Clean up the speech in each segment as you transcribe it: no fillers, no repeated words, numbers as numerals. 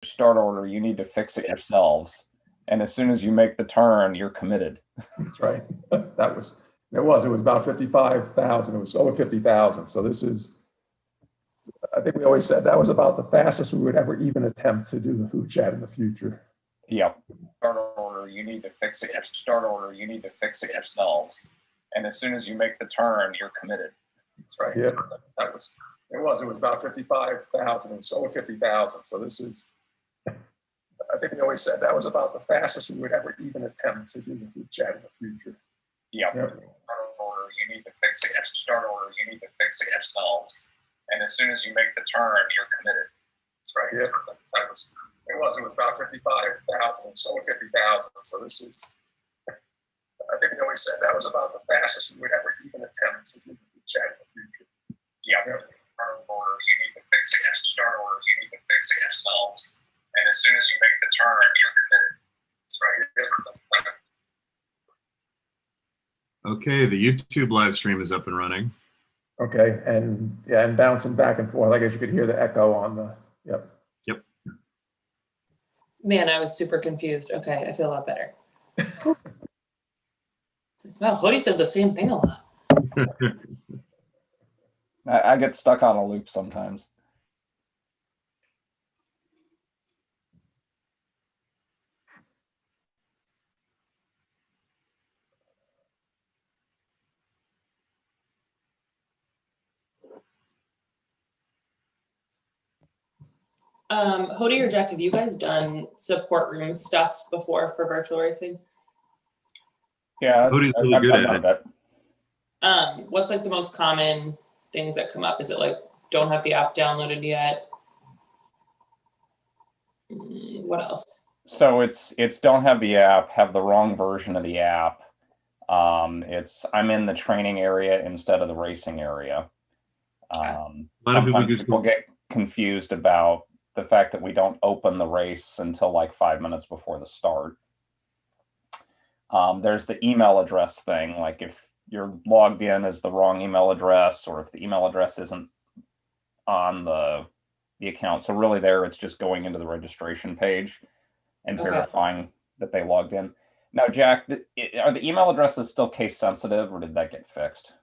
start order, you need to fix it yourselves. And as soon as you make the turn, you're committed. That's right. It was about 55,000. It was over 50,000. So this is, I think we always said that was about the fastest we would ever even attempt to do the Hooch chat in the future. Yep. Start order, you need to fix it. Start order, you need to fix it yourselves. And as soon as you make the turn, you're committed. That's right. Yeah. It was about 55,000. It was over 50,000. So this is, I think we always said that was about the fastest we would ever even attempt to do the Hooch chat in the future. Yep. Start order, you need to fix it. Start order, you need to fix it yourselves. And as soon as you make the turn, you're committed. That's right. Yeah. It was about 55,000. It's over 50,000. So this is, I think we always said that was about the fastest we would ever even attempt to do the Hooch chat in the future. Yeah. Start order, you need to fix it. Start order, you need to fix it yourselves. And as soon as you make the turn, you're committed. That's right. Okay, the YouTube live stream is up and running. Okay, and yeah, and bouncing back and forth. I guess you could hear the echo on the, yep. Yep. Man, I was super confused. Okay, I feel a lot better. Wow, Hody says the same thing a lot. I get stuck on a loop sometimes. Hody or Jack, have you guys done support room stuff before for virtual racing? Yeah, Hody's really good at it. What's like the most common things that come up? Is it like don't have the app downloaded yet? What else? So it's don't have the app, have the wrong version of the app. It's I'm in the training area instead of the racing area. A lot of people get confused about the fact that we don't open the race until like 5 minutes before the start. There's the email address thing, like if you're logged in as the wrong email address, or if the email address isn't on the account. So really there, it's just going into the registration page and verifying that they logged in. Now, Jack, are the email addresses still case sensitive, or did that get fixed?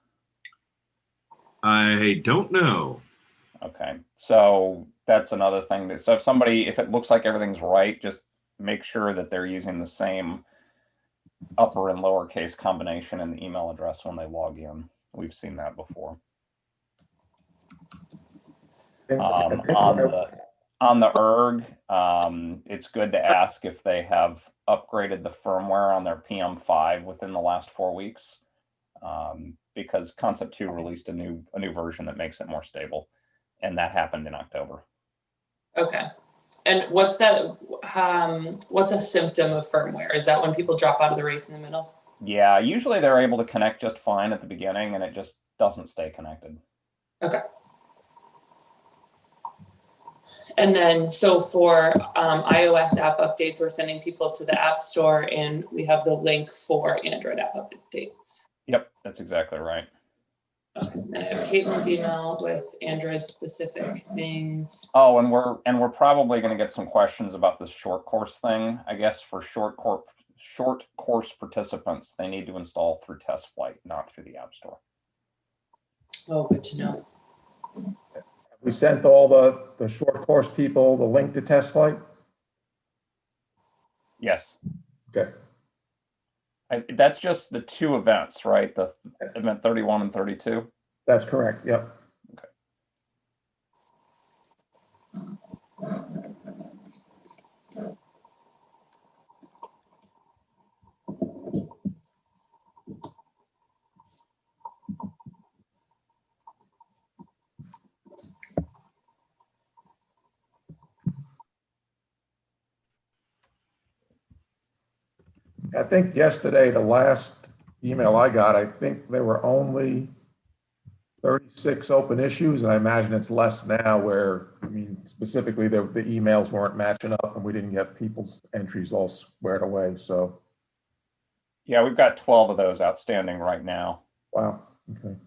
I don't know. Okay, so that's another thing. So if it looks like everything's right, just make sure that they're using the same upper and lowercase combination in the email address when they log in. We've seen that before. On the ERG, it's good to ask if they have upgraded the firmware on their PM5 within the last 4 weeks, because Concept 2 released a new version that makes it more stable, and that happened in October. Okay. And what's that? What's a symptom of firmware? Is that when people drop out of the race in the middle? Yeah, usually they're able to connect just fine at the beginning, and it just doesn't stay connected. Okay. And then, so for iOS app updates, we're sending people to the App Store, and we have the link for Android app updates. Yep, that's exactly right. Okay. And I have Caitlin's email with Android-specific things. Oh, and we're probably going to get some questions about this short course thing. I guess for short course participants, they need to install through Test Flight, not through the App Store. Oh, good to know. We sent all the short course people the link to Test Flight? Yes. Okay. That's just the 2 events, right? The event 31 and 32? That's correct, yep. Okay. I think yesterday, the last email I got, I think there were only 36 open issues, and I imagine it's less now where, I mean, specifically the emails weren't matching up and we didn't get people's entries all squared away, so. Yeah, we've got 12 of those outstanding right now. Wow, okay.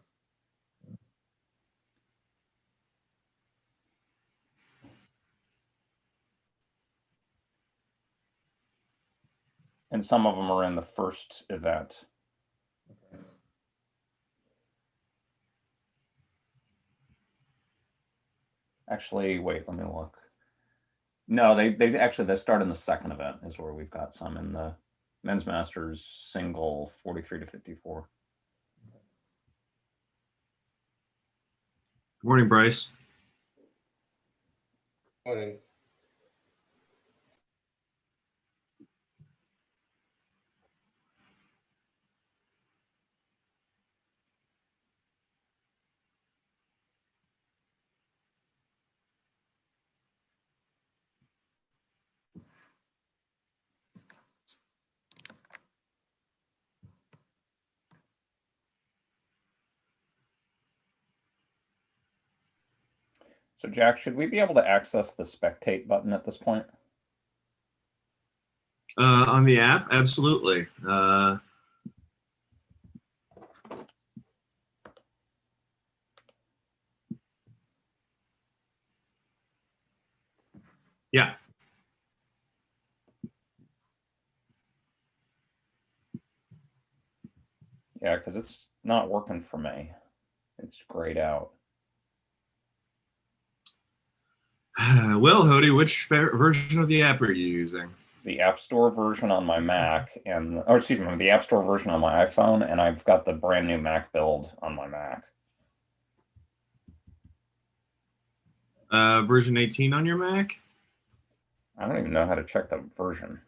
And some of them are in the first event. Actually, wait, let me look. No, they start in the second event is where we've got some in the men's masters single 43 to 54. Good morning, Bryce. Morning. So Jack, should we be able to access the spectate button at this point? On the app, absolutely. Yeah. Yeah, because it's not working for me. It's grayed out. Well, Hody, which version of the app are you using? The App Store version on my Mac or excuse me, the App Store version on my iPhone, and I've got the brand new Mac build on my Mac. Version 18 on your Mac? I don't even know how to check the version.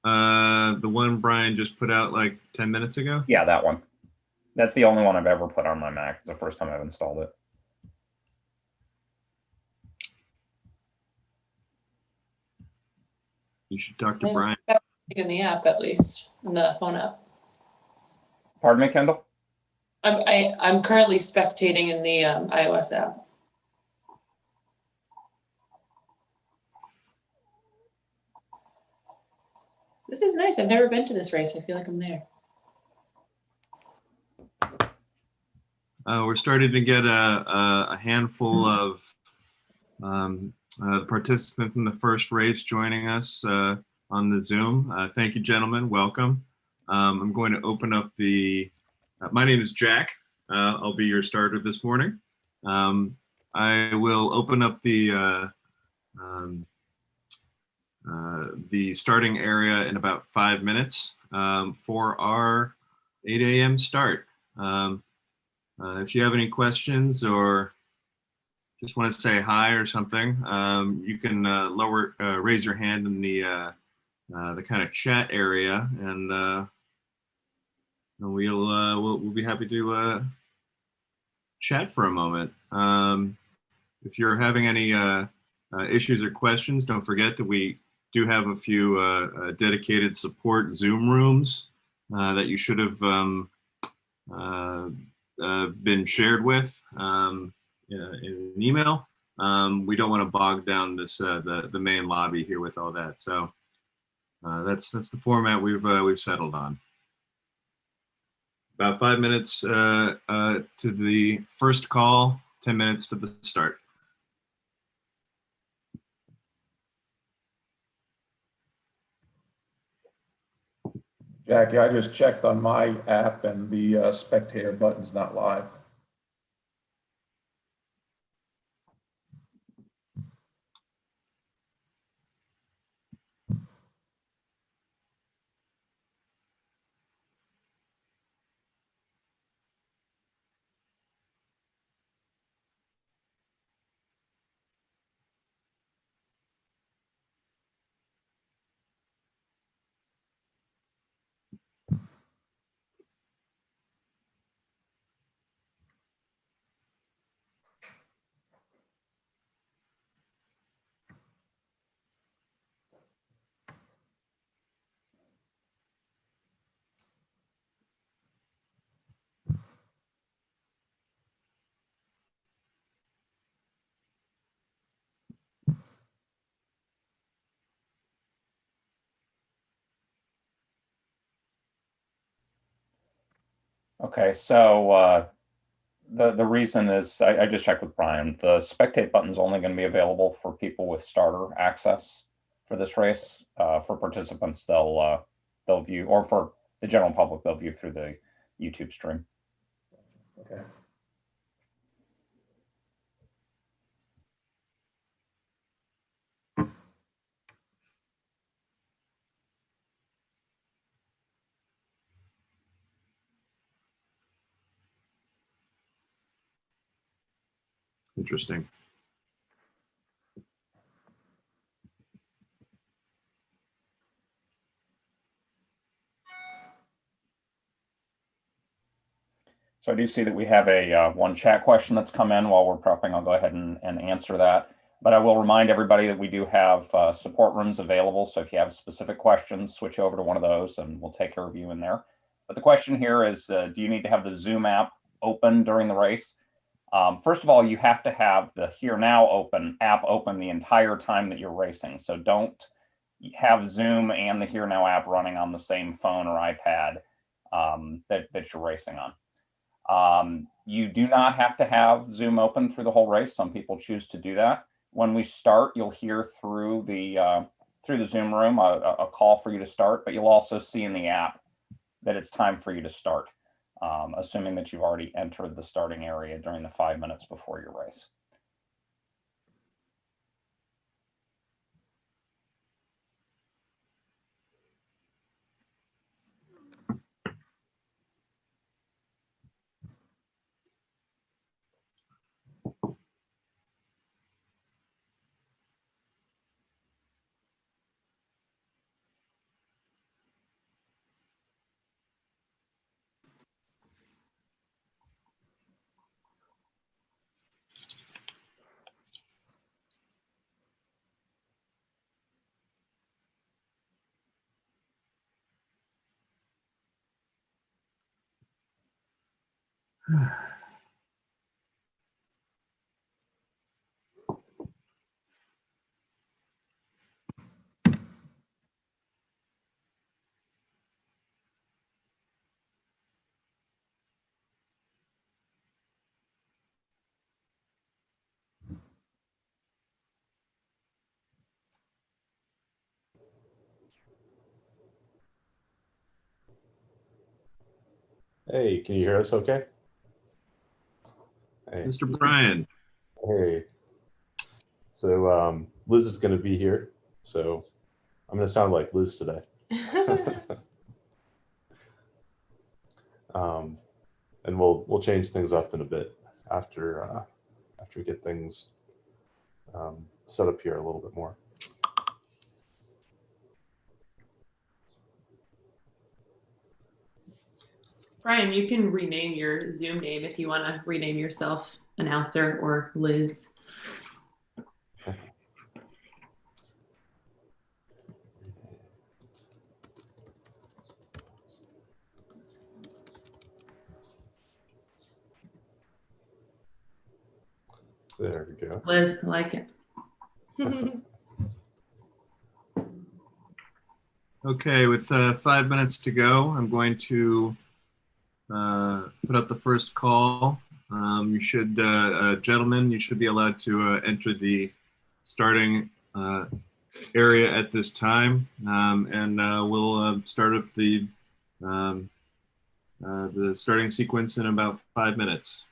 The one Brian just put out like 10 minutes ago? Yeah, that one. That's the only one I've ever put on my Mac. It's the first time I've installed it. You should talk to Brian. In the app, at least, in the phone app. Pardon me, Kendall? I'm currently spectating in the iOS app. This is nice. I've never been to this race. I feel like I'm there. We're starting to get a handful of participants in the first race joining us on the Zoom. Thank you, gentlemen. Welcome. I'm going to open up the. My name is Jack. I'll be your starter this morning. I will open up the starting area in about 5 minutes for our 8 a.m. start. If you have any questions or just want to say hi or something, you can raise your hand in the kind of chat area, and we'll be happy to chat for a moment. If you're having any issues or questions, don't forget that we do have a few dedicated support Zoom rooms that you should have been shared with in an email. We don't want to bog down this the main lobby here with all that. So that's the format we've settled on. About 5 minutes to the first call, 10 minutes to the start. Jackie, I just checked on my app and the spectator button's not live. Okay, so the reason is I just checked with Brian. The spectate button is only going to be available for people with starter access. for this race. For participants, they'll view, or for the general public, they'll view through the YouTube stream. Okay. Interesting. So I do see that we have a one chat question that's come in while we're prepping. I'll go ahead and answer that. But I will remind everybody that we do have support rooms available. So if you have specific questions, switch over to one of those and we'll take care of you in there. But the question here is, do you need to have the Zoom app open during the race? First of all, you have to have the Here Now app open the entire time that you're racing. So don't have Zoom and the Here Now app running on the same phone or iPad that you're racing on. You do not have to have Zoom open through the whole race. Some people choose to do that. When we start, you'll hear through the Zoom room a call for you to start, but you'll also see in the app that it's time for you to start, assuming that you've already entered the starting area during the 5 minutes before your race. Hey, can you hear us okay? Hey. Mr. Brian. Hey. So Liz is going to be here. So I'm going to sound like Liz today. And we'll change things up in a bit after we get things set up here a little bit more. Brian, you can rename your Zoom name if you want to rename yourself announcer or Liz. There we go. Liz, I like it. Okay, with 5 minutes to go, I'm going to put out the first call. You should, gentlemen, you should be allowed to enter the starting area at this time, and we'll start up the starting sequence in about 5 minutes.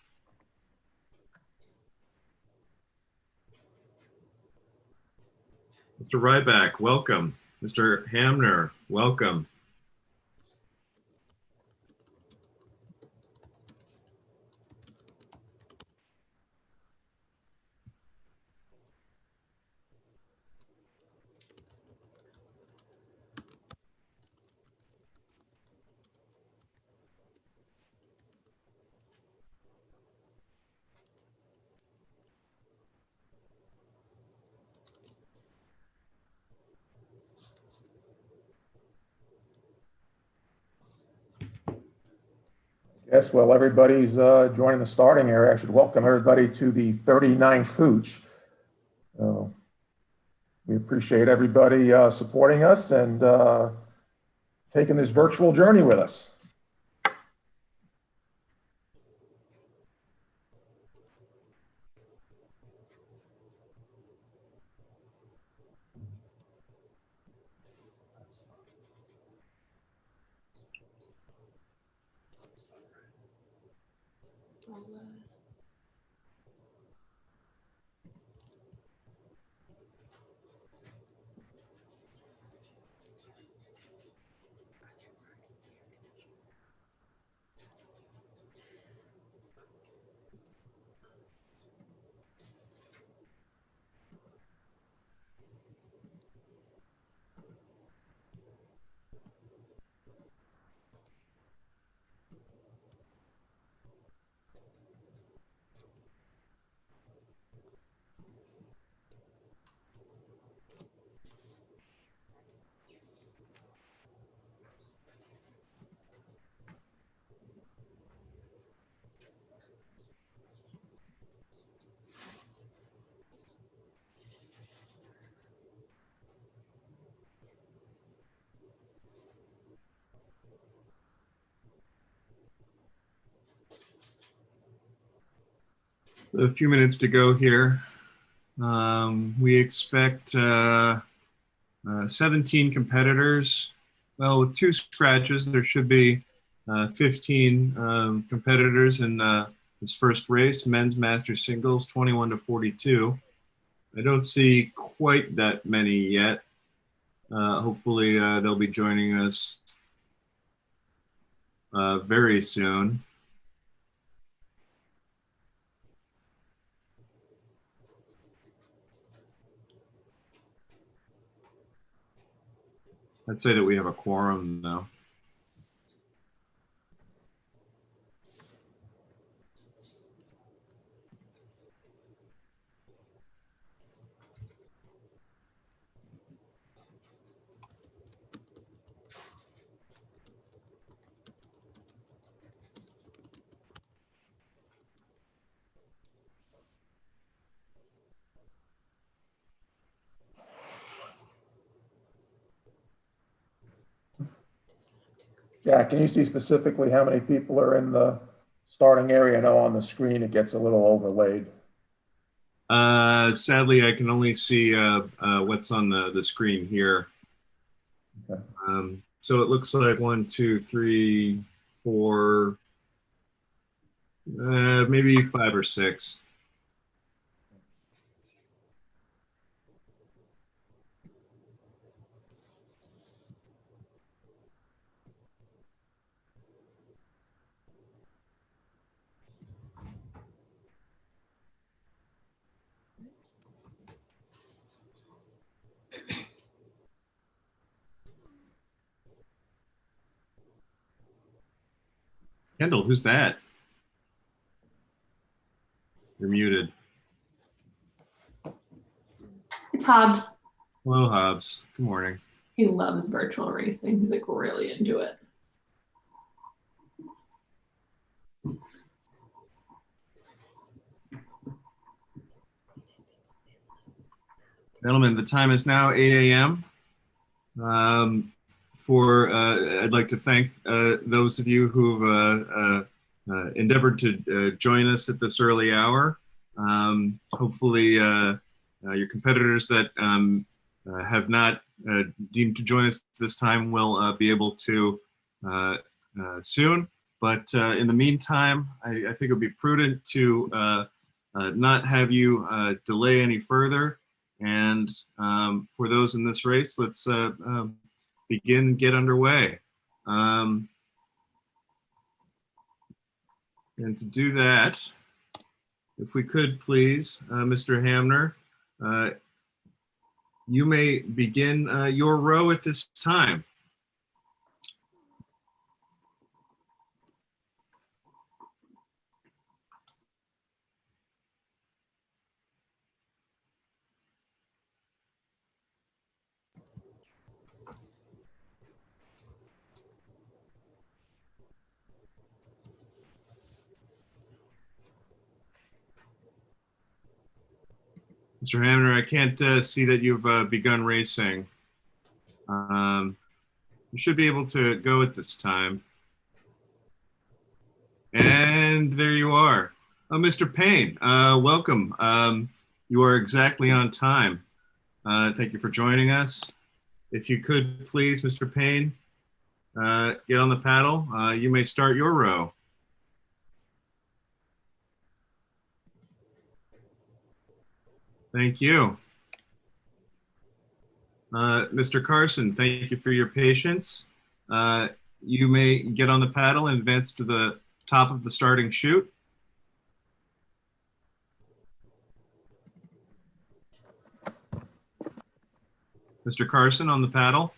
Mr. Ryback, welcome. Mr. Hamner, welcome. Yes, well, everybody's joining the starting area. I should welcome everybody to the 39th Hooch. We appreciate everybody supporting us and taking this virtual journey with us. A few minutes to go here. We expect 17 competitors. Well, with 2 scratches, there should be 15 competitors in this first race, men's master singles, 21 to 42. I don't see quite that many yet. Hopefully, they'll be joining us very soon. I'd say that we have a quorum, though. Jack, can you see specifically how many people are in the starting area? I know on the screen it gets a little overlaid. Sadly, I can only see what's on the screen here. Okay. So it looks like 1, 2, 3, 4, maybe 5 or 6. Kendall, who's that? You're muted. It's Hobbs. Hello, Hobbs. Good morning. He loves virtual racing. He's like really into it. Gentlemen, the time is now 8 a.m. I'd like to thank those of you who've endeavored to join us at this early hour. Hopefully, your competitors that have not deemed to join us this time will be able to soon. But in the meantime, I think it would be prudent to not have you delay any further. And for those in this race, let's get underway. And to do that, if we could please, Mr. Hamner, you may begin your row at this time. Mr. Hamner, I can't see that you've begun racing. You should be able to go at this time. And there you are. Mr. Payne, welcome. You are exactly on time. Thank you for joining us. If you could please, Mr. Payne, get on the paddle. You may start your row. Thank you. Mr. Carson, thank you for your patience. You may get on the paddle and advance to the top of the starting chute. Mr. Carson on the paddle.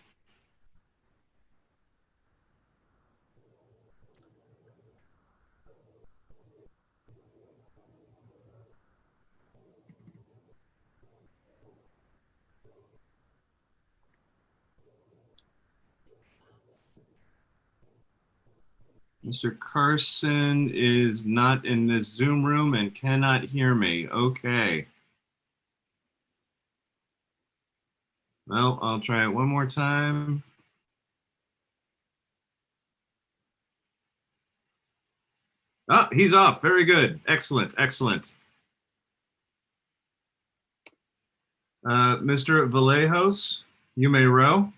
Mr. Carson is not in this Zoom room and cannot hear me. Okay. Well, I'll try it one more time. Oh, he's off. Very good. Excellent. Excellent. Mr. Vallejos, you may row.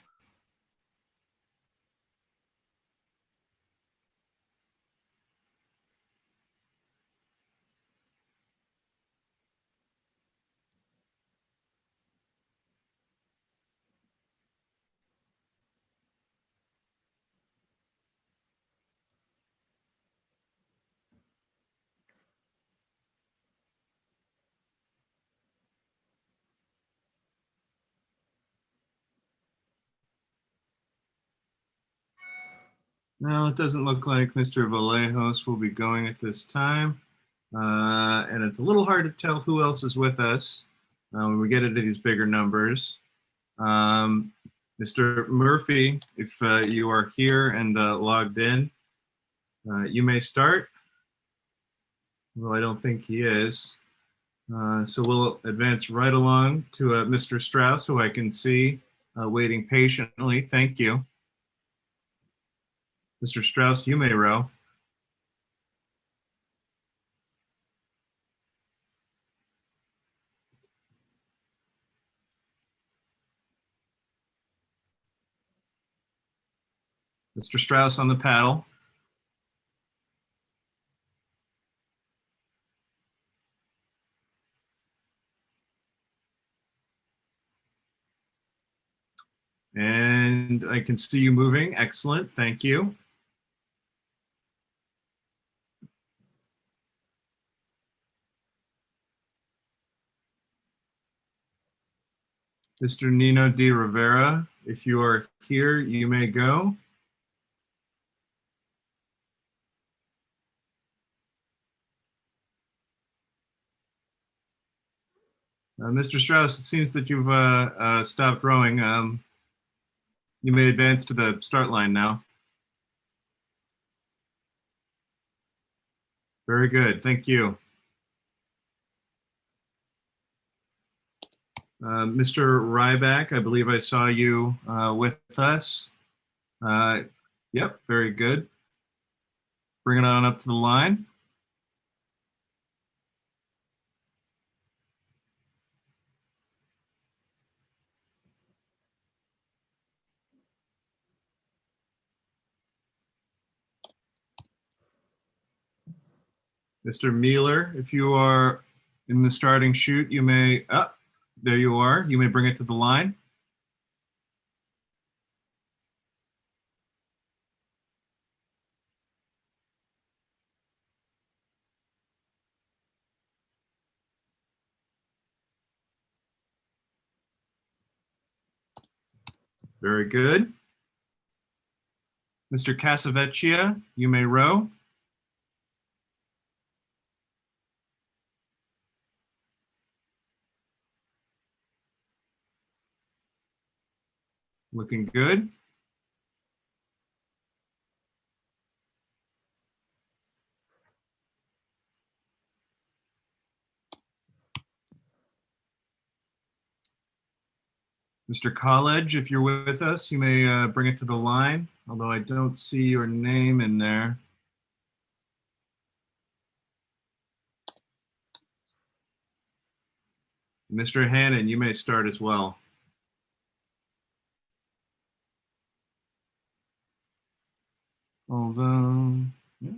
No, it doesn't look like Mr. Vallejos will be going at this time. And it's a little hard to tell who else is with us when we get into these bigger numbers. Mr. Murphy, if you are here and logged in, you may start. Well, I don't think he is. So we'll advance right along to Mr. Strauss, who I can see waiting patiently. Thank you. Mr. Strauss, you may row. Mr. Strauss on the paddle. And I can see you moving. Excellent. Thank you. Mr. Nino de Rivera, if you are here, you may go. Mr. Strauss, it seems that you've stopped rowing. You may advance to the start line now. Very good. Thank you. Mr. Ryback, I believe I saw you with us. Yep, very good. Bring it on up to the line. Mr. Mealer, if you are in the starting chute, you may, there you are. You may bring it to the line. Very good. Mr. Casavecchia, you may row. Looking good. Mr. College, if you're with us, you may bring it to the line, although I don't see your name in there. Mr. Hannon, you may start as well. Although, yeah.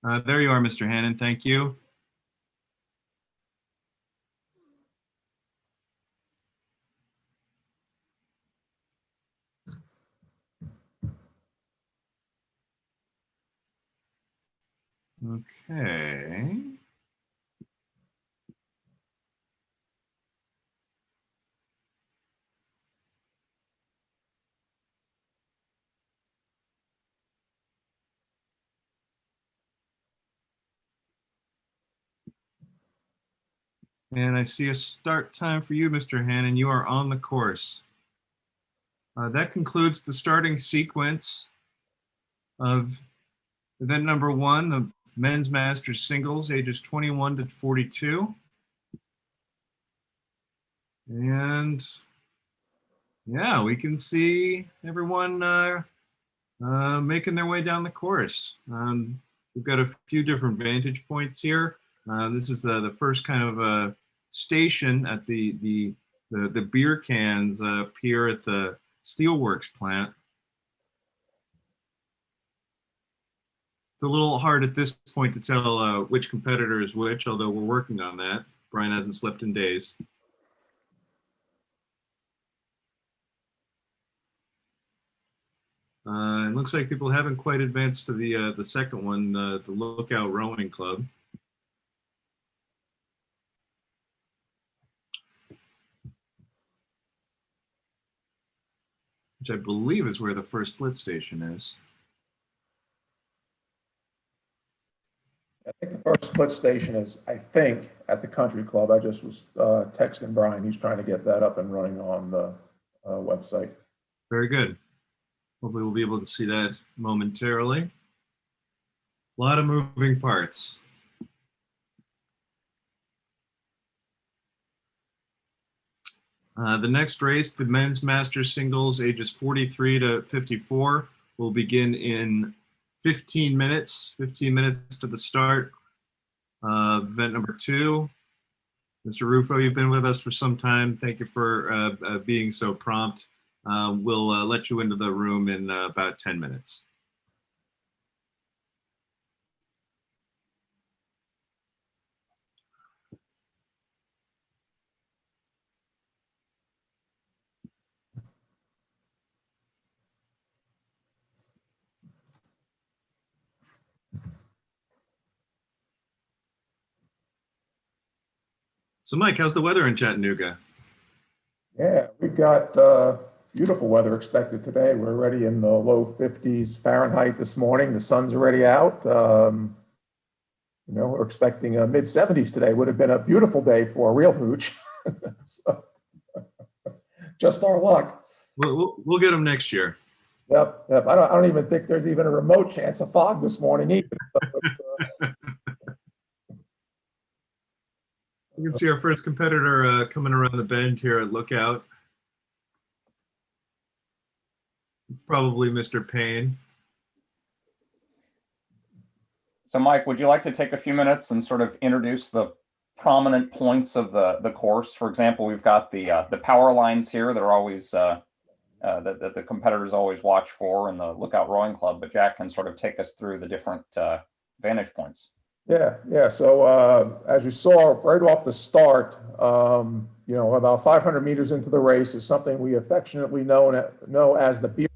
There you are, Mr. Hannon. Thank you. Okay. And I see a start time for you, Mr. Hannon. You are on the course. That concludes the starting sequence of event number 1, the men's masters singles, ages 21 to 42. And yeah, we can see everyone making their way down the course. We've got a few different vantage points here. This is the first kind of station at the beer cans pier at the Steelworks plant. It's a little hard at this point to tell which competitor is which, although we're working on that. Brian hasn't slept in days. It looks like people haven't quite advanced to the second one, the Lookout Rowing Club. Which I believe is where the first split station is. I think the first split station is, I think, at the country club. I just was texting Brian. He's trying to get that up and running on the website. Very good. Hopefully we'll be able to see that momentarily. A lot of moving parts. The next race, the men's masters singles, ages 43 to 54, will begin in 15 minutes. 15 minutes to the start of event number 2. Mr. Rufo, you've been with us for some time. Thank you for being so prompt. We'll let you into the room in about 10 minutes. So Mike, how's the weather in Chattanooga? Yeah, we've got beautiful weather expected today. We're already in the low 50s Fahrenheit this morning. The sun's already out. You know, we're expecting mid 70s today. Would have been a beautiful day for a real hooch. So, just our luck. We'll get them next year. Yep. I don't even think there's even a remote chance of fog this morning either. So You can see our first competitor coming around the bend here at Lookout. It's probably Mr. Payne. So Mike, would you like to take a few minutes and sort of introduce the prominent points of the course? For example, we've got the power lines here that are always that the competitors always watch for in the Lookout Rowing Club, but Jack can sort of take us through the different vantage points. Yeah. So as you saw right off the start, you know, about 500 meters into the race is something we affectionately know as the beer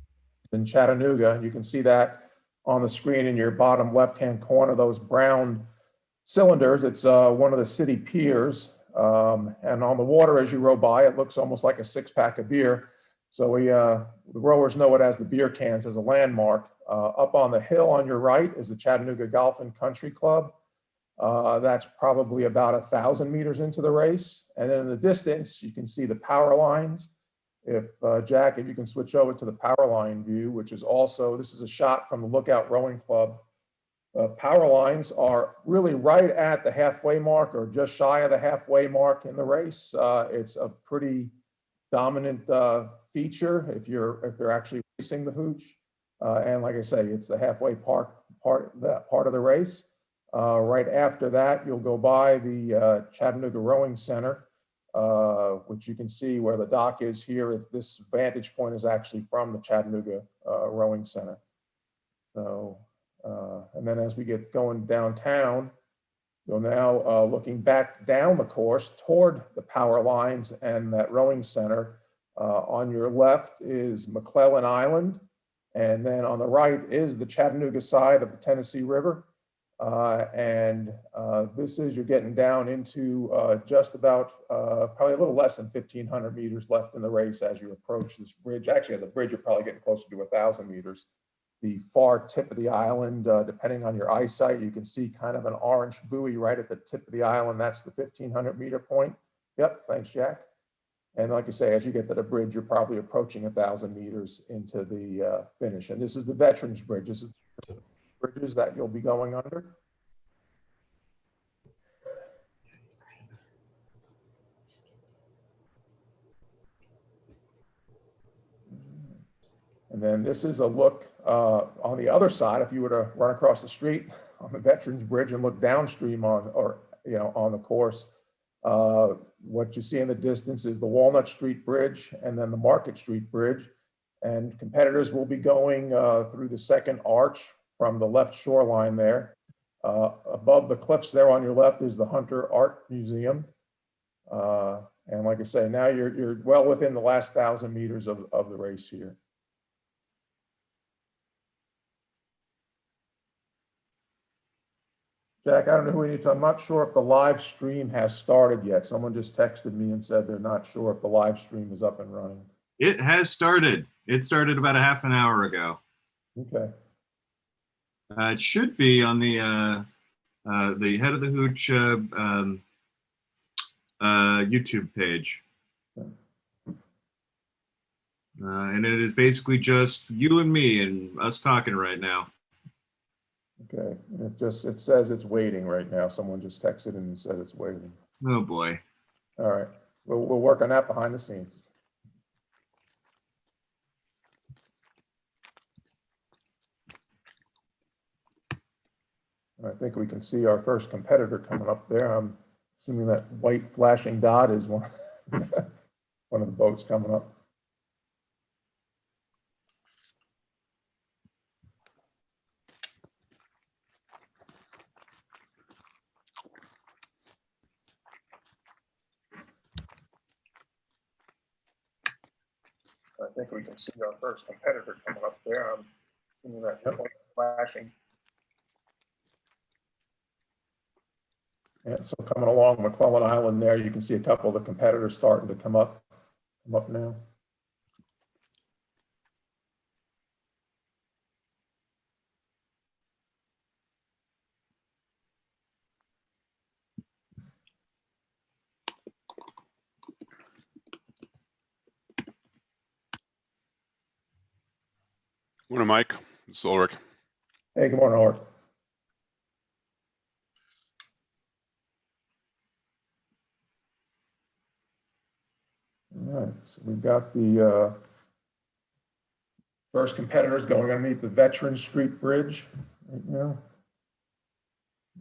in Chattanooga. And you can see that on the screen in your bottom left-hand corner, those brown cylinders. It's one of the city piers. And on the water as you row by, it looks almost like a 6-pack of beer. So the rowers know it as the beer cans as a landmark. Up on the hill on your right is the Chattanooga Golf and Country Club. That's probably about 1,000 meters into the race. And then in the distance, you can see the power lines. If Jack, if you can switch over to the power line view, which is also, this is a shot from the Lookout Rowing Club. Power lines are really right at the halfway mark or just shy of the halfway mark in the race. It's a pretty dominant feature if they're actually racing the hooch. And like I say, it's the halfway part of the race. Right after that, you'll go by the Chattanooga Rowing Center, which you can see where the dock is here. This vantage point is actually from the Chattanooga Rowing Center. So And then as we get going downtown, you'll now, looking back down the course toward the power lines and that rowing center, on your left is McClellan Island. And then on the right is the Chattanooga side of the Tennessee River. This is, you're getting down into just about probably a little less than 1,500 meters left in the race as you approach this bridge. Actually, at the bridge, you're probably getting closer to 1,000 meters. The far tip of the island, depending on your eyesight, you can see kind of an orange buoy right at the tip of the island. That's the 1,500 meter point. Yep, thanks, Jack. And like I say, as you get to the bridge, you're probably approaching 1,000 meters into the finish. And this is the Veterans Bridge. This is the bridges that you'll be going under. And then this is a look on the other side. If you were to run across the street on the Veterans Bridge and look downstream on, or on the course, what you see in the distance is the Walnut Street Bridge and then the Market Street Bridge. And competitors will be going through the second arch from the left shoreline there. Above the cliffs there on your left is the Hunter Art Museum. And like I say, now you're well within the last 1,000 meters of the race here. Jack, I don't know who we need to, I'm not sure if the live stream has started yet. Someone just texted me and said they're not sure if the live stream is up and running. It has started. It started about a half an hour ago. Okay. It should be on the Head of the Hooch YouTube page. And it is basically just you and me and us talking right now. Okay, it says it's waiting right now. Someone just texted and said it's waiting. Oh boy. All right, we'll work on that behind the scenes. I think we can see our first competitor coming up there. I'm assuming that white flashing dot is one of the boats coming up. I think we can see our first competitor coming up there. I'm assuming that white flashing. Yeah, so coming along McClellan Island there, you can see a couple of the competitors starting to come up now. Morning, Mike. It's Ulrich. Hey, good morning, Ulrich. All right, so we've got the first competitors going underneath the Veterans Street Bridge right now.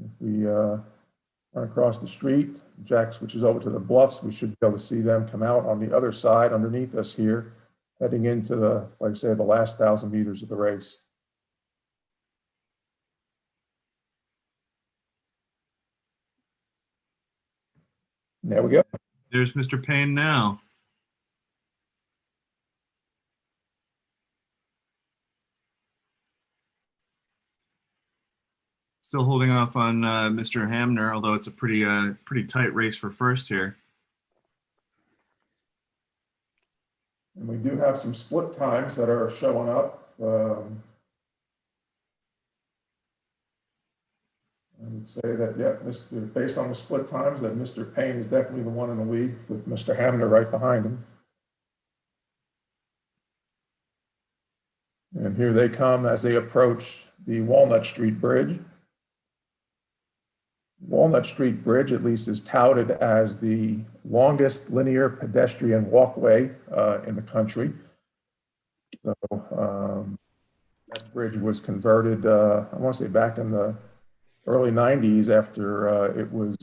If we run across the street, Jack switches over to the bluffs, we should be able to see them come out on the other side underneath us here, heading into the, like I say, the last 1,000 meters of the race. There we go. There's Mr. Payne now. Still holding off on Mr. Hamner, although it's a pretty tight race for first here. And we do have some split times that are showing up. I would say that, yeah, based on the split times, that Mr. Payne is definitely the one in the lead with Mr. Hamner right behind him. And here they come as they approach the Walnut Street Bridge. Walnut Street Bridge, at least, is touted as the longest linear pedestrian walkway in the country. So that bridge was converted, I want to say back in the early 90s after it was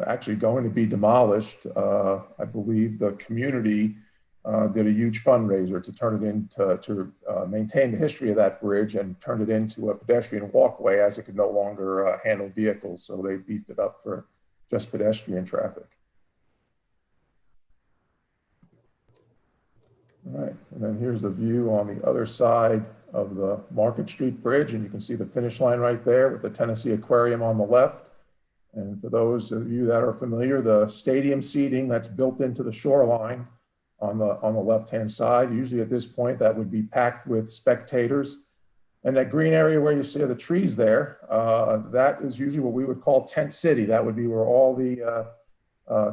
actually going to be demolished. I believe the community did a huge fundraiser to turn it into, to maintain the history of that bridge and turned it into a pedestrian walkway as it could no longer handle vehicles. So they beefed it up for just pedestrian traffic. All right, and then here's the view on the other side of the Market Street Bridge, and you can see the finish line right there with the Tennessee Aquarium on the left. And for those of you that are familiar, the stadium seating that's built into the shoreline on the left-hand side, usually at this point that would be packed with spectators. And that green area where you see the trees there, that is usually what we would call Tent City. That would be where all the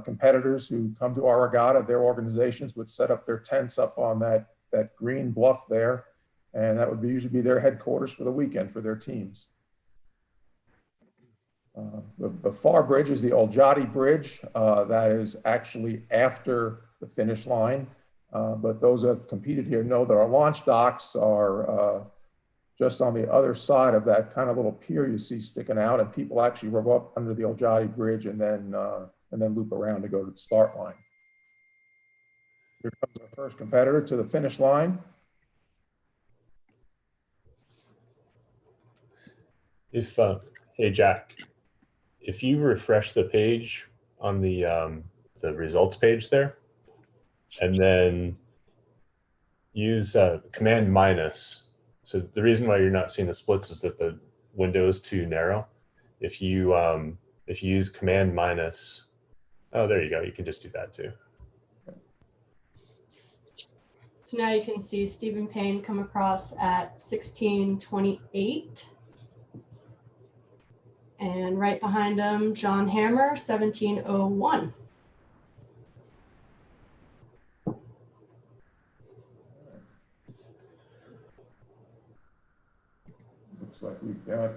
competitors who come to our regatta, their organizations would set up their tents up on that green bluff there. And that would usually be their headquarters for the weekend for their teams. The far bridge is the Oljati Bridge. That is actually after the finish line. But those that have competed here know that our launch docks are just on the other side of that kind of little pier you see sticking out, and people actually row up under the Oljati Bridge and then loop around to go to the start line. Here comes our first competitor to the finish line. If hey Jack, if you refresh the page on the results page there, and then use Command minus. So the reason why you're not seeing the splits is that the window is too narrow. If you use Command minus, oh, there you go. You can just do that too. So now you can see Stephen Payne come across at 16:28. And right behind him, John Hammer, 17:01. Looks like we've got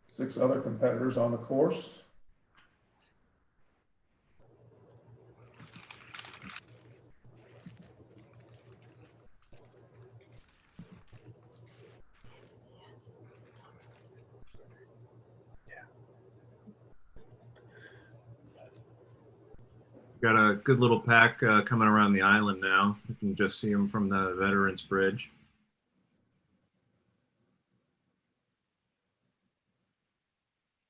6 other competitors on the course. Got a good little pack coming around the island now. You can just see them from the Veterans Bridge.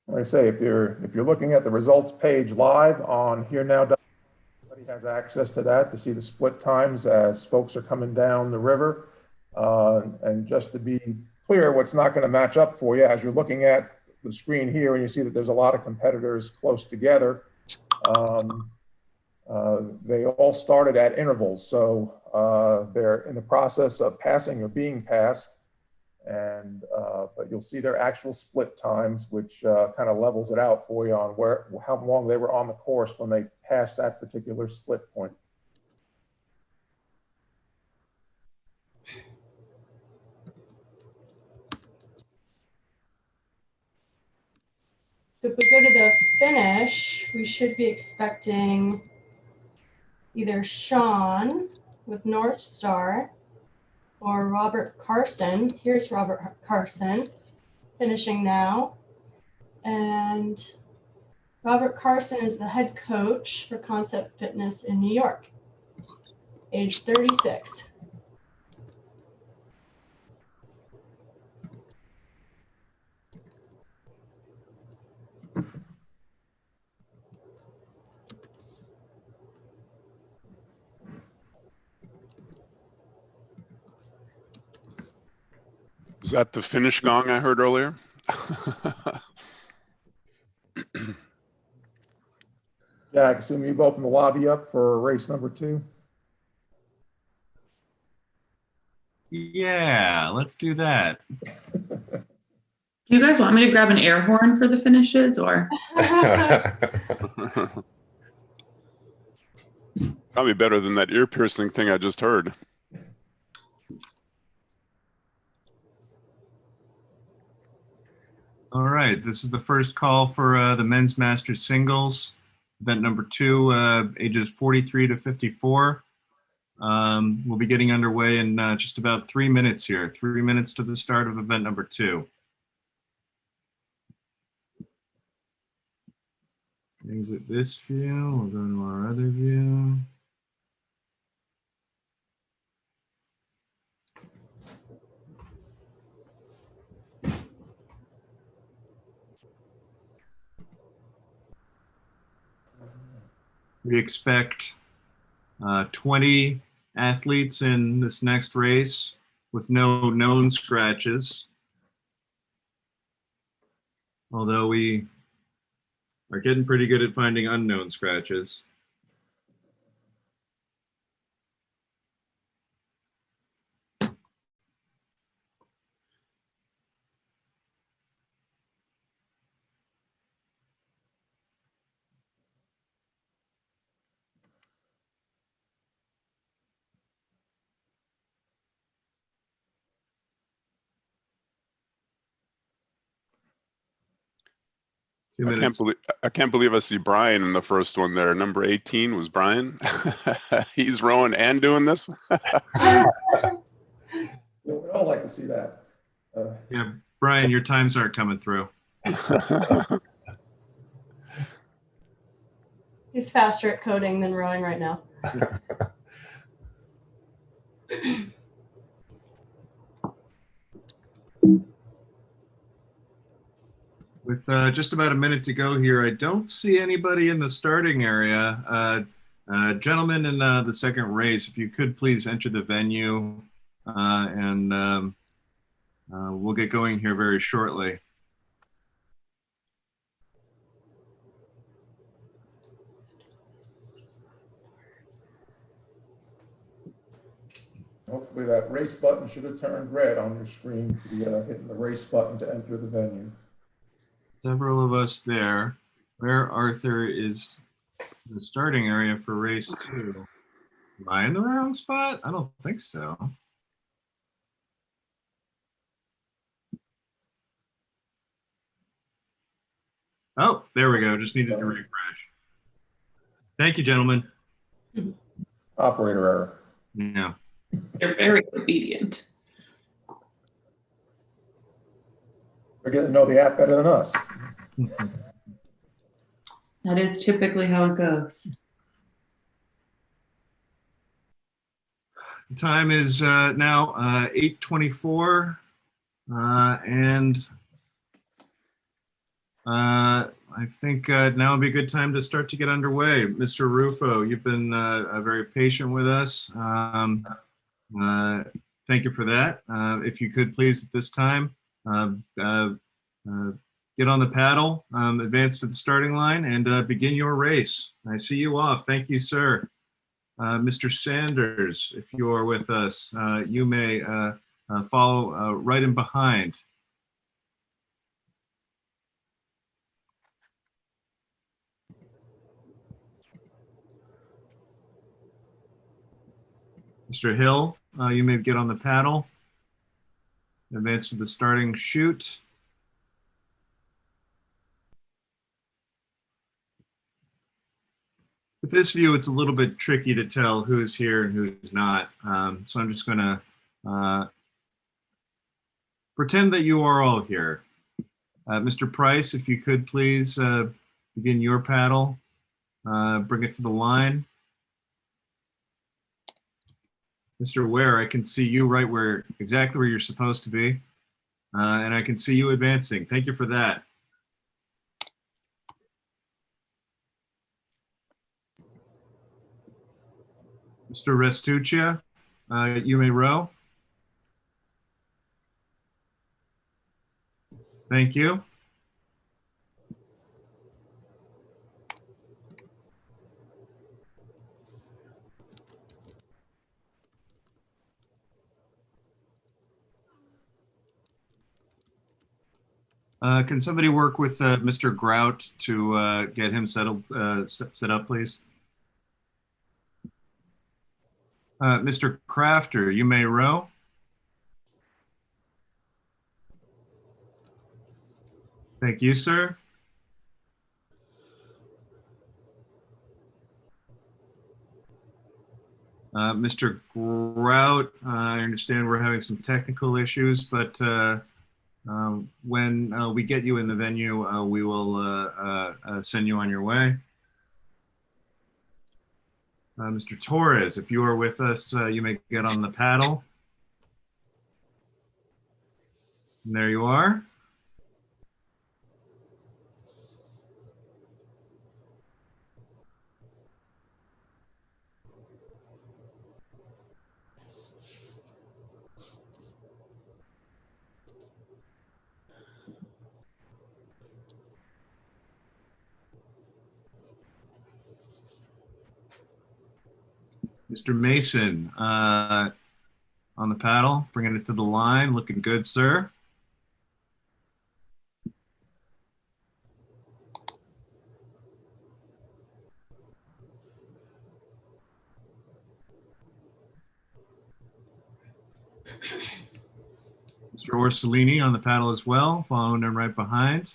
Like I say, if you're looking at the results page live on Here Now, everybody has access to that to see the split times as folks are coming down the river. And just to be clear, what's not going to match up for you as you're looking at the screen here, and you see that there's a lot of competitors close together. They all started at intervals, so they're in the process of passing or being passed, and but you'll see their actual split times, which kind of levels it out for you on how long they were on the course when they passed that particular split point. So if we go to the finish, we should be expecting either Sean with North Star or Robert Carson. Here's Robert Carson finishing now. And Robert Carson is the head coach for Concept Fitness in New York, age 36. Is that the finish gong I heard earlier? Jack, assume you've opened the lobby up for race number 2. Yeah, let's do that. Do you guys want me to grab an air horn for the finishes or? Probably better than that ear piercing thing I just heard. All right, this is the first call for the men's masters singles, event number 2, ages 43 to 54. We'll be getting underway in just about 3 minutes here, 3 minutes to the start of event number 2. Exit this view, we'll go to our other view. We expect 20 athletes in this next race with no known scratches. Although we are getting pretty good at finding unknown scratches. I can't believe I see Brian in the first one there. Number 18 was Brian. He's rowing and doing this. We all like to see that. Yeah, Brian, your times aren't coming through. He's faster at coding than rowing right now. With just about a minute to go here, I don't see anybody in the starting area. Gentlemen in the second race, if you could please enter the venue and we'll get going here very shortly. Hopefully that race button should have turned red on your screen. Hitting the race button to enter the venue. Several of us there. Where, Arthur, is the starting area for race 2? Am I in the wrong spot? I don't think so. Oh, there we go. Just needed to refresh. Thank you, gentlemen. Operator error. Yeah. They're very obedient. They're getting to know the app better than us. That is typically how it goes. The time is now 8:24, and I think now would be a good time to start to get underway. Mr. Rufo, you've been very patient with us. Thank you for that. If you could please at this time get on the paddle, advance to the starting line, and begin your race. I see you off. Thank you, sir. Mr. Sanders, if you are with us, you may follow right in behind. Mr. Hill, you may get on the paddle, advance to the starting chute. With this view, it's a little bit tricky to tell who's here and who's not. So I'm just going to pretend that you are all here. Mr. Price, if you could please begin your paddle, bring it to the line. Mr. Ware, I can see you right where, exactly where you're supposed to be. And I can see you advancing. Thank you for that. Mr. Restuccia, you may row. Thank you. Can somebody work with Mr. Grout to get him settled, set up, please? Mr. Crafter, you may row. Thank you, sir. Mr. Grout, I understand we're having some technical issues, but when we get you in the venue, we will send you on your way. Mr. Torres, if you are with us, you may get on the paddle. And there you are. Mr. Mason on the paddle, bringing it to the line. Looking good, sir. Mr. Orsolini on the paddle as well, following him right behind.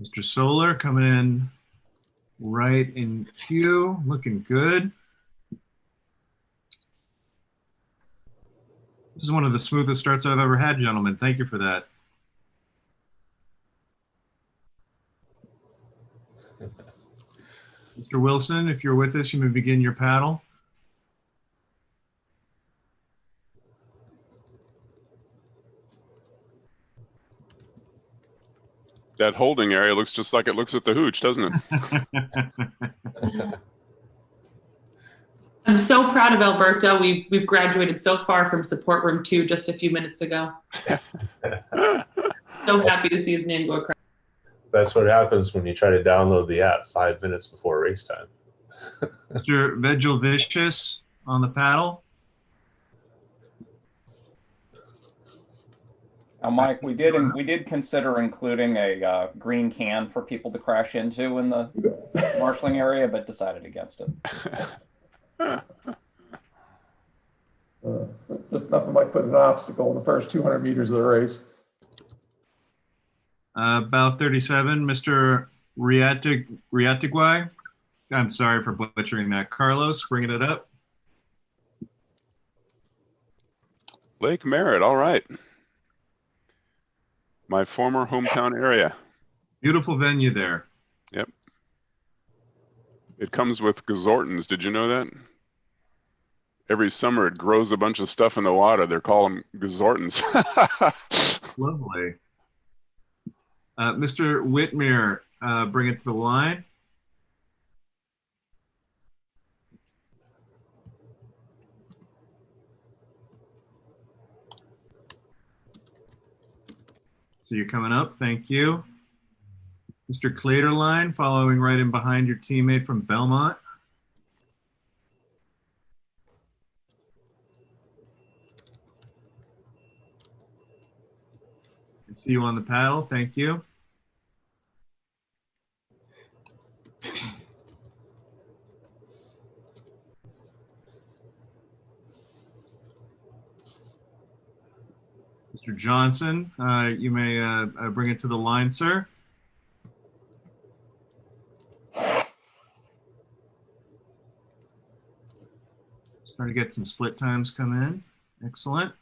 Mr. Solar coming in right in queue, looking good. This is one of the smoothest starts I've ever had, gentlemen. Thank you for that. Mr. Wilson, if you're with us, you may begin your paddle. That holding area looks just like it looks at the Hooch, doesn't it? I'm so proud of Alberto. We've graduated so far from support room 2 just a few minutes ago. So happy to see his name go across. That's what happens when you try to download the app 5 minutes before race time. Mr. Vigil-Vicious on the paddle. Now, Mike, we did consider including a green can for people to crash into in the marshalling area, but decided against it. Just nothing like putting an obstacle in the first 200 meters of the race. About 37, Mr. Riatiguay. I'm sorry for butchering that. Carlos, bringing it up. Lake Merritt, all right. My former hometown area. Beautiful venue there. Yep. It comes with Gazortons. Did you know that? Every summer it grows a bunch of stuff in the water. They're called them Gazortons. Lovely. Mr. Whitmere, bring it to the line. So you're coming up, thank you. Mr. Claterline, following right in behind your teammate from Belmont. I see you on the paddle, thank you. Mr. Johnson, you may bring it to the line, sir. Starting to get some split times come in. Excellent.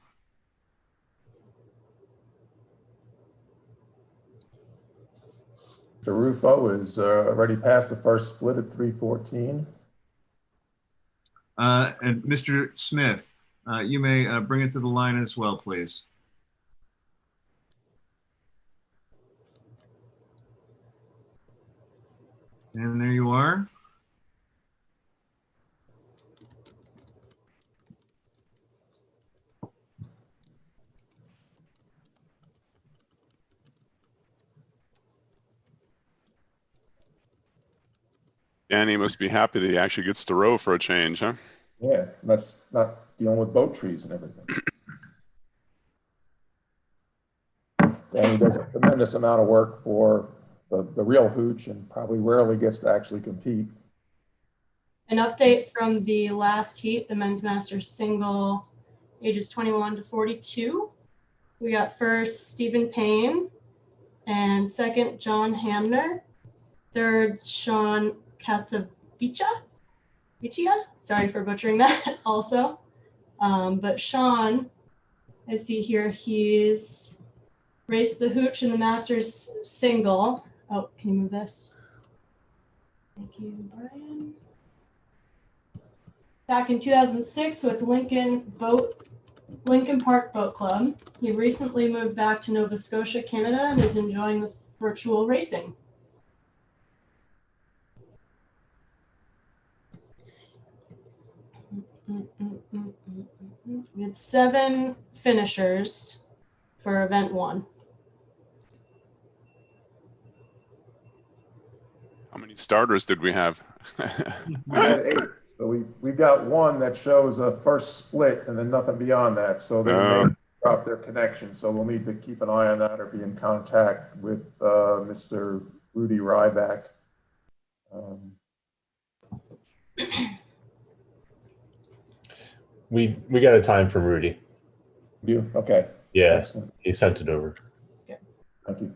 The Rufo is already past the first split at 3:14. And Mr. Smith, you may bring it to the line as well, please. And there you are. Danny must be happy that he actually gets to row for a change, huh? Yeah, that's not dealing with boat trees and everything. Danny does a tremendous amount of work for the real Hooch and probably rarely gets to actually compete. An update from the last heat, the men's masters single, ages 21 to 42. We got first Stephen Payne, and second John Hamner, third Sean Casavicia. Sorry for butchering that also. But Sean, I see here, he's raced the Hooch in the Masters single. Oh, can you move this? Thank you, Brian. Back in 2006 with Lincoln Park Boat Club. He recently moved back to Nova Scotia, Canada, and is enjoying the virtual racing. We had 7 finishers for event 1. How many starters did we have? We had 8. So we've got one that shows a first split and then nothing beyond that. So they may drop their connection. So we'll need to keep an eye on that or be in contact with Mr. Rudy Ryback. We got a time from Rudy. You? Okay. Yeah, Excellent. he sent it over. Thank you.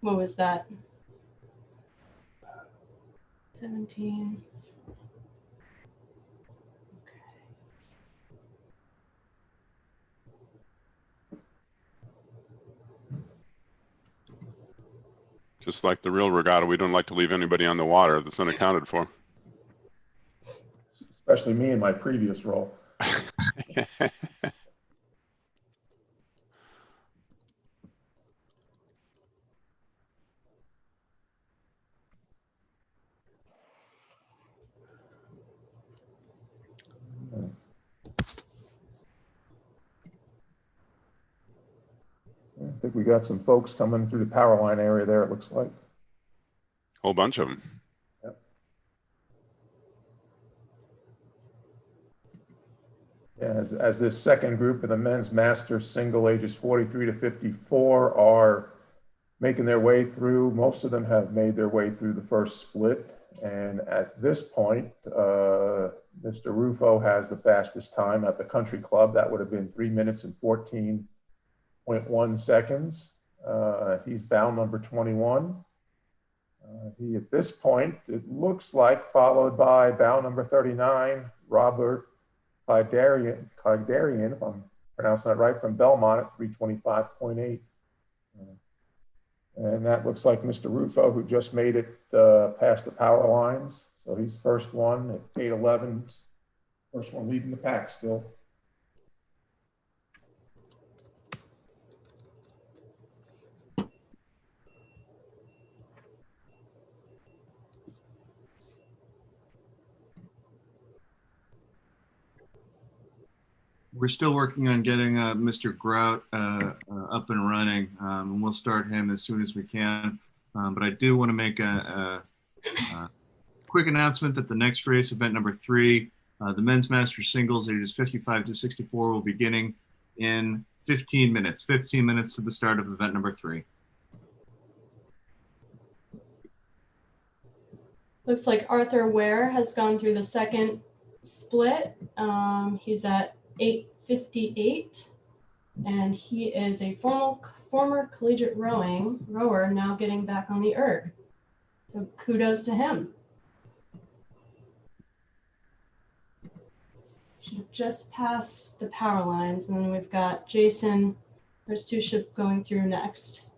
What was that? 17. Just like the real regatta, we don't like to leave anybody on the water that's unaccounted for. Especially me in my previous role. I think we got some folks coming through the power line area there, it looks like. Whole bunch of them. Yep. Yeah, as this second group of the men's master single ages 43 to 54 are making their way through, most of them have made their way through the first split. And at this point, Mr. Rufo has the fastest time at the country club. That would have been 3 minutes and 14.1 seconds. He's bound number 21. He, at this point, it looks like, followed by bound number 39, Robert Clydarian, if I'm pronouncing that right, from Belmont at 325.8. And that looks like Mr. Rufo, who just made it past the power lines. So he's first one at 8:11, first one leading the pack still. We're still working on getting Mr. Grout up and running, and we'll start him as soon as we can. But I do want to make a quick announcement that the next race, event number 3, the men's master singles ages 55 to 64 will be beginning in 15 minutes. 15 minutes to the start of event number 3. Looks like Arthur Ware has gone through the second split. He's at 8:58, and he is a former collegiate rower, now getting back on the erg. So kudos to him. Should have just passed the power lines, and then we've got Jason Restuship going through next.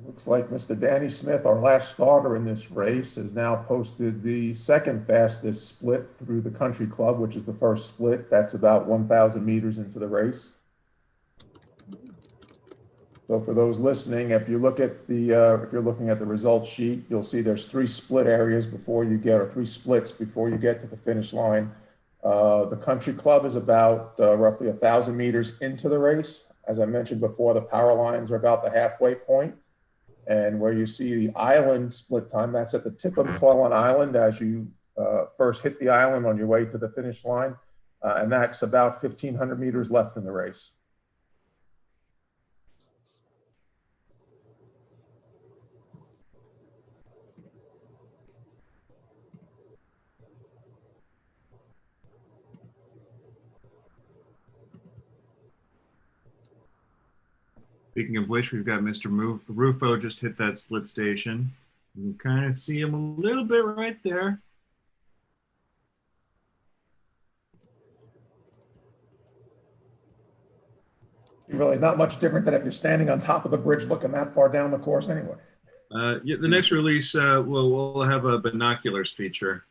Looks like Mr. Danny Smith, our last starter in this race, has now posted the second fastest split through the country club, which is the first split. That's about 1,000 meters into the race. So for those listening, if you look at the if you're looking at the results sheet, you'll see there's 3 split areas before you get, or 3 splits before you get to the finish line. The country club is about roughly 1,000 meters into the race. As I mentioned before, the power lines are about the halfway point. And where you see the island split time, that's at the tip of McClellan Island as you first hit the island on your way to the finish line. And that's about 1,500 meters left in the race. Speaking of which, we've got Mr. Rufo just hit that split station. You can kind of see him a little bit right there. Really not much different than if you're standing on top of the bridge looking that far down the course anyway. Yeah, the next release, we'll have a binoculars feature.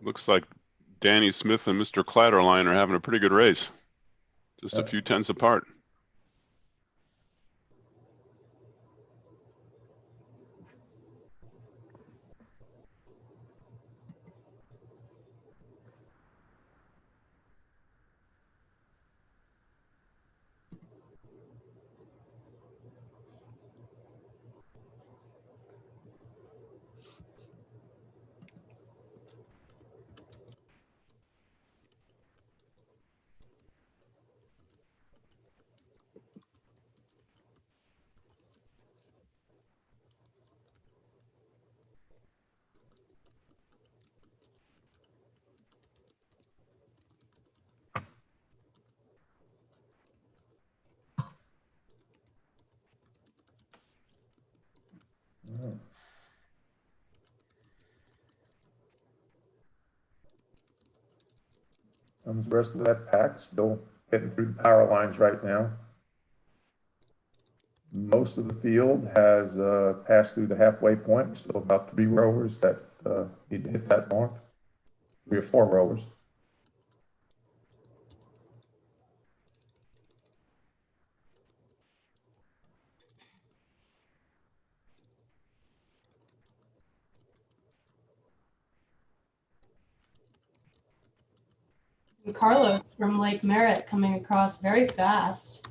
Looks like Danny Smith and Mr. Clatterline are having a pretty good race. Just a few tenths apart. Comes the rest of that pack, still getting through the power lines right now. Most of the field has passed through the halfway point. Still about 3 rowers that need to hit that mark. 3 or 4 rowers. And Carlos from Lake Merritt coming across very fast.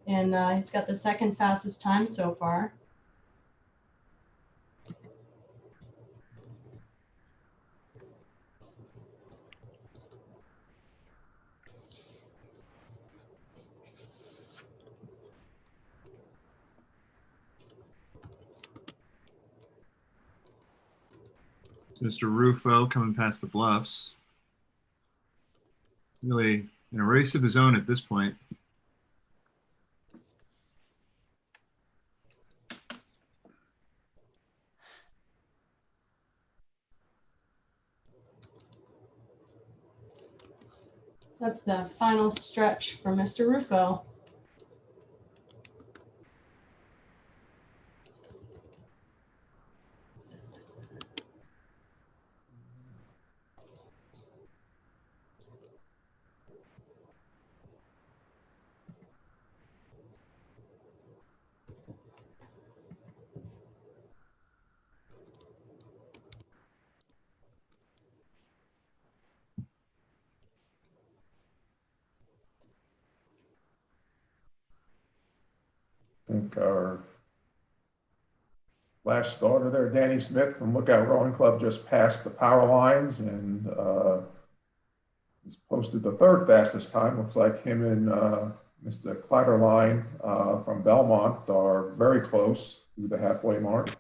And he's got the second fastest time so far. Mr. Rufo coming past the bluffs. Really in a race of his own at this point. So that's the final stretch for Mr. Rufo. I think our last starter there, Danny Smith from Lookout Rowing Club, just passed the power lines and he's posted the 3rd fastest time. Looks like him and Mr. Clatterline from Belmont are very close to the halfway mark.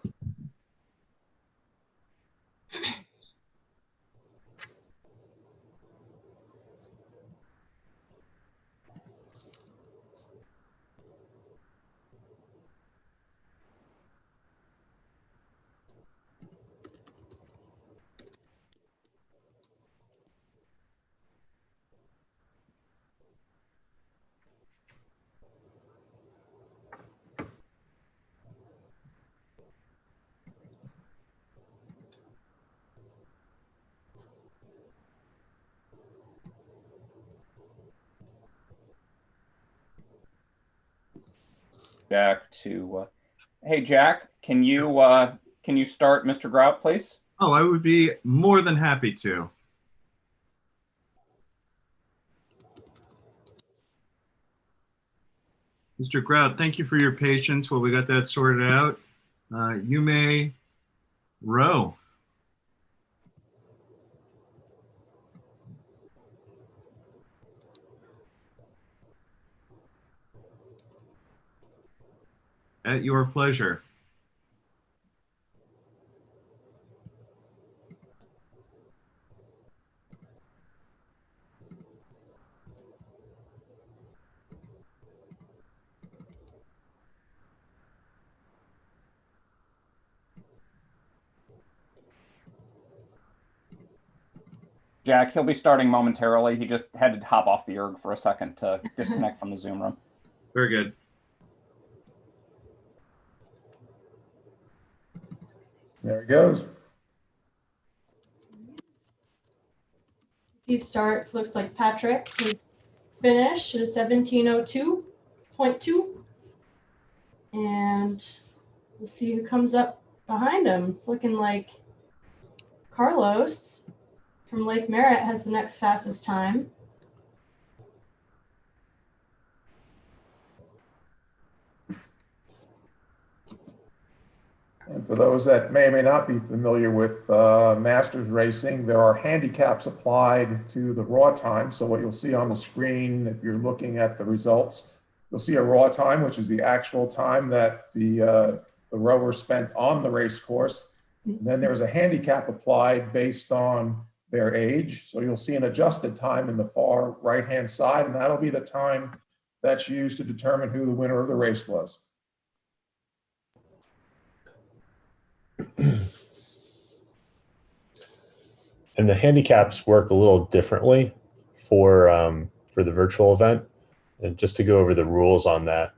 Jack to, hey Jack, can you start Mr. Grout, please? Oh, I would be more than happy to. Mr. Grout, thank you for your patience while we got that sorted out. You may row. At your pleasure. Jack, he'll be starting momentarily. He just had to hop off the erg for a second to disconnect from the Zoom room. Very good. There he goes. He starts, looks like Patrick would finish at a 17:02.2. And we'll see who comes up behind him. It's looking like Carlos from Lake Merritt has the next fastest time. And for those that may or may not be familiar with Masters racing, there are handicaps applied to the raw time. So what you'll see on the screen, if you're looking at the results, you'll see a raw time, which is the actual time that the rower spent on the race course. And then there's a handicap applied based on their age. So you'll see an adjusted time in the far right-hand side, and that'll be the time that's used to determine who the winner of the race was. And the handicaps work a little differently for the virtual event. And just to go over the rules on that,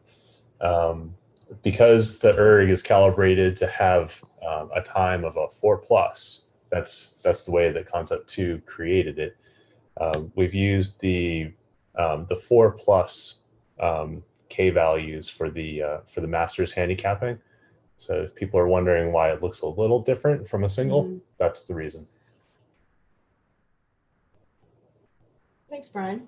because the ERG is calibrated to have a time of a 4+, that's the way that Concept 2 created it. We've used the 4+ K values for the Masters handicapping. So if people are wondering why it looks a little different from a single, that's the reason. Thanks, Brian.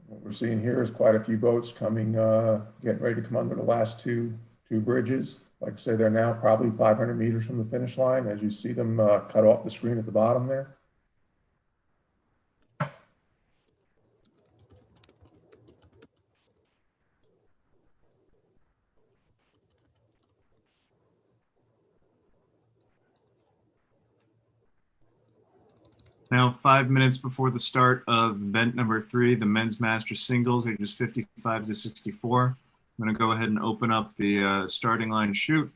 What we're seeing here is quite a few boats coming, getting ready to come under the last two bridges. Like I say, they're now probably 500 meters from the finish line as you see them cut off the screen at the bottom there. Now 5 minutes before the start of event number 3, the men's Masters singles, ages 55 to 64. I'm going to go ahead and open up the starting line chute.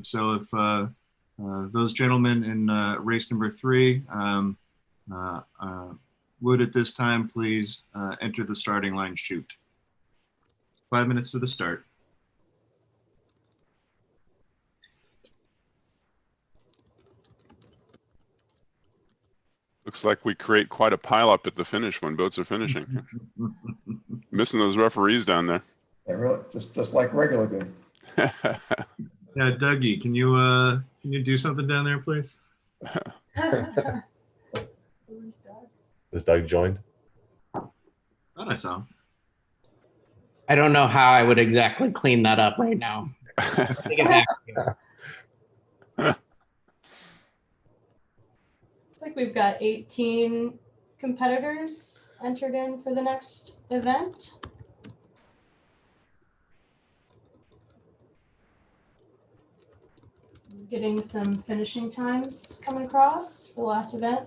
So if those gentlemen in race number 3 would at this time please enter the starting line chute. 5 minutes to the start. Looks like we create quite a pileup at the finish when boats are finishing. Missing those referees down there. Yeah, really, just like regular game. Yeah, Dougie, can you do something down there, please? Is Doug joined? Thought I saw him. I don't know how I would exactly clean that up right now. Take it back. Looks like we've got 18 competitors entered in for the next event. Getting some finishing times coming across for the last event.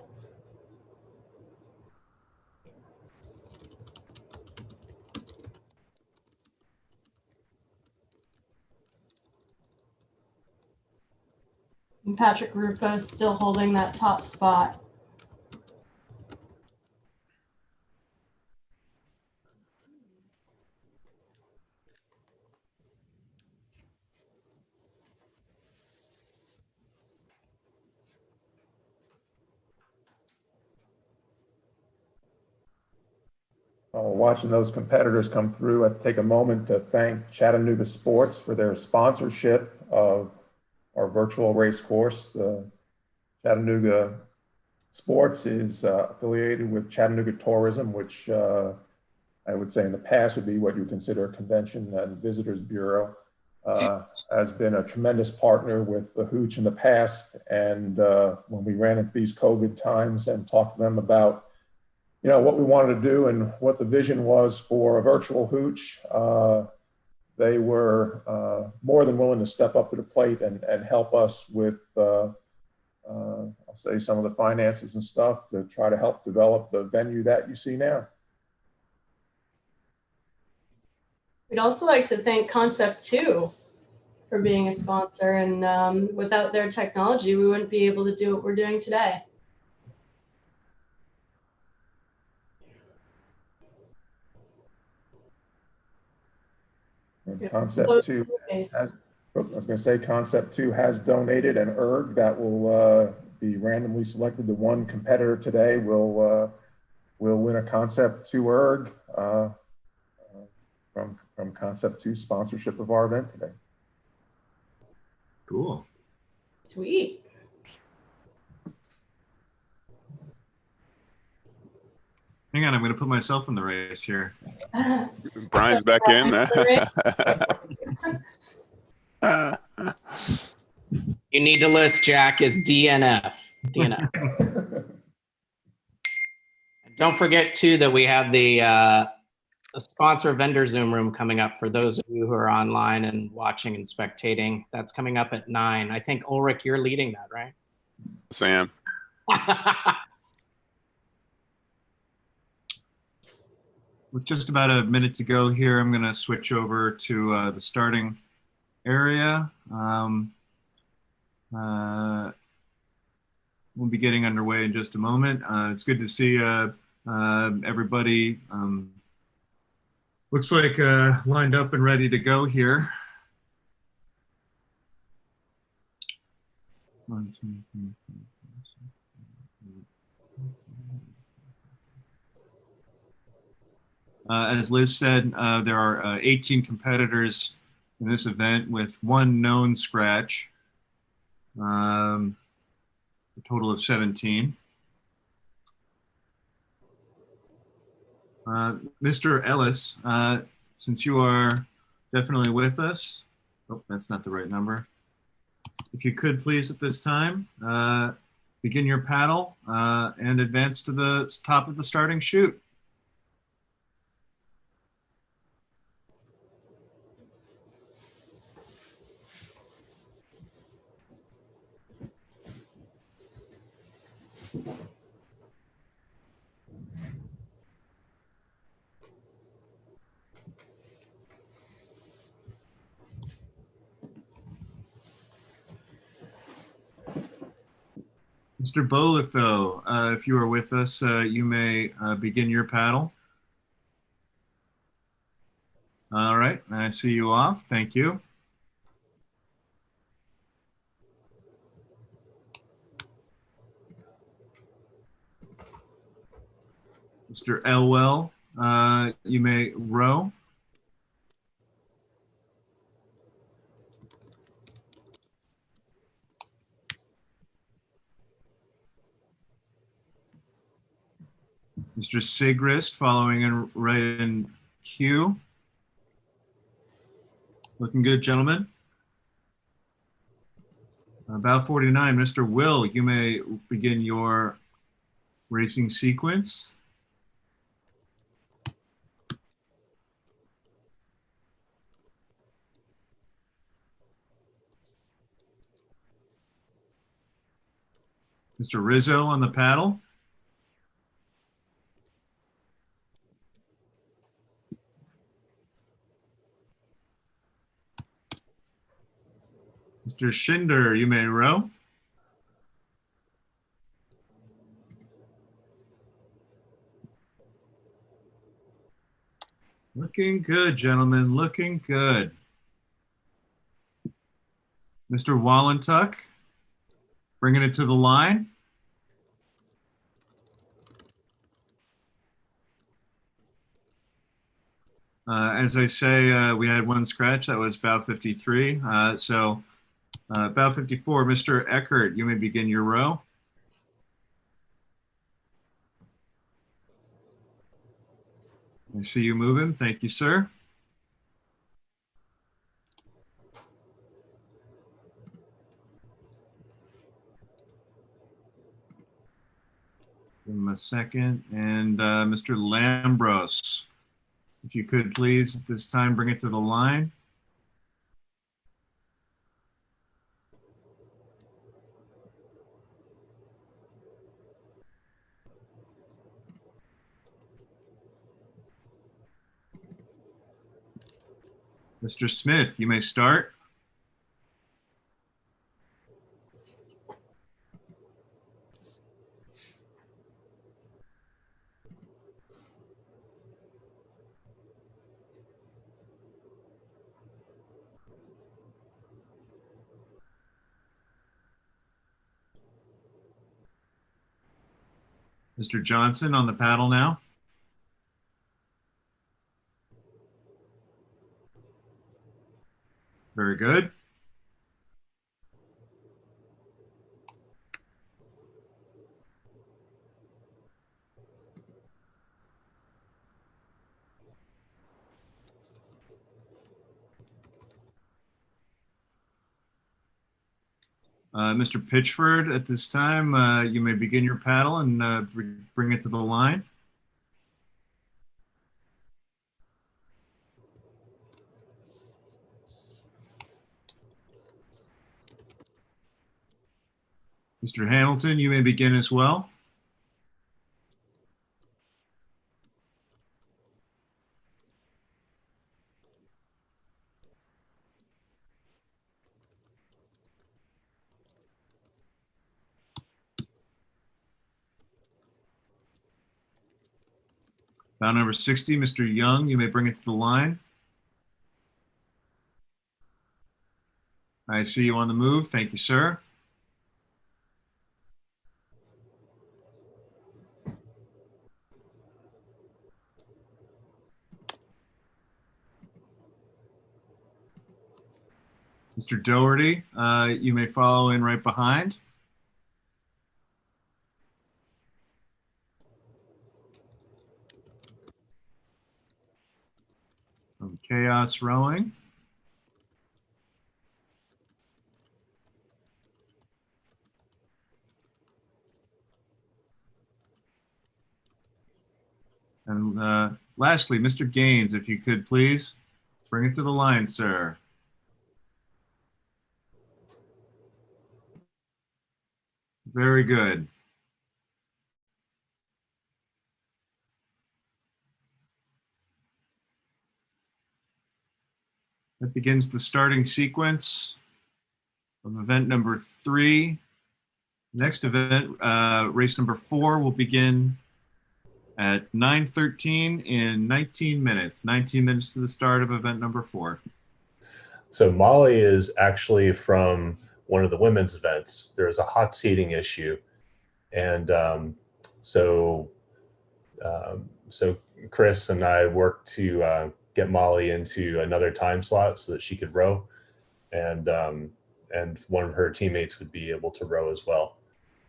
And Patrick Rufo still holding that top spot. Watching those competitors come through, I take a moment to thank Chattanooga Sports for their sponsorship of our virtual race course. The Chattanooga Sports is affiliated with Chattanooga Tourism, which I would say in the past would be what you consider a convention and visitors bureau. Has been a tremendous partner with the Hooch in the past. And when we ran into these COVID times and talked to them about what we wanted to do and what the vision was for a virtual Hooch, they were more than willing to step up to the plate and help us with, I'll say, some of the finances and stuff to try to help develop the venue that you see now. We'd also like to thank Concept 2 for being a sponsor. And without their technology, we wouldn't be able to do what we're doing today. And Yeah. Concept 2 has, I was going to say Concept 2 has donated an erg that will be randomly selected. The one competitor today will win a Concept 2 erg from Concept 2 sponsorship of our event today. Cool. Sweet. Hang on, I'm going to put myself in the race here. Brian's back in. You need to list Jack as DNF. DNF. Don't forget too that we have the sponsor vendor Zoom room coming up for those of you who are online and watching and spectating. That's coming up at 9. I think Ulrich, you're leading that, right? Sam. With just about a minute to go here, I'm going to switch over to the starting area. We'll be getting underway in just a moment. It's good to see everybody. Looks like lined up and ready to go here. 1, 2, 3, 4, 5, 6. As Liz said, there are 18 competitors in this event with 1 known scratch, a total of 17. Mr. Ellis, since you are definitely with us, oh, that's not the right number. If you could please at this time, begin your paddle and advance to the top of the starting chute. Mr. Bolitho, if you are with us, you may begin your paddle. All right, I see you off. Thank you. Mr. Elwell, you may row. Mr. Sigrist, following in right in queue. Looking good, gentlemen. About 49, Mr. Will, you may begin your racing sequence. Mr. Rizzo on the paddle. Mr. Schinder, you may row. Looking good, gentlemen, looking good. Mr. Wallentuck, bringing it to the line. As I say, we had 1 scratch, that was about 53. So about 54, Mr. Eckert, you may begin your row. I see you moving. Thank you, sir. Give him a second. And Mr. Lambros, if you could please at this time bring it to the line. Mr. Smith, you may start. Mr. Johnson on the paddle now. Very good. Mr. Pitchford, at this time, you may begin your paddle and bring it to the line. Mr. Hamilton, you may begin as well. Bow number 60, Mr. Young, you may bring it to the line. I see you on the move. Thank you, sir. Mr. Doherty, you may follow in right behind. From Chaos Rowing. And lastly, Mr. Gaines, if you could please bring it to the line, sir. Very good. That begins the starting sequence of event number 3. Next event, race number 4, will begin at 9:13 in 19 minutes. 19 minutes to the start of event number 4. So Molly is actually from one of the women's events. There's a hot seating issue. And so Chris and I worked to get Molly into another time slot so that she could row. And one of her teammates would be able to row as well.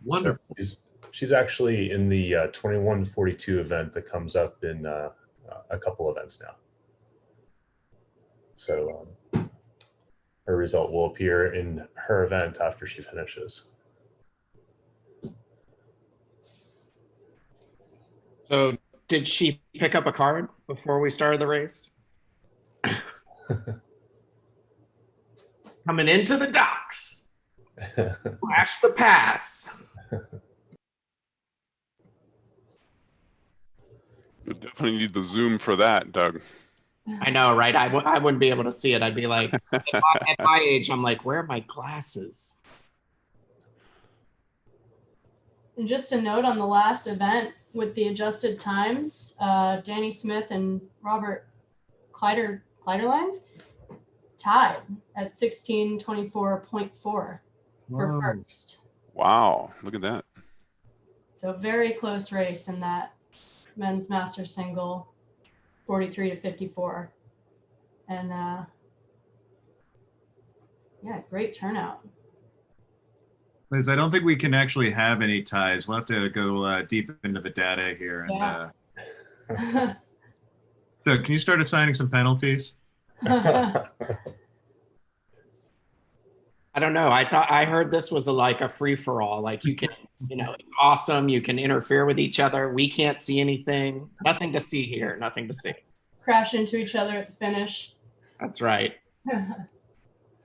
Wonderful. So she's actually in the 2142 event that comes up in a couple events now. So her result will appear in her event after she finishes. So did she pick up a card before we started the race? Coming into the docks. Flash the pass. You definitely need the Zoom for that, Doug. I know, right? I wouldn't be able to see it. I'd be like, at my age, I'm like, where are my glasses? And just a note on the last event with the adjusted times, Danny Smith and Robert Kleiderland tied at 16:24.4 for first. Wow, look at that. So very close race in that men's master single, 43-54. And yeah, great turnout. Liz, I don't think we can actually have any ties. We'll have to go deep into the data here. And, Yeah. so can you start assigning some penalties? I don't know. I heard this was like a free for all. Like you can, it's awesome. You can interfere with each other. We can't see anything. Nothing to see here. Nothing to see. Crash into each other at the finish. That's right.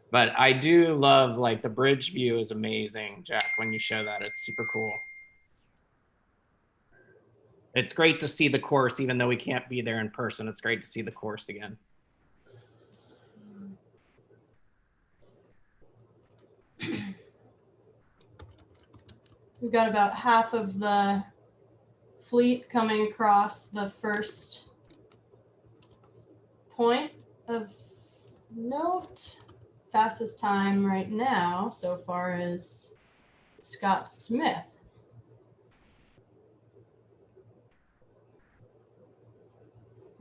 But I do love, like, the bridge view is amazing, Jack, when you show that. It's super cool. It's great to see the course, even though we can't be there in person. It's great to see the course again. We've got about half of the fleet coming across the first point of note. Fastest time right now so far is Scott Smith.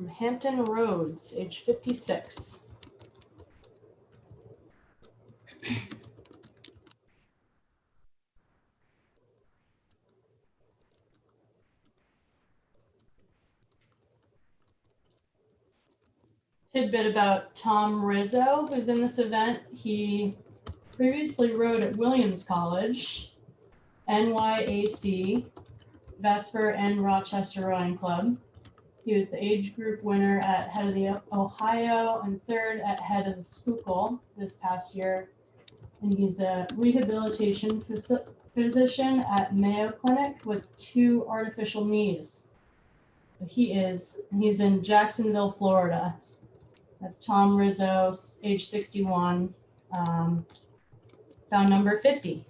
from Hampton Roads, age 56. Tidbit about Tom Rizzo, who's in this event. He previously rode at Williams College, NYAC, Vesper, and Rochester Rowing Club. He was the age group winner at Head of the Ohio and third at Head of the Schuylkill this past year. And he's a rehabilitation physician at Mayo Clinic with 2 artificial knees. So he's in Jacksonville, Florida. That's Tom Rizzo, age 61, found number 50.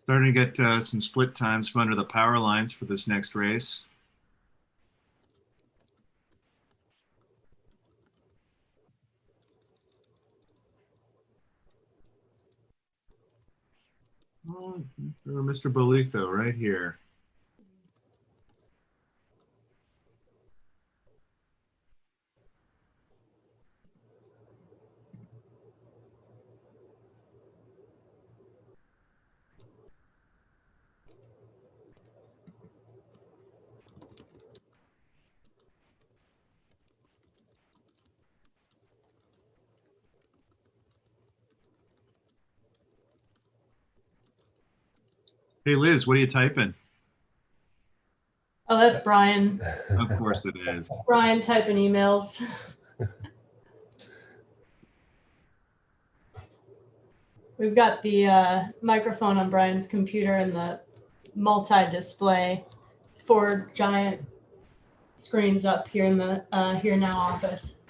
Starting to get some split times from under the power lines for this next race. Oh, Mr. Bolitho right here. Hey, Liz, what are you typing? Oh, that's Brian. Of course it is. Brian typing emails. We've got the microphone on Brian's computer and the multi-display 4 giant screens up here in the Here Now office.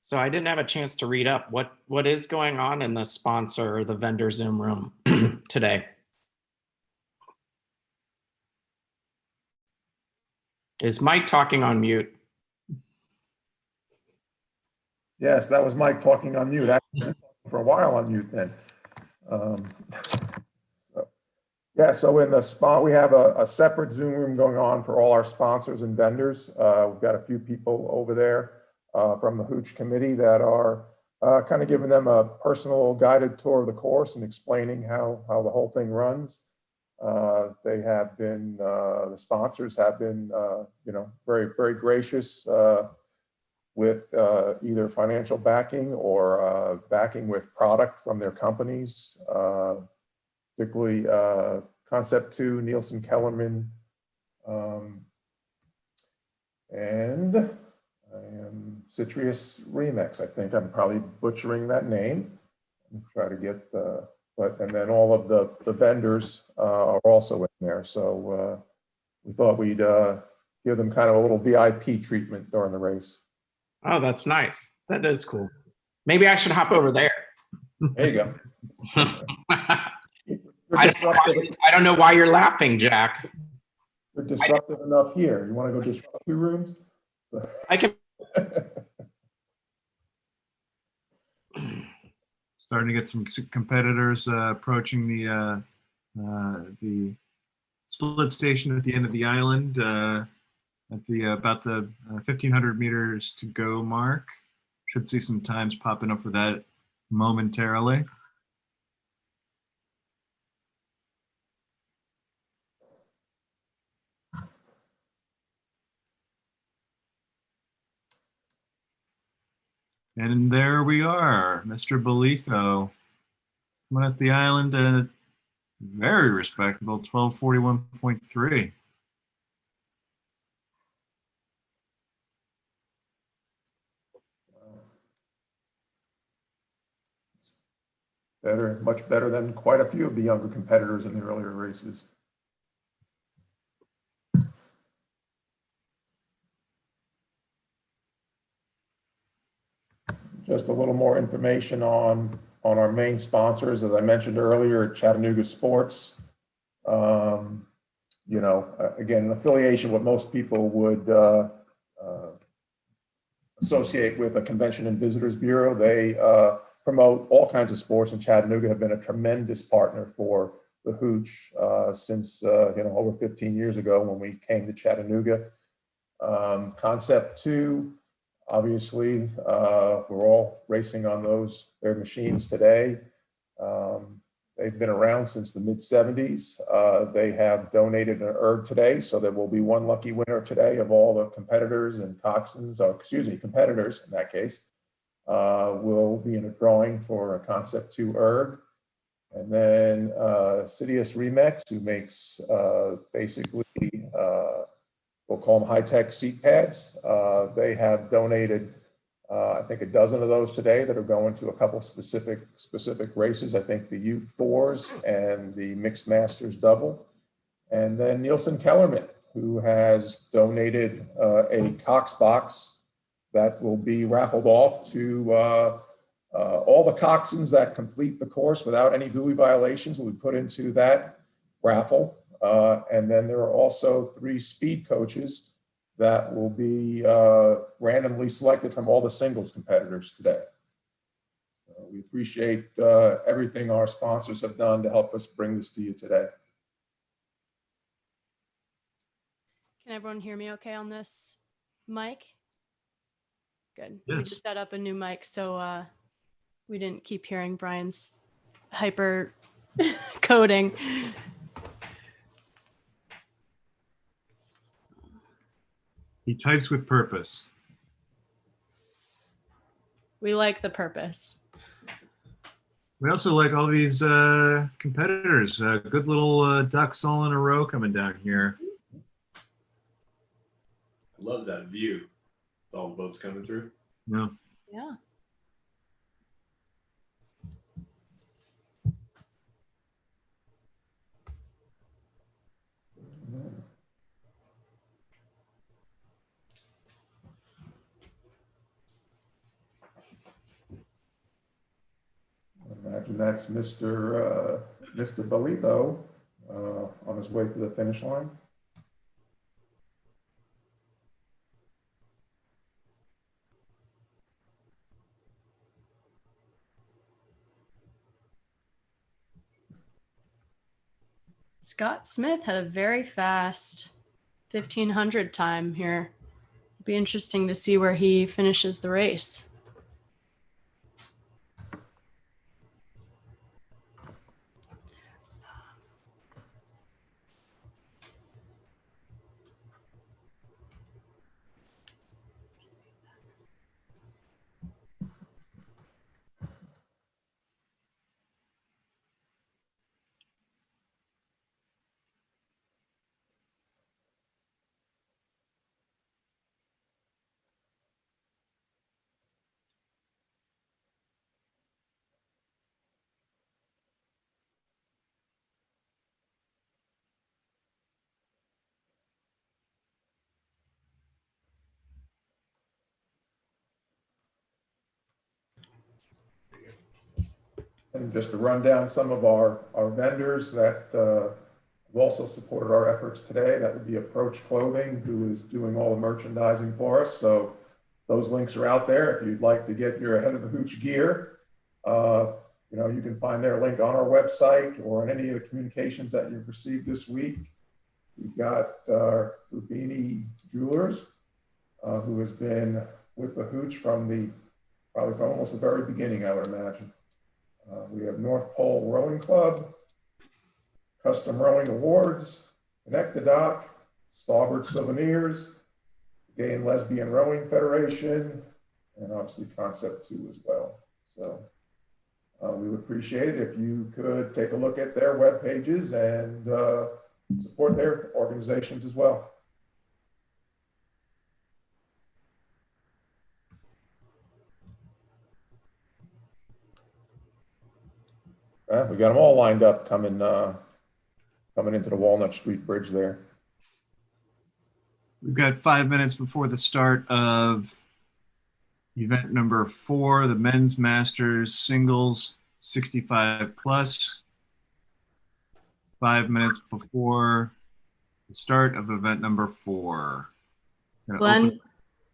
So I didn't have a chance to read up what is going on in the sponsor or the vendor Zoom room today. Is Mike talking on mute? Yes, that was Mike talking on mute. Actually, for a while on mute then. So in the spot, we have a separate Zoom room going on for all our sponsors and vendors. We've got a few people over there from the Hooch committee that are kind of giving them a personal guided tour of the course and explaining how the whole thing runs. They have been, the sponsors have been, very, very gracious with either financial backing or backing with product from their companies, particularly Concept 2, Nielsen Kellerman, and Citrus Remix. I think I'm probably butchering that name. Try to get and then all of the vendors are also in there. So we thought we'd give them kind of a little VIP treatment during the race. Oh, that's nice. That is cool. Maybe I should hop over there. There you go. I don't know why you're laughing, Jack. You're disruptive enough here. You want to go disrupt 2 rooms? I can. Starting to get some competitors approaching the split station at the end of the island at the about the 1,500 meters to go mark. Should see some times popping up for that momentarily. And there we are, Mr. Bolitho. Coming at the island at very respectable 1241.3. Better, much better than quite a few of the younger competitors in the earlier races. Just a little more information on our main sponsors. As I mentioned earlier, Chattanooga Sports. You know, again, an affiliation what most people would associate with a Convention and Visitors Bureau. They promote all kinds of sports, and Chattanooga have been a tremendous partner for the Hooch since you know, over 15 years ago when we came to Chattanooga. Concept 2, obviously, we're all racing on their machines today. They've been around since the mid-70s. They have donated an erg today, so there will be one lucky winner today of all the competitors and coxswains, or excuse me, competitors in that case, will be in a drawing for a Concept 2 erg. And then Sidious Remix, who makes basically, we'll call them high-tech seat pads. They have donated, I think, a dozen of those today that are going to a couple specific races. I think the Youth 4s and the Mixed Masters double. And then Nielsen Kellerman, who has donated a Cox box that will be raffled off to all the coxswains that complete the course without any buoy violations will be put into that raffle. And then there are also 3 speed coaches that will be randomly selected from all the singles competitors today. We appreciate everything our sponsors have done to help us bring this to you today. Can everyone hear me okay on this mic? Good. Yes. We just set up a new mic, so we didn't keep hearing Brian's hyper coding. He types with purpose. We like the purpose. We also like all these competitors. Good little ducks all in a row coming down here. I love that view. All the boats coming through. Yeah. Yeah. I imagine that's Mr. Bolitho on his way to the finish line. Scott Smith had a very fast 1500 time here. It'll be interesting to see where he finishes the race. And just to run down some of our vendors that have also supported our efforts today, that would be Approach Clothing, who is doing all the merchandising for us. So those links are out there. If you'd like to get your Ahead of the Hooch gear, you know, you can find their link on our website or on any of the communications that you've received this week. We've got Rubini Jewelers, who has been with the Hooch probably from almost the very beginning, I would imagine. We have North Pole Rowing Club, Custom Rowing Awards, Connect the Dock, Starboard Souvenirs, Gay and Lesbian Rowing Federation, and obviously Concept 2 as well. So we would appreciate it if you could take a look at their web pages and support their organizations as well. We got them all lined up coming into the Walnut Street Bridge there. We've got 5 minutes before the start of event number 4, the Men's Masters Singles 65 plus. 5 minutes before the start of event number 4. Gonna open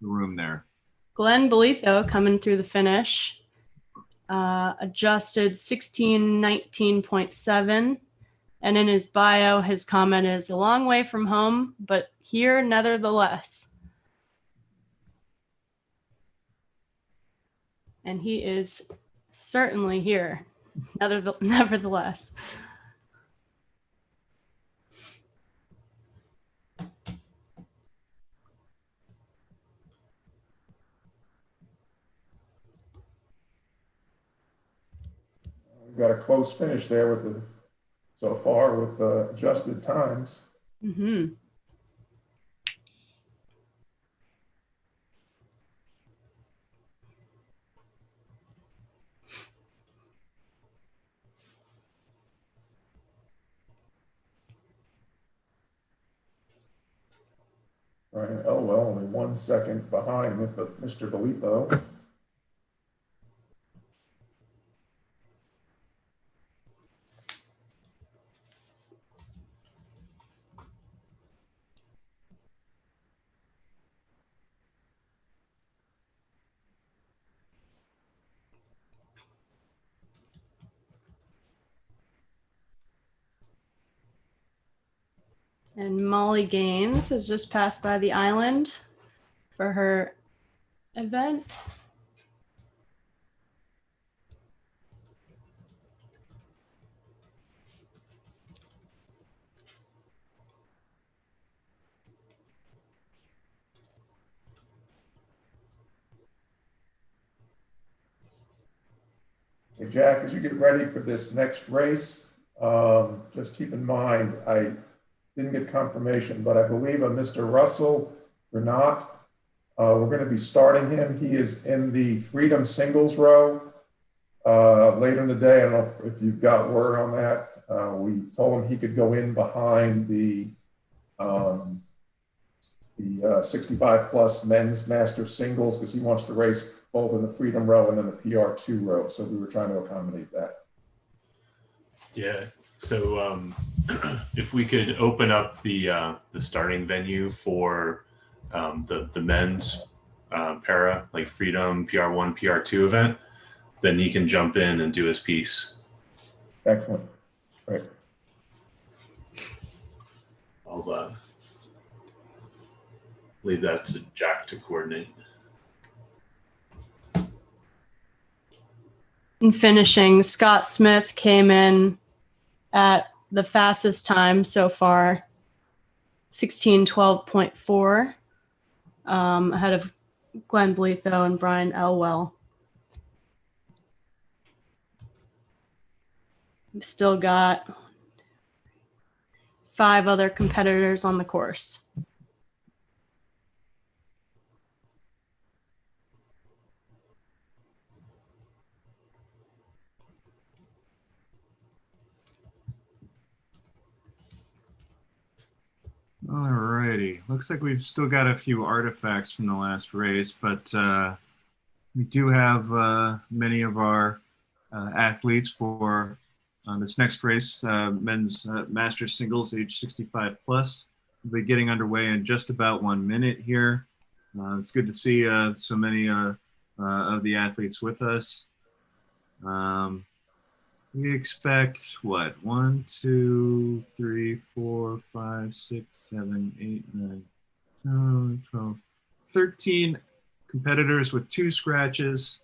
the room there. Glenn Bolitho coming through the finish. Adjusted 16:19.7. And in his bio, his comment is a long way from home, but here nevertheless. And he is certainly here, nevertheless. We've got a close finish there with the so far with the adjusted times. Mm-hmm. Brian Elwell only 1 second behind with the Mr. Bolitho. And Molly Gaines has just passed by the island for her event. Hey, Jack, as you get ready for this next race, just keep in mind, I didn't get confirmation, but I believe a Mr. Russell Renat, we're going to be starting him. He is in the Freedom Singles row later in the day. I don't know if you've got word on that. We told him he could go in behind the 65 plus men's master singles because he wants to race both in the Freedom row and then the PR2 row. So we were trying to accommodate that. Yeah. So if we could open up the starting venue for the men's para, like Freedom, PR1, PR2 event, then he can jump in and do his piece. Excellent. Great. I'll leave that to Jack to coordinate. In finishing, Scott Smith came in at the fastest time so far, 16:12.4, ahead of Glenn Bolitho and Brian Elwell. We've still got 5 other competitors on the course. All righty. Looks like we've still got a few artifacts from the last race, but we do have many of our athletes for this next race, men's Masters Singles age 65 plus. We'll be getting underway in just about 1 minute here. It's good to see so many of the athletes with us. We expect what? 1, 2, 3, 4, 5, 6, 7, 8, 9, 10, 12, 13 competitors with 2 scratches.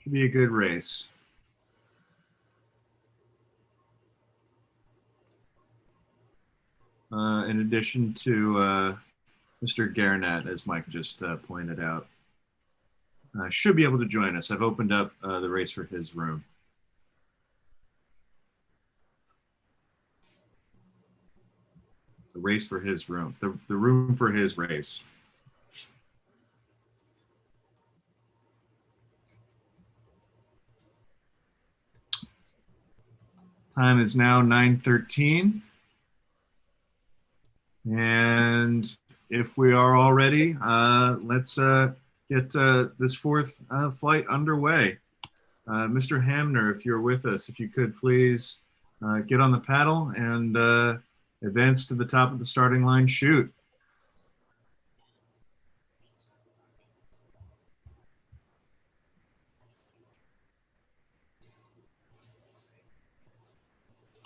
Should be a good race. In addition to Mr. Garnett, as Mike just pointed out, should be able to join us. I've opened up the race for his room. The race for his room. The room for his race. Time is now 9:13. And if we are all ready, let's get this fourth flight underway. Mr. Hamner, if you're with us, if you could please get on the paddle and advance to the top of the starting line, shoot.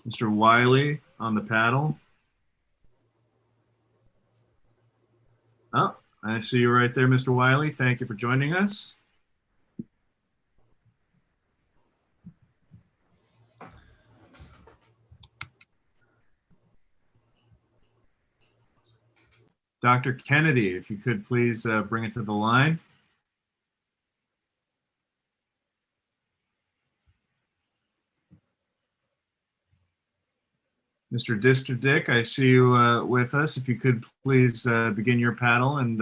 Mr. Wiley on the paddle. Oh, I see you right there, Mr. Wiley. Thank you for joining us. Dr. Kennedy, if you could please bring it to the line. Mr. Dick, I see you with us. If you could please begin your paddle and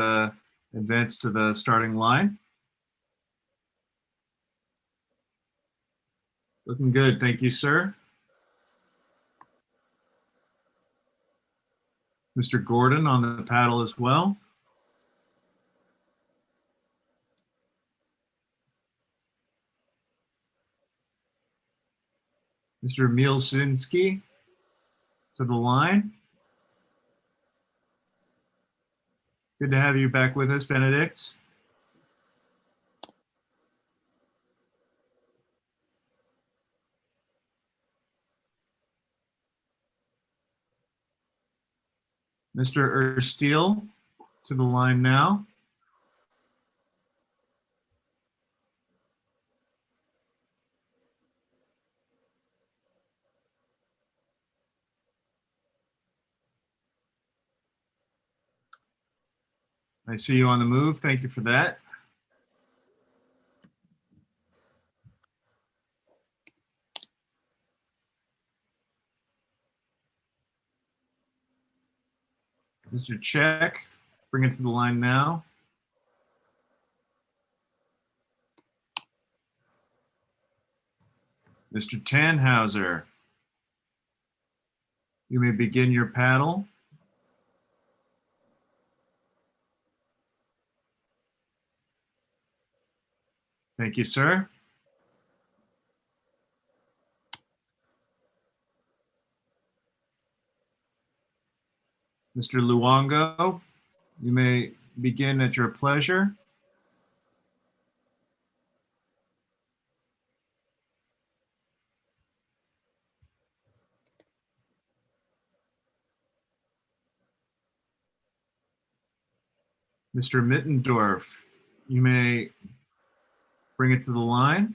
advance to the starting line. Looking good. Thank you, sir. Mr. Gordon on the paddle as well. Mr. Mielsinski to the line. Good to have you back with us, Benedict. Mr. Ersteel to the line now. I see you on the move. Thank you for that. Mr. Check, bring it to the line now. Mr. Tannhauser, you may begin your paddle. Thank you, sir. Mr. Luongo, you may begin at your pleasure. Mr. Mittendorf, you may bring it to the line.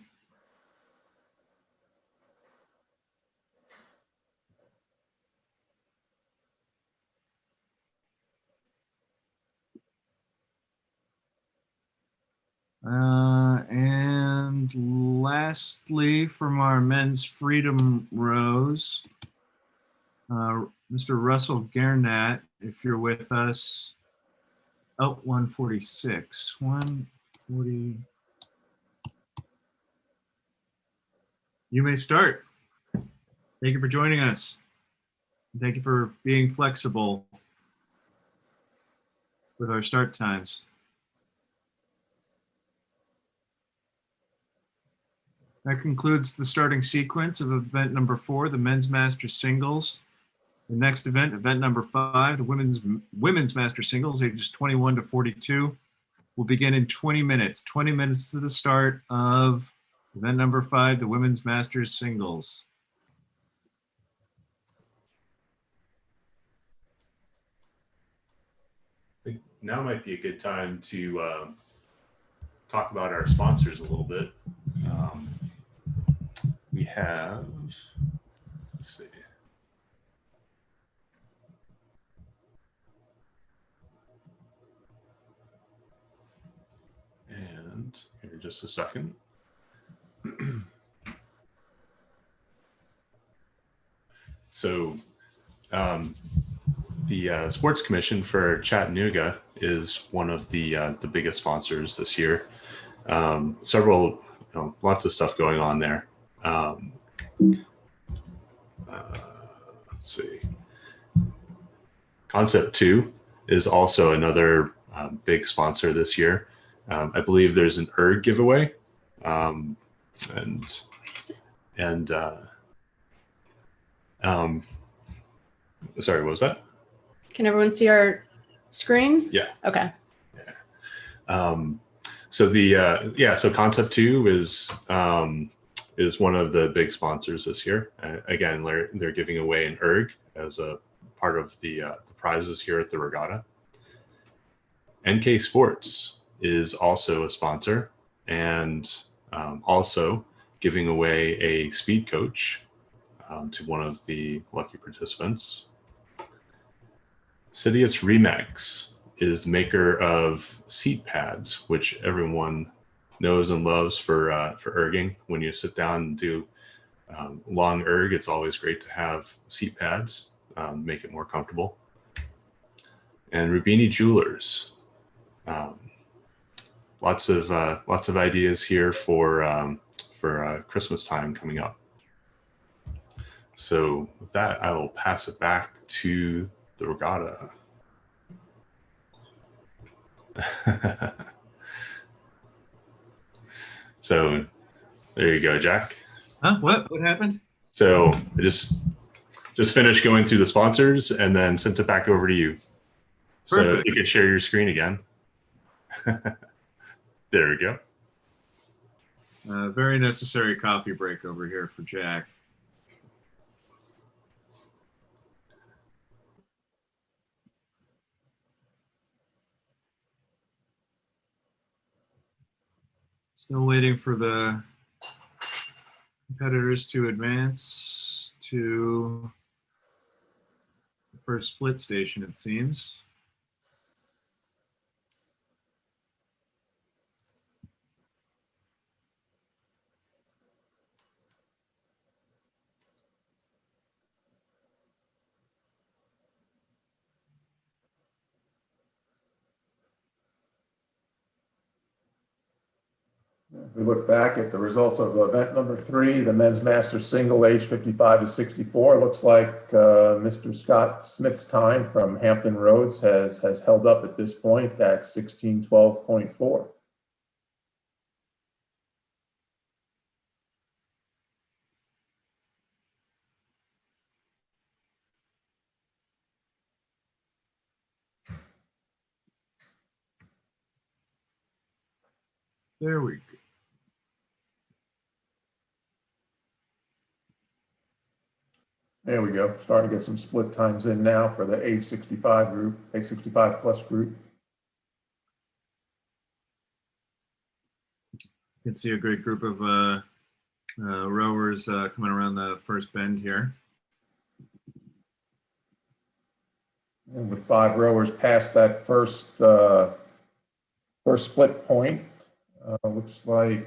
And lastly, from our men's freedom rows, Mr. Russell Garnett, if you're with us. Oh, 146, 140. You may start. Thank you for joining us. Thank you for being flexible with our start times. That concludes the starting sequence of event number 4, the men's Masters singles. The next event, event number 5, the women's Masters singles, ages 21 to 42, will begin in 20 minutes. 20 minutes to the start of event number 5, the women's Masters singles. I think now might be a good time to talk about our sponsors a little bit. We have, let's see. I just a second. So the Sports Commission for Chattanooga is one of the biggest sponsors this year. Several, lots of stuff going on there. Let's see. Concept 2 is also another big sponsor this year. I believe there's an ERG giveaway, sorry, what was that? Can everyone see our screen? Yeah. Okay. So Concept 2 is one of the big sponsors this year. Again, they're giving away an ERG as a part of the prizes here at the Regatta. NK Sports is also a sponsor and also giving away a speed coach to one of the lucky participants. Sidious Remax is the maker of seat pads, which everyone knows and loves for erging. When you sit down and do long erg, it's always great to have seat pads, make it more comfortable. And Rubini Jewelers, lots of ideas here for Christmas time coming up. So with that, I will pass it back to the Regatta. So there you go, Jack. Huh? What happened? So I just finished going through the sponsors and then sent it back over to you. So Perfect. you could share your screen again. There we go. Very necessary coffee break over here for Jack. Still waiting for the competitors to advance to the first split station, it seems. If we look back at the results of event number 3, the men's master single age 55 to 64, looks like Mr. Scott Smith's time from Hampton Roads has held up at this point at 16:12.4. There we go. There we go. Starting to get some split times in now for the age 65 group, age 65 plus group. You can see a great group of rowers coming around the first bend here. And with 5 rowers past that first split point, looks like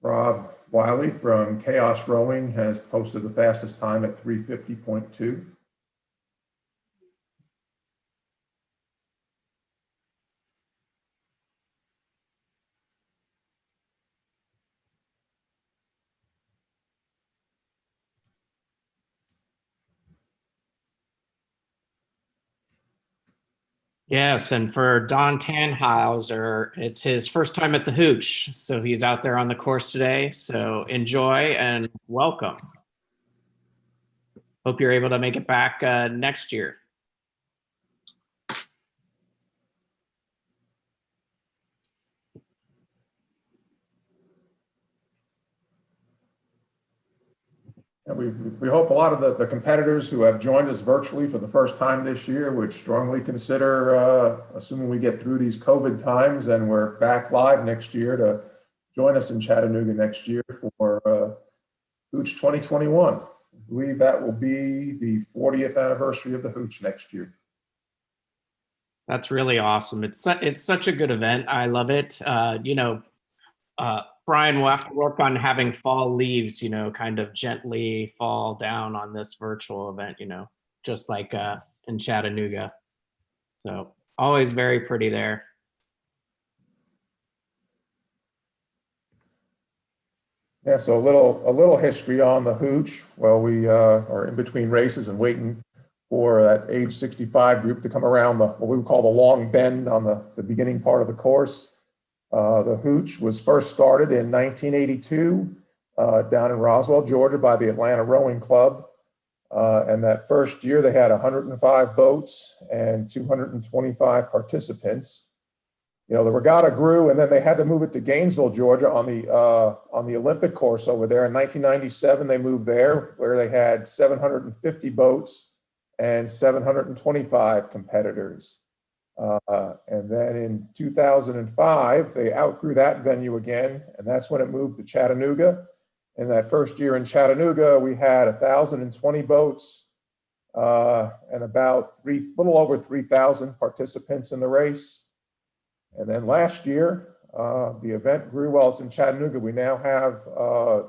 Rob Wiley from Chaos Rowing has posted the fastest time at 3:50.2. Yes, and for Don Tannhauser, it's his first time at the Hooch, so he's out there on the course today. So enjoy and welcome. Hope you're able to make it back next year. And we hope a lot of the competitors who have joined us virtually for the first time this year would strongly consider, assuming we get through these COVID times and we're back live next year, to join us in Chattanooga next year for Hooch 2021. I believe that will be the 40th anniversary of the Hooch next year. That's really awesome. It's such a good event. I love it. Brian will have to work on having fall leaves, kind of gently fall down on this virtual event, just like in Chattanooga. So always very pretty there. Yeah, so a little history on the Hooch. Well, we are in between races and waiting for that age 65 group to come around what we would call the long bend on the beginning part of the course. The Hooch was first started in 1982 down in Roswell, Georgia by the Atlanta Rowing Club. And that first year they had 105 boats and 225 participants. The regatta grew, and then they had to move it to Gainesville, Georgia, on the Olympic course over there. In 1997, they moved there, where they had 750 boats and 725 competitors. And then in 2005, they outgrew that venue again, and that's when it moved to Chattanooga. In that first year in Chattanooga, we had 1,020 boats and about little over 3,000 participants in the race. And then last year, the event grew. Well, it's in Chattanooga. We now have,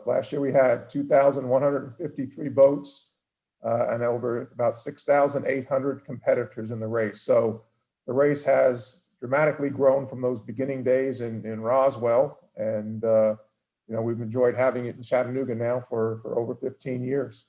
last year we had 2,153 boats and over about 6,800 competitors in the race. So the race has dramatically grown from those beginning days in Roswell. And, we've enjoyed having it in Chattanooga now for over 15 years.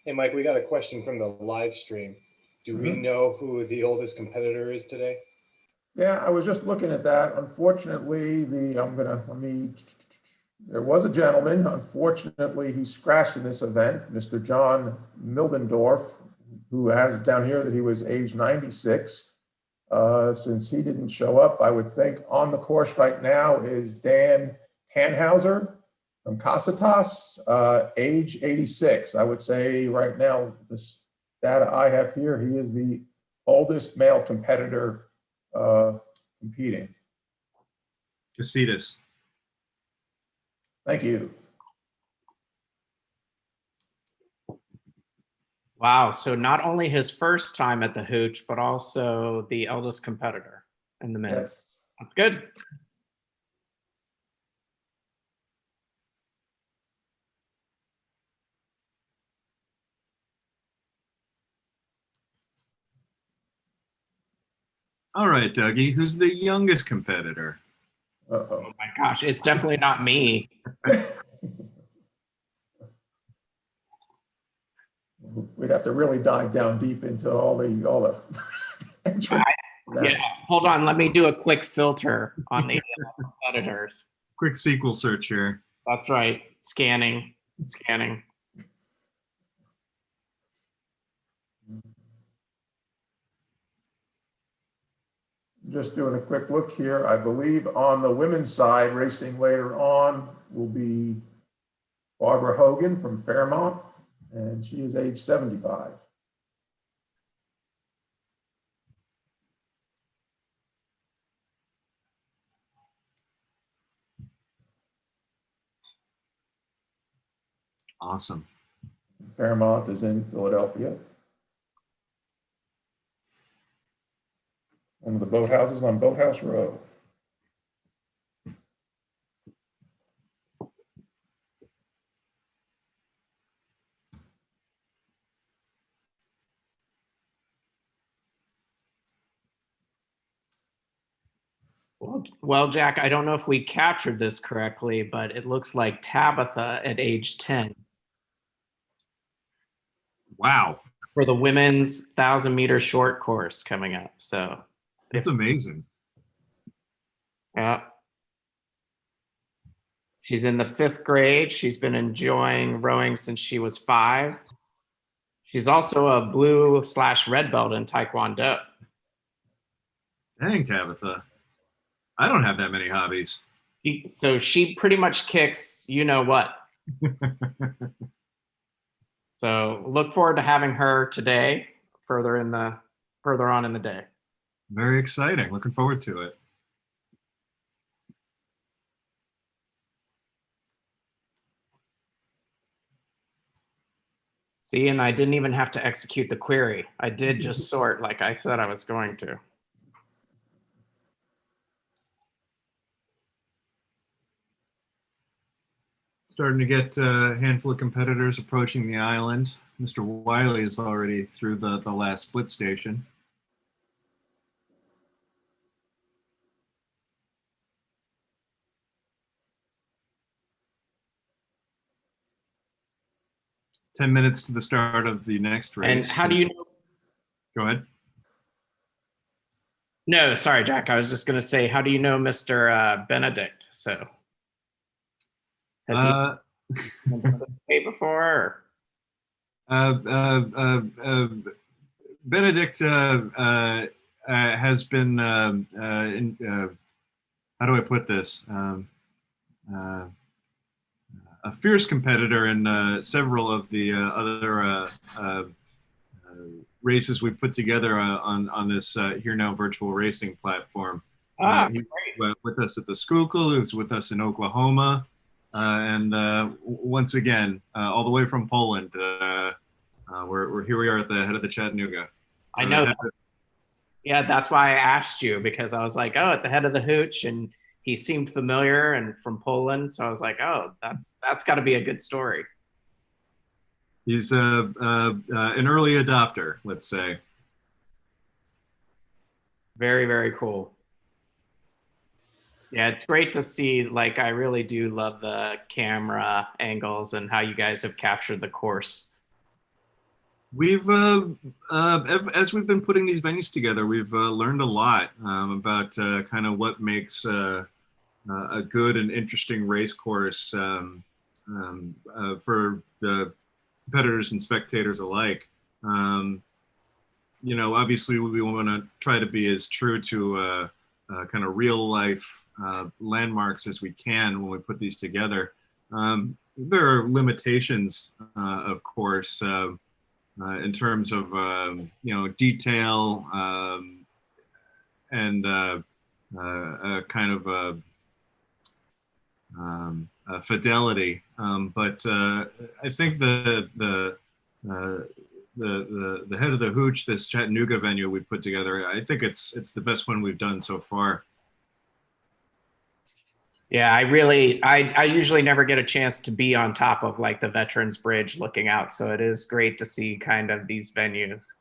Hey, Mike, we got a question from the live stream. Do we know who the oldest competitor is today? Yeah, I was just looking at that. Unfortunately, there was a gentleman. Unfortunately, he scratched in this event, Mr. John Mildendorf, who has down here that he was age 96. Since he didn't show up, I would think on the course right now is Dan Hanhauser from Casitas, age 86. I would say right now, the data I have here, he is the oldest male competitor competing. Casitas. Thank you. Wow. So not only his first time at the Hooch, but also the eldest competitor in the men. Yes. That's good. All right, Dougie, who's the youngest competitor? Uh-oh. Oh my gosh, it's definitely not me. We'd have to really dive down deep into all the Yeah, hold on. Let me do a quick filter on the competitors. Quick SQL search here. That's right. Scanning. Just doing a quick look here. I believe on the women's side, racing later on, will be Barbara Hogan from Fairmont, and she is age 75. Awesome. Fairmont is in Philadelphia. One of the boathouses on Boathouse Row. Well, Jack, I don't know if we captured this correctly, but it looks like Tabitha at age 10. Wow. For the women's 1,000-meter short course coming up. So it's amazing. Yeah. She's in the 5th grade. She's been enjoying rowing since she was 5. She's also a blue/red belt in Taekwondo. Dang, Tabitha. I don't have that many hobbies. So she pretty much kicks you know what. So look forward to having her today, further on in the day. Very exciting. Looking forward to it. See, and I didn't even have to execute the query. I did just sort like I said I was going to. Starting to get a handful of competitors approaching the island. Mr. Wiley is already through the last split station. "10 minutes to the start of the next race." And how do you know? Go ahead. No, sorry, Jack. I was just going to say, how do you know Mr. Benedict? So has he participated before? Benedict has been, how do I put this? A fierce competitor in several of the other races we put together on this Here Now virtual racing platform. He was with us at the Schuylkill. He was with us in Oklahoma. And once again, all the way from Poland, we're here we are at the head of the Chattanooga. I know. Yeah, that's why I asked you, because I was like, oh, at the head of the Hooch, and he seemed familiar and from Poland. So I was like, oh, that's got to be a good story. He's an early adopter, let's say. Very, very cool. Yeah, it's great to see. Like, I really do love the camera angles and how you guys have captured the course. We've, as we've been putting these venues together, we've learned a lot about kind of what makes a good and interesting race course for the competitors and spectators alike. You know, obviously we want to try to be as true to kind of real life landmarks as we can when we put these together. There are limitations, of course, in terms of you know, detail and kind of fidelity, but I think the head of the Hooch, this Chattanooga venue we put together, I think it's the best one we've done so far. Yeah, I usually never get a chance to be on top of like the Veterans Bridge looking out. So it is great to see kind of these venues.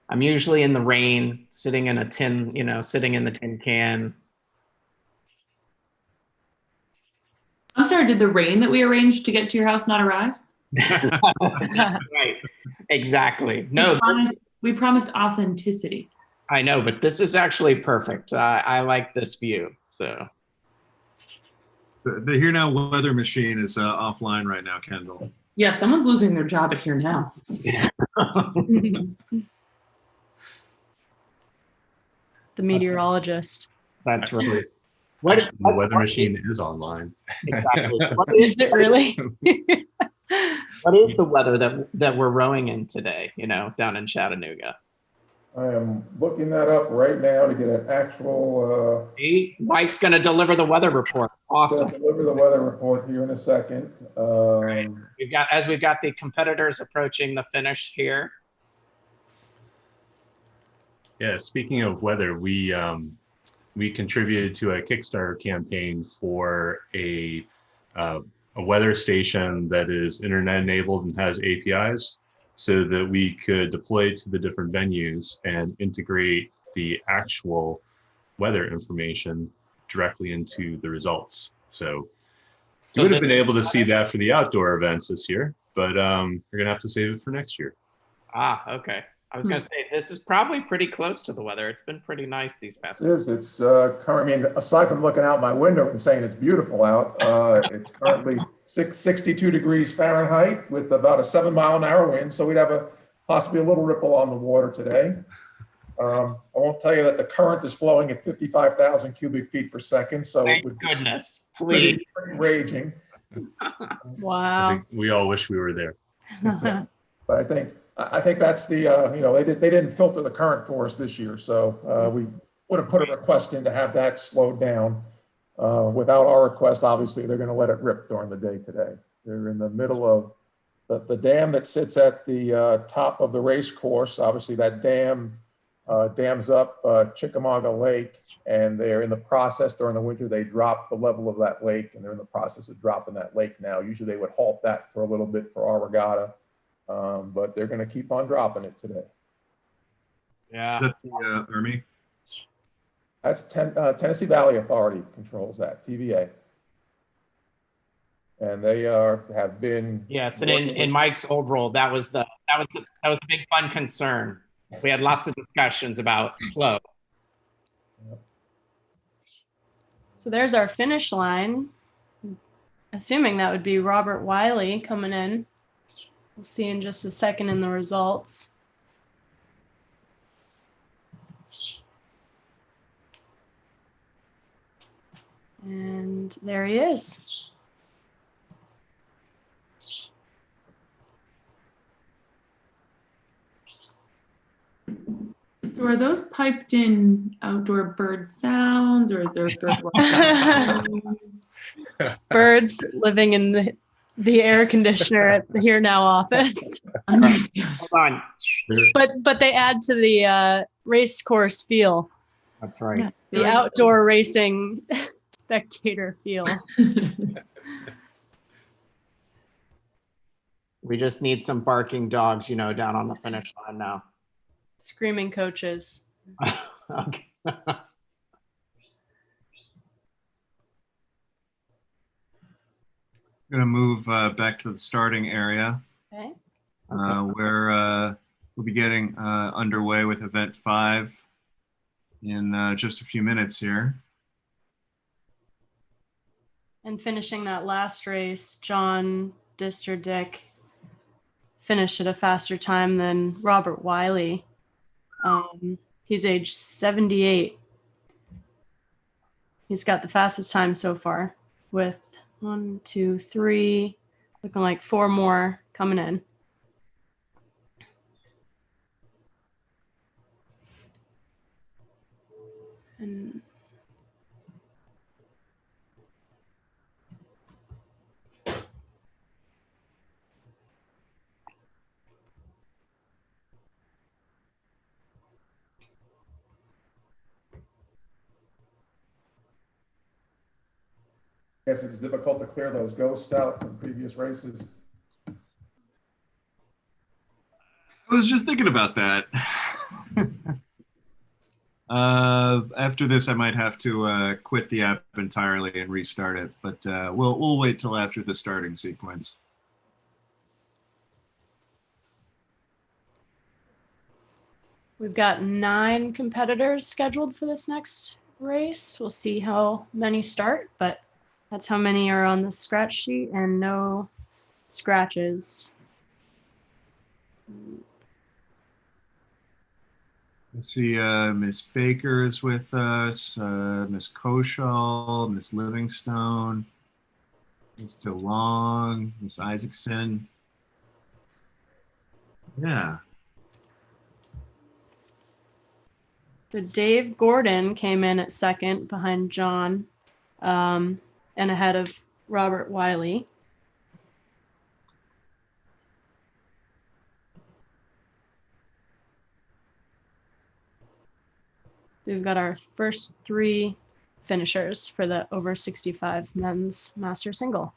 I'm usually in the rain, sitting in a tin, you know, sitting in the tin can. I'm sorry, did the rain that we arranged to get to your house not arrive? Right, exactly. No, we promised authenticity. I know, but this is actually perfect. I like this view. So the Here Now weather machine is offline right now, Kendall. Yeah, someone's losing their job at Here Now. The meteorologist. That's right. The weather machine is online. Exactly. Is it really? What is the weather that we're rowing in today, you know, down in Chattanooga? I am looking that up right now to get an actual. Mike's going to deliver the weather report. Awesome. Deliver the weather report here in a second. Right. We've got the competitors approaching the finish here. Yeah, speaking of weather, we contributed to a Kickstarter campaign for a weather station that is internet enabled and has APIs, so that we could deploy to the different venues and integrate the actual weather information directly into the results. So you would have been able to see that for the outdoor events this year, but you're gonna have to save it for next year. Ah, okay. I was gonna say, this is probably pretty close to the weather. It's been pretty nice these past. It is. It's current. I mean, aside from looking out my window and saying it's beautiful out, it's currently 62 degrees Fahrenheit with about a 7-mile-an-hour wind. So we'd have possibly a little ripple on the water today. I won't tell you that the current is flowing at 55,000 cubic feet per second, so it Thank would be goodness, please. pretty raging. I Wow. think we all wish we were there. But I think that's the, they didn't filter the current for us this year, so we would have put a request in to have that slowed down. Without our request, obviously, they're going to let it rip during the day today. They're in the middle of the dam that sits at the top of the race course. Obviously, that dam dams up Chickamauga Lake, and they're in the process during the winter. They drop the level of that lake, and they're in the process of dropping that lake now. Usually, they would halt that for a little bit for our regatta, but they're going to keep on dropping it today. Yeah. Is that the Army? That's Tennessee Valley Authority controls that, TVA. And they have been. Yes, and in Mike's old role, that was the big fun concern. We had lots of discussions about flow. So there's our finish line. Assuming that would be Robert Wiley coming in. We'll see in just a second in the results. And there he is. So are those piped in outdoor bird sounds, or is there bird Birds living in the air conditioner at the Here Now office. Hold on. But they add to the race course feel. That's right. The outdoor racing spectator feel. We just need some barking dogs, down on the finish line now. Screaming coaches. Okay. I'm going to move back to the starting area. Okay. Where we'll be getting underway with event 5 in just a few minutes here. And finishing that last race, John Disterdick finished at a faster time than Robert Wiley. He's age 78. He's got the fastest time so far with 1, 2, 3, looking like 4 more coming in. And I guess it's difficult to clear those ghosts out from previous races. I was just thinking about that. After this, I might have to quit the app entirely and restart it, but we'll wait till after the starting sequence. we've got 9 competitors scheduled for this next race. We'll see how many start, but that's how many are on the scratch sheet and no scratches. Let's see, Miss Baker is with us, Miss Koshal, Miss Livingstone, Miss DeLong, Miss Isaacson. Yeah. So Dave Gordon came in at second behind John and ahead of Robert Wiley. We've got our first 3 finishers for the over 65 men's master single.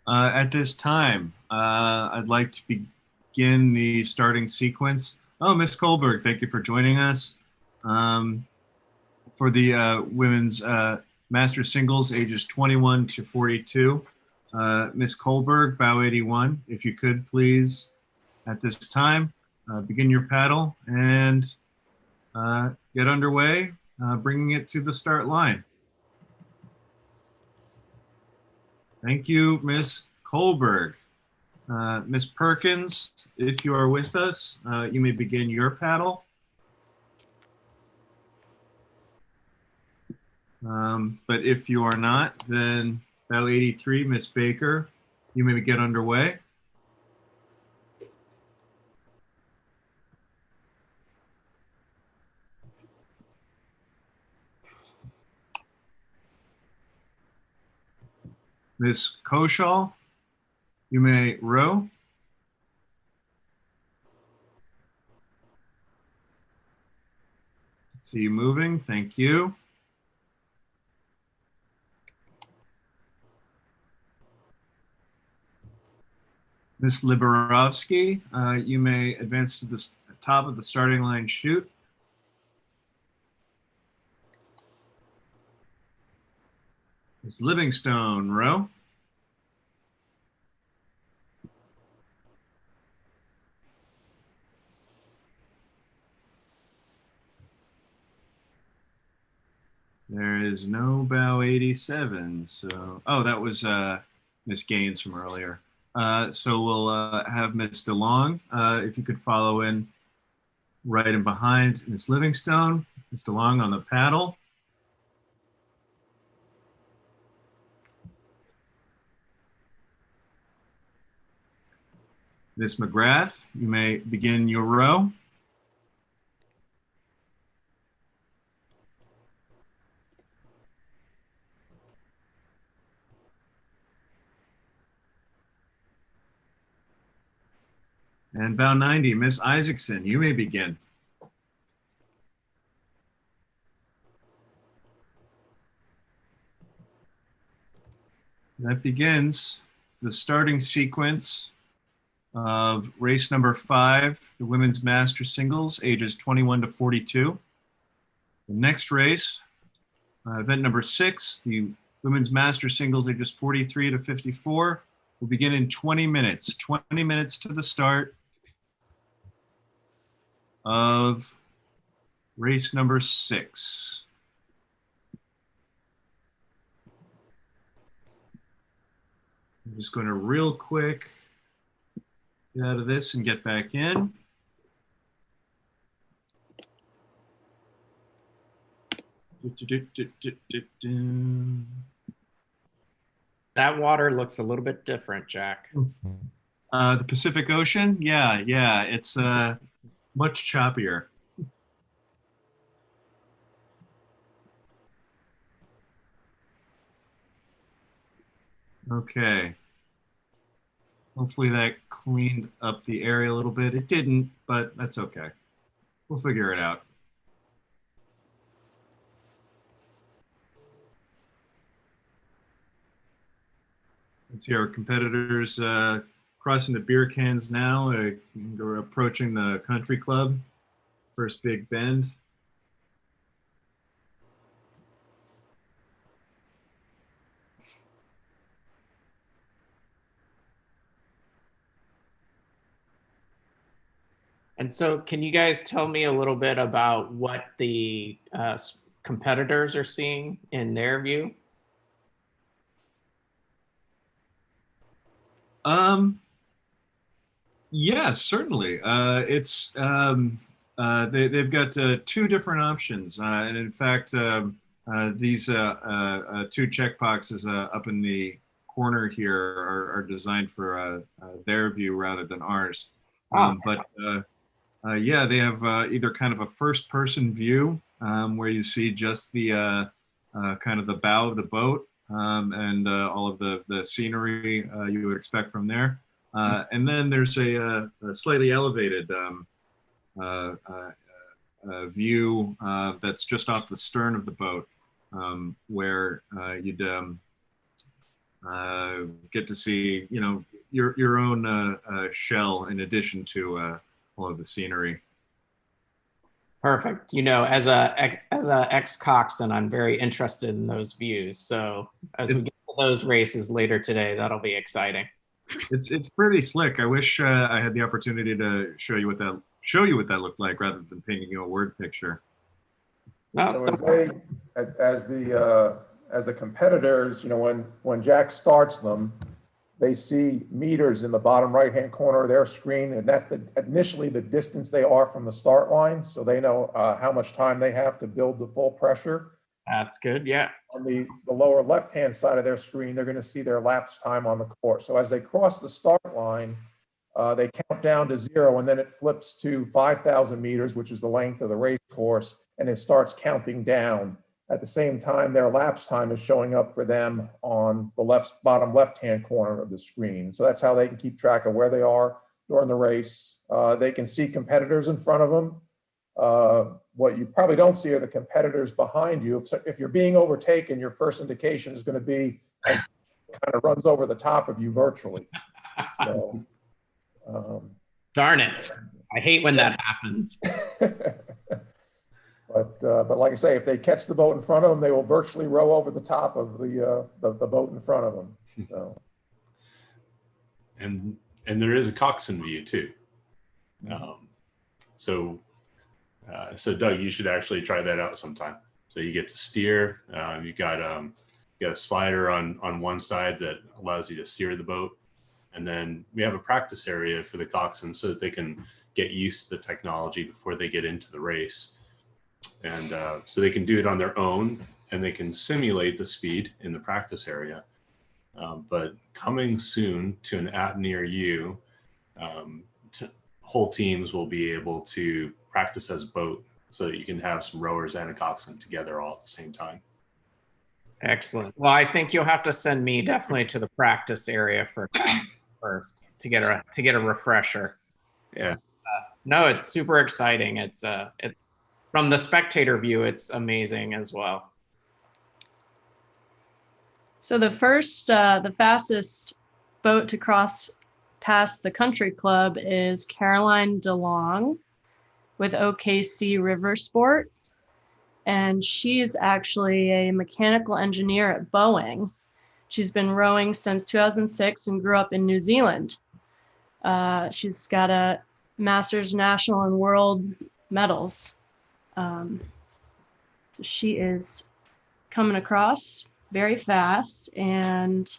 At this time, I'd like to begin the starting sequence. Oh, Miss Kohlberg, thank you for joining us. For the women's master singles, ages 21 to 42. Miss Kohlberg, bow 81, if you could please, at this time, begin your paddle and get underway, bringing it to the start line. Thank you, Miss Kohlberg. Miss Perkins, if you are with us, you may begin your paddle. But if you are not, then bow 83, Miss Baker, you may get underway. Miss Koshal, you may row. See you moving, thank you. Miss Liberovsky, you may advance to the top of the starting line chute. Miss Livingstone, row. There is no bow 87, so, oh, that was Miss Gaines from earlier. So we'll have Miss DeLong, if you could follow in right and behind Miss Livingstone. Miss DeLong on the paddle. Miss McGrath, you may begin your row. And bow 90, Miss Isaacson, you may begin. That begins the starting sequence of race number 5, the women's master singles, ages 21 to 42. The next race, event number 6, the women's master singles, ages 43 to 54, will begin in 20 minutes. 20 minutes to the start of race number 6. I'm just going to real quick get out of this and get back in. That water looks a little bit different, Jack. The Pacific Ocean? Yeah, it's much choppier. Okay. Hopefully that cleaned up the area a little bit. It didn't, but that's okay. We'll figure it out. Let's see our competitors crossing the beer cans now. We're approaching the country club. First big bend. And so can you guys tell me a little bit about what the competitors are seeing in their view? Yeah, certainly. They've got 2 different options. And in fact, these 2 checkboxes up in the corner here are designed for their view rather than ours. Yeah, they have either kind of a first-person view where you see just the kind of the bow of the boat and all of the scenery you would expect from there. And then there's a slightly elevated view that's just off the stern of the boat where you'd get to see, you know, your own shell in addition to all of the scenery. Perfect. You know, as a ex-coxswain, I'm very interested in those views. So as we get to those races later today, that'll be exciting. It's pretty slick. I wish I had the opportunity to show you what that looked like rather than painting you a word picture. So as the competitors, you know, when Jack starts them, they see meters in the bottom right-hand corner of their screen, and that's initially the distance they are from the start line, so they know how much time they have to build the full pressure. That's good. Yeah. On the lower left-hand side of their screen, they're going to see their lapse time on the course. So as they cross the start line, they count down to 0, and then it flips to 5,000 meters, which is the length of the race course, and it starts counting down. At the same time, their lapse time is showing up for them on the bottom left-hand corner of the screen. So that's how they can keep track of where they are during the race. They can see competitors in front of them. What you probably don't see are the competitors behind you. If you're being overtaken, your first indication is going to be as it kind of runs over the top of you virtually. So, darn it. I hate when that happens. But like I say, if they catch the boat in front of them, they will virtually row over the top of the boat in front of them. So. And there is a coxswain view too. So Doug, you should actually try that out sometime. So you get to steer. You got a slider on one side that allows you to steer the boat, and then we have a practice area for the coxswain so that they can get used to the technology before they get into the race. And so they can do it on their own, and they can simulate the speed in the practice area. But coming soon to an app near you, whole teams will be able to practice as boat, so that you can have some rowers and a coxswain together all at the same time. Excellent. Well, I think you'll have to send me definitely to the practice area first to get a refresher. Yeah. No, it's super exciting. It's from the spectator view, it's amazing as well. So the fastest boat to cross past the country club is Caroline DeLong with OKC River Sport. And she is actually a mechanical engineer at Boeing. She's been rowing since 2006 and grew up in New Zealand. She's got a Masters, National, and World medals. She is coming across very fast, and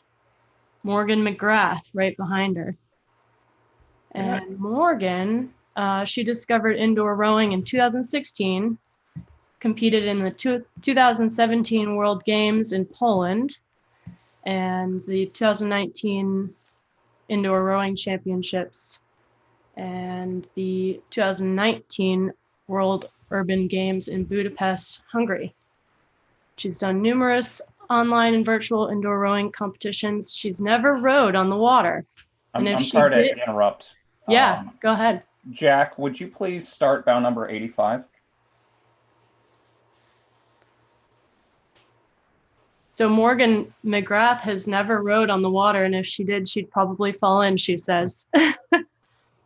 Morgan McGrath right behind her. And Morgan, she discovered indoor rowing in 2016, competed in the 2017 World Games in Poland, and the 2019 Indoor Rowing Championships, and the 2019 World Urban Games in Budapest, Hungary. She's done numerous online and virtual indoor rowing competitions. She's never rowed on the water. I'm sorry to interrupt. Yeah, go ahead. Jack, would you please start bow number 85? So Morgan McGrath has never rowed on the water, and if she did, she'd probably fall in, she says.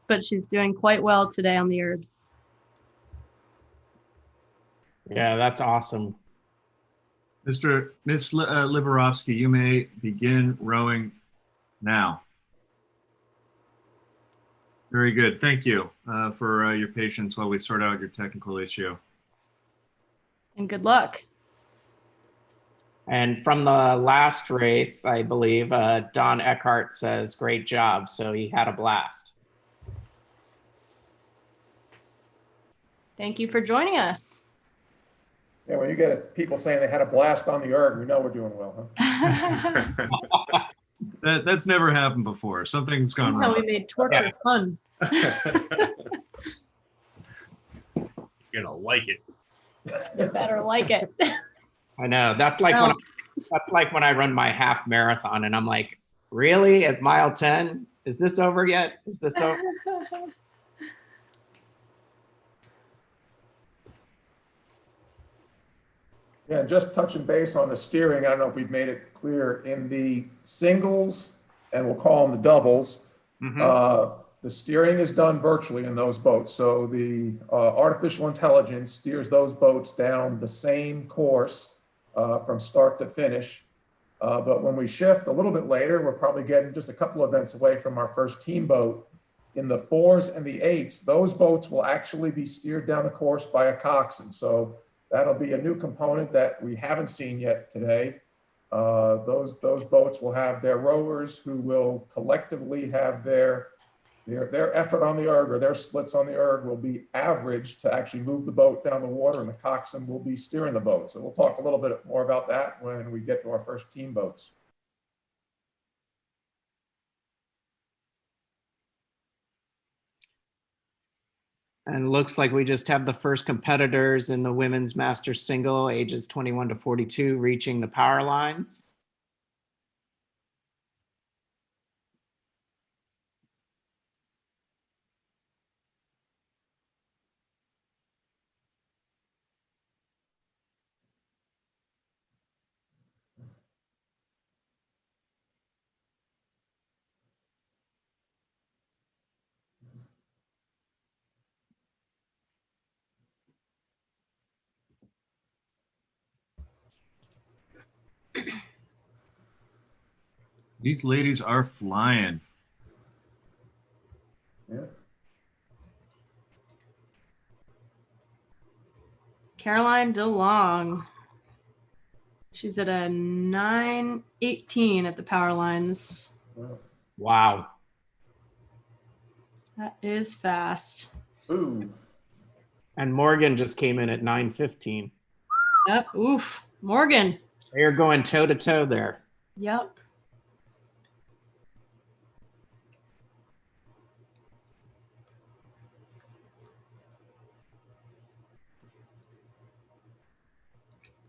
But she's doing quite well today on the erg. Yeah, that's awesome. Miss Liberovsky, you may begin rowing now. Very good. Thank you for your patience while we sort out your technical issue. And good luck. And from the last race, I believe, Don Eckhart says, great job. So he had a blast. Thank you for joining us. Yeah, when you get people saying they had a blast on the erg, we know we're doing well, huh? That's never happened before. Something's gone wrong. We made torture fun. You're gonna like it. You better like it. I know. That's like when I run my half marathon, and I'm like, really? At mile 10? Is this over yet? Is this over? Yeah, just touching base on the steering, I don't know if we've made it clear, in the singles, and we'll call them the doubles, the steering is done virtually in those boats. So the artificial intelligence steers those boats down the same course from start to finish. But when we shift a little bit later, we're probably getting just a couple of events away from our first team boat. In the 4s and the 8s, those boats will actually be steered down the course by a coxswain. So that'll be a new component that we haven't seen yet today. Those boats will have their rowers who will collectively have their effort on the erg or their splits on the erg will be averaged to actually move the boat down the water, and the coxswain will be steering the boat. So we'll talk a little bit more about that when we get to our first team boats. And it looks like we just have the first competitors in the women's master single, ages 21 to 42, reaching the power lines. These ladies are flying. Yeah. Caroline DeLong. She's at a 9:18 at the power lines. Wow. That is fast. Ooh. And Morgan just came in at 9:15. Yep. Oof. Morgan. They're going toe to toe there. Yep.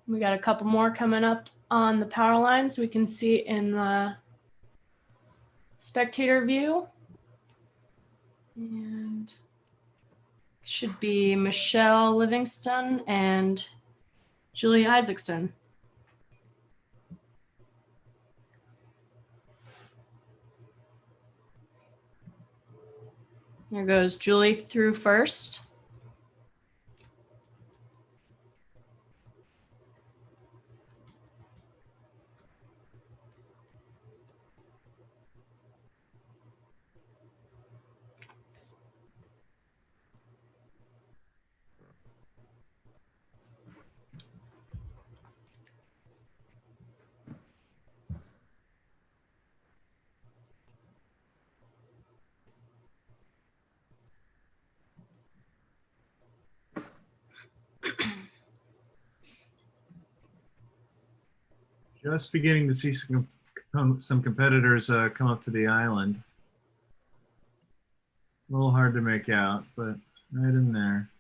We got a couple more coming up on the power lines. We can see in the spectator view. And should be Michelle Livingston and Julie Isaacson. There goes Julie through first. Just beginning to see some competitors come up to the island. A little hard to make out, but right in there.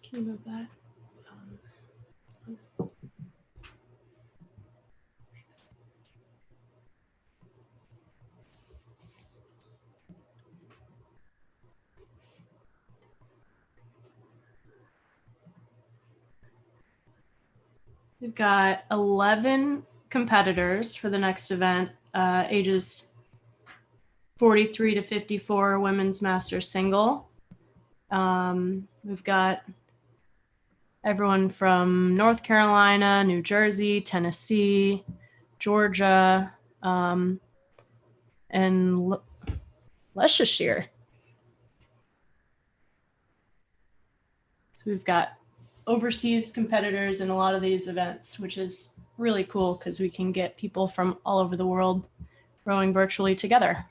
Can you move that? We've got 11 competitors for the next event, ages 43 to 54, women's master single. We've got everyone from North Carolina, New Jersey, Tennessee, Georgia, and Leicestershire. So we've got overseas competitors in a lot of these events, which is really cool because we can get people from all over the world rowing virtually together.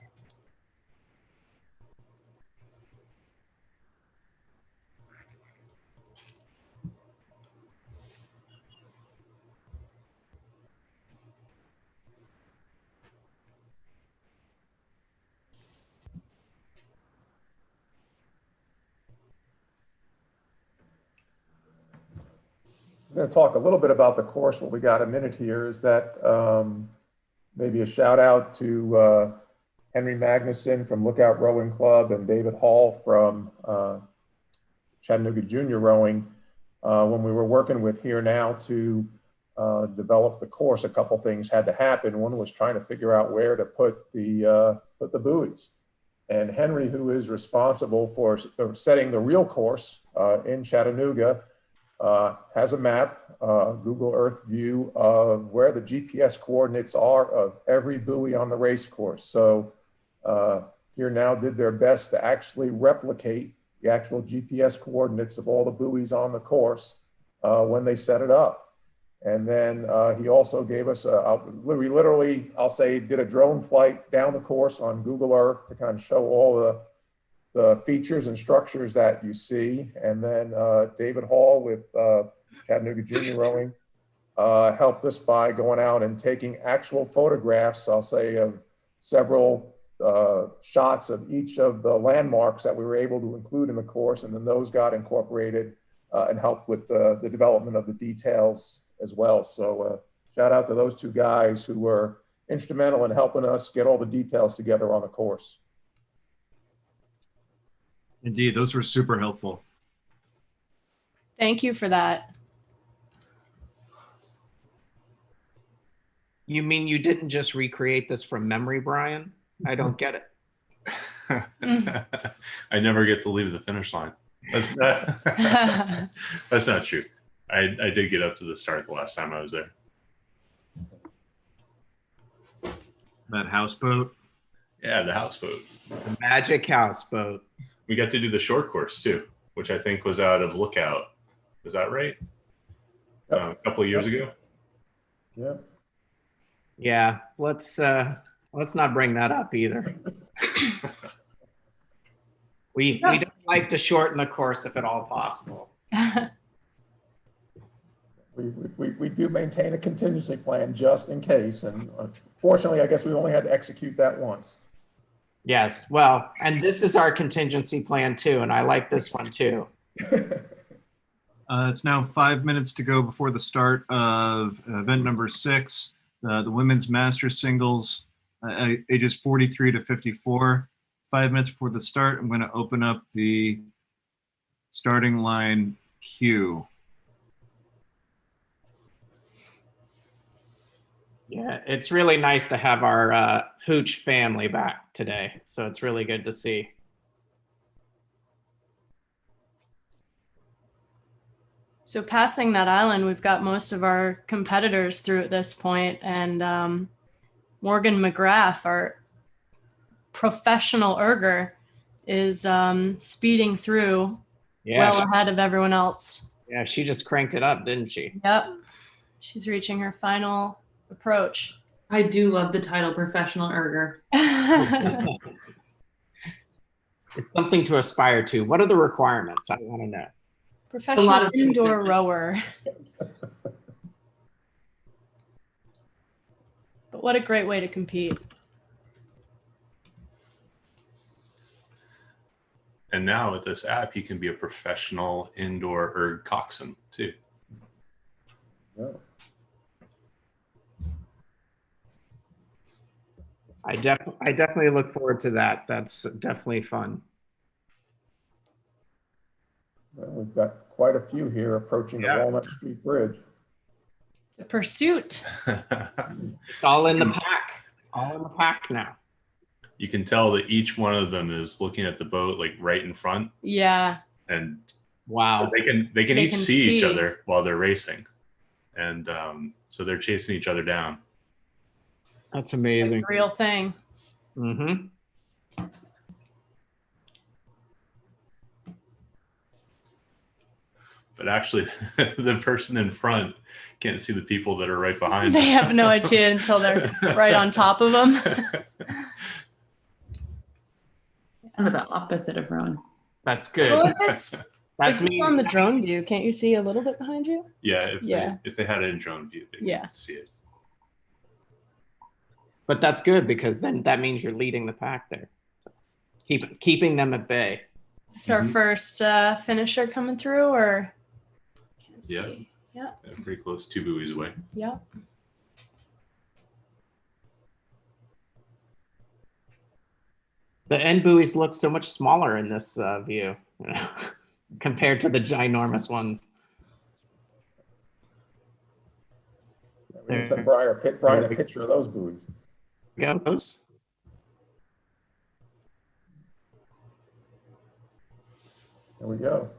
I'm going to talk a little bit about the course. What we got a minute here is that maybe a shout out to Henry Magnuson from Lookout Rowing Club and David Hall from Chattanooga Junior Rowing, when we were working with Here Now to develop the course, a couple things had to happen. One was trying to figure out where to put the buoys. And Henry, who is responsible for setting the real course in Chattanooga, has a map, Google Earth view of where the GPS coordinates are of every buoy on the race course. So Here Now did their best to actually replicate the actual GPS coordinates of all the buoys on the course when they set it up. And then he also gave us, we literally, I'll say, did a drone flight down the course on Google Earth to kind of show all the features and structures that you see. And then David Hall with Chattanooga Junior Rowing helped us by going out and taking actual photographs, I'll say, of several shots of each of the landmarks that we were able to include in the course. And then those got incorporated and helped with the development of the details as well. So shout out to those two guys who were instrumental in helping us get all the details together on the course. Indeed, those were super helpful. Thank you for that. You mean you didn't just recreate this from memory, Brian? I don't get it. I never get to leave the finish line. That's not true. I did get up to the start the last time I was there. That houseboat. Yeah, the houseboat. The magic houseboat. We got to do the short course too, which I think was out of Lookout. Is that right? A couple of years ago. Yeah. Yeah, let's not bring that up either. We don't like to shorten the course if at all possible. We do maintain a contingency plan just in case. And fortunately, I guess we only had to execute that once. Yes, well, and this is our contingency plan too, and I like this one too. It's now 5 minutes to go before the start of event number 6, the women's master singles, ages 43 to 54. 5 minutes before the start, I'm going to open up the starting line queue. Yeah, it's really nice to have our Hooch family back today. So it's really good to see. So passing that island, we've got most of our competitors through at this point, and Morgan McGrath, our professional erger, is speeding through well ahead of everyone else. Yeah, she just cranked it up, didn't she? Yep. She's reaching her final approach. I do love the title professional erger. It's something to aspire to. What are the requirements? I want to know. Professional indoor rower. But what a great way to compete. And now with this app, you can be a professional indoor erg coxswain too. Yeah. I definitely look forward to that. That's definitely fun. Well, we've got quite a few here approaching the Walnut Street Bridge. The pursuit. It's all in the pack. All in the pack now. You can tell that each one of them is looking at the boat like right in front. Yeah. And wow, they can each see each other while they're racing, and so they're chasing each other down. That's amazing. That's a real thing. Mm-hmm. But actually, the person in front can't see the people that are right behind They them. have no idea until they're right on top of them. Kind of the opposite of Ron. That's good. Well, if it's me on the drone view, can't you see a little bit behind you? Yeah, if they had it in drone view, they can see it. But that's good because then that means you're leading the pack there. Keeping them at bay. Is this our first finisher coming through, or? Can't see. Yeah. Pretty close, 2 buoys away. Yeah. The end buoys look so much smaller in this view. compared to the ginormous ones. We need some Brian a picture of those buoys. Yeah, those. There we go.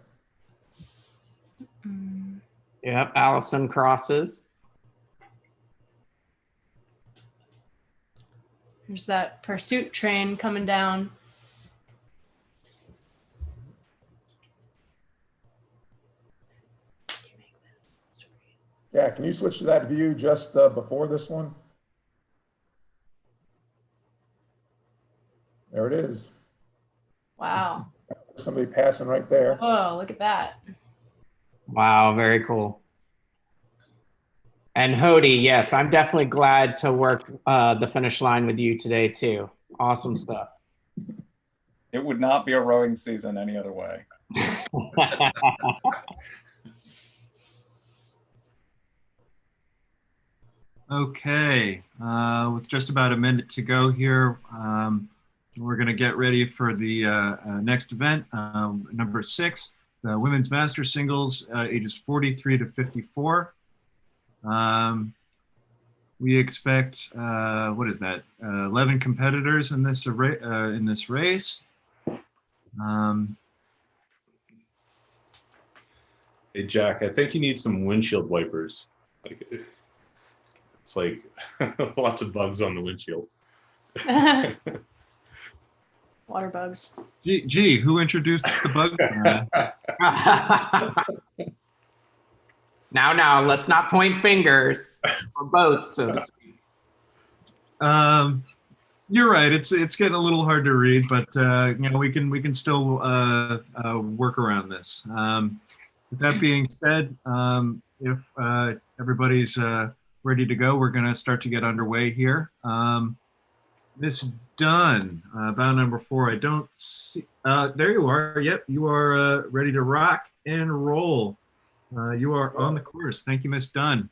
Yep, Allison crosses. There's that pursuit train coming down. Yeah, can you switch to that view just before this one? There it is. Wow. Somebody passing right there. Oh, look at that. Wow, very cool. And Hody, yes, I'm definitely glad to work the finish line with you today too. Awesome stuff. It would not be a rowing season any other way. Okay, with just about a minute to go here, we're going to get ready for the next event, number 6, the Women's Master Singles, ages 43 to 54. We expect, what is that, 11 competitors in this race. Hey, Jack, I think you need some windshield wipers. It's like lots of bugs on the windshield. Water bugs. Gee, who introduced the bug? Now, let's not point fingers or boats, so to speak. You're right. It's getting a little hard to read, but we can still work around this. With that being said, if everybody's ready to go, we're going to start to get underway here. Miss Dunn, bow number 4. I don't see. There you are. Yep, you are ready to rock and roll. You are on the course. Thank you, Miss Dunn.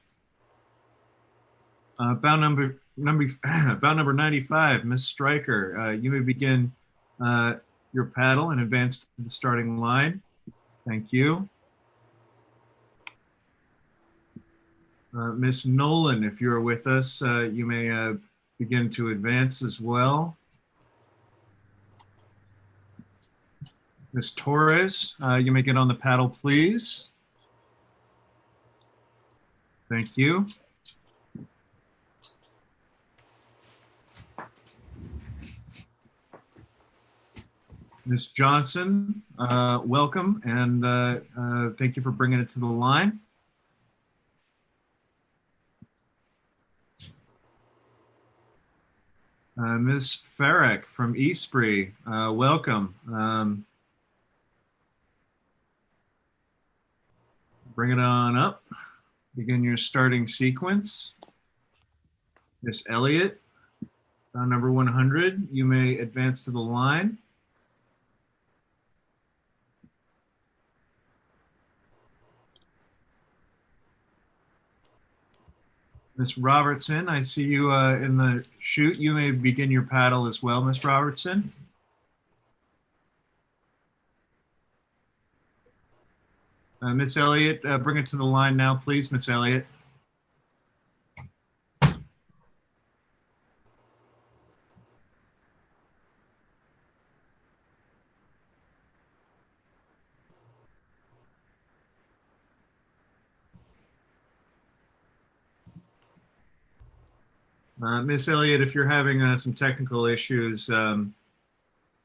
Bow number 95, Miss Stryker. You may begin your paddle and advance to the starting line. Thank you. Miss Nolan, if you're with us, you may begin to advance as well. Miss Torres, you may get on the paddle, please. Thank you. Miss Johnson, welcome, and thank you for bringing it to the line. Ms. Farrick from Eastbury, welcome. Bring it on up. Begin your starting sequence. Miss Elliott, number 100, you may advance to the line. Miss Robertson, I see you in the chute. You may begin your paddle as well, Miss Robertson. Miss Elliott, bring it to the line now, please, Miss Elliott. Miss Elliott, if you're having some technical issues,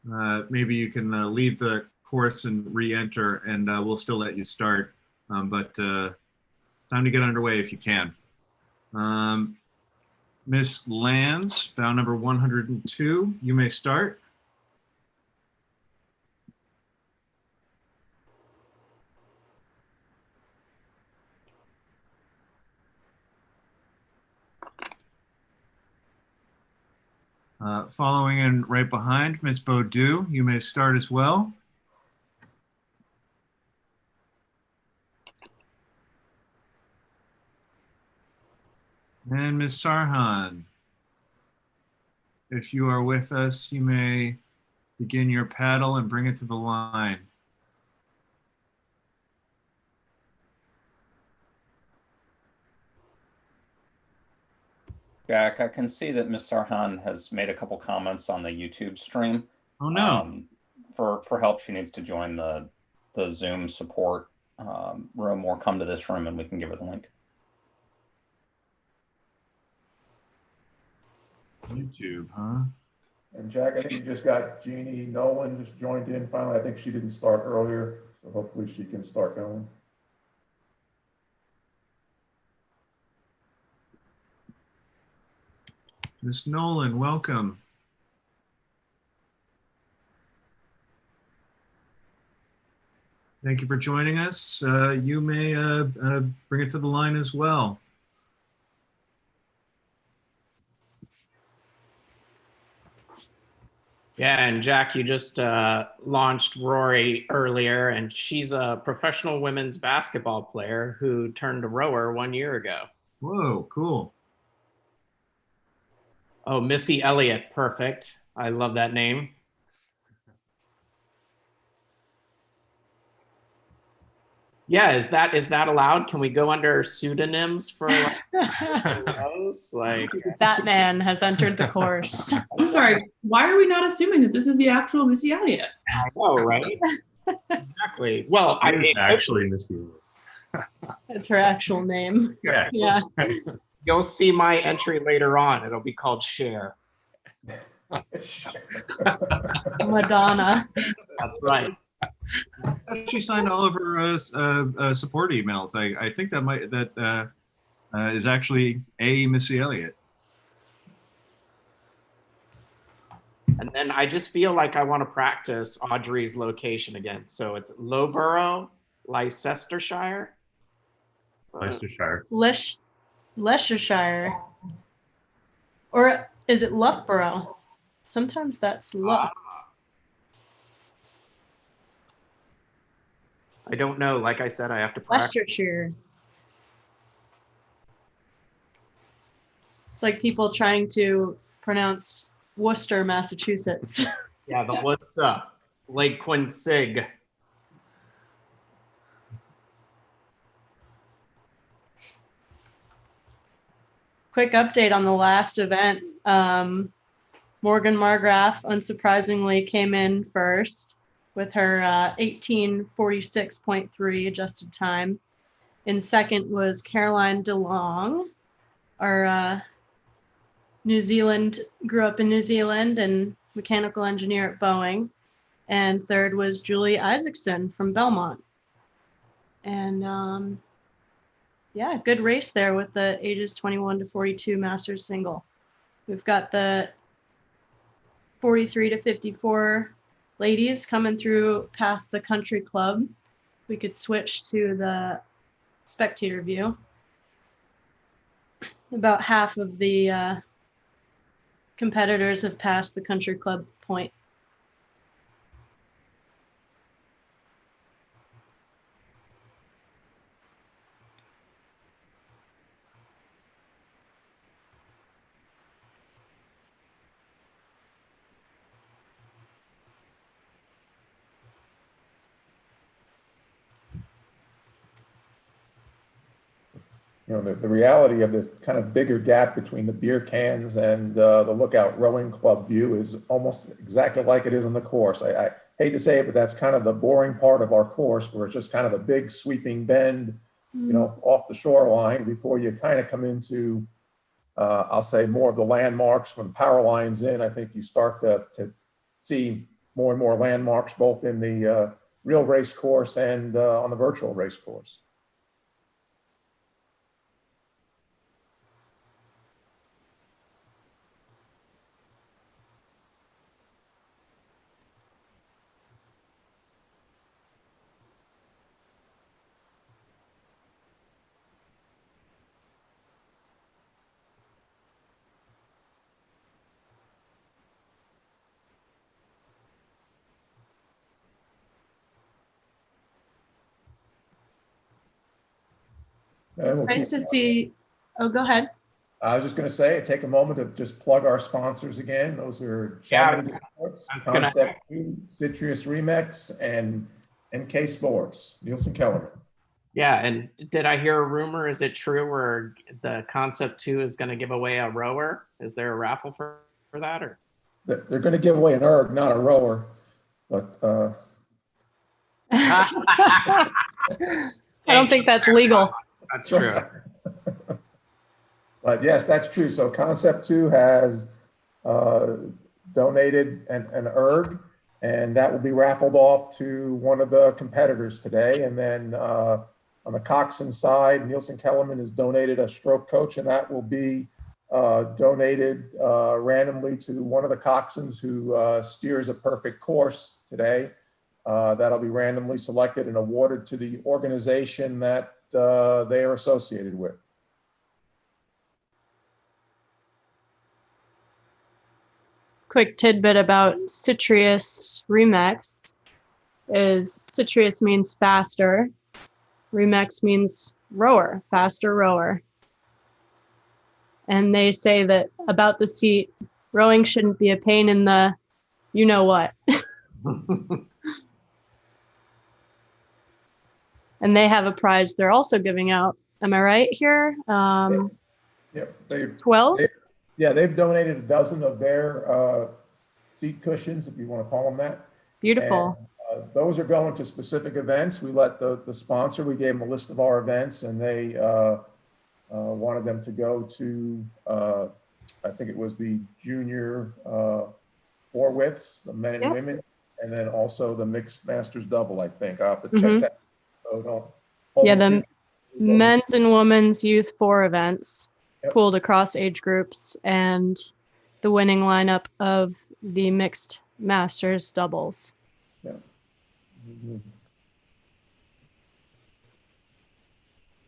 maybe you can leave the course and re-enter, and we'll still let you start. But it's time to get underway if you can. Miss Lands, bow number 102, you may start. Following in right behind, Miss Beaudoux, you may start as well. And Miss Sarhan, if you are with us, you may begin your paddle and bring it to the line. Jack, I can see that Ms. Sarhan has made a couple comments on the YouTube stream. Oh, no. For help, she needs to join the Zoom support room or come to this room and we can give her the link. YouTube, huh? And Jack, I think you just got Jeannie Nolan just joined in finally. I think she didn't start earlier, so hopefully she can start going. Miss Nolan, welcome. Thank you for joining us. You may bring it to the line as well. Yeah, and Jack, you just launched Rory earlier, and she's a professional women's basketball player who turned a rower 1 year ago. Whoa, cool. Oh, Missy Elliott, perfect. I love that name. Yeah, is that allowed? Can we go under pseudonyms for those? Like Batman has entered the course. I'm sorry, why are we not assuming that this is the actual Missy Elliott? I know, right? Exactly. Well, I mean, actually Missy. It's her actual name. Yeah. Yeah. You'll see my entry later on. It'll be called Cher. Madonna. That's right. She signed all of her support emails. I think that is actually a Missy Elliott. And then I just feel like I want to practice Audrey's location again. So it's Loughborough, Leicestershire. Leicestershire. Leicestershire. Or is it Loughborough? Sometimes that's Lough. I don't know. Like I said, I have to practice. Leicestershire. It's like people trying to pronounce Worcester, Massachusetts. Yeah, the Worcester, Lake Quincy. Quick update on the last event. Morgan Margraf, unsurprisingly, came in first with her 18:46.3 adjusted time. In second was Caroline DeLong, our New Zealand, grew up in New Zealand and mechanical engineer at Boeing. And third was Julie Isaacson from Belmont. And yeah, good race there with the ages 21 to 42 Masters single. We've got the 43 to 54 ladies coming through past the country club. We could switch to the spectator view. About half of the competitors have passed the country club point. You know, the reality of this kind of bigger gap between the beer cans and the Lookout Rowing Club view is almost exactly like it is on the course. I hate to say it, but that's kind of the boring part of our course, where it's just kind of a big sweeping bend, you know, off the shoreline before you kind of come into, I'll say, more of the landmarks. When the power line's in, I think you start to see more and more landmarks, both in the real race course and on the virtual race course. It's nice to see. Oh, go ahead. I was just going to say, take a moment to just plug our sponsors again. Those are Chattanooga Sports, Concept 2, Citrus Remix, and NK Sports, Nielsen Kellerman. Yeah, and did I hear a rumor? Is it true where the Concept 2 is going to give away a rower? Is there a raffle for that? Or They're going to give away an erg, not a rower, but I don't think that's legal. That's true. But yes, that's true. So Concept 2 has donated an erg, and that will be raffled off to one of the competitors today. And then on the coxswain side, Nielsen Kellerman has donated a stroke coach, and that will be donated randomly to one of the coxswains who steers a perfect course today. That'll be randomly selected and awarded to the organization that they are associated with. Quick tidbit about Citrius Remix is Citrius means faster. Remix means rower, faster rower. And they say that about the seat, rowing shouldn't be a pain in the you know what. And they have a prize they're also giving out. Am I right here? Yep. 12? Yeah, they've donated a dozen of their seat cushions, if you want to call them that. Beautiful. And, those are going to specific events. We let the sponsor, we gave them a list of our events, and they wanted them to go to, I think it was the junior four widths, the men and women, and then also the mixed masters double, I think. I'll have to check that. So don't hold Yeah, me the men's and women's youth 4 events pooled across age groups, and the winning lineup of the mixed masters doubles. Yeah.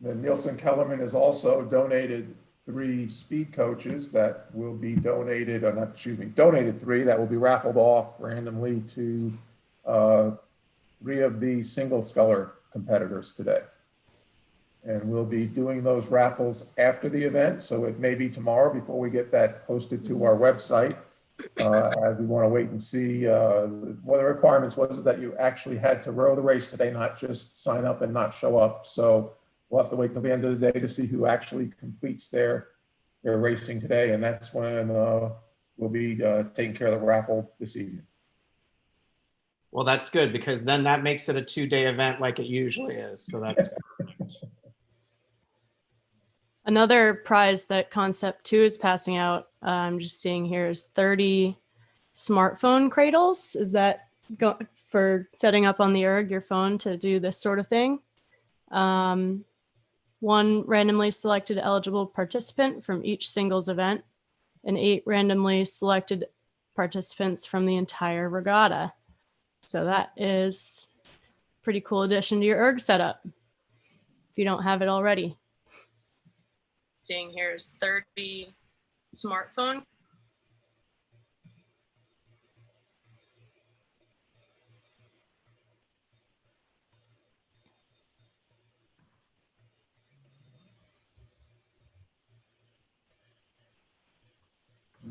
Then Nielsen Kellerman has also donated 3 speed coaches that will be donated, donated 3 that will be raffled off randomly to 3 of the single sculler competitors today. And we'll be doing those raffles after the event, so it may be tomorrow before we get that posted to our website. As we want to wait and see what the requirements was that you actually had to row the race today, not just sign up and not show up. So we'll have to wait till the end of the day to see who actually completes their racing today, and that's when we'll be taking care of the raffle this evening. Well, that's good, because then that makes it a 2-day event like it usually is. So that's Another prize that Concept 2 is passing out, I'm just seeing here, is 30 smartphone cradles. Is that for setting up on the erg your phone to do this sort of thing? 1 randomly selected eligible participant from each singles event, and 8 randomly selected participants from the entire regatta. So that is a pretty cool addition to your erg setup if you don't have it already. Seeing here is 30 smartphone.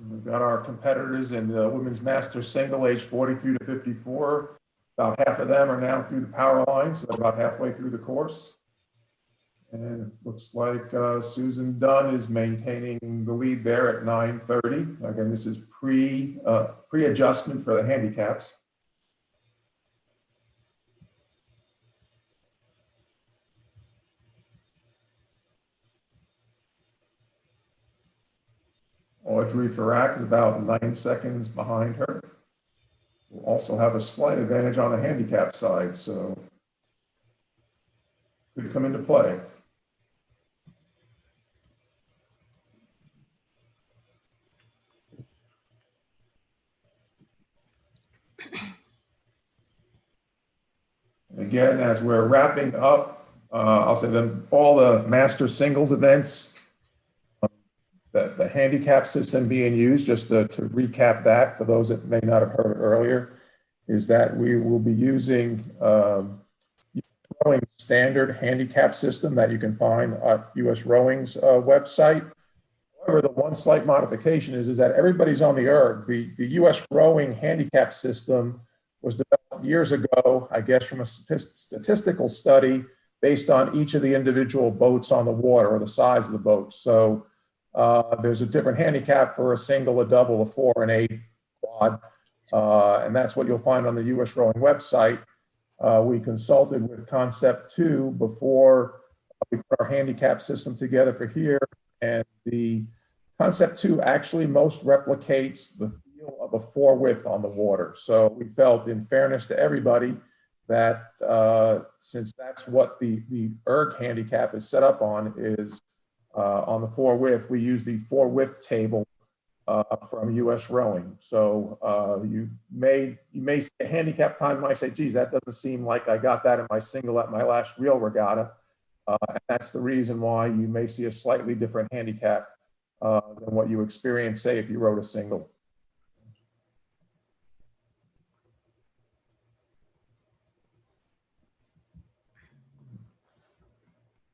We've got our competitors in the women's master single age 43 to 54. About half of them are now through the power line, so they're about halfway through the course. And it looks like Susan Dunn is maintaining the lead there at 9:30. Again, this is pre-adjustment for the handicaps. Audrey Farrak is about 9 seconds behind her. We'll also have a slight advantage on the handicap side, so could come into play. Again, as we're wrapping up, I'll say that all the master singles events, the handicap system being used, just to recap that for those that may not have heard earlier, is that we will be using Rowing standard handicap system that you can find at US Rowing's website. However, the one slight modification is that everybody's on the erg. The US Rowing handicap system was developed years ago, I guess, from a statistical study based on each of the individual boats on the water or the size of the boat. So there's a different handicap for a single, a double, a 4, and 8 quad. And that's what you'll find on the US Rowing website. We consulted with Concept 2 before we put our handicap system together for here. And the Concept 2 actually most replicates the feel of a 4 width on the water. So we felt, in fairness to everybody, that since that's what the erg handicap is set up on, is on the 4 width, we use the 4 width table from US Rowing. So you may see a handicap time, you might say, geez, that doesn't seem like I got that in my single at my last real regatta. And that's the reason why you may see a slightly different handicap than what you experience, say, if you rode a single.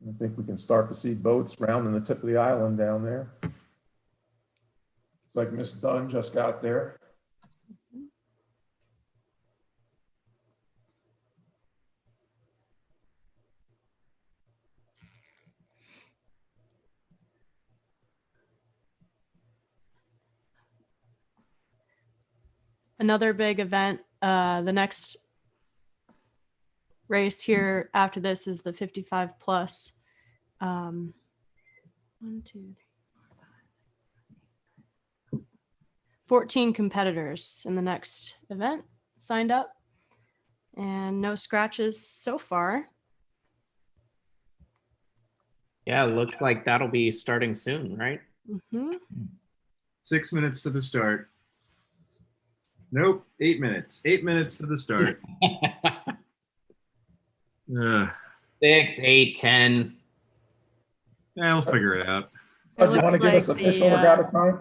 I think we can start to see boats rounding the tip of the island down there. It's like Miss Dunn just got there. Another big event, the next race here after this is the 55 plus. 1, 2, 3, 4, 5, 14 competitors in the next event signed up, and no scratches so far. Yeah, it looks like that'll be starting soon, right? Mm-hmm. 6 minutes to the start. Nope, 8 minutes. 8 minutes to the start. 6, 8, 10. Yeah, we'll figure it out. Do you want to give us official regatta time?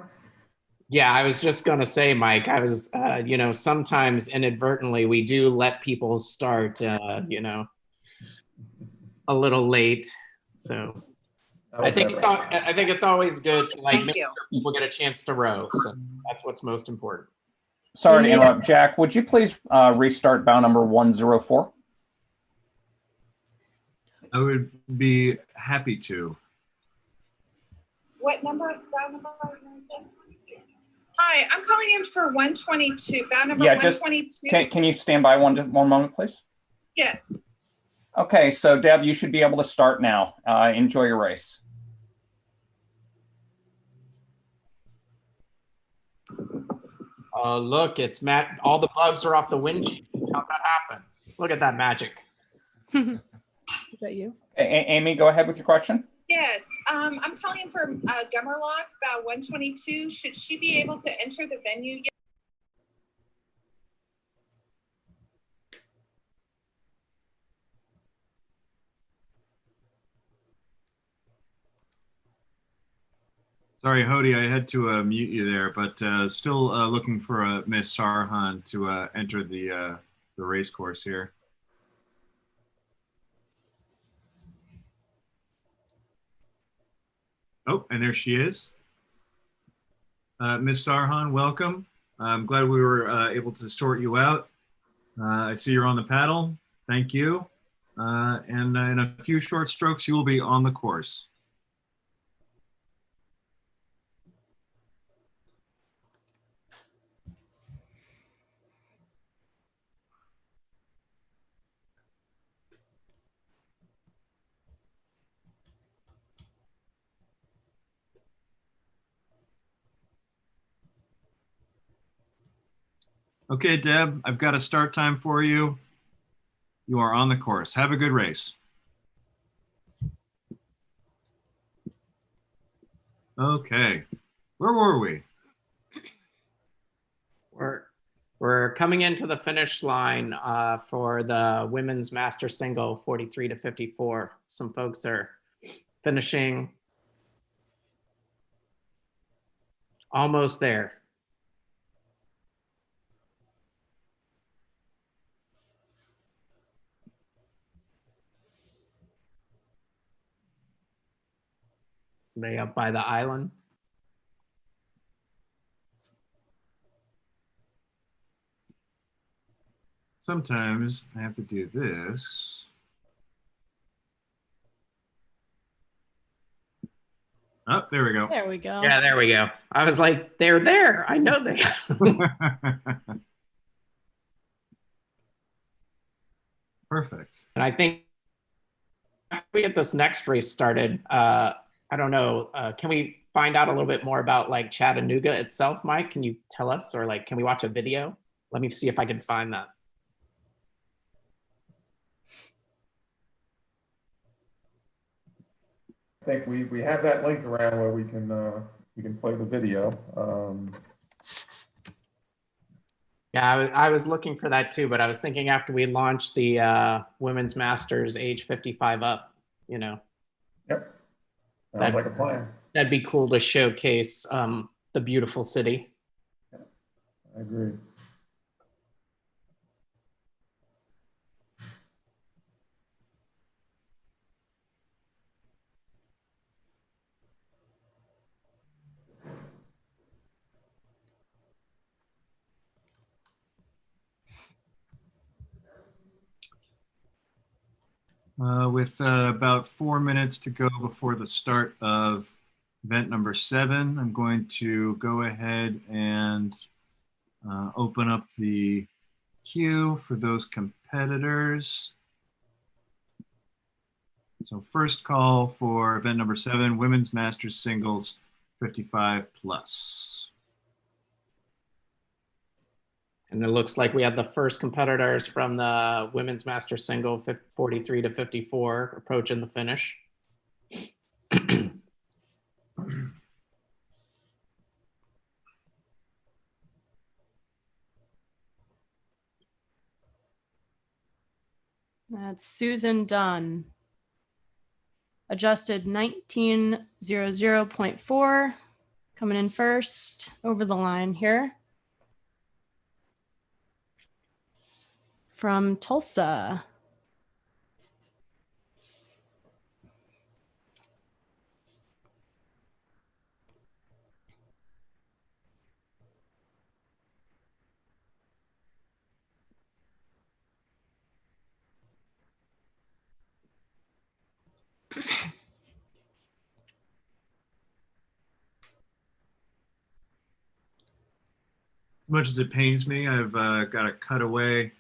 Yeah, I was just going to say, Mike, I was, you know, sometimes inadvertently we do let people start, you know, a little late. So I think it's always good to like make sure people get a chance to row. So that's what's most important. Sorry to interrupt, Jack. Would you please restart bow number 104? I would be happy to. What number? Bow number? Hi, I'm calling in for 122. Bow number 122. Can you stand by one moment, please? Yes. Okay, so Deb, you should be able to start now. Enjoy your race. Look, it's Matt. All the bugs are off the windshield. How'd that happen? Look at that magic. Is that you? Amy, go ahead with your question. Yes, I'm calling for Gummerlock, bow 122. Should she be able to enter the venue yet? Sorry, Hody, I had to mute you there, but still looking for Miss Sarhan to enter the race course here. Oh, and there she is. Miss Sarhan, welcome. I'm glad we were able to sort you out. I see you're on the paddle. Thank you. And in a few short strokes, you will be on the course. Okay, Deb, I've got a start time for you. You are on the course. Have a good race. Okay, where were we? We're coming into the finish line for the women's master single 43 to 54. Some folks are finishing almost there. They up by the island. Sometimes I have to do this. Oh, there we go. There we go. Yeah, there we go. I was like, they're there. I know they. Perfect. And I think after we get this next race started, I don't know, can we find out a little bit more about like Chattanooga itself, Mike? Can you tell us, or like, can we watch a video? Let me see if I can find that. I think we have that link around where we can play the video. Yeah, I was looking for that too, but I was thinking after we launch the Women's Masters age 55 up, you know. Yep. Sounds like a plan. That'd be cool to showcase the beautiful city. I agree. With about 4 minutes to go before the start of event number 7, I'm going to go ahead and open up the queue for those competitors. So first call for event number 7, Women's Masters Singles 55 plus. And it looks like we have the first competitors from the Women's Masters Single 43 to 54 approaching the finish. That's Susan Dunn. Adjusted 1900.4, coming in first over the line here. From Tulsa. As much as it pains me, I've got to cut away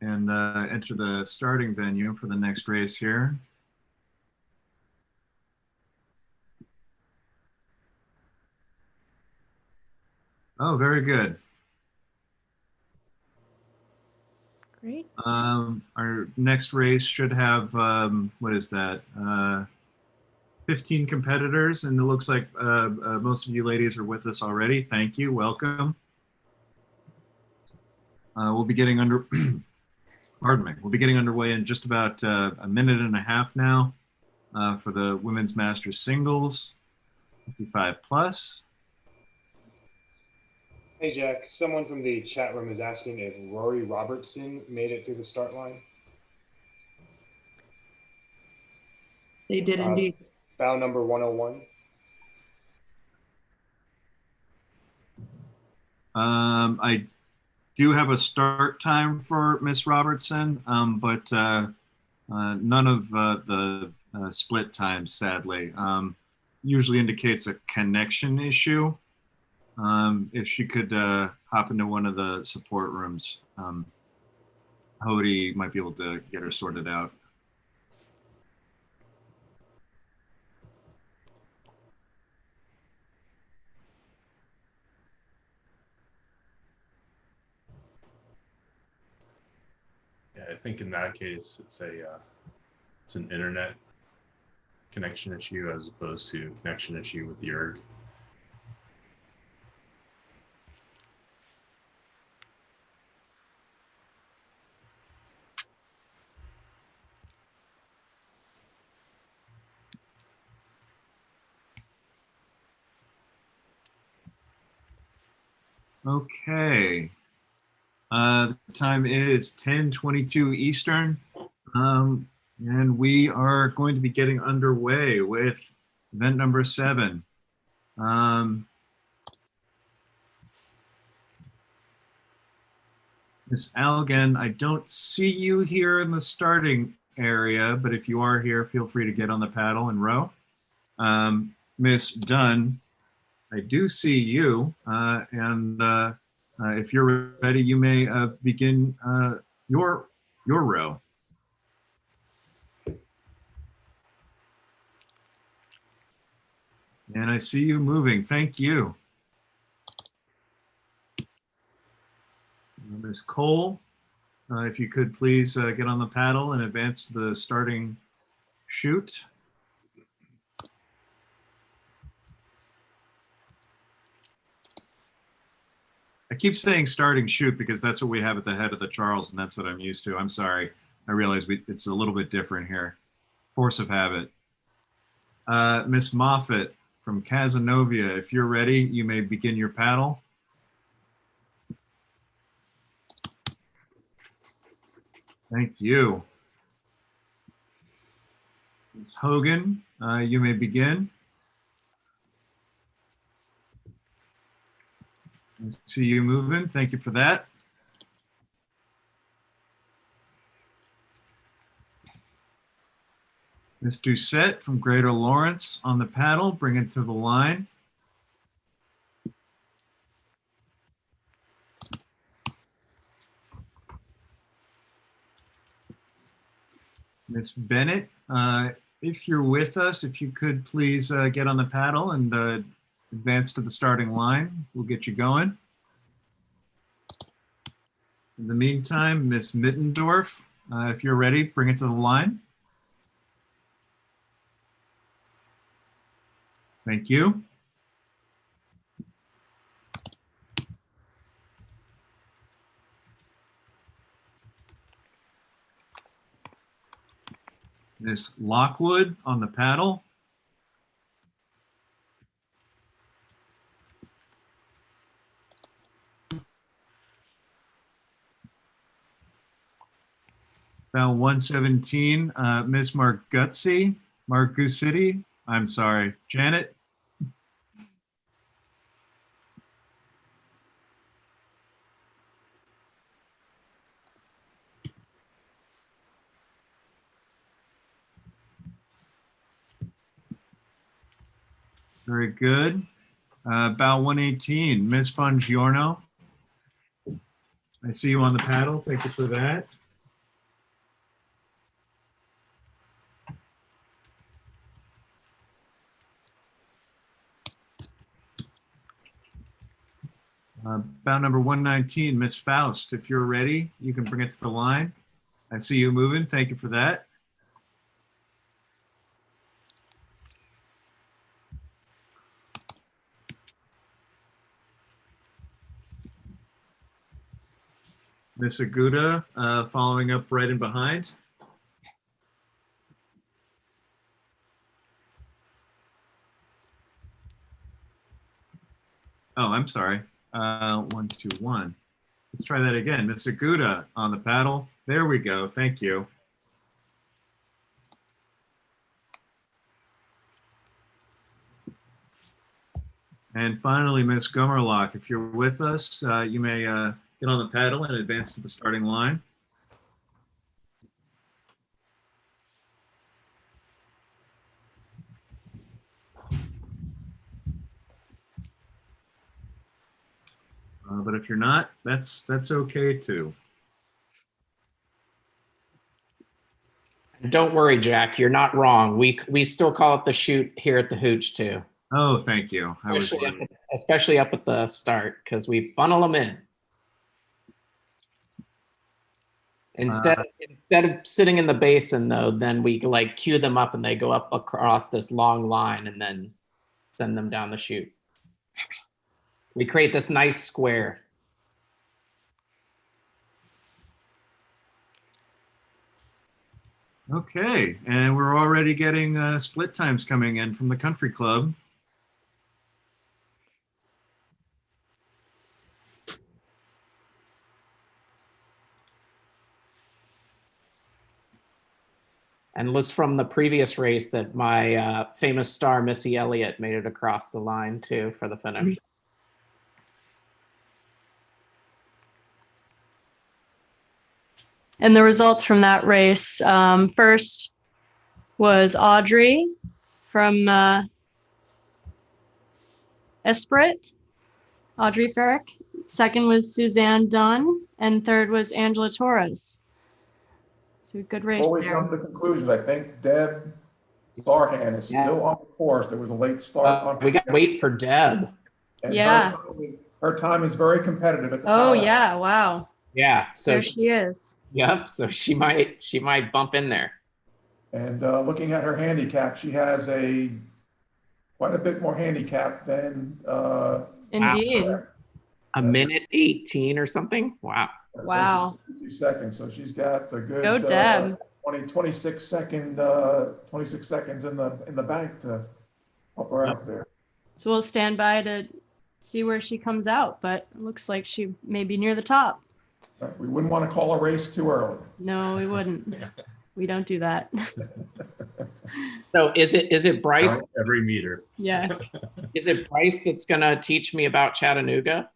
and enter the starting venue for the next race here. Oh, very good. Great. Our next race should have, what is that? 15 competitors, and it looks like most of you ladies are with us already. Thank you, welcome. We'll be getting under, pardon me, we'll be getting underway in just about a minute and a half now for the Women's Masters Singles 55 plus. Hey, Jack, someone from the chat room is asking if Rory Robertson made it through the start line. They did indeed. Bow number 101. I do have a start time for Miss Robertson, but none of the split times, sadly. Usually indicates a connection issue. If she could hop into one of the support rooms, Hody might be able to get her sorted out. Yeah, I think in that case, it's an internet connection issue as opposed to connection issue with the ERG. Okay. The time is 10:22 Eastern, and we are going to be getting underway with event number 7. Ms. Algan, I don't see you here in the starting area, but if you are here, feel free to get on the paddle and row. Miss Dunn, I do see you, if you're ready, you may begin your row. And I see you moving. Thank you. Ms. Cole, if you could please get on the paddle and advance to the starting chute. I keep saying starting chute because that's what we have at the head of the Charles, and that's what I'm used to. I'm sorry. I realize it's a little bit different here. Force of habit. Miss Moffat from Cazenovia, if you're ready, you may begin your paddle. Thank you. Ms. Hogan, you may begin. I see you moving. Thank you for that. Ms. Doucette from Greater Lawrence on the paddle, bring it to the line. Ms. Bennett, if you're with us, if you could please get on the paddle and advance to the starting line. We'll get you going. In the meantime, Ms. Mittendorf, if you're ready, bring it to the line. Thank you. Ms. Lockwood on the paddle. Bow 117, Ms. Margucci, I'm sorry, Janet. Very good. Bow 118, Ms. Bongiorno. I see you on the paddle. Thank you for that. Bow number 119, Ms. Faust, if you're ready, you can bring it to the line. I see you moving. Thank you for that. Ms. Aguda, following up right in behind. Oh, I'm sorry. 121. Let's try that again. Ms. Aguda on the paddle. There we go. Thank you. And finally, Ms. Gummerlock, if you're with us, you may get on the paddle and advance to the starting line. But if you're not, that's okay too. Don't worry, Jack. You're not wrong. We still call it the chute here at the Hooch too. Oh, thank you. Especially up at the start because we funnel them in. Instead of sitting in the basin though, then we like cue them up and they go up across this long line and then send them down the chute. We create this nice square. Okay, and we're already getting split times coming in from the country club. And looks from the previous race that my famous star, Missy Elliott, made it across the line too for the finish. And the results from that race, first was Audrey from Esprit, Audrey Ferrick. Second was Suzanne Dunn, and third was Angela Torres. So a good race Before we there. jump to conclusions, I think Deb Sarhan is still on the course. There was a late start on. We got to wait for Deb. And Yeah. her time is very competitive at the Oh power. yeah, wow. Yeah, so There she is. Yep, so she might bump in there. And looking at her handicap, she has quite a bit more handicap than Indeed. A minute 18 or something. Wow. Wow. 2 seconds. So she's got a good Go Deb. 26 seconds in the bank to help her out there. So we'll stand by to see where she comes out, but it looks like she may be near the top. We wouldn't want to call a race too early. No, we wouldn't. We don't do that. So is it Bryce? Every meter. Yes. Is it Bryce that's gonna teach me about Chattanooga?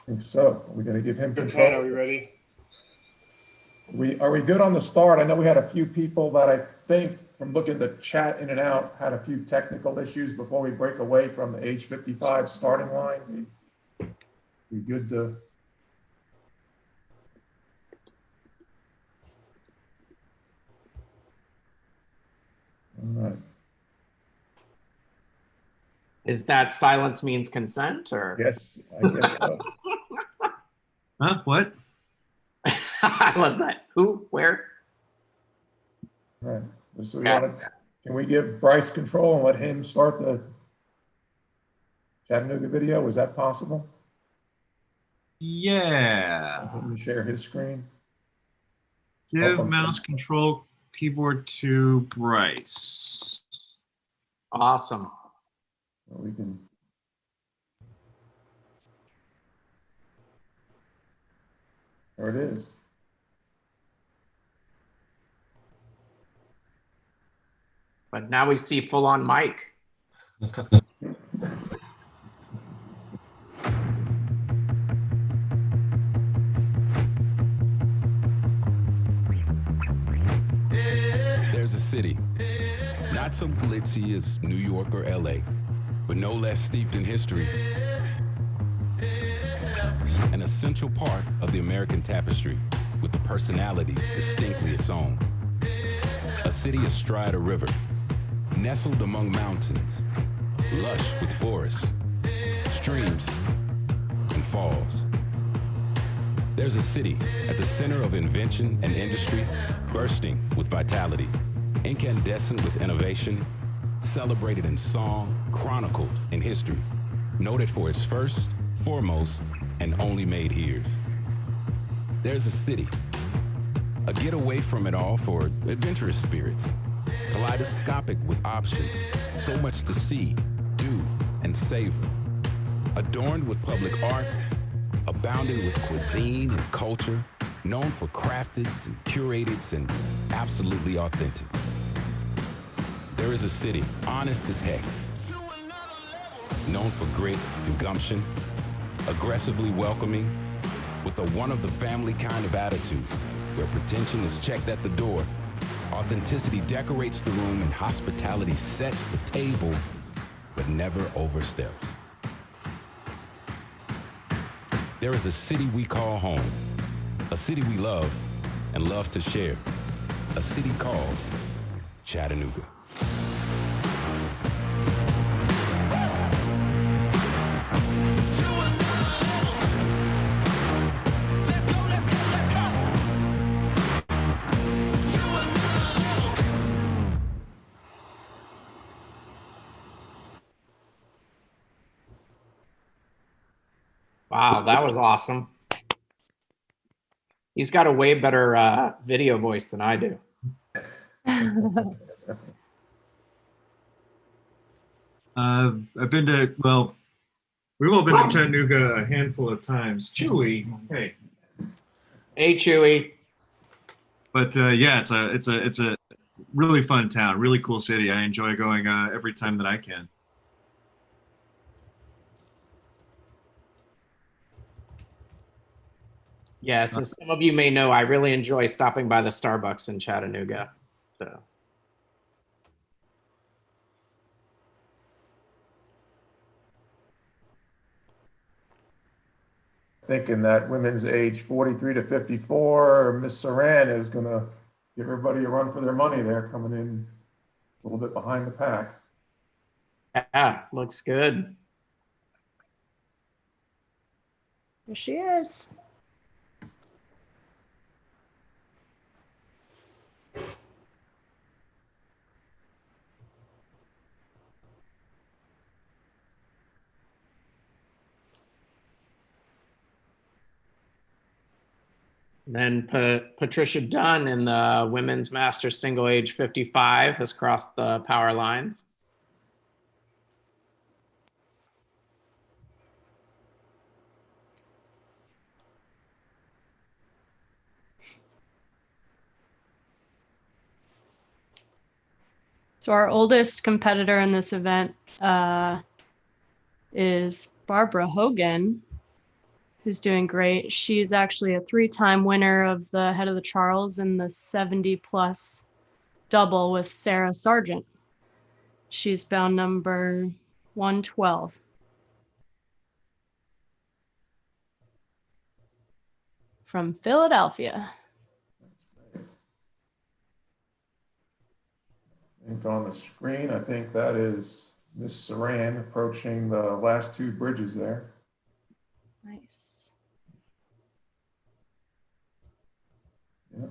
I think so. We're going to give him Good control. plan. Are we ready? Are we good on the start? I know we had a few people that I think, from looking to chat in and out, had a few technical issues before we break away from the age 55 starting line. We good to. All right. Is that silence means consent or? Yes, I guess so. Huh? What? I love that. Who? Where? All right. So can we give Bryce control and let him start the Chattanooga video? Is that possible? Yeah. Let me share his screen. Give mouse control keyboard to Bryce. Awesome. We can. There it is. But now we see full on mic. There's a city, not so glitzy as New York or LA, but no less steeped in history. An essential part of the American tapestry, with a personality distinctly its own. A city astride a river, nestled among mountains, lush with forests, streams, and falls. There's a city at the center of invention and industry, bursting with vitality, incandescent with innovation, celebrated in song, chronicled in history, noted for its first, foremost, and only made here's. There's a city, a getaway from it all for adventurous spirits, kaleidoscopic with options, so much to see, do, and savor, adorned with public art, abounding with cuisine and culture, known for crafted and curated and absolutely authentic. There is a city, honest as heck, known for grit and gumption, aggressively welcoming, with a one-of-the-family kind of attitude, where pretension is checked at the door, authenticity decorates the room, and hospitality sets the table, but never oversteps. There is a city we call home, a city we love and love to share, a city called Chattanooga. Wow, that was awesome. He's got a way better video voice than I do. I've been to, well, we've all been to Chattanooga a handful of times. Chewy, hey. Hey, Chewy. But yeah, it's a really fun town, really cool city. I enjoy going every time that I can. Yes, as some of you may know, I really enjoy stopping by the Starbucks in Chattanooga. So think in that women's age 43 to 54, Miss Saran is going to give everybody a run for their money there, coming in a little bit behind the pack. Yeah, looks good. There she is. Then Patricia Dunn in the women's masters single age 55 has crossed the power lines. So our oldest competitor in this event is Barbara Hogan, who's doing great. She's actually a 3-time winner of the Head of the Charles in the 70+ double with Sarah Sargent. She's bound number 112. From Philadelphia. I think on the screen, I think that is Miss Saran approaching the last 2 bridges there. Nice. Yeah.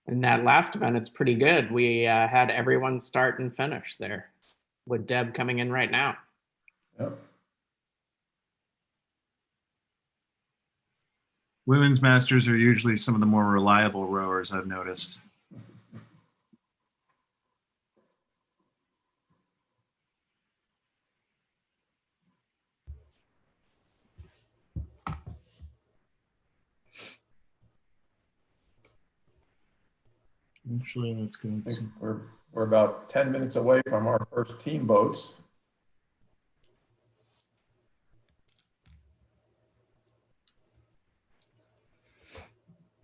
In that last event, it's pretty good. We had everyone start and finish there, with Deb coming in right now. Yep. Women's masters are usually some of the more reliable rowers, I've noticed. Actually, let's go. I think we're about 10 minutes away from our first team boats.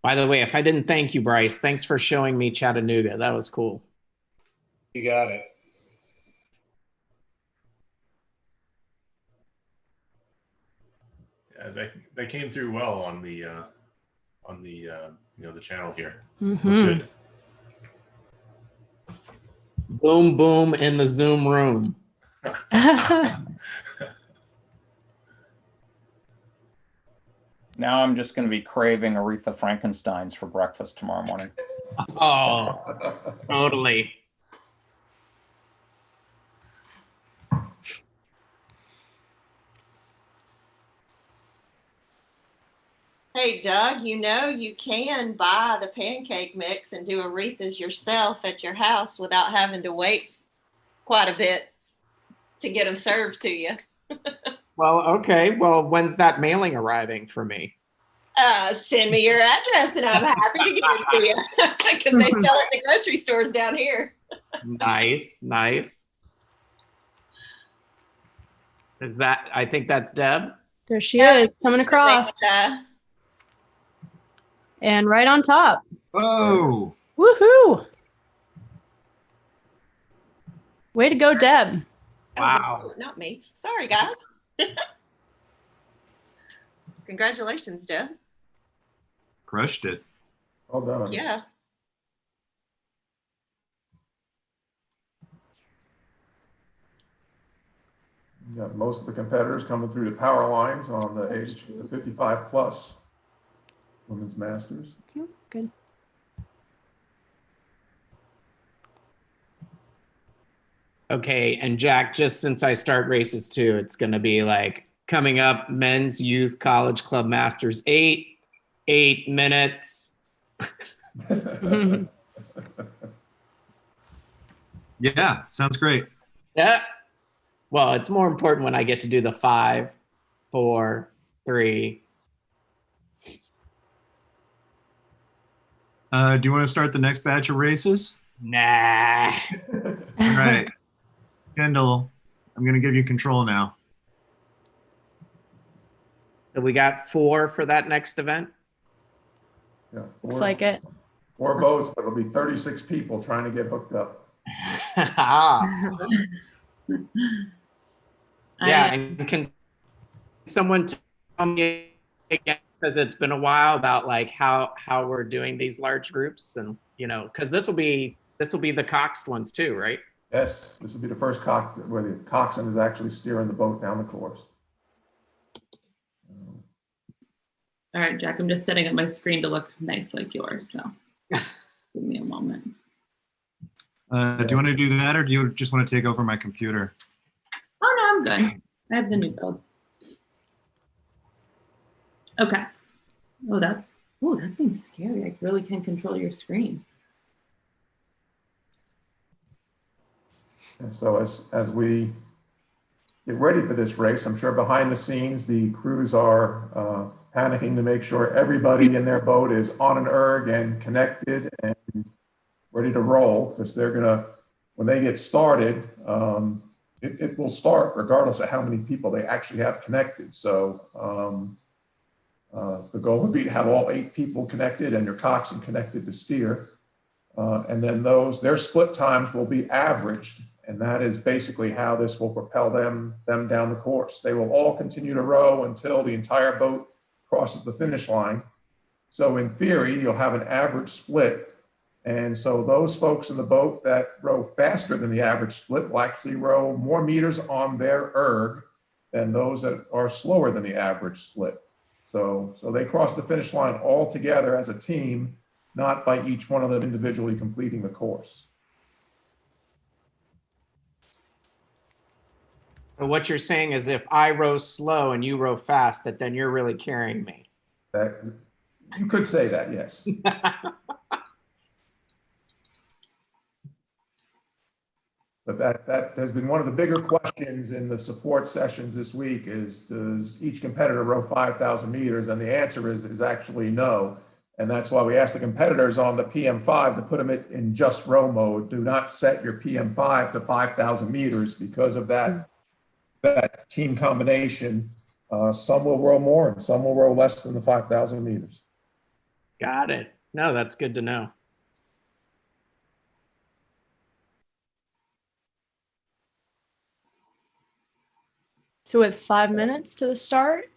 By the way, if I didn't thank you, Bryce, thanks for showing me Chattanooga. That was cool. You got it. Yeah, they came through well on the the channel here. Mm-hmm. Good. Boom, boom in the Zoom room. Now I'm just going to be craving Aretha Frankenstein's for breakfast tomorrow morning. Oh, totally. Hey, Doug, you know you can buy the pancake mix and do Aretha's yourself at your house without having to wait quite a bit to get them served to you. Well, okay. Well, when's that mailing arriving for me? Send me your address and I'm happy to give it to you because they sell it in the grocery stores down here. Nice, nice. Is that, I think that's Deb. There she is, coming across. And right on top. Whoa. Woohoo. Way to go, Deb. Wow. Oh, not me. Sorry, guys. Congratulations, Deb. Crushed it. Well done. Yeah. You got most of the competitors coming through the power lines on the age the 55+ women's masters. Good. Okay, and Jack, just since I start races too, it's going to be like coming up men's youth college club masters 8 minutes. Yeah, sounds great. Yeah. Well, it's more important when I get to do the 5, 4, 3. Do you want to start the next batch of races? Nah. All right. Kendall, I'm going to give you control now. So we got 4 for that next event? Yeah, Looks like it. 4 boats, but it'll be 36 people trying to get hooked up. Yeah, and can someone tell me again, because it's been a while, about like how we're doing these large groups, and because this will be the coxed ones too, right? Yes, this will be the first cock where the coxswain is actually steering the boat down the course. All right, Jack, I'm just setting up my screen to look nice like yours, so give me a moment. Do you want to do that, or do you just want to take over my computer? Oh, no, I'm good. I have the new build. Okay. Oh, that seems scary. I really can control your screen. And so as we get ready for this race, I'm sure behind the scenes, the crews are panicking to make sure everybody in their boat is on an erg and connected and ready to roll, because they're gonna, when they get started, it will start regardless of how many people they actually have connected. So the goal would be to have all 8 people connected and your coxswain connected to steer. And then their split times will be averaged. And that is basically how this will propel them down the course. They will all continue to row until the entire boat crosses the finish line. So in theory, you'll have an average split. And so those folks in the boat that row faster than the average split will actually row more meters on their erg than those that are slower than the average split. So they cross the finish line all together as a team, not by each one of them individually completing the course. So what you're saying is, if I row slow and you row fast, that then you're really carrying me. That, you could say that, yes. But that has been one of the bigger questions in the support sessions this week is, does each competitor row 5,000 meters? And the answer is actually no. And that's why we asked the competitors on the PM5 to put them in just row mode. Do not set your PM5 to 5,000 meters because of that team combination. Some will row more and some will row less than the 5,000 meters. Got it. No, that's good to know. So with 5 minutes to the start?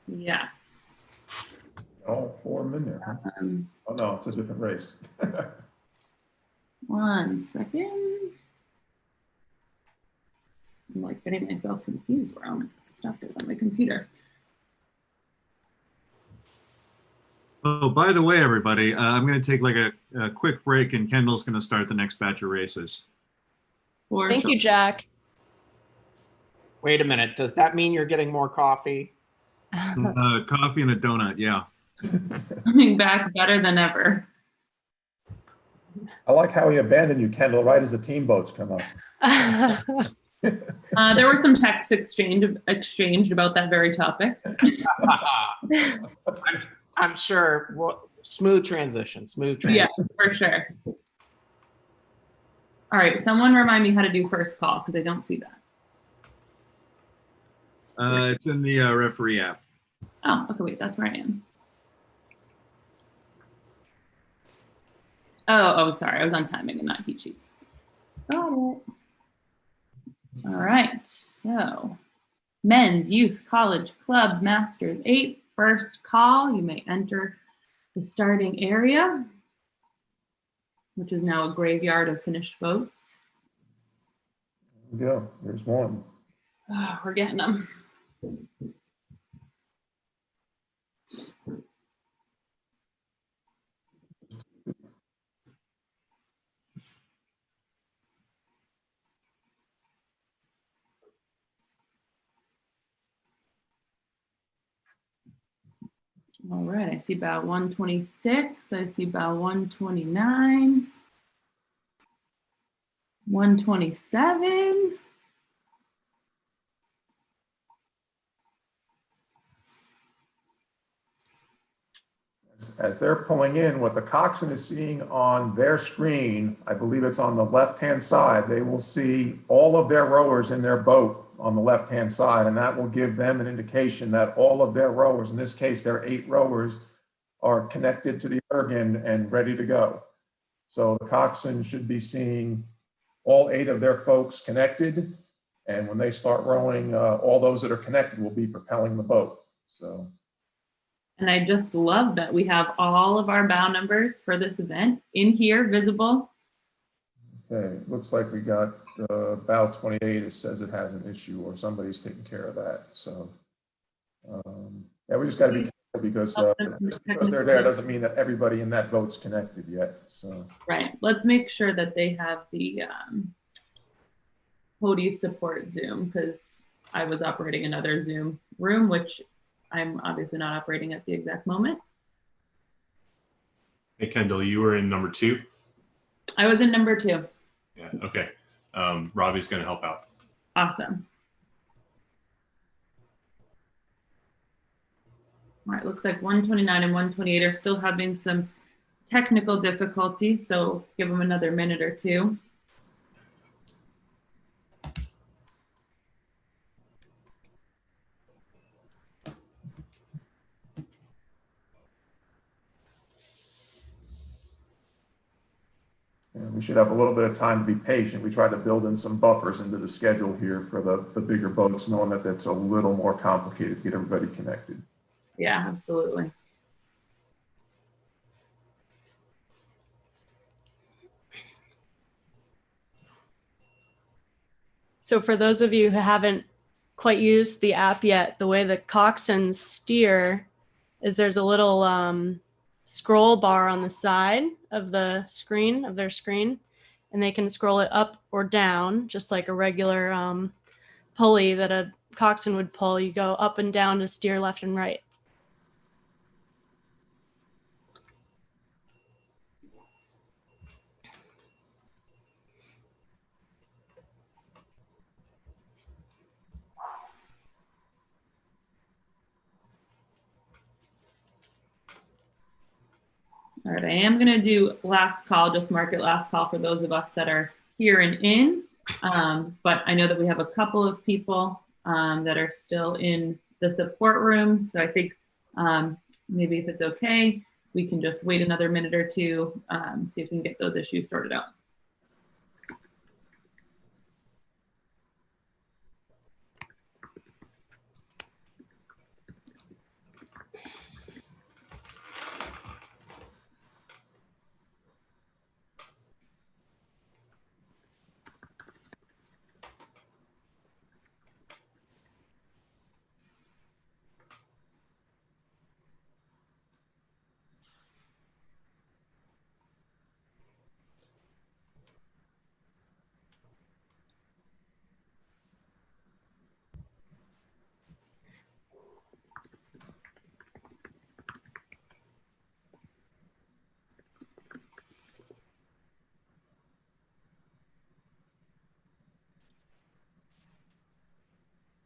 Yeah. Oh, 4 minutes. Huh? Oh no, it's a different race. 1 second. I'm like getting myself confused where all my stuff is on my computer. Oh, by the way, everybody, I'm going to take like a quick break, and Kendall's going to start the next batch of races. Thank you, Jack. Wait a minute. Does that mean you're getting more coffee? Coffee and a donut, yeah. Coming back better than ever. I like how he abandoned you, Kendall, right as the team boats come up. There were some texts exchanged about that very topic. I'm sure. Well, smooth transition. Yeah, for sure. All right, someone remind me how to do first call, because I don't see that. It's in the referee app. Oh, okay, wait, that's where I am. Oh, sorry, I was on timing and not heat sheets. Got it. All right, so men's, youth, college, club, masters, 8, first call. You may enter the starting area, which is now a graveyard of finished boats. There we go, there's one. Oh, we're getting them. All right, I see bow 126. I see bow 129. 127. As they're pulling in, what the coxswain is seeing on their screen, I believe it's on the left-hand side, they will see all of their rowers in their boat on the left-hand side, and that will give them an indication that all of their rowers, in this case, there are 8 rowers, are connected to the erg and ready to go. So the coxswain should be seeing all 8 of their folks connected. And when they start rowing, all those that are connected will be propelling the boat. So. And I just love that we have all of our bow numbers for this event in here, visible. Okay, looks like we got bow 28. It says it has an issue or somebody's taking care of that. So yeah, we just got to be careful because they're there doesn't mean that everybody in that boat's connected yet. So right, let's make sure that they have the PODI support Zoom, because I was operating another Zoom room, which I'm obviously not operating at the exact moment. Hey, Kendall, you were in number 2? I was in number 2. Yeah, okay. Robbie's going to help out. Awesome. All right, looks like 129 and 128 are still having some technical difficulty, so let's give them another minute or two. we should have a little bit of time to be patient. We try to build in some buffers into the schedule here for the bigger boats, knowing that that's a little more complicated to get everybody connected. Yeah, absolutely. So for those of you who haven't quite used the app yet, the way the coxswains steer is there's a little scroll bar on the side of the screen, of their screen, and they can scroll it up or down, just like a regular pulley that a coxswain would pull. You go up and down to steer left and right. All right, I am going to do last call, just mark it last call for those of us that are here and in. But I know that we have a couple of people that are still in the support room. So I think maybe if it's okay, we can just wait another minute or two, see if we can get those issues sorted out.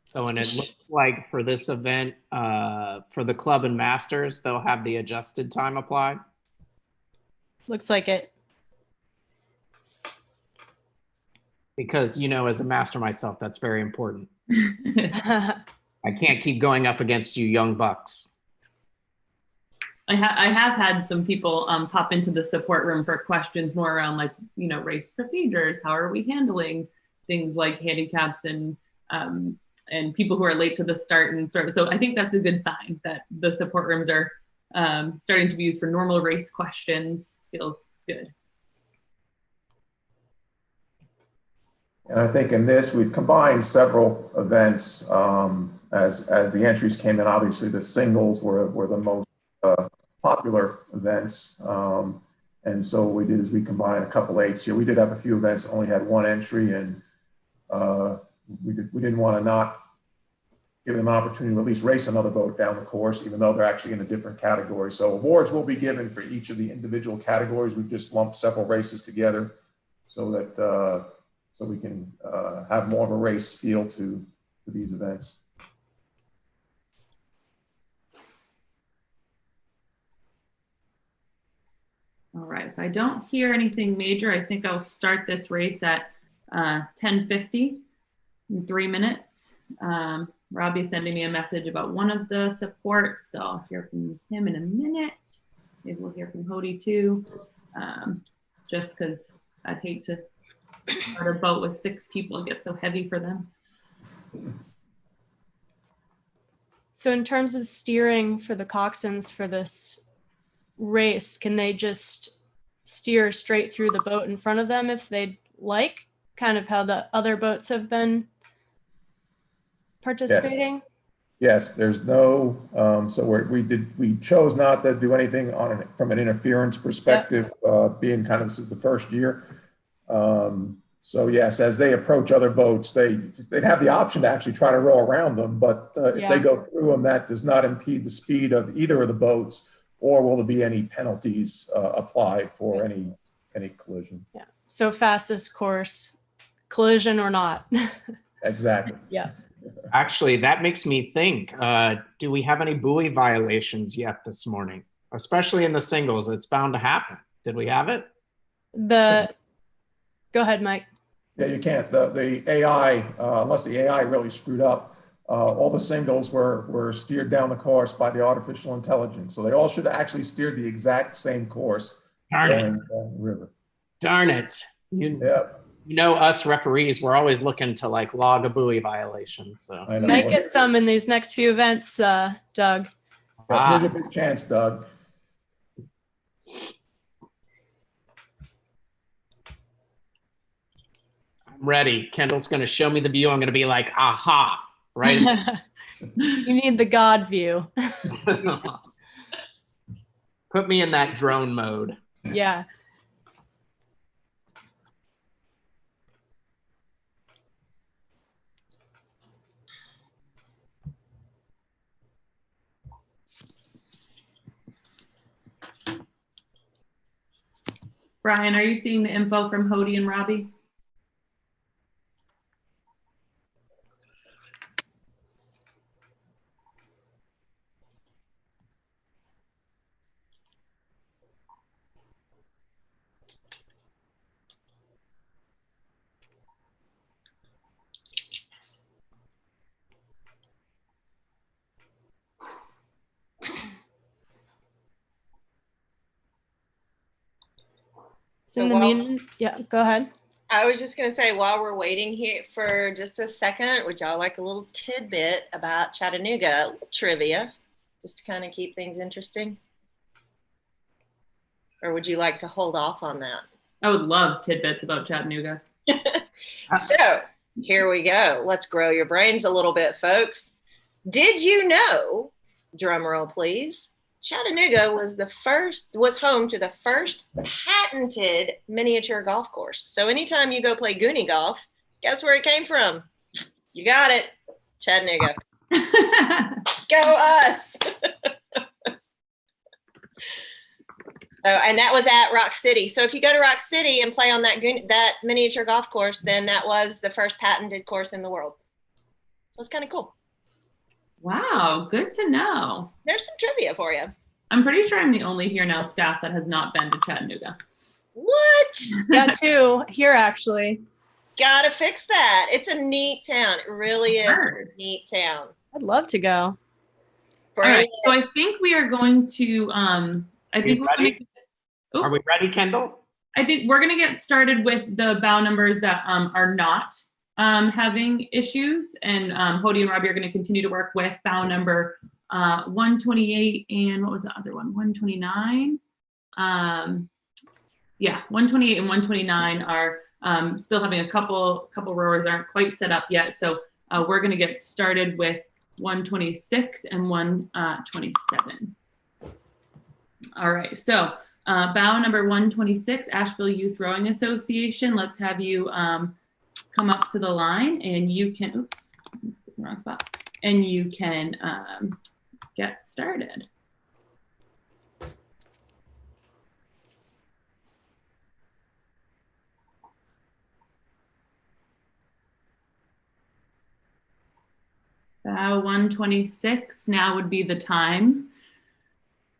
So, and it looks like for this event, for the club and masters, they'll have the adjusted time applied. Looks like it. Because, you know, as a master myself, that's very important. I can't keep going up against you young bucks. I have had some people pop into the support room for questions more around, like, you know, race procedures. How are we handling things like handicaps and people who are late to the start and sort of. So I think that's a good sign that the support rooms are starting to be used for normal race questions. Feels good. And I think in this, we've combined several events as the entries came in. Obviously, the singles were the most popular events. And so what we did is we combined a couple 8s here. We did have a few events that only had 1 entry, and we didn't want to not give them an opportunity to at least race another boat down the course, even though they're actually in a different category. So awards will be given for each of the individual categories. We've just lumped several races together so that so we can have more of a race feel to these events. All right, if I don't hear anything major, I think I'll start this race at 10:50 in 3 minutes. Robbie's sending me a message about one of the supports, so I'll hear from him in a minute. maybe we'll hear from Hody too, just because I'd hate to start a boat with 6 people and get so heavy for them. So in terms of steering for the coxswains for this race, can they just steer straight through the boat in front of them if they'd like, kind of how the other boats have been participating? Yes, there's no, so we chose not to do anything from an interference perspective, being kind of, this is the first year. So yes, as they approach other boats, they'd have the option to actually try to row around them, but if they go through them, that does not impede the speed of either of the boats, or will there be any penalties applied for any collision. Yeah, so fastest course, collision or not. Exactly. Yeah. Actually, that makes me think, do we have any buoy violations yet this morning? Especially in the singles, it's bound to happen. Did we have it? Go ahead, Mike. Yeah, you can't. The AI, unless the AI really screwed up, all the singles were steered down the course by the artificial intelligence. So they all should have actually steered the exact same course Darn going it. down the river. Darn it. You know, us referees, we're always looking to like log a buoy violation. So Might get some in these next few events, Doug. Here's your big chance, Doug. I'm ready. Kendall's going to show me the view. I'm going to be like, aha, right? You need the God view. Put me in that drone mode. Yeah. Brian, are you seeing the info from Hody and Robbie? So in the meantime, yeah, go ahead. I was just going to say, while we're waiting here for just a second, would y'all like a little tidbit about Chattanooga trivia, just to kind of keep things interesting? Or would you like to hold off on that? I would love tidbits about Chattanooga. So here we go. Let's grow your brains a little bit, folks. Did you know, drum roll please, Chattanooga was home to the first patented miniature golf course. So anytime you go play Goonie golf, guess where it came from? You got it, Chattanooga. Go us. And that was at Rock City. So if you go to Rock City and play on that miniature golf course, then that was the first patented course in the world. So it's kind of cool. Wow, good to know. There's some trivia for you. I'm pretty sure I'm the only here now staff that has not been to Chattanooga. What? Yeah, too. Here, actually. Gotta fix that. It's a neat town. It really is a neat town. I'd love to go. All right, so I think we are going to, I think we're ready. Are we ready, Kendall? I think we're going to get started with the bow numbers that are not having issues, and Hody and Robbie are going to continue to work with bow number 128 and what was the other one? 129. Yeah, 128 and 129 are still having a couple rowers aren't quite set up yet, so we're going to get started with 126 and 127. All right, so bow number 126, Asheville Youth Rowing Association. Let's have you come up to the line, and you can, oops, this is the wrong spot, and you can get started. Bow 126, now would be the time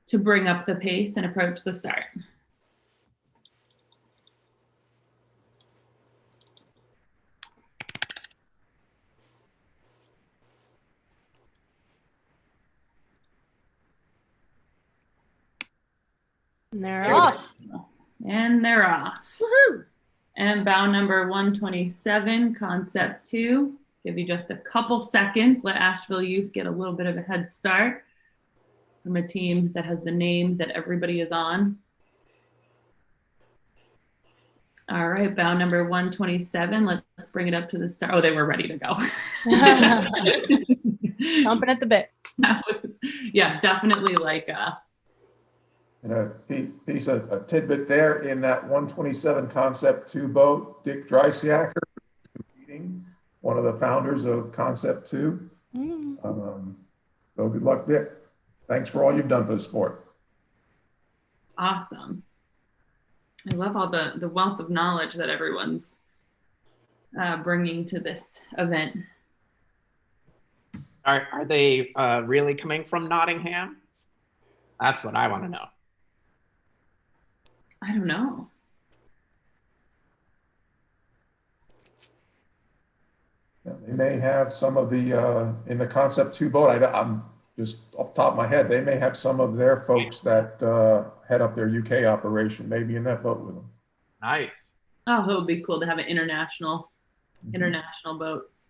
to bring up the pace and approach the start. And they're There we off. And they're off. Woohoo! And bow number 127, concept 2. Give you just a couple seconds. Let Asheville Youth get a little bit of a head start from a team that has the name that everybody is on. All right, bow number 127. Let's bring it up to the start. Oh, they were ready to go. Chomping at the bit. That was, yeah, definitely like And a tidbit there in that 127 Concept 2 boat, Dick Dreisiacker, competing, one of the founders of Concept 2. So good luck, Dick. Thanks for all you've done for the sport. awesome. I love all the wealth of knowledge that everyone's bringing to this event. Are they really coming from Nottingham? That's what I want to know. I don't know. Yeah, they may have some of the, in the Concept 2 boat, I'm just off the top of my head, they may have some of their folks that head up their UK operation, maybe in that boat with them. Nice. Oh, it would be cool to have an international boats.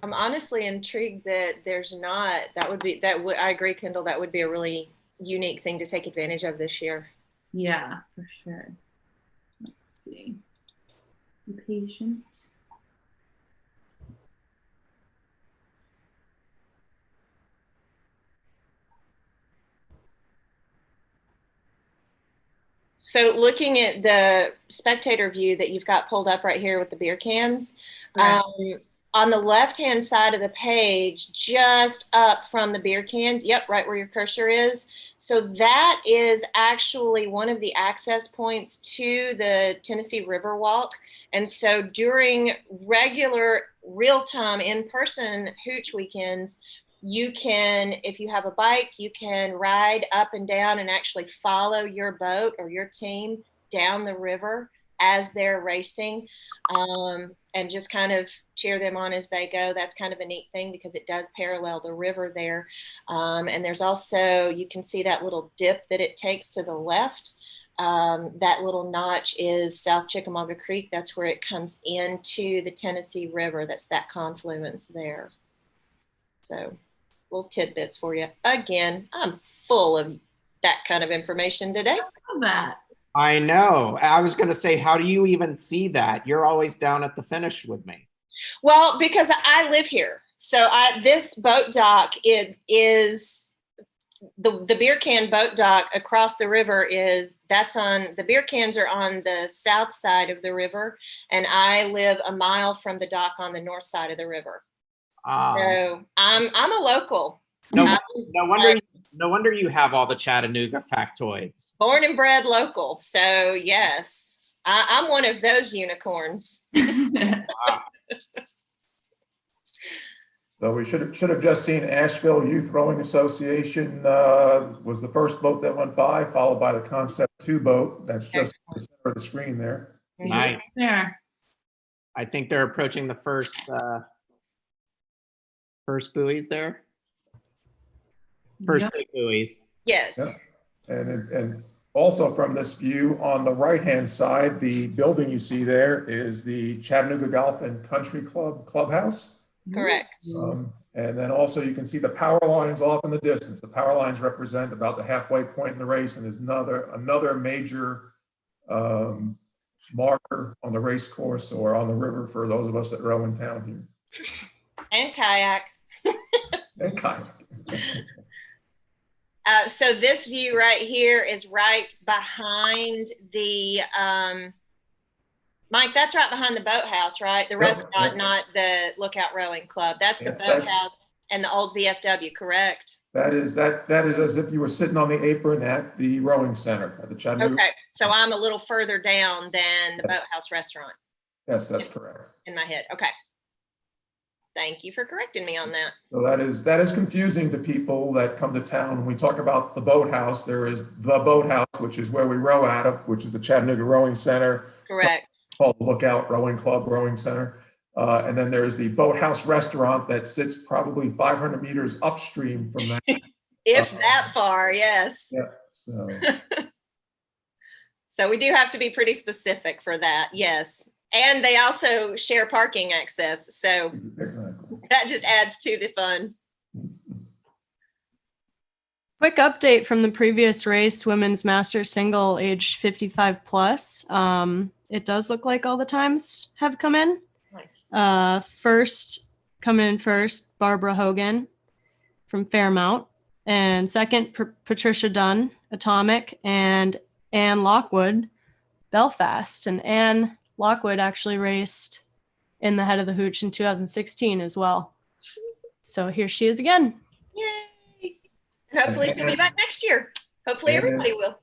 I'm honestly intrigued that there's not, I agree, Kendall, that would be a really unique thing to take advantage of this year. Yeah, for sure. Let's see. Be patient. So looking at the spectator view that you've got pulled up right here with the beer cans, Right. On the left-hand side of the page, just up from the beer cans, yep, right where your cursor is. So that is actually one of the access points to the Tennessee Riverwalk. And so during regular real-time in-person Hooch weekends, you can, if you have a bike, you can ride up and down and actually follow your boat or your team down the river as they're racing, and just kind of cheer them on as they go. That's kind of a neat thing because it does parallel the river there. And there's also, you can see that little dip that it takes to the left. That little notch is South Chickamauga Creek. That's where it comes into the Tennessee River. That's that confluence there. So little tidbits for you. Again, I'm full of that kind of information today. I love that. I know. I was going to say, how do you even see that? You're always down at the finish with me. Well, because I live here. So this boat dock, it is the beer can boat dock across the river that's on, the beer cans are on the south side of the river. And I live a mile from the dock on the north side of the river. So I'm a local. No wonder you have all the Chattanooga factoids. Born and bred local. So yes, I'm one of those unicorns. So we should have just seen Asheville Youth Rowing Association was the first boat that went by, followed by the Concept 2 boat. That's just the center of the screen there. Nice. There. I think they're approaching the first buoys there. First big buoys. Yes. Yeah. And also from this view on the right-hand side, the building you see there is the Chattanooga Golf and Country Club clubhouse. Correct. And then also you can see the power lines off in the distance. The power lines represent about the halfway point in the race, and there's another major marker on the race course or on the river for those of us that row in town here. And kayak. And kayak. So this view right here is right behind the, Mike, that's right behind the boathouse, right? The restaurant, not the Lookout Rowing Club. That's the boathouse and the old VFW, correct? That is as if you were sitting on the apron at the rowing center at the Chattanooga. Okay, so I'm a little further down than the boathouse restaurant. Yes, that's correct. In my head, okay. Thank you for correcting me on that. So that is confusing to people that come to town. When we talk about the boathouse, there is the boathouse, which is where we row out of, which is the Chattanooga Rowing Center. Correct. Called the Lookout Rowing Club Rowing Center. And then there's the Boathouse Restaurant that sits probably 500 meters upstream from that. If that far, yes. Yeah, so. So we do have to be pretty specific for that, yes. And they also share parking access, so that just adds to the fun. Quick update from the previous race, women's master single age 55 plus. It does look like all the times have come in. Nice. First, coming in first, Barbara Hogan from Fairmount. And second, Patricia Dunn, Atomic, and Anne Lockwood, Belfast. And Anne Lockwood actually raced in the head of the Hooch in 2016 as well. So here she is again. Yay! And hopefully she'll be back next year. Hopefully everybody will.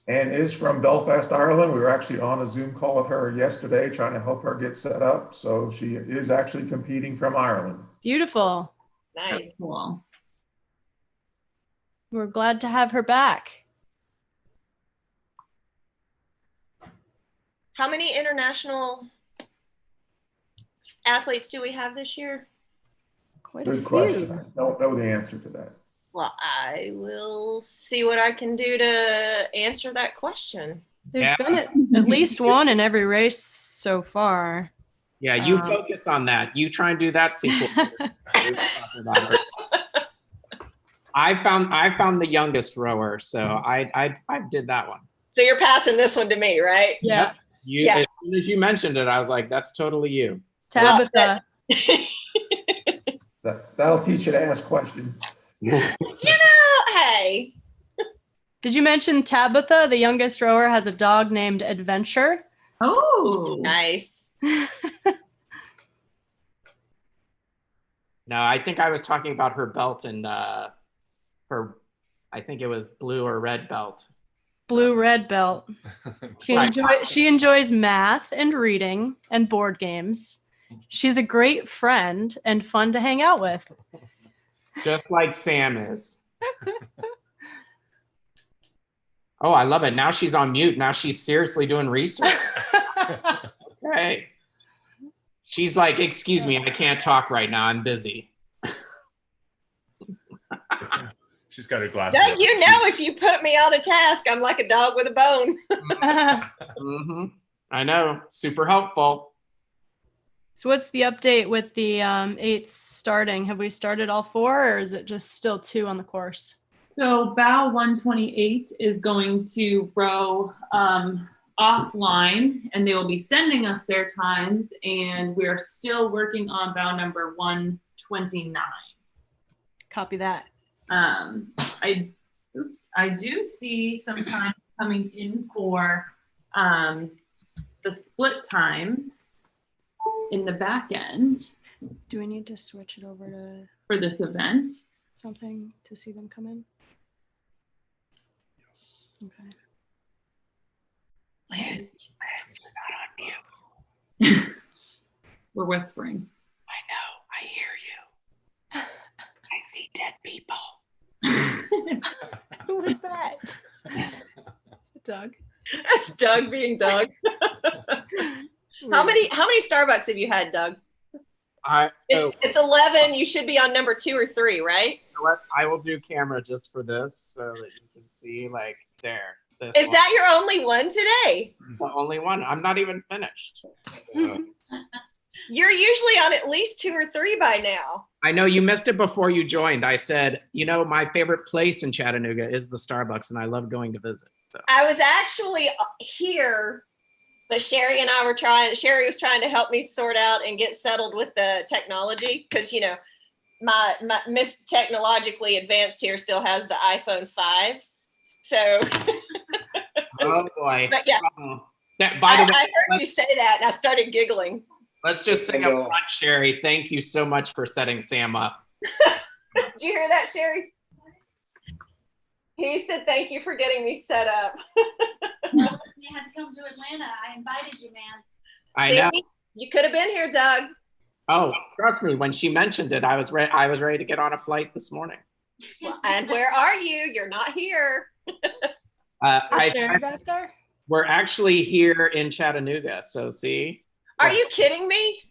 Anne is from Belfast, Ireland. We were actually on a Zoom call with her yesterday trying to help her get set up. So she is actually competing from Ireland. Beautiful. Nice. Cool. We're glad to have her back. How many international athletes do we have this year? Quite Good question. I don't know the answer to that. Well, I will see what I can do to answer that question. There's been at least one in every race so far. Yeah, you focus on that. You try and do that sequel. I found the youngest rower, so I did that one. So you're passing this one to me, right? Yeah. As soon as you mentioned it, I was like, that's totally you. Tabitha. That'll teach you to ask questions. Hey. Did you mention Tabitha, the youngest rower, has a dog named Adventure? Oh, nice. No, I think I was talking about her belt and her, I think it was blue or red belt. Blue-red belt. She enjoys math and reading and board games. She's a great friend and fun to hang out with. Just like Sam is. Oh, I love it. Now she's on mute. Now she's seriously doing research. Okay. She's like, excuse me, I can't talk right now. I'm busy. She's got her glasses. Doug, you know, if you put me on a task, I'm like a dog with a bone. Mm-hmm. I know. Super helpful. So what's the update with the 8s starting? Have we started all 4 or is it just still 2 on the course? so bow 128 is going to row offline, and they will be sending us their times, and we're still working on bow number 129. Copy that. I do see some time coming in for the split times in the back end. Do we need to switch it over to for this event? Something to see them come in? Yes. Okay. Liz, you're not on mute. We're whispering. I know. I hear you. I see dead people. Who was that? Is it Doug? That's Doug being Doug. How many Starbucks have you had, Doug? It's 11. You should be on number 2 or 3, right? You know what? I will do camera just for this so that you can see, like, there. Is that your only one today? The only one. I'm not even finished. So. You're usually on at least 2 or 3 by now. I know you missed it before you joined. I said, you know, my favorite place in Chattanooga is the Starbucks, and I love going to visit. So. I was actually here, but Sherry and I were Sherry was trying to help me sort out and get settled with the technology because, you know, my Miss Technologically Advanced here still has the iPhone 5. So. Oh, boy. But yeah. By the way, I heard you say that and I started giggling. Let's just sing up front, Sherry. Thank you so much for setting Sam up. Did you hear that, Sherry? He said, thank you for getting me set up. You had to come to Atlanta. I invited you, man. I know. You could have been here, Doug. Oh, trust me. When she mentioned it, I was ready to get on a flight this morning. Well, and where are you? You're not here. Sherry back there? We're actually here in Chattanooga. So see. Are you kidding me?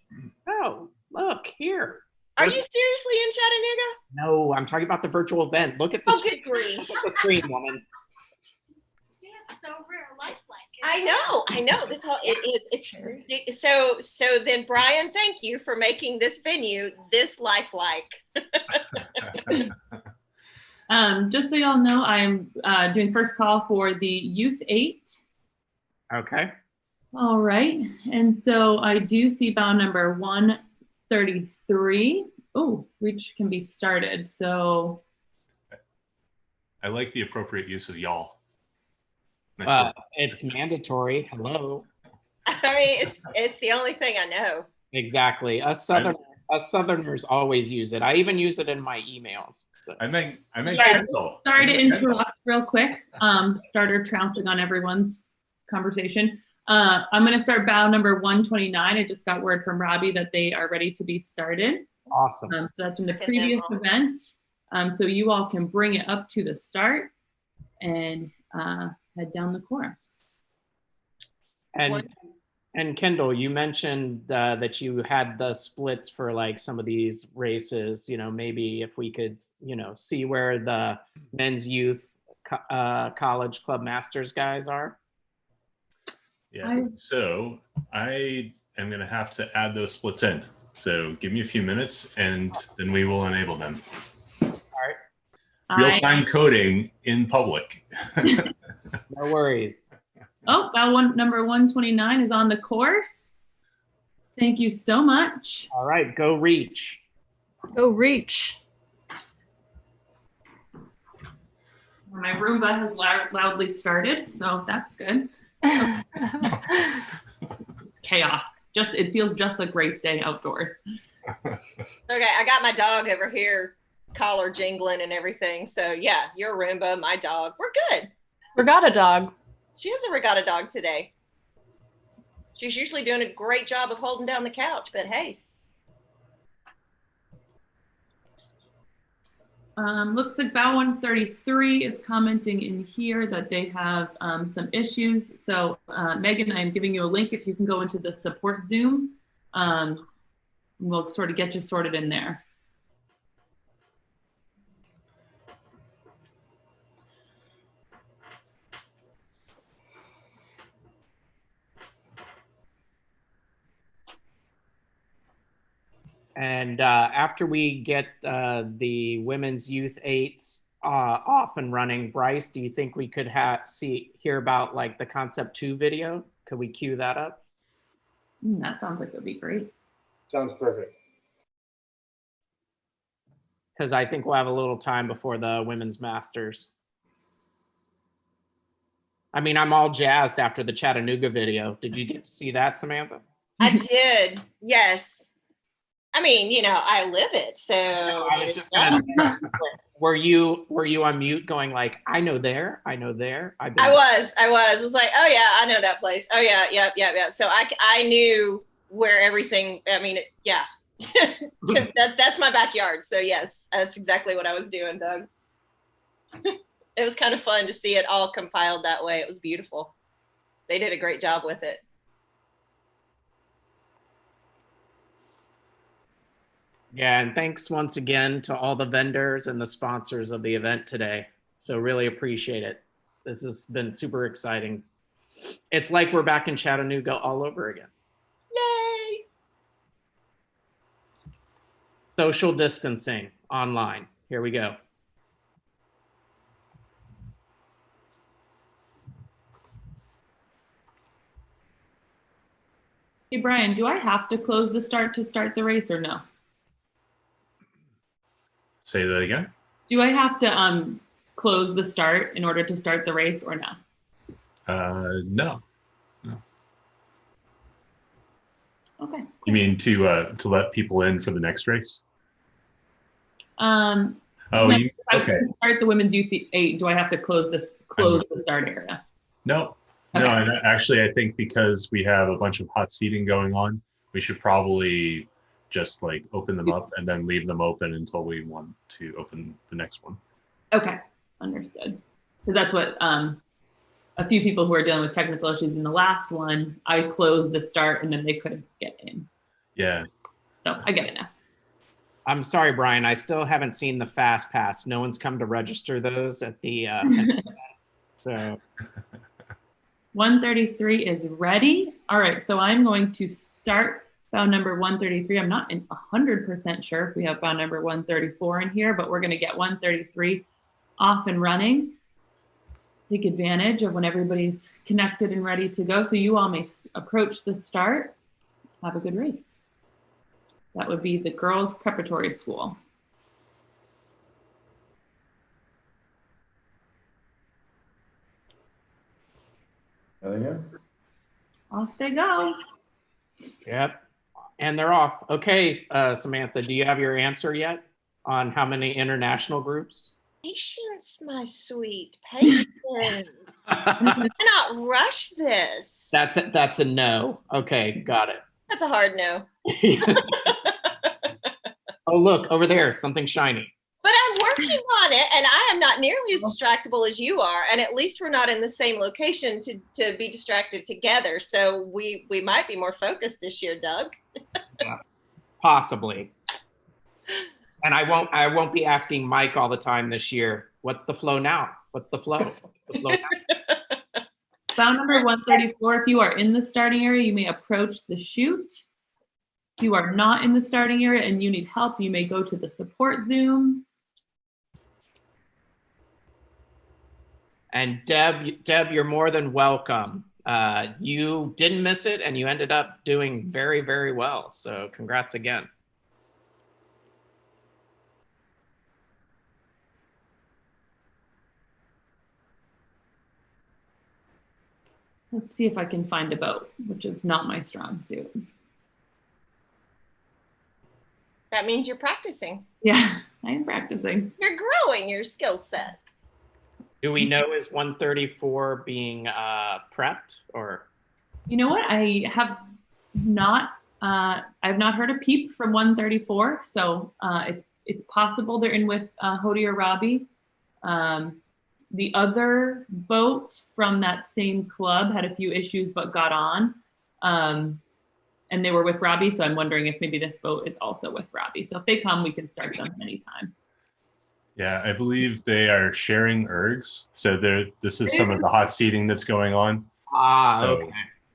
Oh, look here. Are you seriously in Chattanooga? No, I'm talking about the virtual event. Look at the Oh, screen. good grief. Look at the screen, woman. It's so rare, lifelike. I know. This whole it's so then Brian, thank you for making this venue this lifelike. Just so y'all know, I'm doing first call for the Youth 8. Okay. All right. And so I do see bound number 133. Oh, reach can be started. So I like the appropriate use of y'all. It's mandatory. Hello. I mean, it's the only thing I know. Exactly. Us Southerners always use it. I even use it in my emails. So. I meant Yes. sorry to interrupt real quick. Starter trouncing on everyone's conversation. I'm going to start bound number 129. I just got word from Robbie that they are ready to be started. Awesome. So that's from the previous event. So you all can bring it up to the start and head down the course. And Kendall, you mentioned that you had the splits for like some of these races. You know, maybe if we could, see where the men's youth college club masters guys are. Yeah. So I am going to have to add those splits in. So give me a few minutes, and then we will enable them. All right. Real-time coding in public. No worries. Oh, bound number 129 is on the course. Thank you so much. All right, go reach. Go reach. My Roomba has loudly started, so that's good. Chaos. It feels just like race day outdoors. Okay, I got my dog over here, collar jingling and everything. So yeah, your Roomba, my dog, we're good. Regatta dog. She is a regatta dog today. She's usually doing a great job of holding down the couch, but hey. Looks like Bow 133 is commenting in here that they have some issues. So Megan, I'm giving you a link if you can go into the support Zoom. We'll sort of get you sorted in there. And after we get the women's youth 8s off and running, Bryce, do you think we could hear about like the concept 2 video? Could we cue that up? That sounds like it would be great. Sounds perfect. Because I think we'll have a little time before the women's masters. I mean, I'm all jazzed after the Chattanooga video. Did you get to see that, Samantha? I did, yes. I mean, I live it, so. I was just gonna say, were you on mute going like, I know there. I was like, oh yeah, I know that place. Oh yeah, yep. So I knew where everything, I mean, yeah. That's my backyard. So yes, that's exactly what I was doing, Doug. It was kind of fun to see it all compiled that way. It was beautiful. They did a great job with it. Yeah, and thanks once again to all the vendors and the sponsors of the event today. So really appreciate it. This has been super exciting. It's like we're back in Chattanooga all over again. Yay! Social distancing online. Here we go. Hey, Brian, do I have to close the start to start the race or no? Say that again. Do I have to close the start in order to start the race or no? No. Okay. You mean to let people in for the next race? Okay. To start the women's youth 8, do I have to close the start area? No. Okay. No, and actually I think because we have a bunch of hot seating going on, we should probably just like open them up and then leave them open until we want to open the next one. Okay, understood. Because that's what a few people who are dealing with technical issues in the last one, I closed the start and then they couldn't get in. Yeah. So I get it now. I'm sorry, Brian. I still haven't seen the fast pass. No one's come to register those at the so 133 is ready. All right, so I'm going to start bound number 133. I'm not 100% sure if we have bound number 134 in here, but we're going to get 133 off and running. Take advantage of when everybody's connected and ready to go. So you all may approach the start. Have a good race. That would be the girls' preparatory school. There they go. Off they go. yep, and they're off. Okay, Samantha, do you have your answer yet on how many international groups? Patience, my sweet, patience. I cannot rush this. That's a no. Okay, got it. That's a hard no. Oh, look over there, something shiny. But I'm working on it, and I am not nearly as distractible as you are. And at least we're not in the same location to be distracted together. So we might be more focused this year, Doug. Yeah, possibly. And I won't be asking Mike all the time this year. What's the flow now? What's the flow? The flow now? Bound number 134, if you are in the starting area, you may approach the chute. If you are not in the starting area and you need help, you may go to the support Zoom. And Deb, you're more than welcome. You didn't miss it, and you ended up doing very, very well. So congrats again. Let's see if I can find a boat, which is not my strong suit. That means you're practicing. Yeah, I am practicing. You're growing your skill set. Do we know is 134 being prepped or? You know what? I have not. I've not heard a peep from 134, so it's possible they're in with Hody or Robbie. The other boat from that same club had a few issues but got on, and they were with Robbie. So I'm wondering if maybe this boat is also with Robbie. So if they come, we can start them anytime. Yeah, I believe they are sharing ergs. So this is some of the hot seating that's going on. Ah, So okay.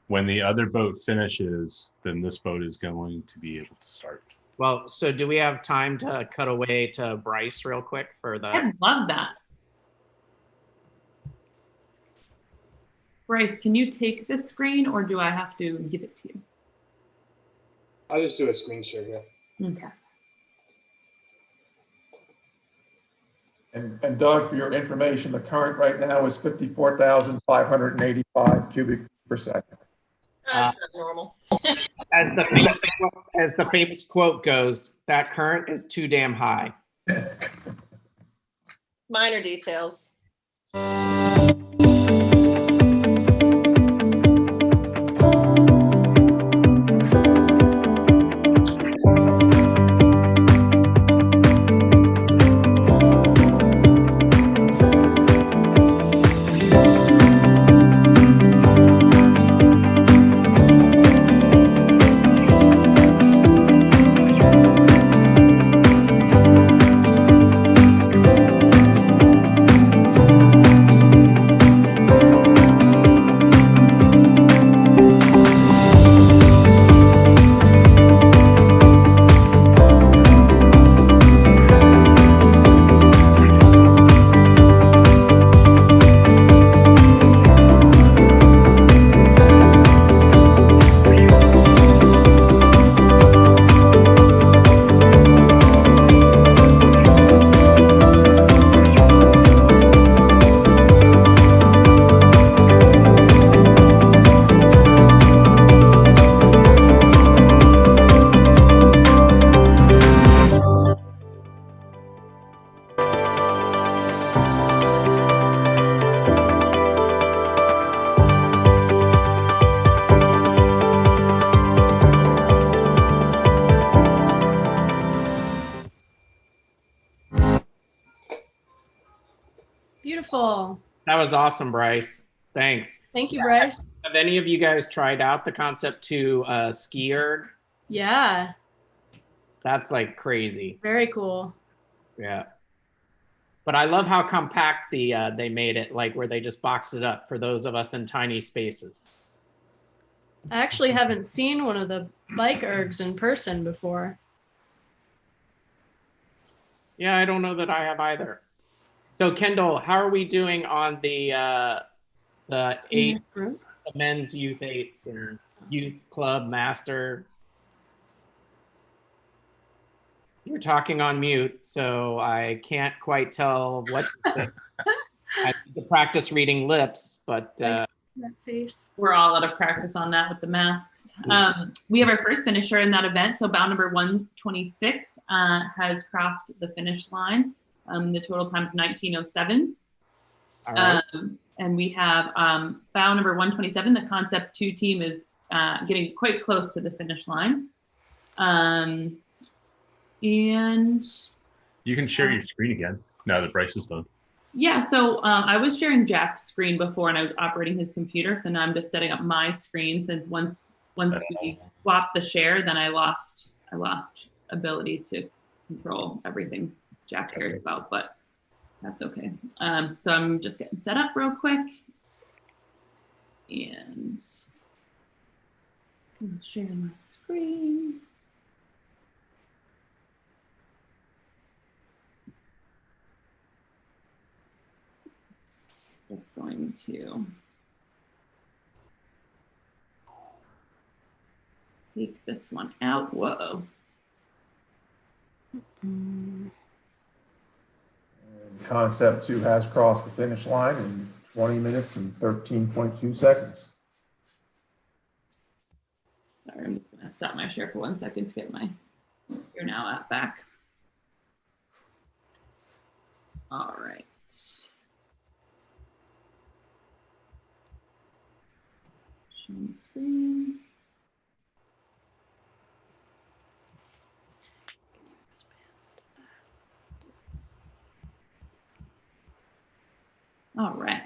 when the other boat finishes, then this boat is going to be able to start. Well, so do we have time to cut away to Bryce real quick for the? I love that. Bryce, can you take this screen or do I have to give it to you? I'll just do a screen share here. Okay. And Doug, for your information, the current right now is 54,585 cubic feet per second. That's not normal. As the famous quote goes, that current is too damn high. Minor details. Beautiful. That was awesome, Bryce. Thanks. Thank you, Bryce. Have any of you guys tried out the concept to ski erg? Yeah, That's like crazy. very cool. Yeah. But I love how compact they made it, like where they just boxed it up for those of us in tiny spaces. I actually haven't seen one of the bike ergs in person before. Yeah, I don't know that I have either. So Kendall, how are we doing on the eight, the men's youth eights and youth club master? You're talking on mute, so I can't quite tell what to say. I need to practice reading lips, but That face. We're all out of practice on that with the masks. We have our first finisher in that event. So bound number 126 has crossed the finish line. The total time is 19:07. all right. And we have bound number 127. The Concept 2 team is getting quite close to the finish line. And You can share your screen again now that Bryce is done. yeah, so I was sharing Jack's screen before and I was operating his computer. So now I'm just setting up my screen since once we swapped the share, then I lost ability to control everything Jack cares about, but that's okay. So I'm just getting set up real quick. And I'll share my screen. Just going to take this one out. Whoa. Concept 2 has crossed the finish line in 20 minutes and 13.2 seconds. Sorry, I'm just going to stop my share for 1 second to get my Here Now app back. All right. Showing the screen. All right.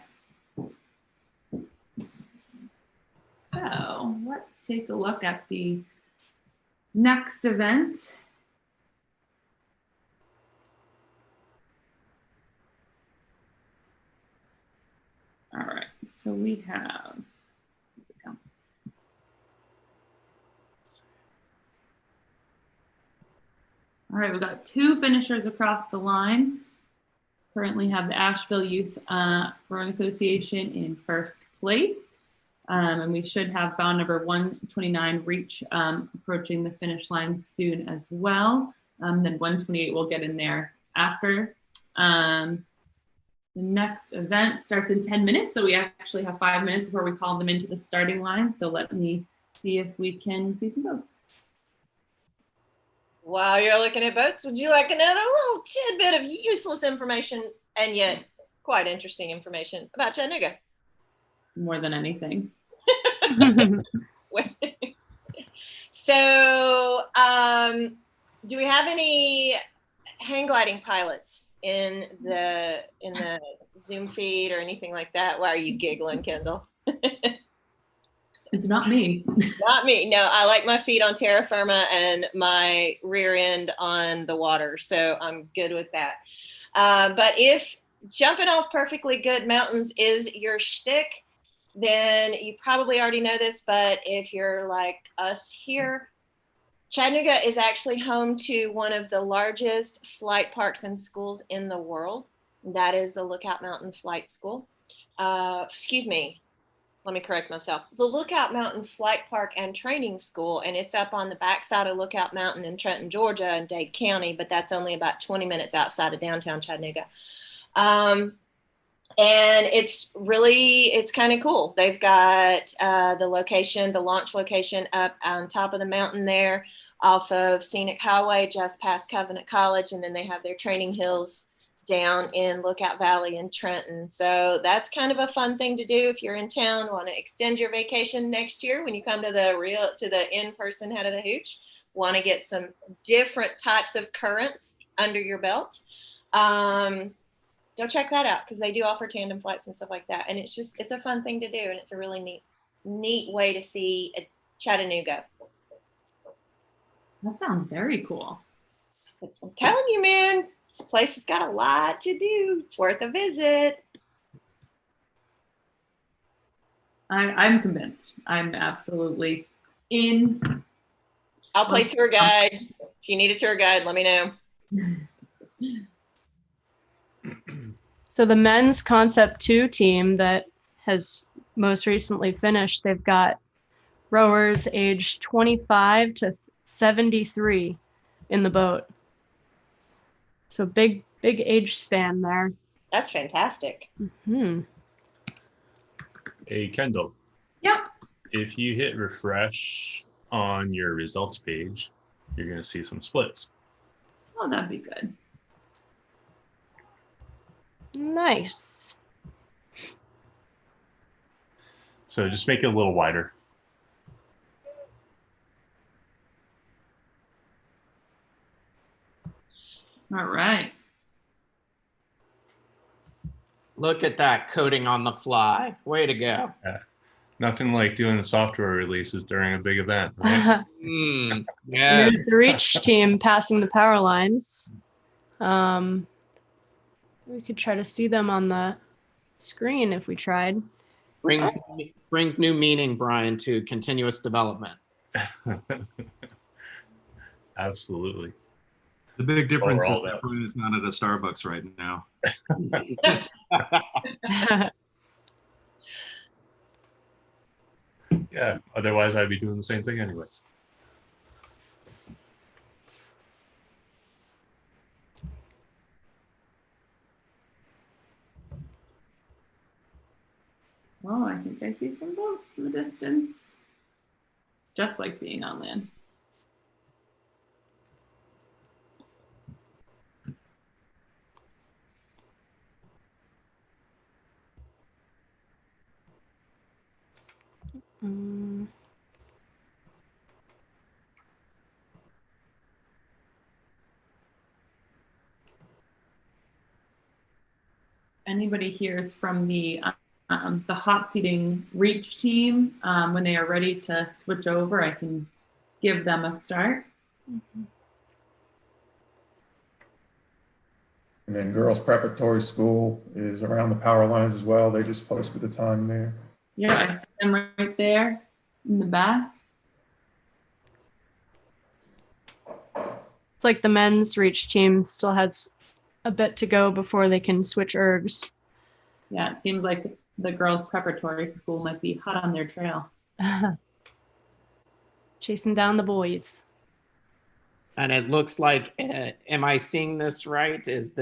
So let's take a look at the next event. All right, so we have, all right, we've got 2 finishers across the line. Currently have the Asheville Youth Rowing Association in first place. And we should have bound number 129 reach approaching the finish line soon as well. Then 128 will get in there after. The next event starts in 10 minutes. So we actually have 5 minutes before we call them into the starting line. So let me see if we can see some boats. While you're looking at boats, would you like another little tidbit of useless information and yet quite interesting information about Chattanooga? More than anything. So, do we have any hang gliding pilots in the Zoom feed or anything like that? Why are you giggling, Kendall? It's not me. Not me. No, I like my feet on terra firma and my rear end on the water. So I'm good with that. But if jumping off perfectly good mountains is your shtick, then you probably already know this. But if you're like us here, Chattanooga is actually home to one of the largest flight parks and schools in the world. That is the Lookout Mountain Flight School. Excuse me. Let me correct myself. The Lookout Mountain Flight Park and Training School, and it's up on the backside of Lookout Mountain in Trenton, Georgia, in Dade County, but that's only about 20 minutes outside of downtown Chattanooga. And it's kind of cool. They've got the launch location up on top of the mountain there off of Scenic Highway just past Covenant College, and then they have their training hills down in Lookout Valley in Trenton. So that's kind of a fun thing to do if you're in town, want to extend your vacation next year when you come to the in-person head of the Hooch, want to get some different types of currents under your belt. Go check that out because they do offer tandem flights and stuff like that. And it's a fun thing to do. And it's a really neat way to see Chattanooga. That sounds very cool. I'm telling you, man, this place has got a lot to do. It's worth a visit. I'm convinced. I'm absolutely in. I'll play tour guide. If you need a tour guide, let me know. So the men's Concept 2 team that has most recently finished, they've got rowers aged 25 to 73 in the boat. So big age span there. That's fantastic. Hmm. Hey, Kendall. Yep. If you hit refresh on your results page, you're going to see some splits. Oh, that'd be good. Nice. So just make it a little wider. All right. Look at that coding on the fly. Way to go. Yeah. Nothing like doing the software releases during a big event, right? Yeah. Here's the Reach team passing the power lines. We could try to see them on the screen if we tried. Brings new meaning, Brian, to continuous development. Absolutely. The big difference Overall, is that Brian is not at a Starbucks right now. Yeah, otherwise I'd be doing the same thing anyways. Oh, I think I see some boats in the distance. Just like being on land. Mm. Anybody here is from the hot seating Reach team. When they are ready to switch over, I can give them a start. Mm-hmm. And then girls preparatory school is around the power lines as well. They just posted the time there. Yeah, I see them right there in the back. It's like the men's Reach team still has a bit to go before they can switch ergs. Yeah, it seems like the girls preparatory school might be hot on their trail. Chasing down the boys. And it looks like, am I seeing this right? Is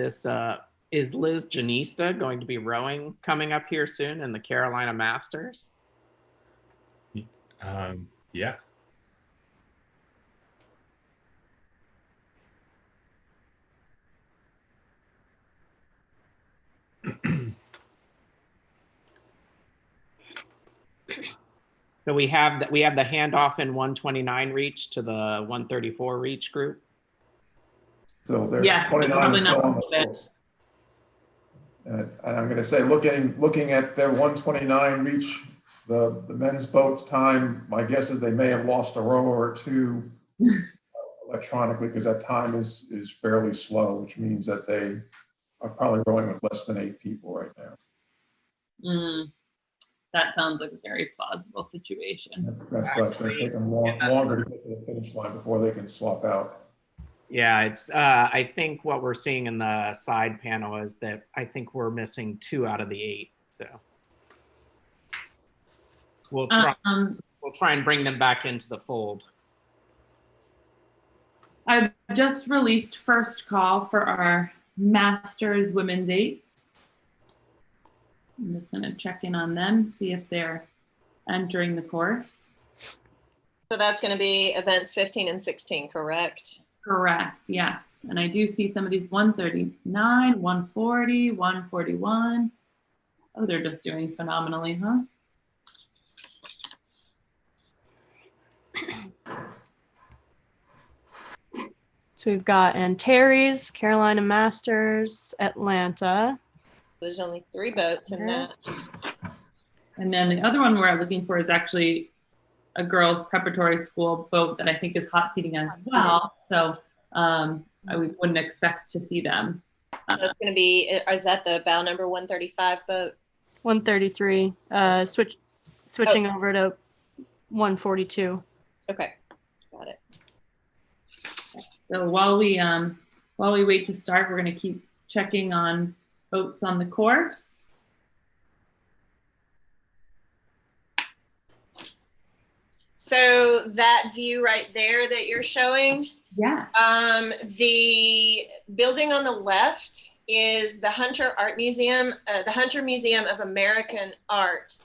Liz Janista going to be rowing coming up here soon in the Carolina Masters? Yeah. So we have the handoff in 129 Reach to the 134 Reach group. So there's Yeah, 29 probably still not on the course. And I'm going to say, looking at their 129 Reach, the men's boats time, my guess is they may have lost a rower or two electronically because that time is fairly slow, which means that they are probably rowing with less than 8 people right now. That sounds like a very plausible situation. That's going to take them longer to get to the finish line before they can swap out. Yeah, it's. I think what we're seeing in the side panel is that I think we're missing 2 out of the 8. So we'll try and bring them back into the fold. I've just released first call for our Masters Women's 8s. I'm just going to check in on them, see if they're entering the course. So that's going to be events 15 and 16, correct? Correct, yes. And I do see some of these 139, 140, 141. Oh, they're just doing phenomenally, huh? So we've got Antares, Carolina Masters, Atlanta. There's only 3 boats in that. And then the other one we're looking for is actually a girls preparatory school boat that I think is hot seating as well. So we wouldn't expect to see them. So it's going to be, is that the bow number 135 boat? 133. Switching over to 142. Okay, got it. So while we wait to start, we're going to keep checking on boats on the course. So that view right there that you're showing, yeah. The building on the left is the Hunter Art Museum, the Hunter Museum of American Art.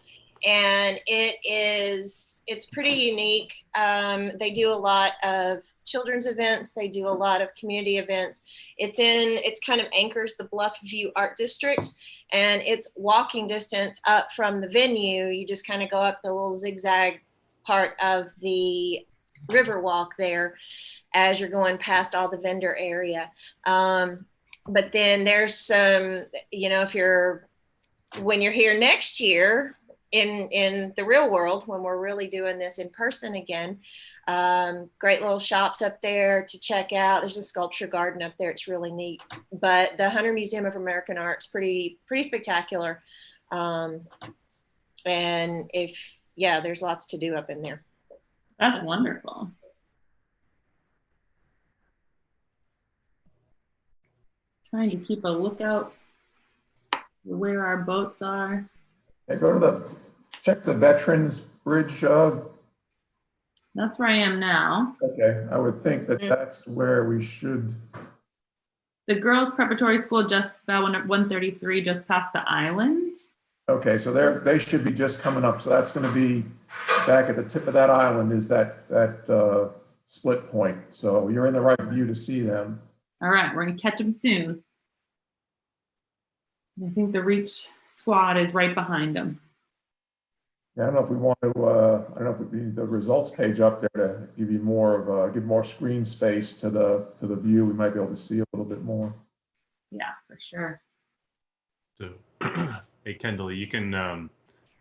And it's pretty unique. They do a lot of children's events. They do a lot of community events. It's kind of anchors the Bluff View Art District, and it's walking distance up from the venue. You just kind of go up the little zigzag part of the river walk there as you're going past all the vendor area. But then there's some, you know, when you're here next year, in the real world, when we're really doing this in person again, great little shops up there to check out. There's a sculpture garden up there. It's really neat. But the Hunter Museum of American Art's pretty spectacular. And there's lots to do up in there. That's wonderful. Trying to keep a lookout where our boats are. Hey, check the Veterans Bridge. That's where I am now. Okay, I would think that that's where we should. The girls' preparatory school just about 133, just past the island. Okay, so they should be just coming up. So that's going to be back at the tip of that island is that split point. So you're in the right view to see them. All right, we're going to catch them soon. I think the Reach squad is right behind them. Yeah, I don't know if we want to. I don't know if it'd be the results page up there to give you more give more screen space to the view. We might be able to see a little bit more. Yeah, for sure. So, hey Kendall, you can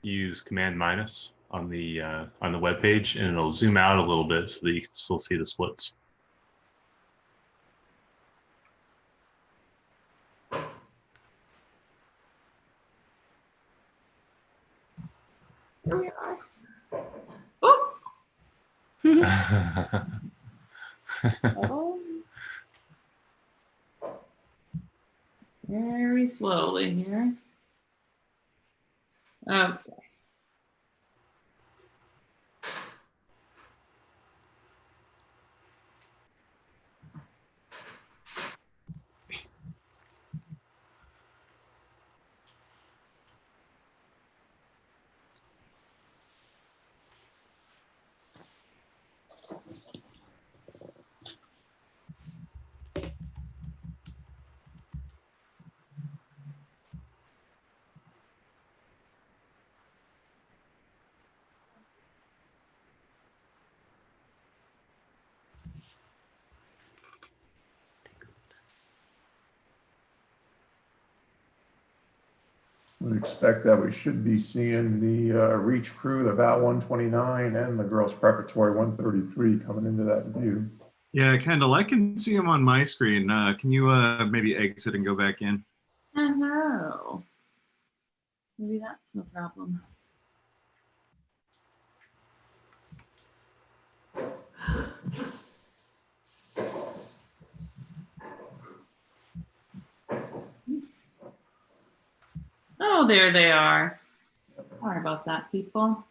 use Command minus on the web page, and it'll zoom out a little bit so that you can still see the splits. Here we are. Oh. Very slowly here. Okay. We expect that we should be seeing the Reach crew, the VAL 129 and the girls preparatory 133 coming into that view. Yeah, Kendall, I can see them on my screen. Can you maybe exit and go back in? Oh, maybe that's no problem. Oh, there they are. Sorry about that, people.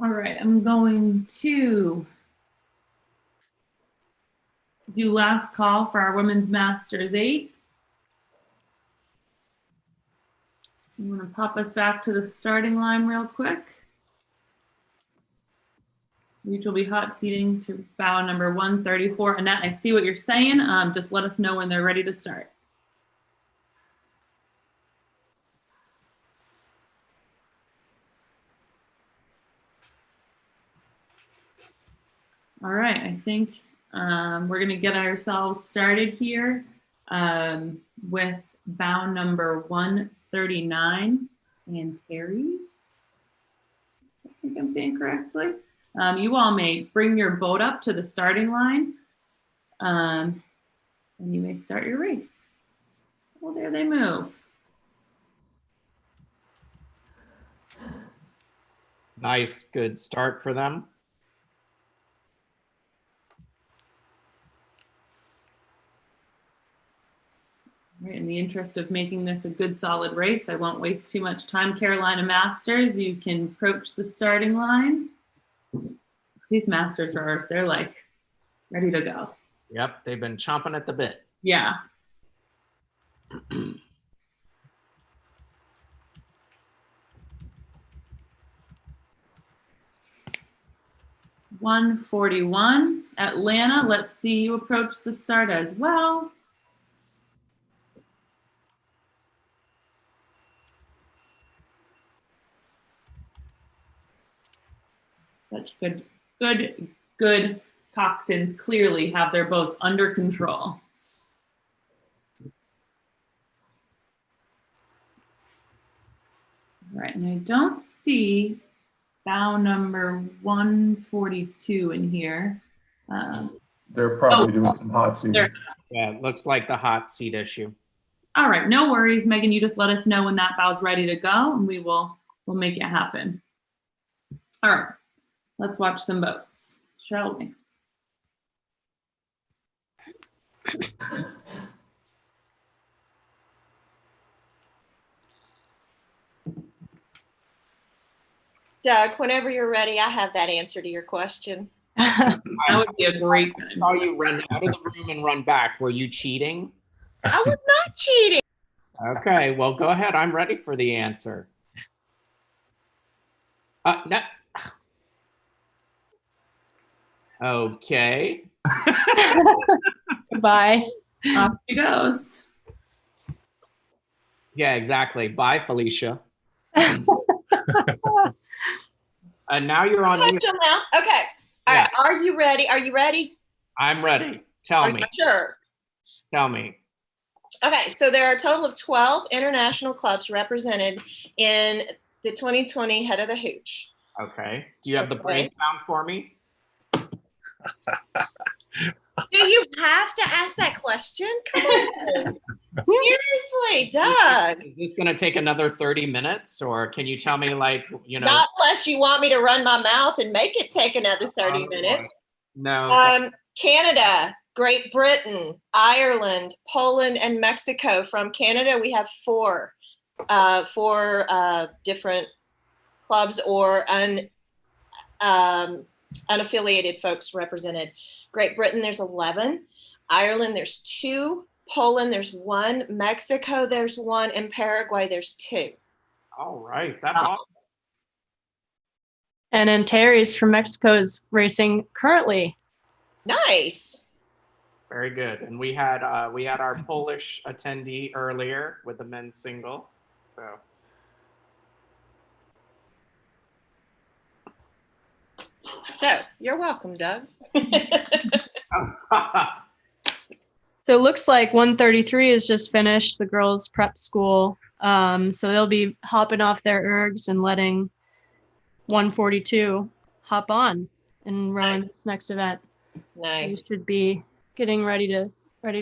All right, I'm going to do last call for our Women's Masters 8. I'm going to pop us back to the starting line real quick. Reach will be hot seating to bow number 134. Annette, I see what you're saying. Just let us know when they're ready to start. All right, I think we're going to get ourselves started here with bow number 139. and Terry's. I think I'm saying correctly. You all may bring your boat up to the starting line, and you may start your race. Well, there they move. Nice, good start for them. Right, in the interest of making this a good solid race, I won't waste too much time. Carolina Masters, you can approach the starting line. These Masters rowers, they're like ready to go. Yep, they've been chomping at the bit. Yeah. $141. Atlanta, let's see you approach the start as well. Such good coxswains clearly have their boats under control. All right, and I don't see bow number 142 in here. They're probably doing some hot seating. Yeah, it looks like the hot seat issue. All right, no worries, Megan. You just let us know when that bow's ready to go, and we'll make it happen. All right, let's watch some boats, shall we? Doug, whenever you're ready, I have that answer to your question. That would be a great I saw you run out of the room and run back. Were you cheating? I was not cheating. Okay, well, go ahead. I'm ready for the answer. No. Okay. Bye. Off she goes. Yeah, exactly. Bye, Felicia. And now you're on. Shut your mouth. Okay. All right. Are you ready? Are you ready? I'm ready. Tell me. Sure. Tell me. Okay, so there are a total of 12 international clubs represented in the 2020 Head of the Hooch. Okay. Do you have the breakdown for me? Do you have to ask that question? Come on. Seriously, Doug. Is this going to take another 30 minutes, or can you tell me, like, you know? Not unless you want me to run my mouth and make it take another 30 minutes. No. Canada, Great Britain, Ireland, Poland, and Mexico. From Canada, we have four different clubs or unaffiliated folks represented. Great Britain, there's 11. Ireland, there's 2. Poland, there's 1. Mexico, there's 1. And Paraguay, there's 2. All right, that's awesome. And then Terry's from Mexico is racing currently. Nice. Very good. And we had our Polish attendee earlier with the men's single. So you're welcome, Doug. So it looks like 133 is just finished, the girls' prep school. So they'll be hopping off their ergs and letting 142 hop on and run this next event. Nice. So you should be getting ready to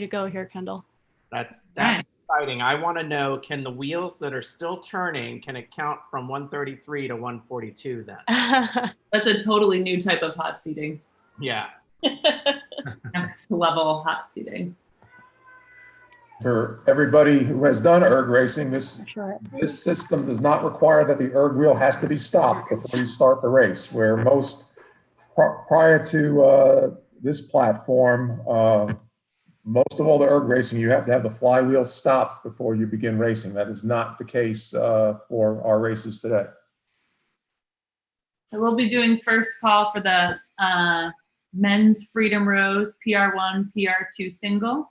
go here, Kendall. That's exciting. I want to know, can the wheels that are still turning, can it count from 133 to 142 then? That's a totally new type of hot seating. Yeah. Next level hot seating. For everybody who has done erg racing, this system does not require that the erg wheel has to be stopped before you start the race, where most prior to this platform, most of all the erg racing, you have to have the flywheel stopped before you begin racing. That is not the case for our races today. So we'll be doing first call for the men's Freedom Rows PR1, PR2 single.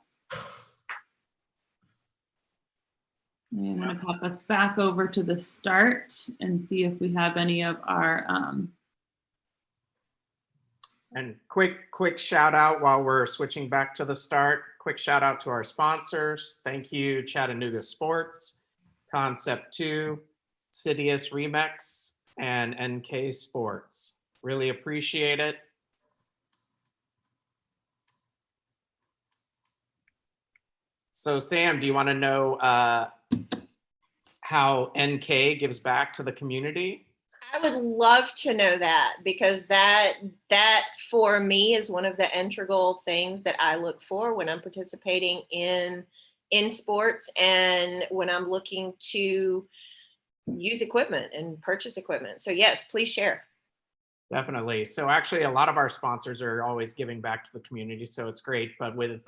I'm going to pop us back over to the start and see if we have any of our And quick shout out while we're switching back to the start. Quick shout out to our sponsors. Thank you, Chattanooga Sports, Concept 2, Sidious Remix, and NK Sports. Really appreciate it. So Sam, do you want to know how NK gives back to the community? I would love to know that, because that for me is one of the integral things that I look for when I'm participating in sports and when I'm looking to use equipment and purchase equipment. So yes, please share. Definitely. So actually a lot of our sponsors are always giving back to the community, so it's great. But with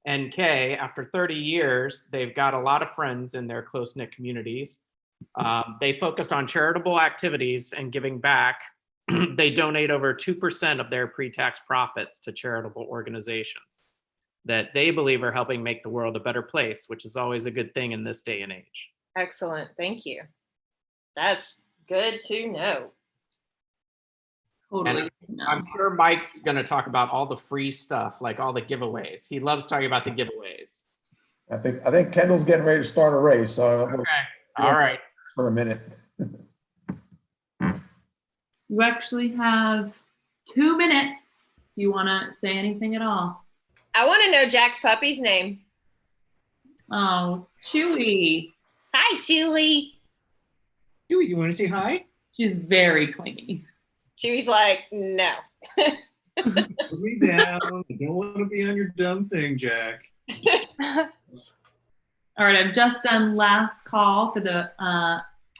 NK, after 30 years, they've got a lot of friends in their close-knit communities. They focus on charitable activities and giving back. They donate over 2% of their pre-tax profits to charitable organizations that they believe are helping make the world a better place, which is always a good thing in this day and age. Excellent. Thank you. That's good to know. And I'm sure Mike's going to talk about all the free stuff, like all the giveaways. He loves talking about the giveaways. I think Kendall's getting ready to start a race, so Okay. All right. For a minute. You actually have 2 minutes if you want to say anything at all. I want to know Jack's puppy's name. Oh, it's Chewy. Hi, Chewy. Chewy, you want to say hi? She's very clingy. Chewy's like, no. Put me down. I don't want to be on your dumb thing, Jack. All right, I've just done last call for the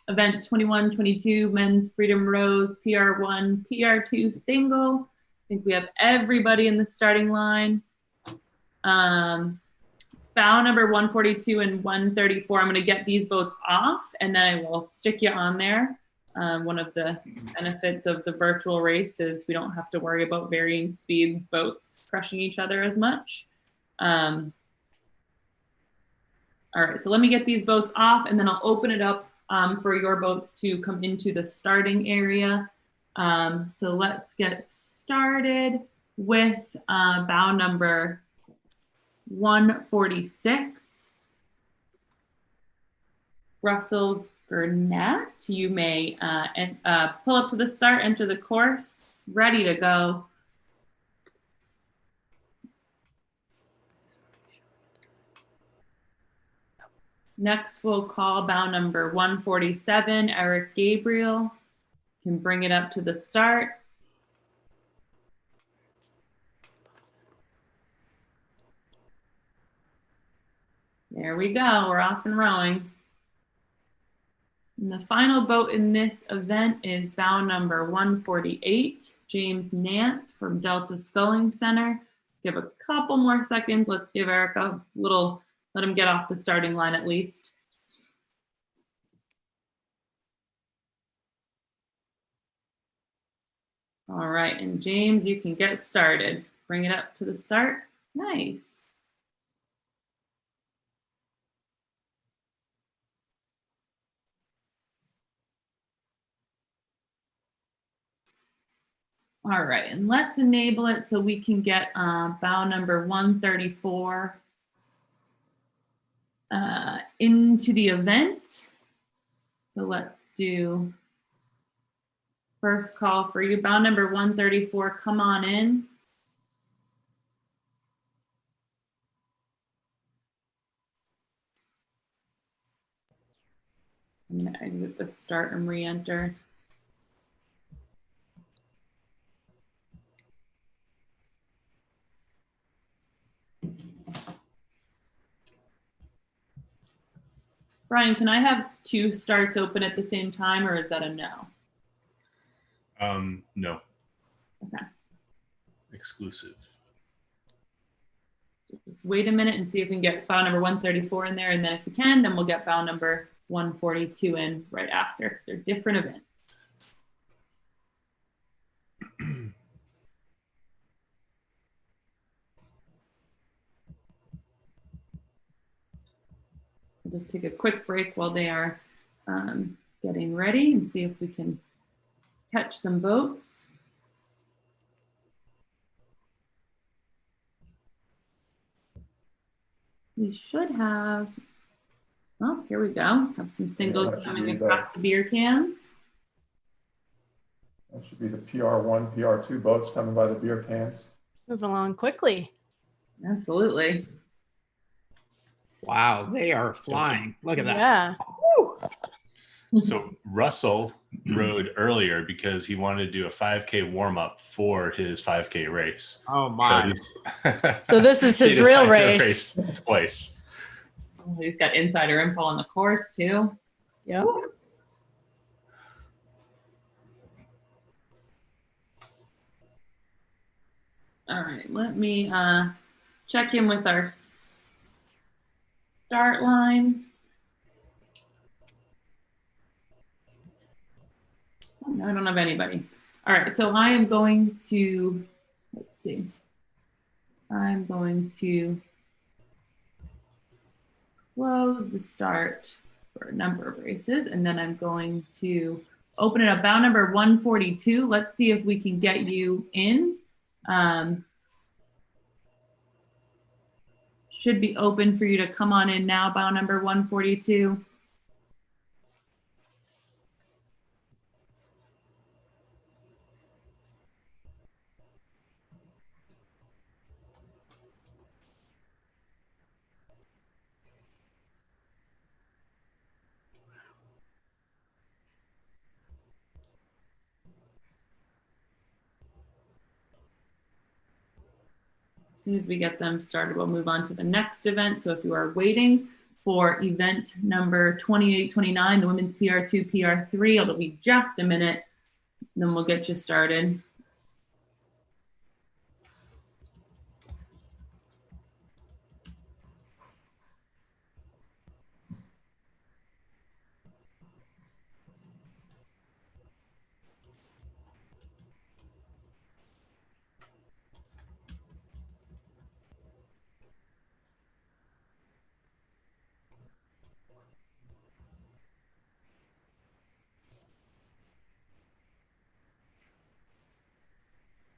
event 21-22 men's Freedom Rose PR1, PR2 single. I think we have everybody in the starting line. Bow number 142 and 134. I'm going to get these boats off and then I will stick you on there. One of the benefits of the virtual race is we don't have to worry about varying speed boats crushing each other as much. All right, so let me get these boats off and then I'll open it up for your boats to come into the starting area. So let's get started with bow number 146. Russell Gurnett, you may pull up to the start, enter the course, ready to go. Next, we'll call bow number 147, Eric Gabriel. You can bring it up to the start. There we go, we're off and rowing. And the final boat in this event is bow number 148, James Nance from Delta Sculling Center. Give a couple more seconds. Let's give Eric a little, let him get off the starting line at least. All right, and James, you can get started. Bring it up to the start. Nice. All right, and let's enable it so we can get bow number 134 into the event. So let's do first call for you. Bow number 134, come on in. I'm gonna exit the start and re-enter. Brian, can I have 2 starts open at the same time, or is that a no? No. Okay. Exclusive. Just wait a minute and see if we can get bow number 134 in there, and then if we can, then we'll get bow number 142 in right after. They're different events. We'll just take a quick break while they are getting ready and see if we can catch some boats. We should have, Oh, here we go. Have some singles that should coming be across the beer cans. That should be the PR1, PR2 boats coming by the beer cans. Moving along quickly. Absolutely. Wow, they are flying. Look at that. Yeah. So Russell rode earlier because he wanted to do a 5K warm up for his 5K race. Oh my. So this is his He real decided to race. twice. Oh, he's got insider info on the course too. Yep. All right, let me check in with our start line. No, I don't have anybody. All right, so I am going to, let's see. I'm going to close the start for a number of races, and then I'm going to open it up. Bow number 142. Let's see if we can get you in. Should be open for you to come on in now, bow number 142. As soon as we get them started, we'll move on to the next event. So if you are waiting for event number 2829, the women's PR2, PR3, it'll be just a minute, then we'll get you started.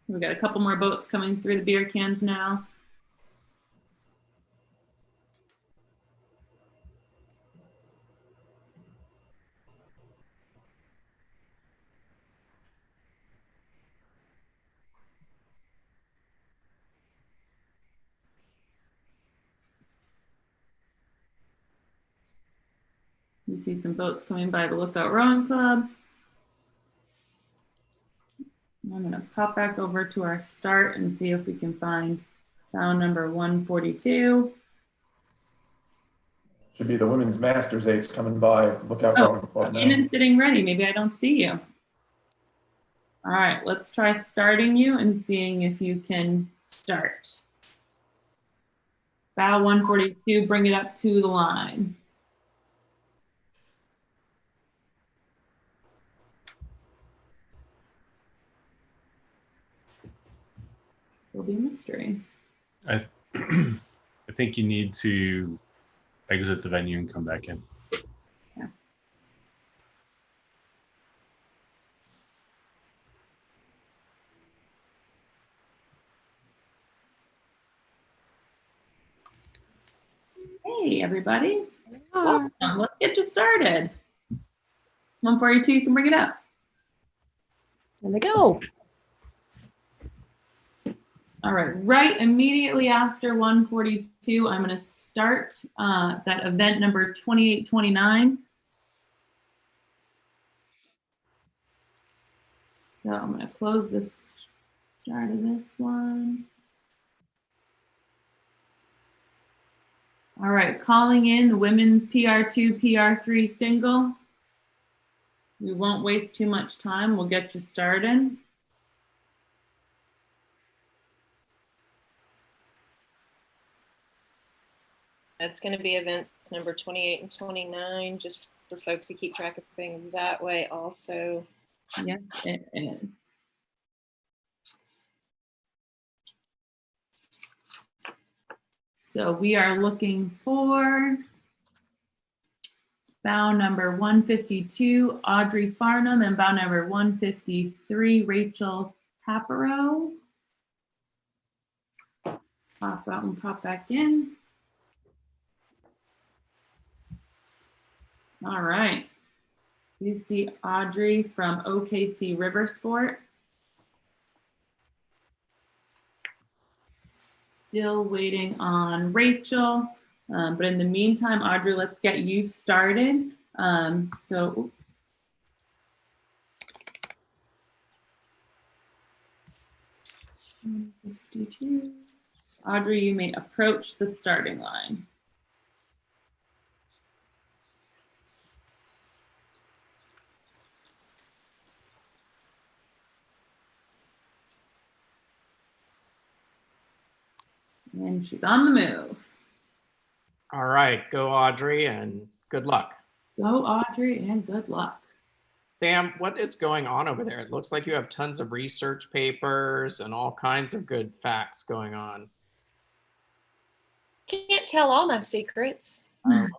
We've got a couple more boats coming through the beer cans now. You see some boats coming by the Lookout Rowing Club. I'm going to pop back over to our start and see if we can find bow number 142. Should be the women's masters eights coming by. Lookout Rowing Club now. In and sitting ready. Maybe I don't see you. All right, let's try starting you and seeing if you can start. Bow 142, bring it up to the line. Will be a mystery. I think you need to exit the venue and come back in. Yeah. Hey, everybody. Welcome. Let's get you started. 142, you can bring it up. There we go. All right immediately after 142, I'm going to start that event number 2829. So I'm going to close the start of this one. All right, calling in the women's PR2, PR3 single. We won't waste too much time. We'll get you started. That's going to be events number 28 and 29, just for folks who keep track of things that way also. Yes, it is. So we are looking for bow number 152, Audrey Farnham, and bow number 153, Rachel Paparo. Pop out and pop back in. All right. You see Audrey from OKC River Sport. Still waiting on Rachel. But in the meantime, Audrey, let's get you started. Oops. Audrey, you may approach the starting line. And she's on the move. All right, go Audrey, and good luck. Go Audrey, and good luck. Sam, what is going on over there? It looks like you have tons of research papers and all kinds of good facts going on. Can't tell all my secrets. Okay.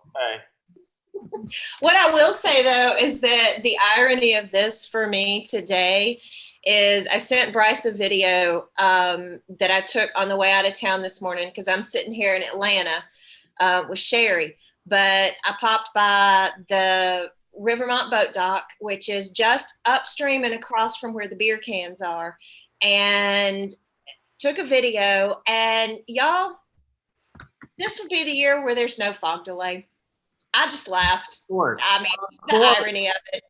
What I will say though is that the irony of this for me today is I sent Bryce a video that I took on the way out of town this morning because I'm sitting here in Atlanta with Sherry, but I popped by the Rivermont Boat Dock, which is just upstream and across from where the beer cans are, and took a video. And y'all, this would be the year where there's no fog delay. I just laughed. I mean, the irony of it.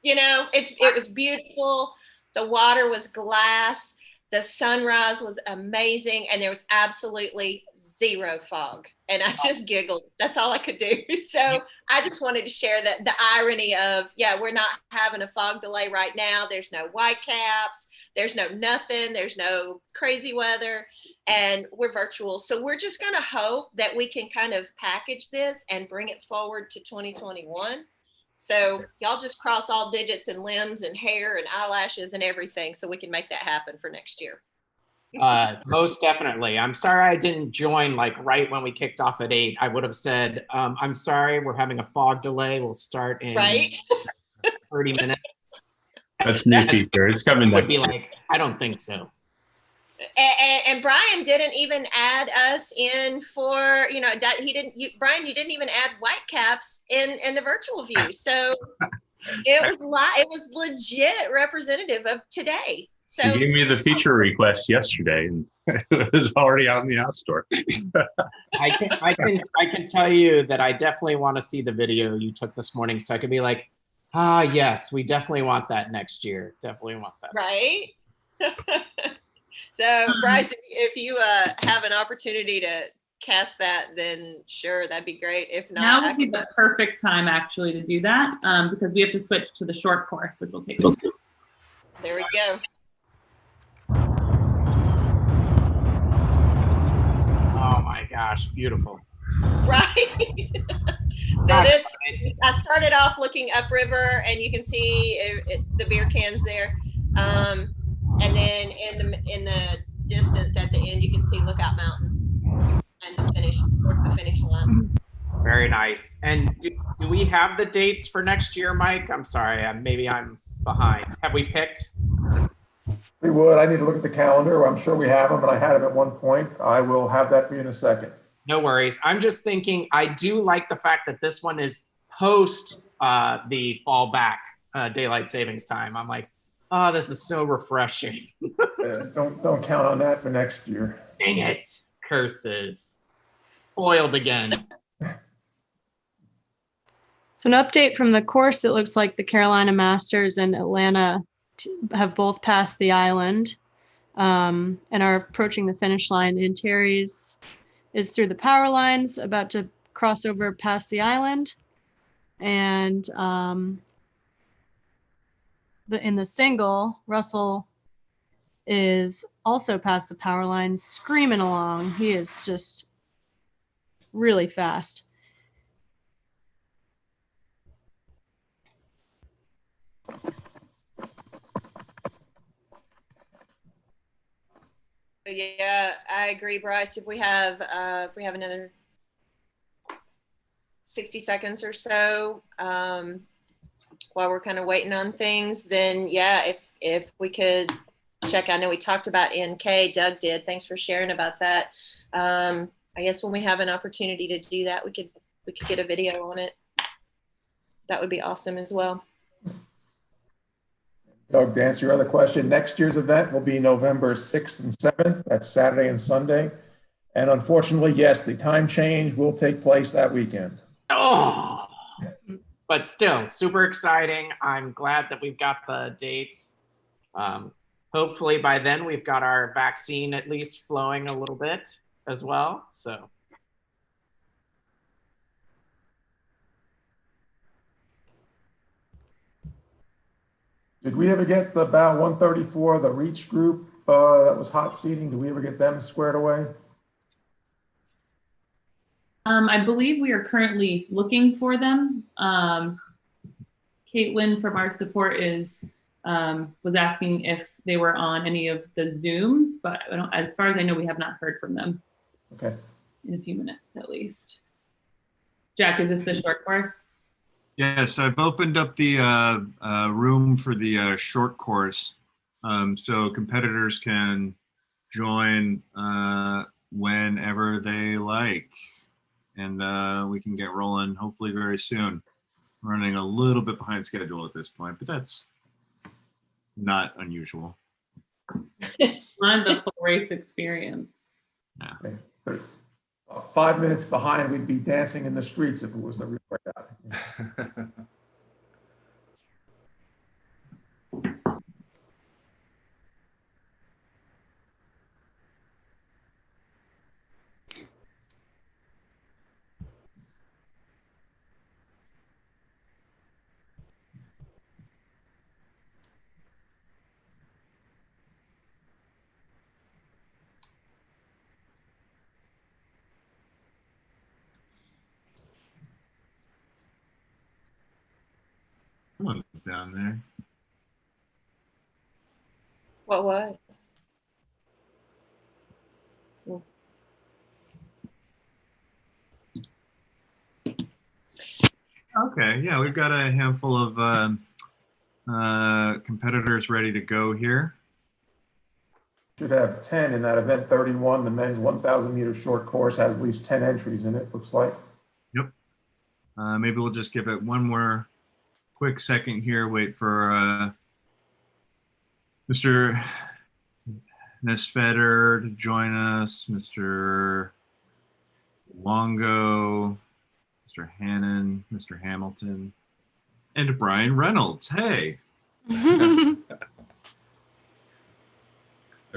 You know, it was beautiful. The water was glass. The sunrise was amazing. And there was absolutely zero fog. And I just giggled. That's all I could do. So I just wanted to share that the irony of, yeah, we're not having a fog delay right now. There's no whitecaps. There's no nothing. There's no crazy weather. And we're virtual. So we're just going to hope that we can kind of package this and bring it forward to 2021. So y'all just cross all digits and limbs and hair and eyelashes and everything so we can make that happen for next year. Most definitely. I'm sorry I didn't join like right when we kicked off at 8. I would have said, I'm sorry, we're having a fog delay. We'll start in 30 minutes. That's new feature. It's coming. Would be like, I don't think so. And Brian didn't even add us in for, you know, Brian, you didn't even add whitecaps in the virtual view. So it was legit representative of today. So You gave me the feature request yesterday, and it was already on the App Store. I can tell you that I definitely want to see the video you took this morning, so I could be like, yes, we definitely want that next year. Definitely want that. Right. So Bryce, if you have an opportunity to cast that, then sure, that'd be great. If not, now would be the perfect time actually to do that because we have to switch to the short course, which will take a little. There we go. Oh my gosh, beautiful. Right. So I started off looking upriver, and you can see the beer cans there. And then in the distance at the end, you can see Lookout Mountain and towards the finish line. Very nice. And do we have the dates for next year, Mike? I'm sorry, maybe I'm behind. Have we picked? We would. I need to look at the calendar. I'm sure we have them, and I had them at one point. I will have that for you in a second. No worries. I'm just thinking, I do like the fact that this one is post the fall back daylight savings time. I'm like, oh, this is so refreshing. Don't count on that for next year. Dang it. Curses. Foiled again. So an update from the course, it looks like the Carolina Masters and Atlanta have both passed the island and are approaching the finish line. And Terry's is through the power lines, about to cross over past the island. And in the single, Russell is also past the power lines, screaming along. He is just really fast. Yeah, I agree, Bryce. If we have another 60 seconds or so while we're kind of waiting on things, then yeah, if we could check. I know we talked about NK. Doug did. Thanks for sharing about that. I guess when we have an opportunity to do that, we could get a video on it. that would be awesome as well. Doug, to answer your other question, next year's event will be November 6th and 7th. That's Saturday and Sunday. And unfortunately, yes, the time change will take place that weekend. Oh, but still super exciting. I'm glad that we've got the dates. Hopefully by then we've got our vaccine at least flowing a little bit as well. So. Did we ever get the Bow 134, the Reach group that was hot seating? Did we ever get them squared away? I believe we are currently looking for them. Caitlin from our support was asking if they were on any of the Zooms, but as far as I know, we have not heard from them. Okay. In a few minutes, at least. Jack, is this the short course? Yes, I've opened up the room for the short course, so competitors can join whenever they like, and we can get rolling hopefully very soon. Running a little bit behind schedule at this point, but that's not unusual. On the full race experience. Yeah. Okay. 5 minutes behind, we'd be dancing in the streets if it was the real regatta. Someone's down there. What? Okay, yeah, we've got a handful of competitors ready to go here. Should have 10 in that event 31. The men's 1,000 meter short course has at least 10 entries in it, looks like. Yep. Maybe we'll just give it one more quick second here. Wait for Mr. Nesfeder to join us, Mr. Longo, Mr. Hannon, Mr. Hamilton, and Brian Reynolds. Hey. I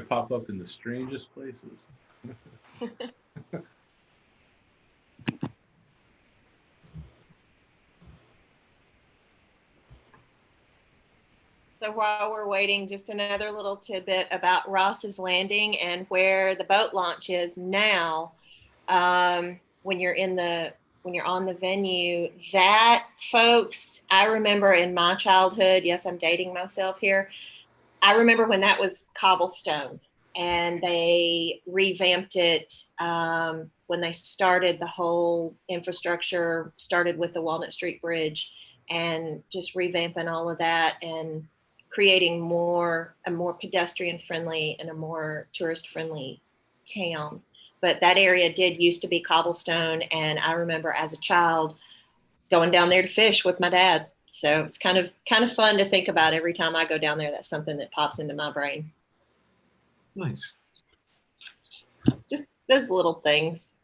pop up in the strangest places. So while we're waiting, just another little tidbit about Ross's Landing and where the boat launch is now. When you're on the venue, that, folks, I remember in my childhood, yes, I'm dating myself here. I remember when that was cobblestone and they revamped it when they started the whole infrastructure, started with the Walnut Street Bridge and just revamping all of that and creating a more pedestrian friendly and a more tourist friendly town. But that area did used to be cobblestone. And I remember as a child going down there to fish with my dad. So it's kind of fun to think about every time I go down there. That's something that pops into my brain. Nice. Just those little things.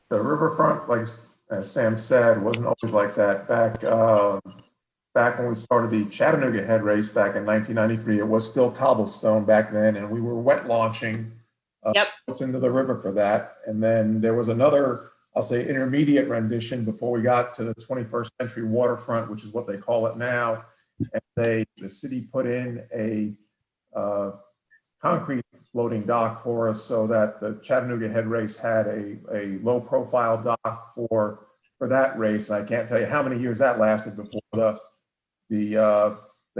The riverfront, like as Sam said, wasn't always like that. Back when we started the Chattanooga head race back in 1993, it was still cobblestone back then, and we were wet launching boats into the river for that. And then there was another, I'll say, intermediate rendition before we got to the 21st century waterfront, which is what they call it now. And the city put in a concrete floating dock for us so that the Chattanooga head race had a low profile dock for that race. And I can't tell you how many years that lasted before they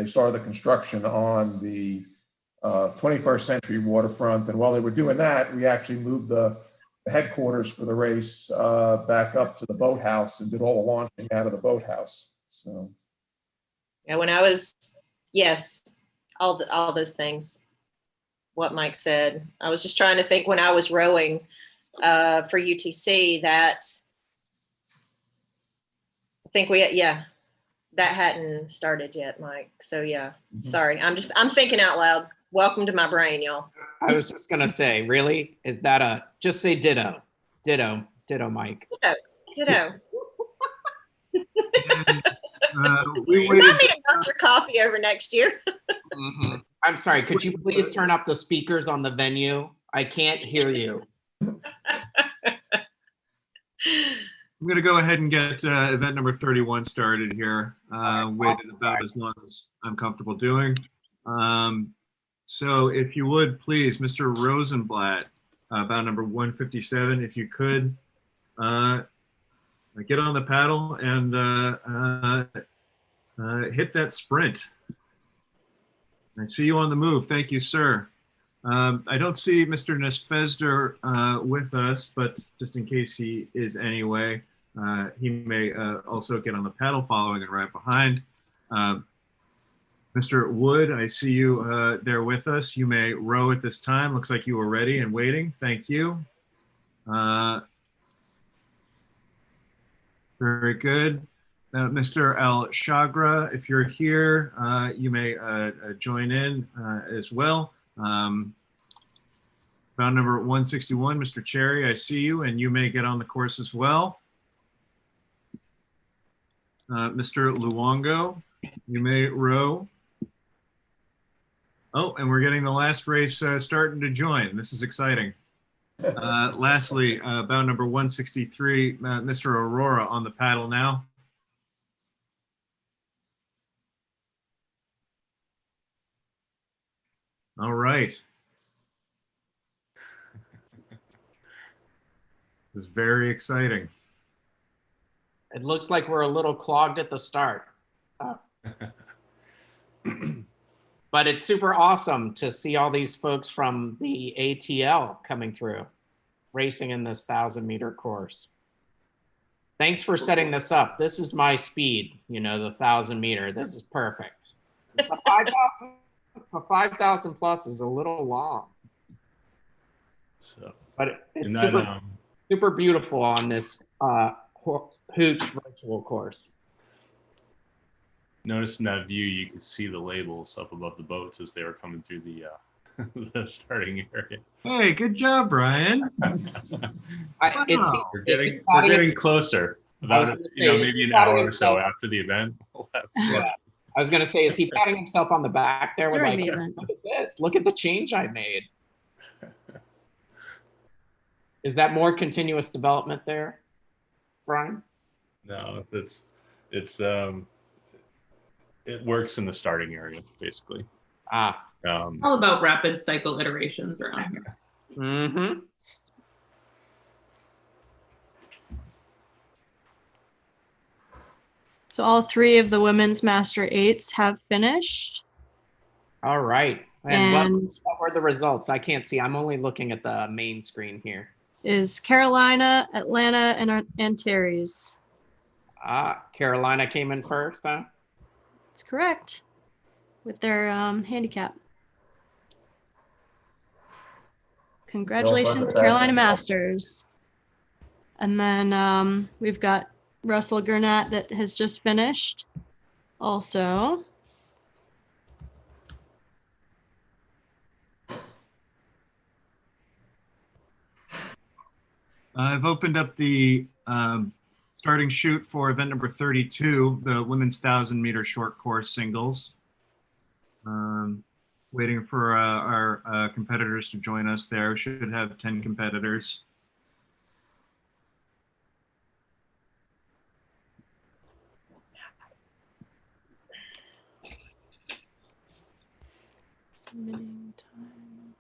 started the construction on the 21st century waterfront. And while they were doing that, we actually moved the headquarters for the race back up to the boathouse and did all the launching out of the boathouse. So yeah, when I was, yes, all those things, what Mike said. I was just trying to think when I was rowing for UTC that I think yeah, that hadn't started yet, Mike. So yeah, sorry. I'm thinking out loud. Welcome to my brain, y'all. I was just gonna say, really? Is that just say ditto, ditto, Mike. Ditto. We Does waited. that mean a Dr. Coffee over next year? Mhm. I'm sorry. Could you please turn up the speakers on the venue? I can't hear you. I'm going to go ahead and get event number 31 started here. Waited about as long as I'm comfortable doing. So if you would, please, Mr. Rosenblatt, about number 157, if you could, get on the paddle and hit that sprint. I see you on the move. Thank you, sir. I don't see Mr. Nesfezder with us, but just in case he is anyway, he may also get on the paddle following and right behind. Mr. Wood, I see you there with us. You may row at this time. Looks like you were ready and waiting. Thank you. Very good. Mr. Al Shagra, if you're here, you may join in as well. Bound number 161, Mr. Cherry, I see you, and you may get on the course as well. Mr. Luongo, you may row. Oh, and we're getting the last race starting to join. This is exciting. Lastly, bound number 163, Mr. Aurora on the paddle now. All right. This is very exciting. It looks like we're a little clogged at the start. But it's super awesome to see all these folks from the ATL coming through, racing in this 1,000-meter course. Thanks for setting this up. This is my speed, the 1,000-meter. This is perfect. The 5,000 plus is a little long. So, but it's that, super beautiful on this Hooch virtual course. Notice in that view, you could see the labels up above the boats as they were coming through the the starting area. Hey, good job, Brian. We're getting closer. About maybe an hour or so after the event. Yeah. I was going to say, is he patting himself on the back there? During the Like, event. look at this. Look at the change I made. Is that more continuous development there, Brian? No, it works in the starting area, basically. All about rapid cycle iterations around here. Mm-hmm. So all three of the women's Master 8s have finished. All right. And And what were the results? I can't see. I'm only looking at the main screen here. is Carolina, Atlanta, and Antares. Carolina came in first, huh? That's correct. With their handicap. Congratulations, Carolina Masters. And then we've got Russell Gurnett that has just finished also. I've opened up the starting chute for event number 32, the women's 1,000-meter short course singles. Waiting for our competitors to join us there. We should have 10 competitors. Submitting time.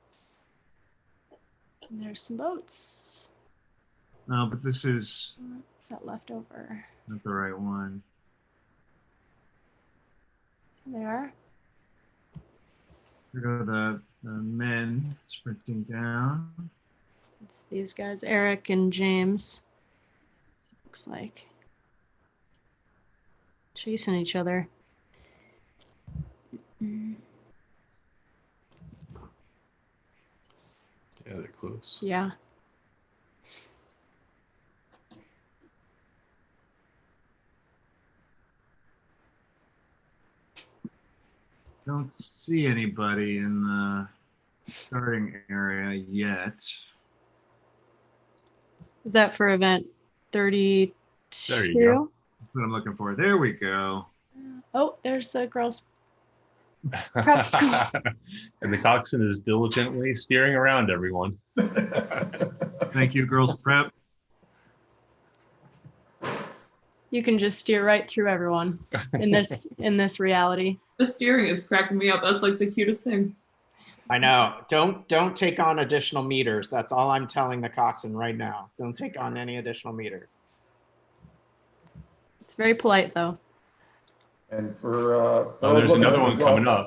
And there's some boats. No, but this is Got left over. not the right one. There they are. Here go the men sprinting down. It's these guys, Eric and James. Looks like. Chasing each other. Yeah, they're close. Yeah. Don't see anybody in the starting area yet. Is that for event 32? There you go. That's what I'm looking for. There we go. Oh, there's the girls prep school. And the coxswain is diligently steering around everyone. Thank you, girls prep. You can just steer right through everyone in this reality. The steering is cracking me up. That's like the cutest thing. I know. Don't take on additional meters. That's all I'm telling the coxswain right now. Don't take on any additional meters. It's very polite though. And for Oh, those there's looking at another one coming up.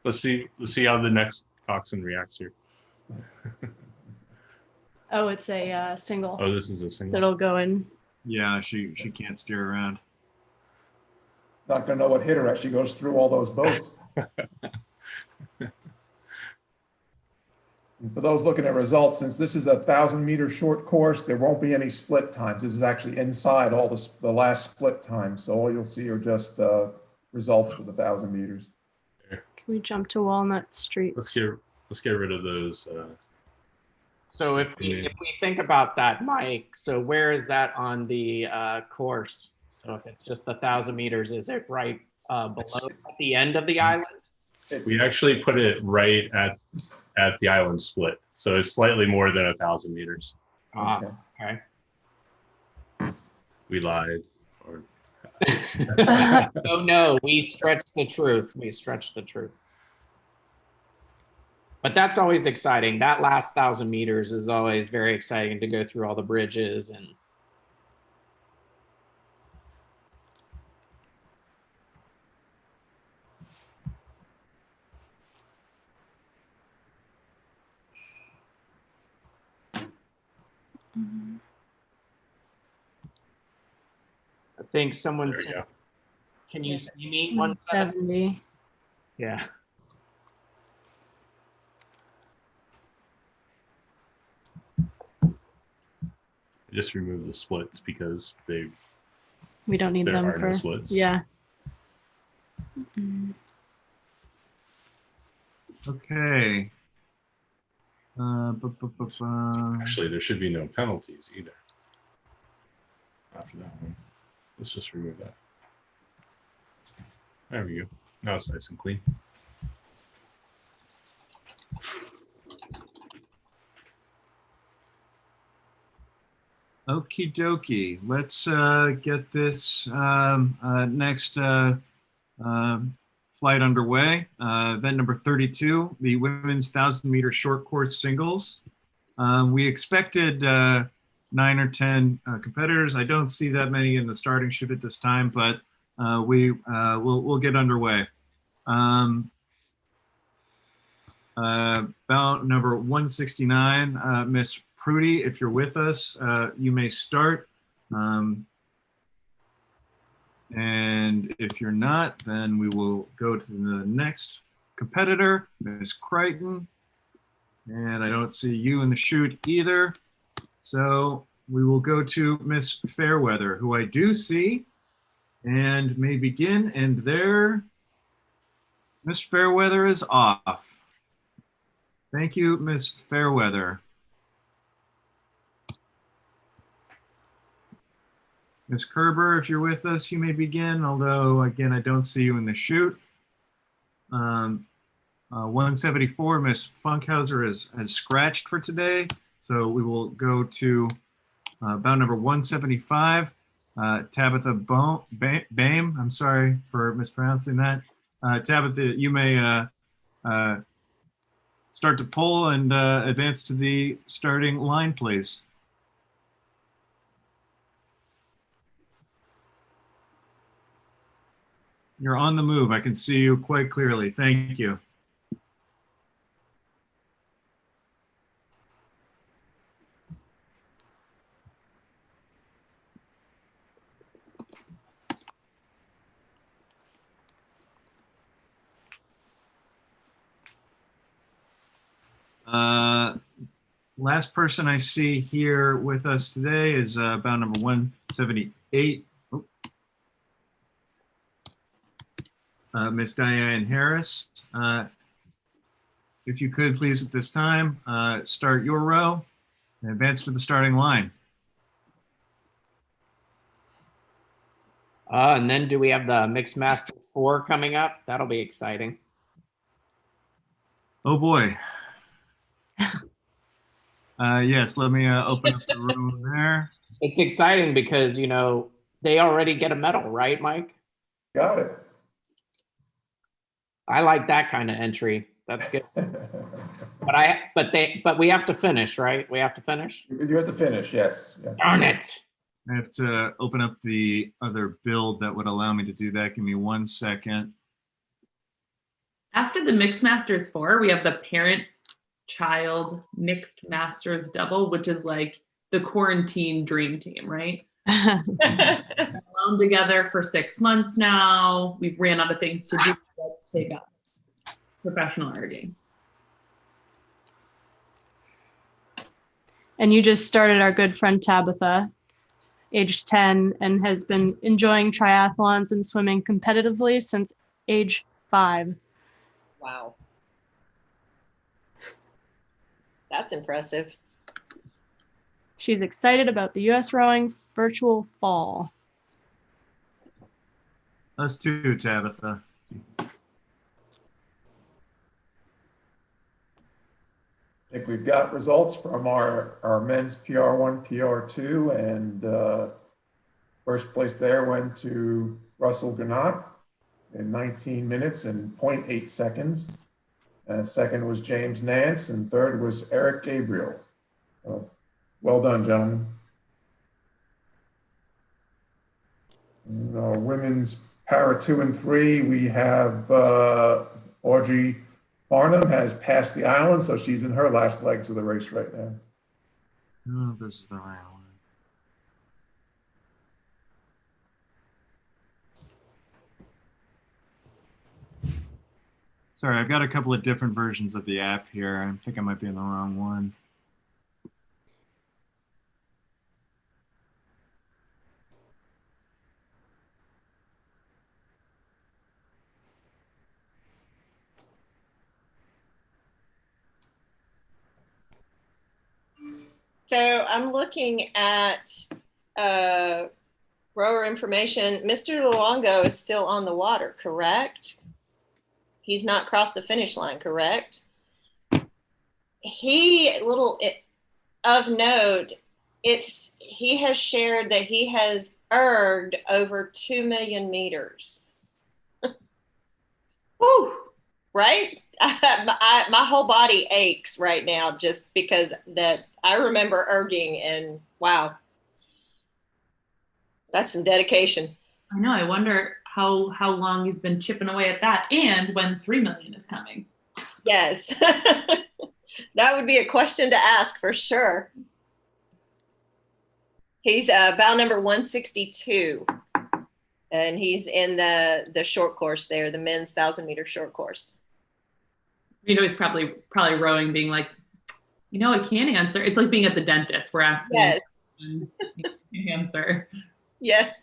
results- Let's see how the next coxswain reacts here. Oh, it's a single. Oh, this is a single. So it'll go in. Yeah, she can't steer around. Not gonna know what hit her as she goes through all those boats. And for those looking at results, since this is a 1,000-meter short course, there won't be any split times. This is actually inside all the last split times. So all you'll see are just results for the 1,000 meters. Can we jump to Walnut Street? Let's get rid of those. So if we think about that, Mike, so where is that on the course? So if it's just 1,000 meters, is it right below at the end of the island? We actually put it right at the island split. So it's slightly more than 1,000 meters. Okay. We lied. Or... Oh no, we stretched the truth. We stretched the truth. But that's always exciting. That last 1,000 meters is always very exciting to go through all the bridges and. I think someone There we said, go. can you see me? 170. Yeah. Just remove the splits because We don't need there them are for no splits. yeah. Okay. Actually, there should be no penalties either. After that one. Let's just remove that. There we go. Now it's nice and clean. Okie dokie. Let's get this next flight underway. Event number 32, the women's 1,000-meter short course singles. We expected 9 or 10 competitors. I don't see that many in the starting chute at this time, but we'll get underway. Bout number 169, Miss Prudy, if you're with us, you may start. And if you're not, then we will go to the next competitor, Miss Crichton. And I don't see you in the chute either. So we will go to Miss Fairweather, who I do see and may begin. And there, Miss Fairweather is off. Thank you, Miss Fairweather. Ms. Kerber, if you're with us, you may begin, although, again, I don't see you in the chute. 174, Ms. Funkhauser has scratched for today, so we will go to bout number 175, Tabitha Bame. I'm sorry for mispronouncing that. Tabitha, you may start to pull and advance to the starting line, please. You're on the move. I can see you quite clearly. Thank you. Last person I see here with us today is bout number 178. Miss Diane Harris. If you could please at this time, start your row and advance to the starting line. And then do we have the Mixed Masters 4 coming up? That'll be exciting. Oh boy. Yes, let me open up the room there. It's exciting because, you know, they already get a medal, right, Mike? Got it. I like that kind of entry. That's good. But we have to finish, right? We have to finish? You have to finish, yes. Yeah. Darn it. I have to open up the other build that would allow me to do that. Give me 1 second. After the Mixed Masters 4, we have the parent-child Mixed Masters double, which is like the quarantine dream team, right? Alone together for 6 months now. We've ran out of things to do. Let's take up professional erging. And you just started our good friend Tabitha, age 10, and has been enjoying triathlons and swimming competitively since age 5. Wow. That's impressive. She's excited about the U.S. rowing virtual fall. Us too, Tabitha. I think we've got results from our men's PR1, PR2, and first place there went to Russell Gannat in 19 minutes and 0.8 seconds. Second was James Nance, and third was Eric Gabriel. Well done, gentlemen. Women's para 2 and 3, we have Audrey Farnham has passed the island, so she's in her last legs of the race right now. Oh, this is the right one. Sorry, I've got a couple of different versions of the app here. I think I might be in the wrong one. So I'm looking at rower information. Mr. Luongo is still on the water, correct? He's not crossed the finish line, correct? Of note, he has shared that he has erged over 2 million meters. Woo, right? My whole body aches right now just because that I remember erging, and wow, that's some dedication. I know. I wonder how long he's been chipping away at that, and when 3 million is coming. Yes, that would be a question to ask for sure. He's bow number 162, and he's in the short course there, the men's 1,000-meter short course. You know, he's probably rowing, being like, you know, I can't answer. It's like being at the dentist. We're asking. Yes. You can't answer. Yes.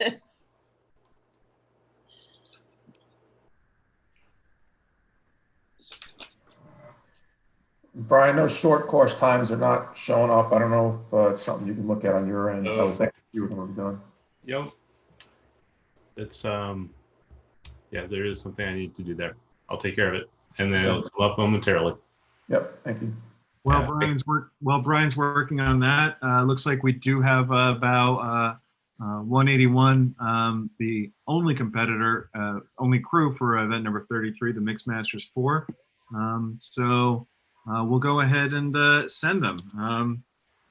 Brian, those short course times are not showing up. I don't know if it's something you can look at on your end. I would think you were done. Yep. It's yeah, there is something I need to do there. I'll take care of it, and then it'll come up momentarily. Yep, thank you. While Brian's working on that, looks like we do have about 181, the only competitor, only crew for event number 33, the Mixed Masters 4. So we'll go ahead and send them.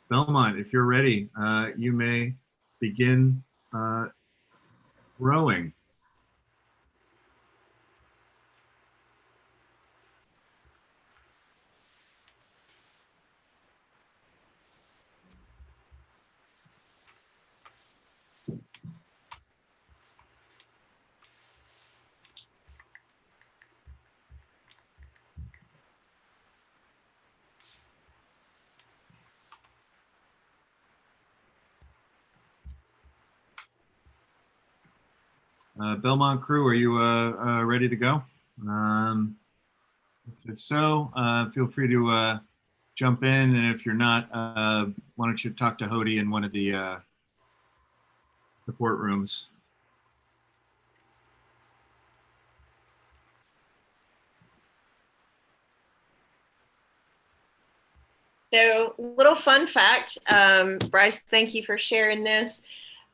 Belmont, if you're ready, you may begin rowing. Belmont crew, are you ready to go? If so, feel free to jump in, and if you're not, why don't you talk to Hody in one of the support rooms. So, little fun fact, Bryce, thank you for sharing this.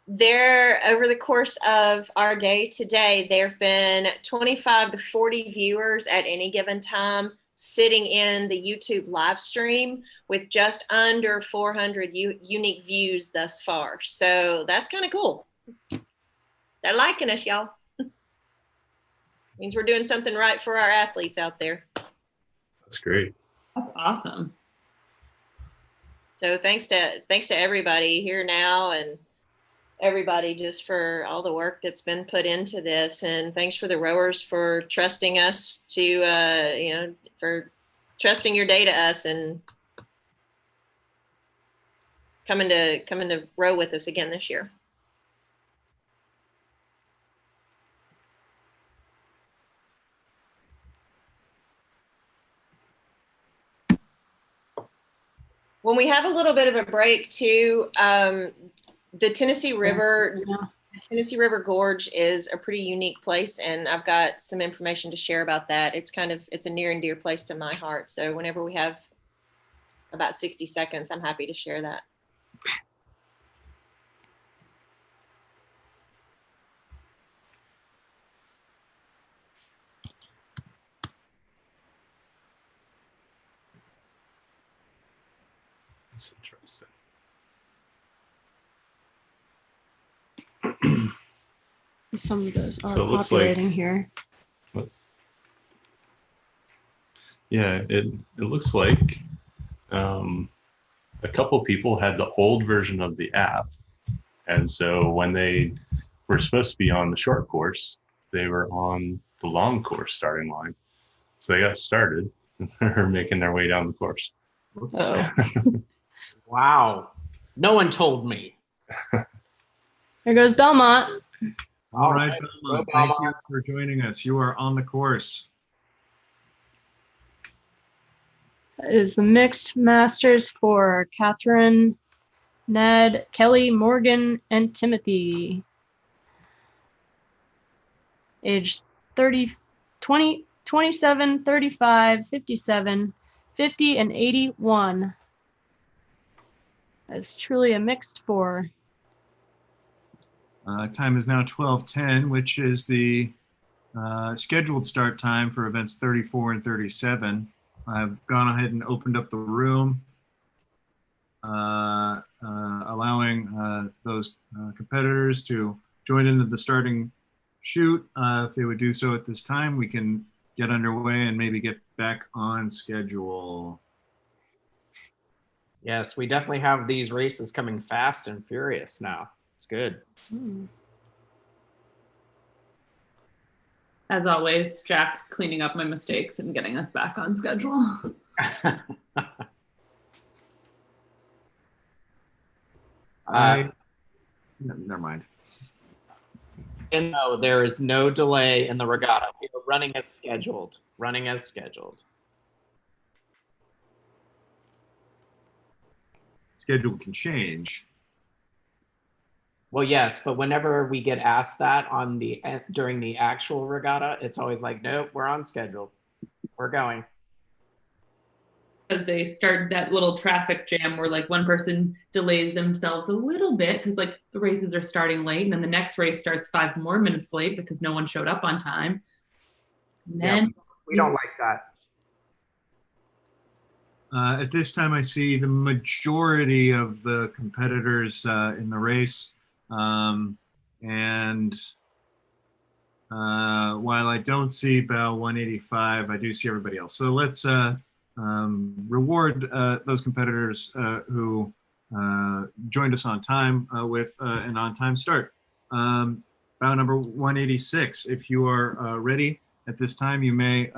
There, over the course of our day today, there have been 25 to 40 viewers at any given time sitting in the YouTube live stream with just under 400 unique views thus far. So that's kind of cool. They're liking us, y'all. Means we're doing something right for our athletes out there. That's great. That's awesome. So thanks to everybody here now and everybody just for all the work that's been put into this, and thanks for the rowers for trusting us to for trusting your day to us and coming to row with us again this year. When we have a little bit of a break too, the Tennessee River, Tennessee River Gorge is a pretty unique place, and I've got some information to share about that. It's a near and dear place to my heart. So whenever we have about 60 seconds, I'm happy to share that. That's interesting. Some of those are So it looks populating like, here. Yeah, it looks like a couple people had the old version of the app, and so when they were supposed to be on the short course, they were on the long course starting line. So they got started and they're making their way down the course. Oh. Wow. No one told me. There goes Belmont. All right, Belmont, thank you for joining us. You are on the course. That is the mixed masters for Catherine, Ned, Kelly, Morgan, and Timothy. Age 30, 20, 27, 35, 57, 50, and 81. That's truly a mixed four. Time is now 12:10, which is the scheduled start time for events 34 and 37. I've gone ahead and opened up the room, allowing those competitors to join into the starting chute. If they would do so at this time, we can get underway and maybe get back on schedule. Yes, we definitely have these races coming fast and furious now. It's good. As always, Jack cleaning up my mistakes and getting us back on schedule. Never mind. And no, there is no delay in the regatta. We are running as scheduled. Schedule can change. Well, yes, but whenever we get asked that during the actual regatta, it's always like, nope, we're on schedule. We're going. Because they start that little traffic jam where like one person delays themselves a little bit because like the races are starting late, and then the next race starts 5 more minutes late because no one showed up on time. And then we don't like that. At this time, I see the majority of the competitors in the race. While I don't see Bell 185, I do see everybody else. So let's reward those competitors who joined us on time with an on-time start. Bow number 186, if you are ready at this time, you may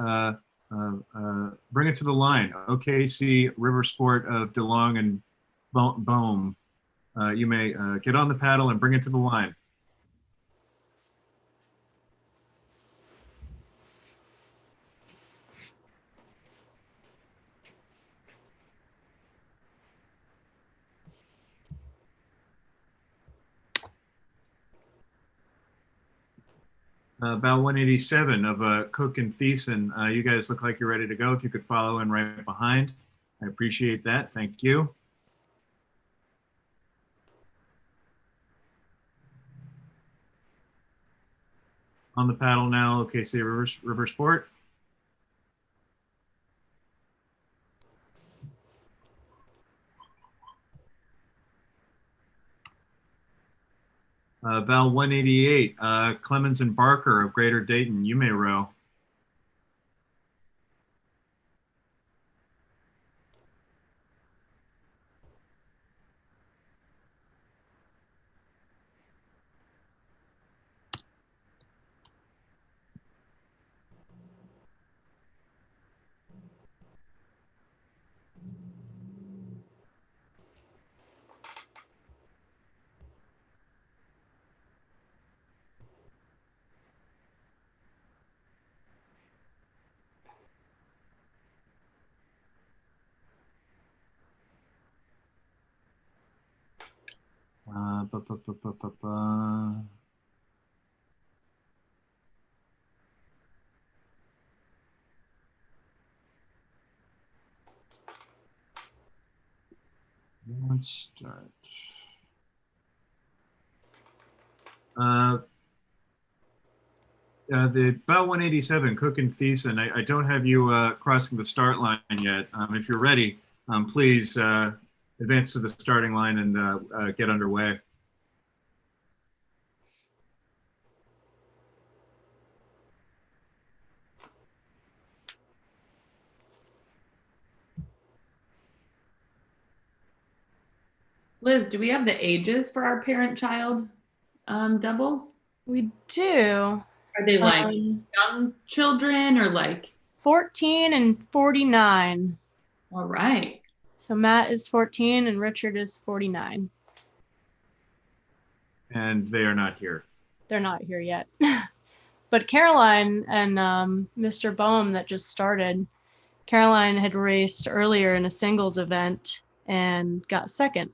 bring it to the line. OKC River Sport of DeLong and Bohm. You may get on the paddle and bring it to the line. About 187 of Cook and Thiessen. You guys look like you're ready to go. If you could follow in right behind, I appreciate that. Thank you. On the paddle now. Okay, say river sport. Val 188, Clemens and Barker of Greater Dayton, you may row. Ba, ba, ba, ba, ba, ba. Let's start. The about 187, Cook and Thiessen. I don't have you crossing the start line yet. If you're ready, please advance to the starting line and get underway. Liz, do we have the ages for our parent-child doubles? We do. Are they like young children or like 14 and 49? All right. So Matt is 14 and Richard is 49. And they are not here. They're not here yet. But Caroline and Mr. Boehm that just started, Caroline had raced earlier in a singles event and got second.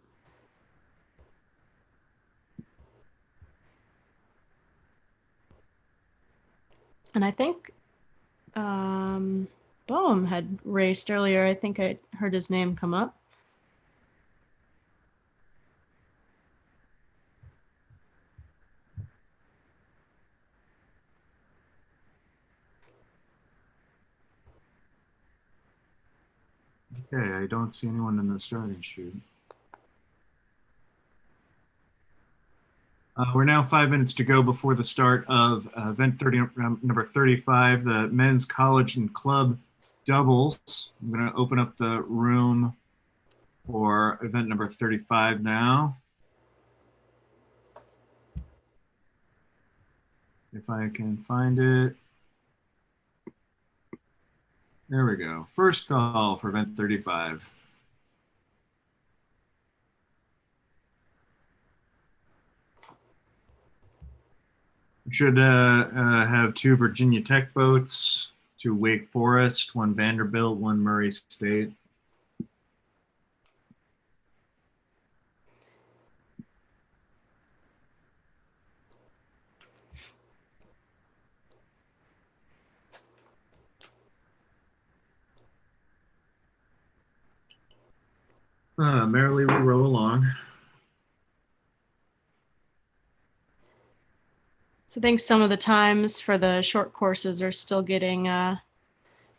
And I think Boehm had raced earlier. I think I heard his name come up. Okay, I don't see anyone in the starting chute. We're now 5 minutes to go before the start of event number 35, the men's college and club doubles. I'm going to open up the room for event number 35 now. If I can find it. There we go. First call for event 35. We should have 2 Virginia Tech boats, 2 Wake Forest, 1 Vanderbilt, 1 Murray State. Merrily we row along. So I think some of the times for the short courses are still getting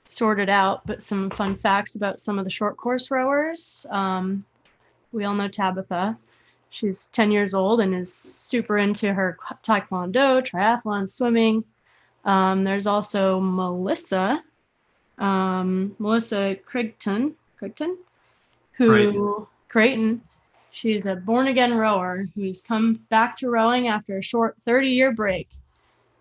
sorted out, but some fun facts about some of the short course rowers. We all know Tabitha. She's 10 years old and is super into her taekwondo, triathlon, swimming. There's also Melissa Creighton, who Creighton. She's a born-again rower who's come back to rowing after a short 30-year break.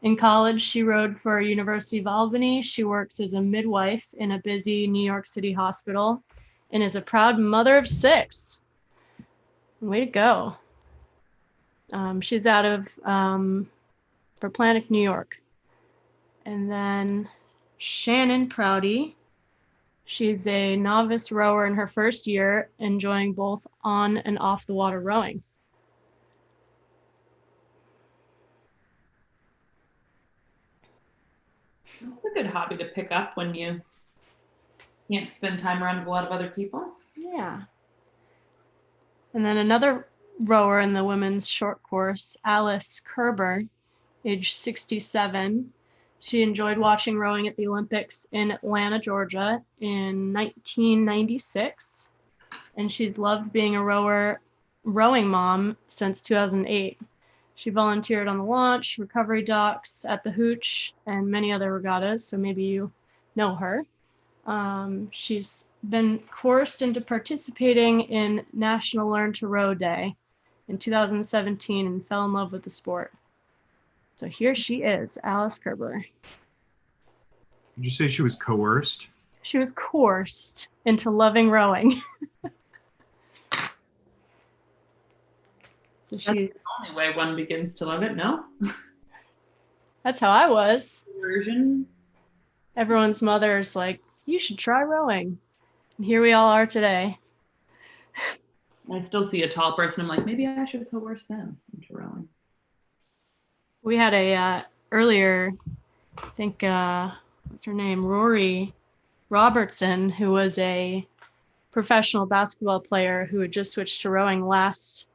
In college, she rowed for University of Albany. She works as a midwife in a busy New York City hospital and is a proud mother of 6. Way to go. She's out of Verplantic, New York. And then Shannon Prouty. She's a novice rower in her first year, enjoying both on and off the water rowing. It's a good hobby to pick up when you can't spend time around a lot of other people. Yeah. And then another rower in the women's short course, Alice Kerber, age 67. She enjoyed watching rowing at the Olympics in Atlanta, Georgia in 1996. And she's loved being a rowing mom since 2008. She volunteered on the launch, recovery docks at the Hooch, and many other regattas, so maybe you know her. She's been coerced into participating in National Learn to Row Day in 2017 and fell in love with the sport. So here she is, Alice Kerber. Did you say she was coerced? She was coerced into loving rowing. So That's the only way one begins to love it, no? That's how I was. Version. Everyone's mother's like, you should try rowing. And here we all are today. I still see a tall person. I'm like, maybe I should coerce them into rowing. We had a earlier, I think, what's her name? Rory Robertson, who was a professional basketball player who had just switched to rowing last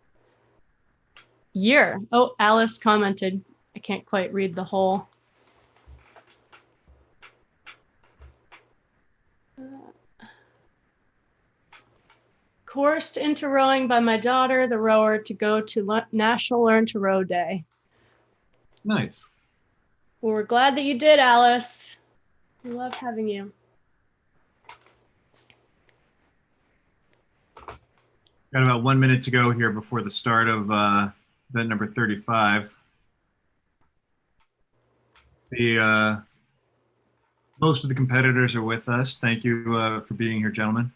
year. Oh, Alice commented. I can't quite read the whole. Coerced into rowing by my daughter, the rower, to go to National Learn to Row Day. Nice. Well, we're glad that you did, Alice. We love having you. Got about 1 minute to go here before the start of event number 35. See, most of the competitors are with us. Thank you for being here, gentlemen.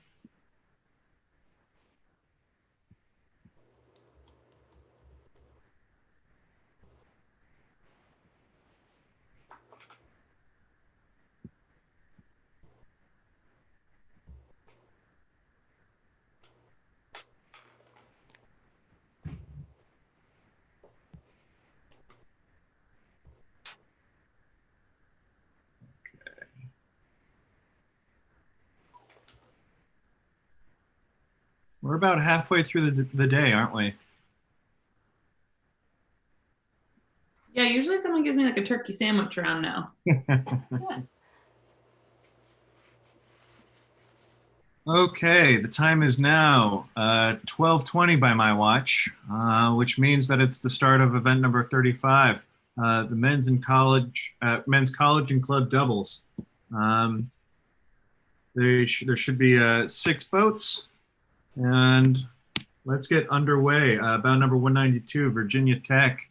We're about halfway through the day, aren't we? Yeah, usually someone gives me like a turkey sandwich around now. Okay, the time is now 12:20 by my watch, which means that it's the start of event number 35, the men's college and club doubles. There should be 6 boats, and let's get underway. Bout number 192, Virginia Tech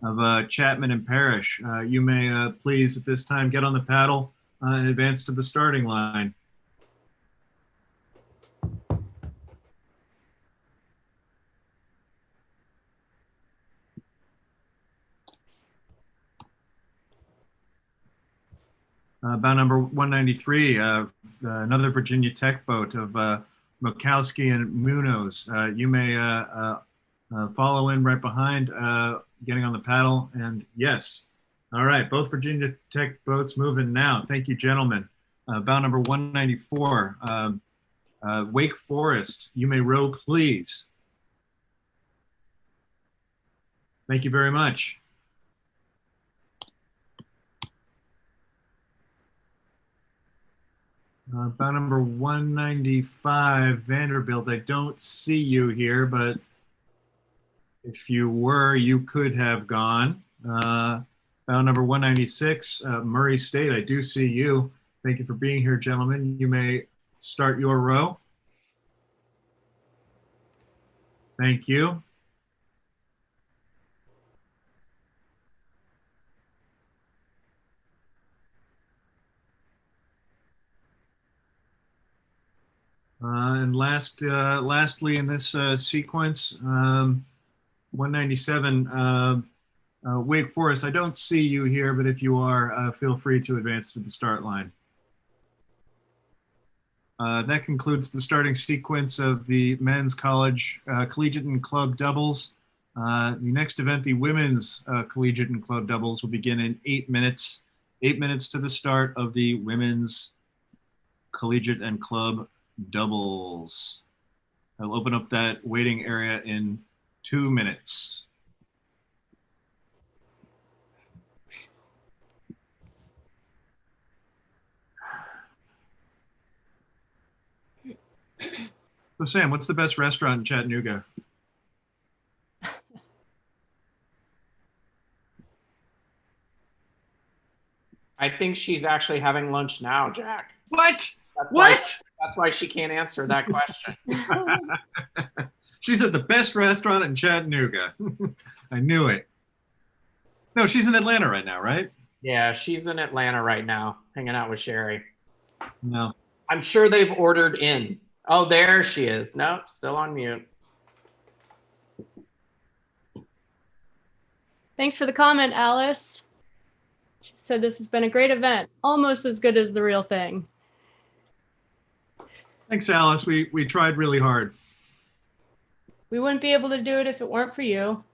of Chapman and Parrish. You may please at this time get on the paddle and advance to the starting line. Bout number 193, another Virginia Tech boat of Mokowski and Munoz. You may follow in right behind, getting on the paddle. And yes, all right, both Virginia Tech boats moving now. Thank you, gentlemen. Bout number 194, Wake Forest. You may row, please. Thank you very much. Bout number 195, Vanderbilt. I don't see you here, but if you were, you could have gone. Bout number 196, Murray State. I do see you. Thank you for being here, gentlemen. You may start your row. Thank you. And lastly in this sequence, 197, Wake Forest. I don't see you here, but if you are, feel free to advance to the start line. That concludes the starting sequence of the men's college, collegiate and club doubles. The next event, the women's collegiate and club doubles, will begin in 8 minutes. 8 minutes to the start of the women's collegiate and club doubles. I'll open up that waiting area in 2 minutes. So Sam, what's the best restaurant in Chattanooga? I think she's actually having lunch now, Jack. What? That's why she can't answer that question. She's at the best restaurant in Chattanooga. I knew it. No, she's in Atlanta right now, right? Yeah, she's in Atlanta right now, hanging out with Sherry. No. I'm sure they've ordered in. Oh, there she is. Nope, still on mute. Thanks for the comment, Alice. She said this has been a great event, almost as good as the real thing. Thanks, Alice. We tried really hard. We wouldn't be able to do it if it weren't for you.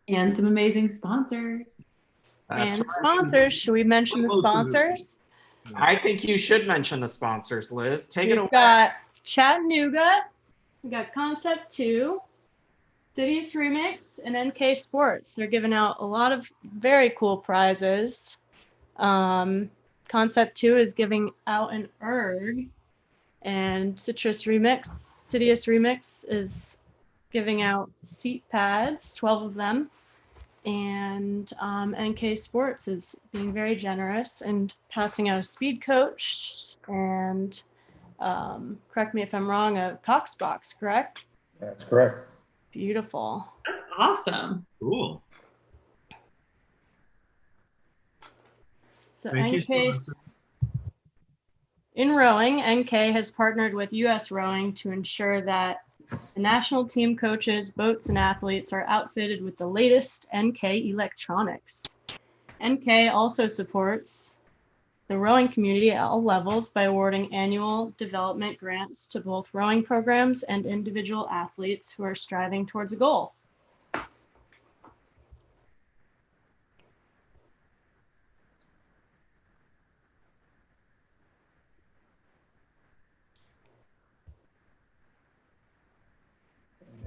And some amazing sponsors. That's And right. sponsors. Should we mention the sponsors? I think you should mention the sponsors, Liz. Take it away. We've got Chattanooga. We got Concept 2, Cities Remix, and NK Sports. They're giving out a lot of very cool prizes. Concept 2 is giving out an ERG, and Citrus Remix, Citrus Remix is giving out seat pads, 12 of them. And NK Sports is being very generous and passing out a speed coach and, correct me if I'm wrong, a Cox box, correct? That's correct. Beautiful. That's awesome. Cool. So Thank you, NK, sponsors. in rowing, NK has partnered with US Rowing to ensure that the national team coaches, boats, and athletes are outfitted with the latest NK electronics. NK also supports the rowing community at all levels by awarding annual development grants to both rowing programs and individual athletes who are striving towards a goal.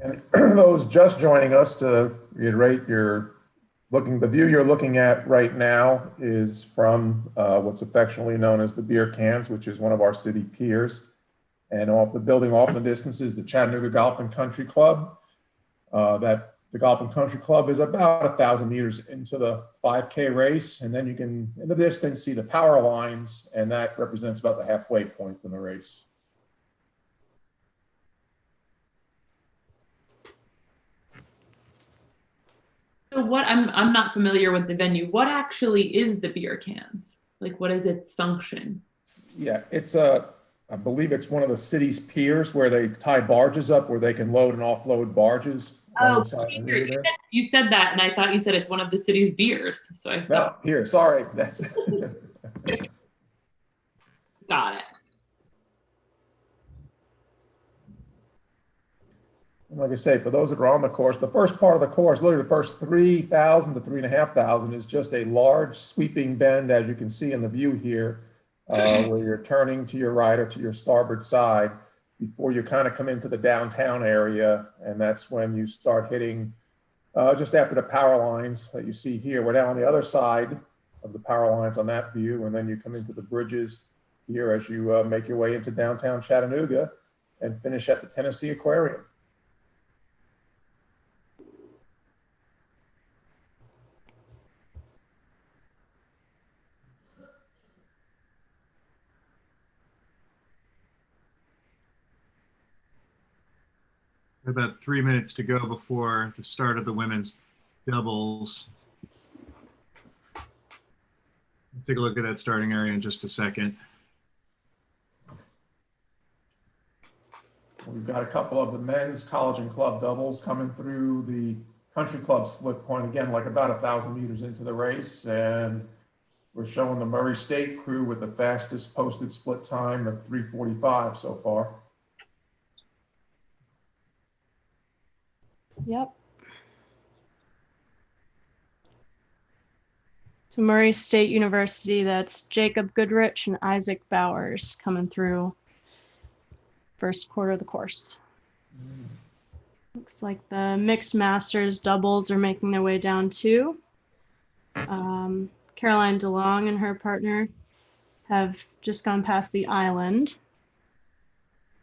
And those just joining us, to reiterate, the view you're looking at right now is from what's affectionately known as the beer cans, which is one of our city piers. And off the building off in the distance is the Chattanooga Golf and Country Club. The Golf and Country Club is about 1,000 meters into the 5K race. And then you can, in the distance, see the power lines, and that represents about the halfway point in the race. So what I'm not familiar with the venue. What actually is the beer cans? Like, what is its function? Yeah, I believe it's one of the city's piers where they tie barges up where they can load and offload barges. Oh, you said that, and I thought you said it's one of the city's beers. So I thought, No, here, sorry. That's got it. Like I say, for those that are on the course, the first part of the course, literally the first 3,000 to 3,500 is just a large sweeping bend, as you can see in the view here, where you're turning to your right or to your starboard side before you kind of come into the downtown area. And that's when you start hitting just after the power lines that you see here. We're down on the other side of the power lines on that view. And then you come into the bridges here as you make your way into downtown Chattanooga and finish at the Tennessee Aquarium. About 3 minutes to go before the start of the women's doubles. We'll take a look at that starting area in just a second. We've got a couple of the men's college and club doubles coming through the country club split point, again, like about 1,000 meters into the race. And we're showing the Murray State crew with the fastest posted split time of 3:45 so far. Yep. So Murray State University, that's Jacob Goodrich and Isaac Bowers coming through first quarter of the course. Looks like the mixed masters doubles are making their way down too. Caroline DeLong and her partner have just gone past the island,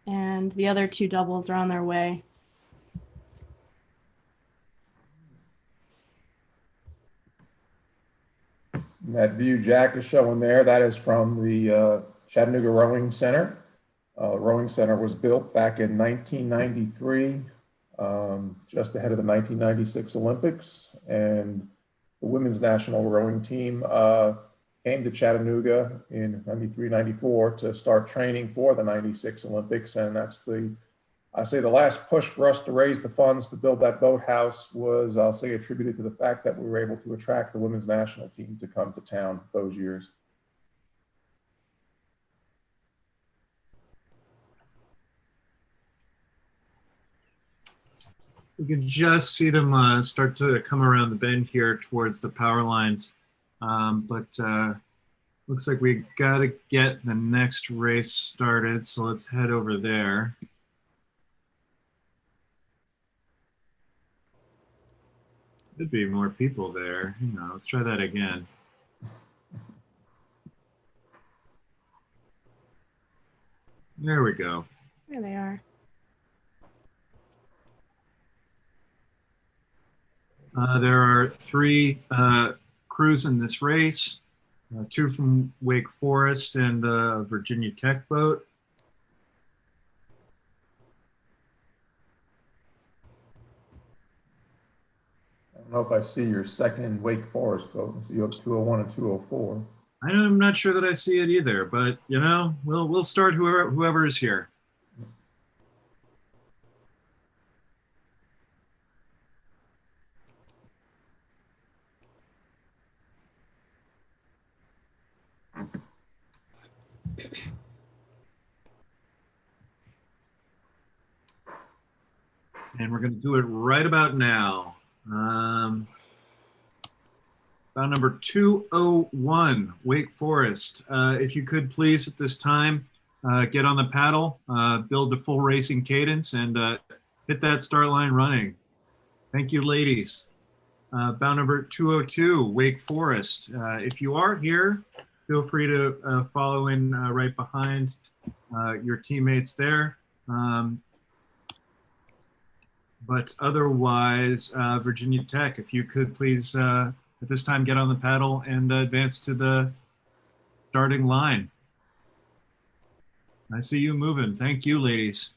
and the other two doubles are on their way. That view Jack is showing there, that is from the Chattanooga Rowing Center. Rowing Center was built back in 1993, just ahead of the 1996 Olympics. And the women's national rowing team came to Chattanooga in 93, 94 to start training for the 96 Olympics. And that's I say the last push for us to raise the funds to build that boathouse was, I'll say, attributed to the fact that we were able to attract the women's national team to come to town those years. We can just see them start to come around the bend here towards the power lines. Looks like we got to get the next race started. So let's head over there. Could be more people there. Hang on, let's try that again. There we go. There they are. There are 3 crews in this race, 2 from Wake Forest and a Virginia Tech boat. I don't know if I see your second Wake Forest boat. I see you have 201 and 204. I'm not sure that I see it either, but you know, we'll start whoever is here. And we're going to do it right about now. Bout number 201, Wake Forest. If you could please at this time, get on the paddle, build a full racing cadence, and hit that start line running. Thank you, ladies. Bout number 202, Wake Forest. If you are here, feel free to follow in right behind your teammates there. But otherwise, Virginia Tech, if you could please, at this time, get on the paddle and advance to the starting line. I see you moving. Thank you, ladies.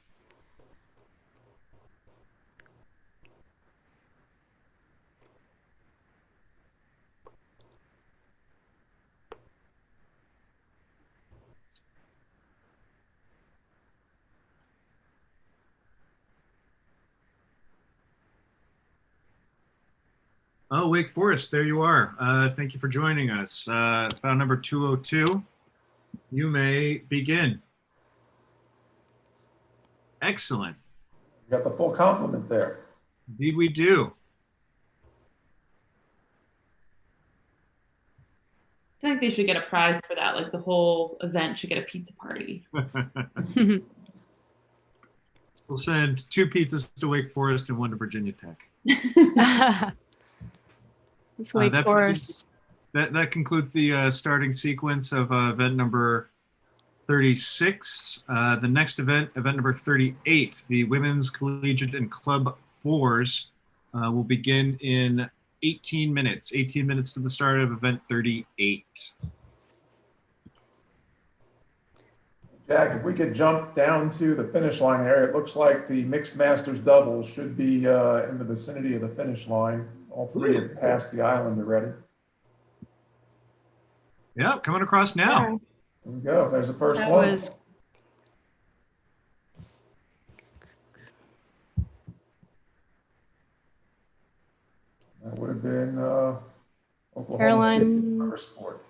Oh, Wake Forest, there you are. Thank you for joining us. Bout number 202, you may begin. Excellent. You got the full complement there. Indeed we do. I feel like they should get a prize for that. Like the whole event should get a pizza party. We'll send 2 pizzas to Wake Forest and 1 to Virginia Tech. It's Wake Forest. That concludes the starting sequence of event number 36. The next event number 38, the Women's Collegiate and Club Fours, will begin in 18 minutes. 18 minutes to the start of event 38. Jack, if we could jump down to the finish line area, it looks like the mixed masters doubles should be in the vicinity of the finish line. All 3 have passed the island already. Yeah, coming across now. There we go. There's the first That one. was That would have been Oklahoma Caroline. City first sport.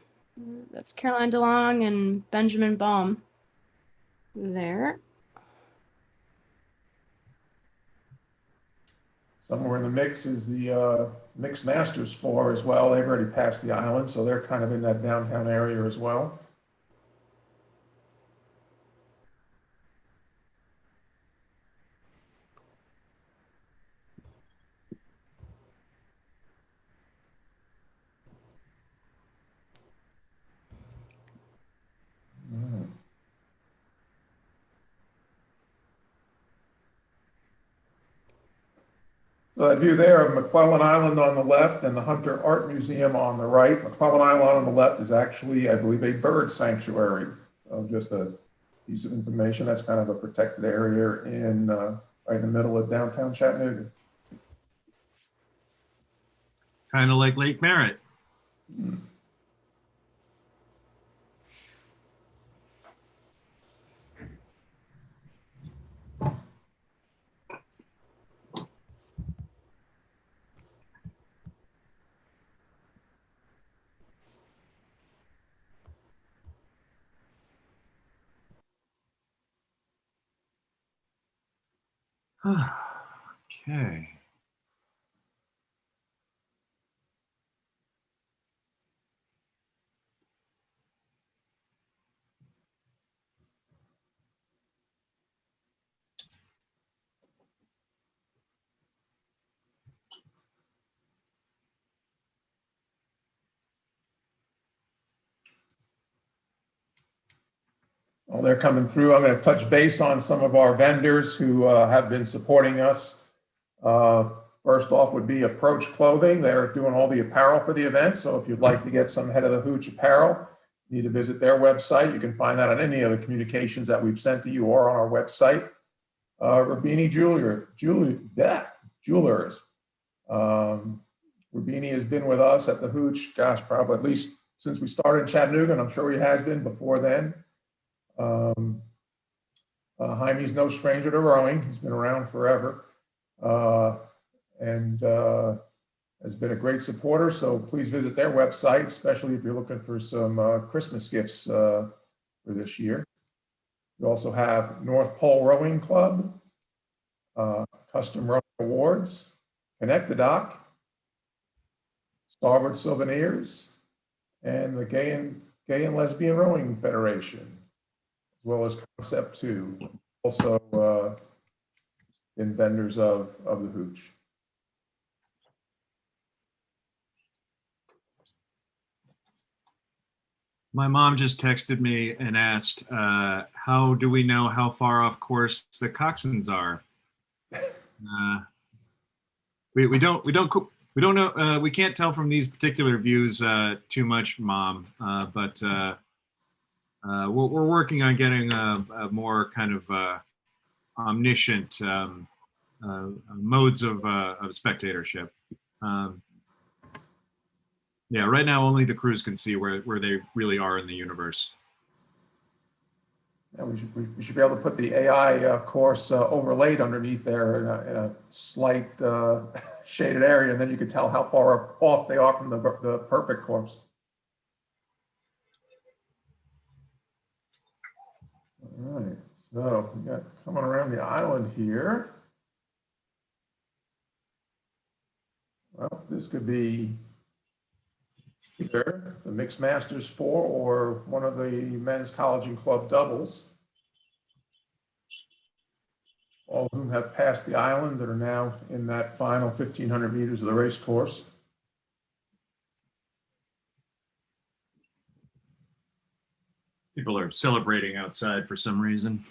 That's Caroline DeLong and Benjamin Baum. There. Somewhere in the mix is the Mixed Masters for as well. They've already passed the island, so they're kind of in that downtown area as well. So that view there of McClellan Island on the left and the Hunter Art Museum on the right. McClellan Island on the left is actually, I believe, a bird sanctuary. So just a piece of information. That's kind of a protected area in right in the middle of downtown Chattanooga. Kind of like Lake Merritt. Okay. Well, they're coming through. I'm going to touch base on some of our vendors who have been supporting us. First off would be Approach Clothing. They're doing all the apparel for the event. So if you'd like to get some Head of the Hooch apparel, you need to visit their website. You can find that on any of the communications that we've sent to you or on our website. Rubini Jewelers. Rubini has been with us at the Hooch, gosh, probably at least since we started in Chattanooga, and I'm sure he has been before then. Jaime's no stranger to rowing. He's been around forever and has been a great supporter. So please visit their website, especially if you're looking for some Christmas gifts for this year. We also have North Pole Rowing Club, Custom Rowing Awards, Connect-A-Dock, Starboard Souvenirs, and the Gay and Lesbian Rowing Federation, as well as Concept 2, also in vendors of the Hooch. My mom just texted me and asked, how do we know how far off course the coxswains are? We don't know. We can't tell from these particular views too much, Mom. But we're working on getting a more kind of omniscient modes of spectatorship. Yeah, right now only the crews can see where they really are in the universe. Yeah, we should be able to put the AI course overlaid underneath there in a slight shaded area, and then you can tell how far off they are from the perfect course. All right, so we got coming around the island here. Well, this could be either the Mixed Masters 4 or one of the men's college and club doubles, all of whom have passed the island that are now in that final 1,500 meters of the race course. People are celebrating outside for some reason.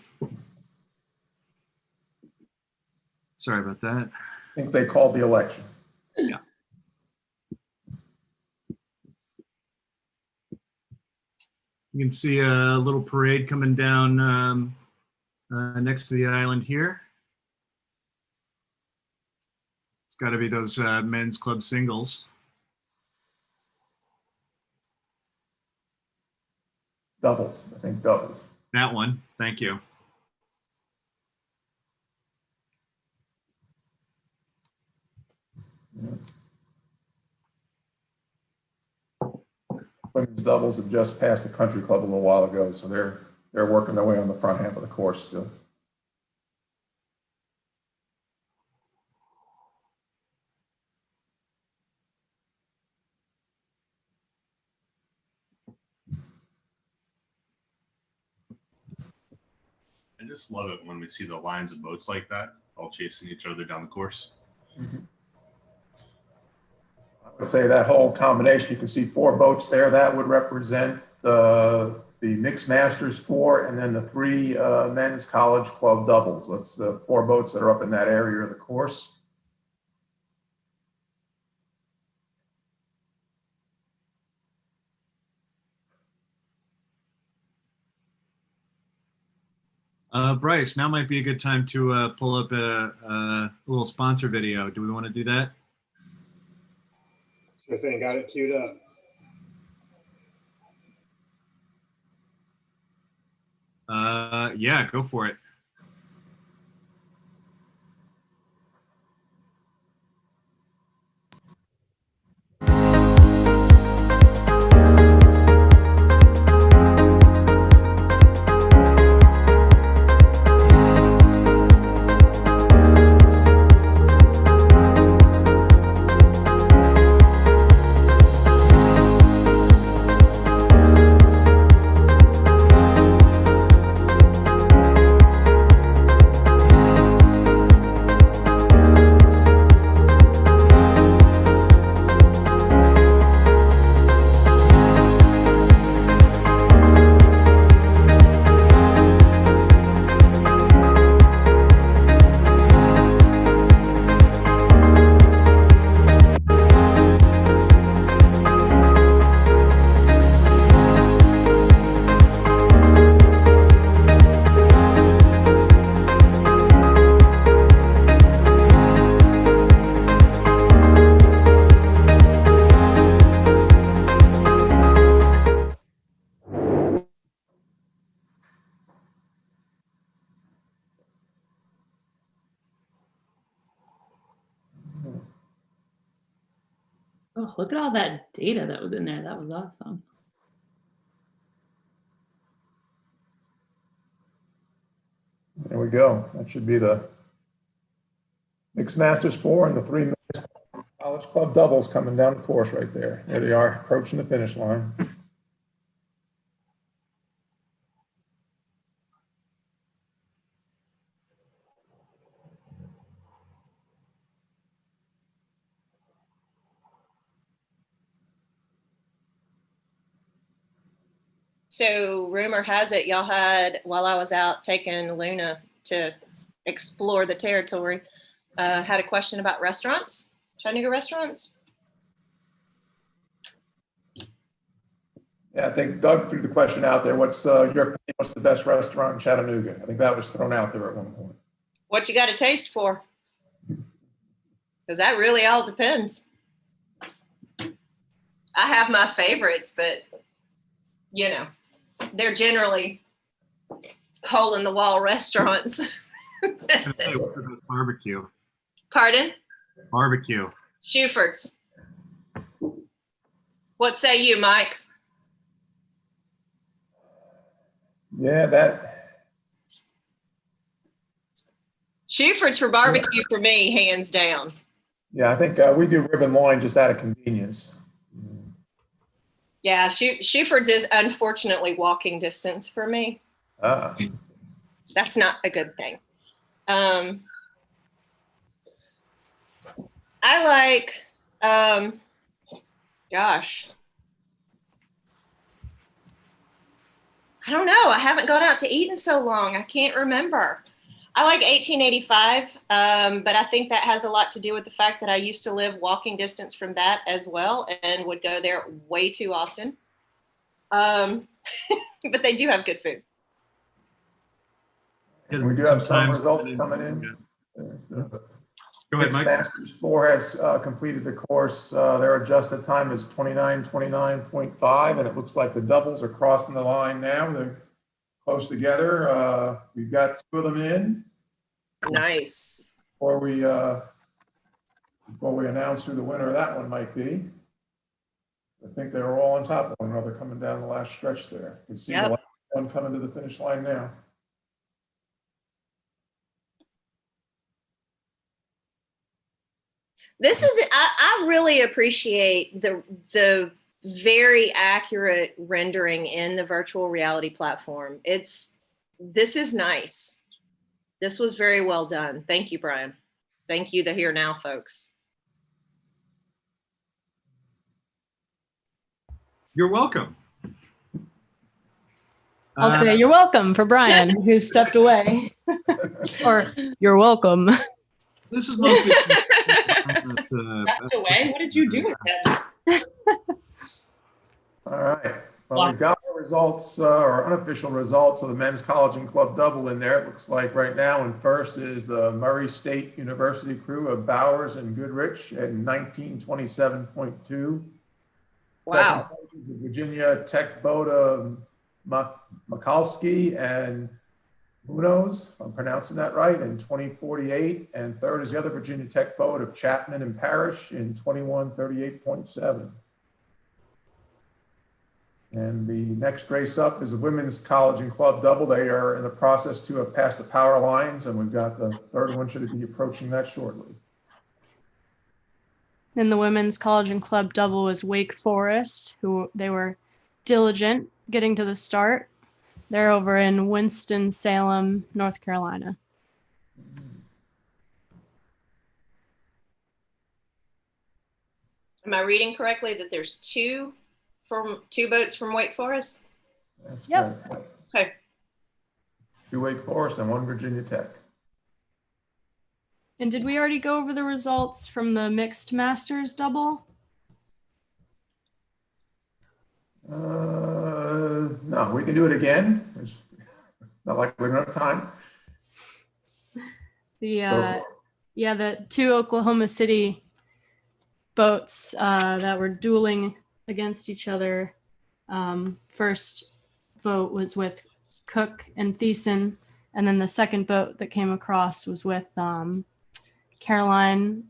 Sorry about that. I think they called the election. Yeah. You can see a little parade coming down next to the island here. It's got to be those men's club singles. Doubles, I think doubles. That one, thank you. Yeah. Women's doubles have just passed the country club a little while ago, so they're working their way on the front half of the course still. just love it when we see the lines of boats like that, all chasing each other down the course. I would say that whole combination, you can see 4 boats there. That would represent the Mixed Masters 4 and then the 3 men's college club doubles. That's the 4 boats that are up in that area of the course. Bryce, now might be a good time to pull up a little sponsor video. Do we want to do that? Sure thing, got it queued up. Yeah, go for it. Oh, look at all that data that was in there. That was awesome. There we go. That should be the Mixed Masters 4 and the 3 men's college club doubles coming down the course right there. There they are, approaching the finish line. So rumor has it y'all had, while I was out taking Luna to explore the territory, had a question about restaurants, Chattanooga restaurants. Yeah, I think Doug threw the question out there. What's your opinion? What's the best restaurant in Chattanooga? I think that was thrown out there at one point. What you got a taste for? Because that really all depends. I have my favorites, but you know, they're generally hole in the wall restaurants. I'm gonna say, what's the best barbecue? Pardon? Barbecue. Shuford's. What say you, Mike? Yeah, that. Shuford's for barbecue for me, hands down. Yeah, I think we do rib and loin just out of convenience. Yeah, Shuford's is unfortunately walking distance for me. That's not a good thing. I like, gosh, I don't know. I haven't gone out to eat in so long. I can't remember. I like 1885, but I think that has a lot to do with the fact that I used to live walking distance from that as well and would go there way too often. But they do have good food. We do have some results coming in. Go ahead, Mike. Masters 4 has completed the course. Their adjusted time is 29:29.5, and it looks like the doubles are crossing the line now. They're close together. We've got 2 of them in. Nice. Before we announce who the winner of that one might be, I think they were all on top of one another coming down the last stretch there. You can see the last one coming to the finish line now. This is, I really appreciate the very accurate rendering in the virtual reality platform. It's This is nice. This was very well done. Thank you, Brian. Thank you, the Here Now folks. You're welcome. I'll say you're welcome for Brian, who stepped away. Or you're welcome. This is mostly. Stepped away? What did you do with him? All right. Well, we've got our results, our unofficial results of the men's college and club double in there. It looks like right now in first is the Murray State University crew of Bowers and Goodrich at 1927.2. Wow. Second place is the Virginia Tech boat of Mikalski and who knows if I'm pronouncing that right, in 2048. And third is the other Virginia Tech boat of Chapman and Parrish in 2138.7. And the next race up is the women's college and club double. They are in the process to have passed the power lines, and we've got the third one should be approaching that shortly. And the women's college and club double was Wake Forest, who they were diligent getting to the start. They're over in Winston-Salem, North Carolina. Am I reading correctly that there's two boats from Wake Forest? That's yep. Right. Okay. 2 Wake Forest and 1 Virginia Tech. And did we already go over the results from the mixed masters double? No, we can do it again. It's not like we don't have time. The 2 Oklahoma City boats that were dueling against each other. First boat was with Cook and Thiessen, and then the second boat that came across was with Caroline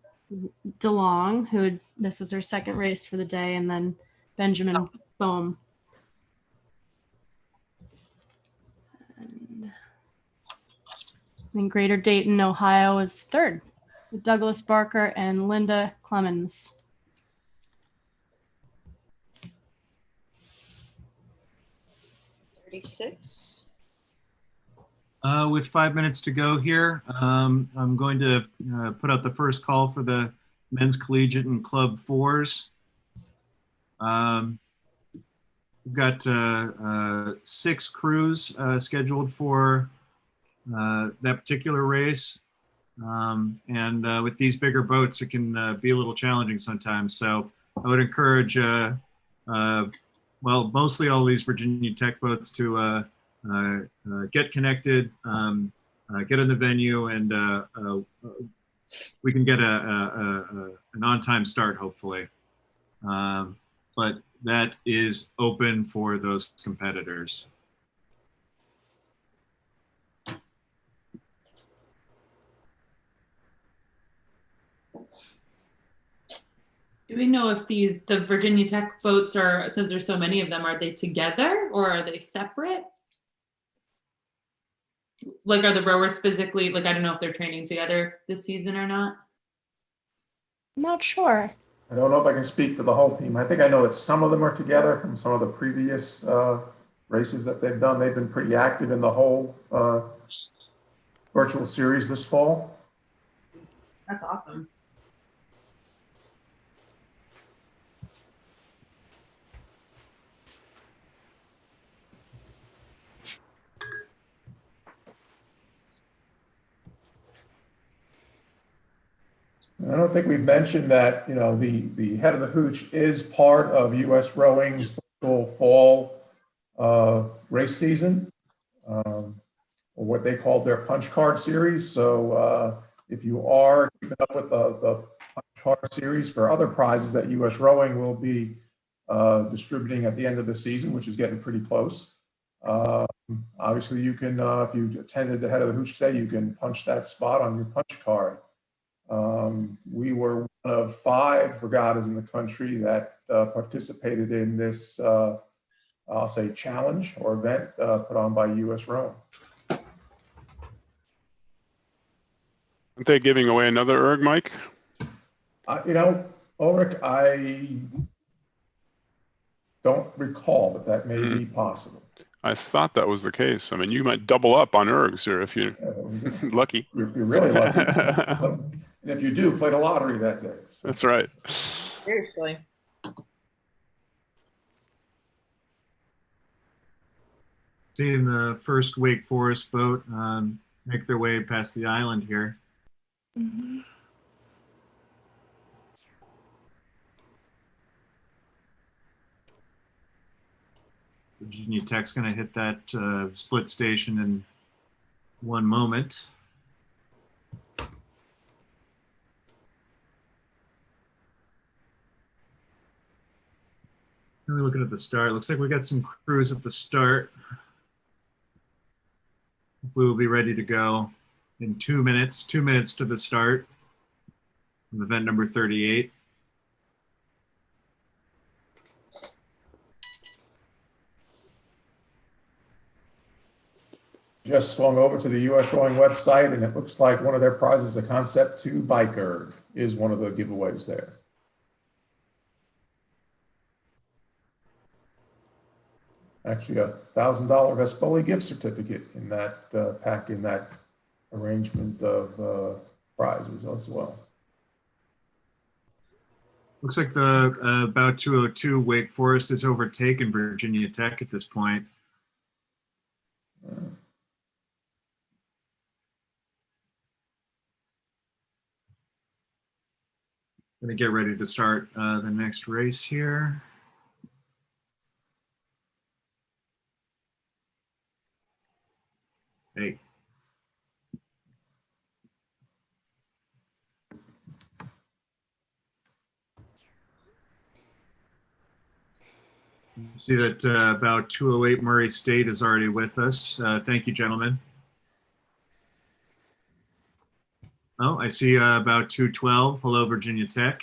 DeLong, this was her second race for the day, and then Benjamin Bohm. And then Greater Dayton, Ohio was third, with Douglas Barker and Linda Clemens. With 5 minutes to go here, I'm going to put out the first call for the men's collegiate and club fours. We've got 6 crews scheduled for that particular race. And with these bigger boats, it can be a little challenging sometimes. So I would encourage, mostly all these Virginia Tech boats to get connected, get in the venue, and we can get an on-time start, hopefully. But that is open for those competitors. Do we know if the Virginia Tech boats are, since there's so many of them, are they together or are they separate? Like, are the rowers physically, like, I don't know if they're training together this season or not. Not sure. I don't know if I can speak for the whole team. I think I know that some of them are together from some of the previous races that they've done. They've been pretty active in the whole virtual series this fall. That's awesome. I don't think we've mentioned that, the head of the Hooch is part of U.S. Rowing's virtual fall race season, or what they call their punch card series. So if you are keeping up with the punch card series for other prizes that U.S. Rowing will be distributing at the end of the season, which is getting pretty close. Obviously, you can, if you attended the head of the Hooch today, you can punch that spot on your punch card. We were one of 5 regattas in the country that participated in this, I'll say, challenge or event put on by U.S. Rowing. Aren't they giving away another erg, Mike? Ulrich, I don't recall, but that may be possible. I thought that was the case. I mean, you might double up on ergs here if you're lucky. If you're really lucky. And if you do, play the lottery that day. That's right. Seriously. Seeing the first Wake Forest boat make their way past the island here. Mhm. Virginia Tech's going to hit that split station in one moment. Really looking at the start. Looks like we got some crews at the start. We will be ready to go in 2 minutes. 2 minutes to the start of event number 38. Just swung over to the US Rowing website, and it looks like one of their prizes, a Concept 2 bike erg, is one of the giveaways there. Actually, a $1,000 Vespoli gift certificate in that pack, in that arrangement of prizes as well. Looks like the about 202 Wake Forest has overtaken Virginia Tech at this point. Going to get ready to start the next race here. Hey. You see that about 208 Murray State is already with us. Thank you, gentlemen. Oh, I see about 212. Hello, Virginia Tech.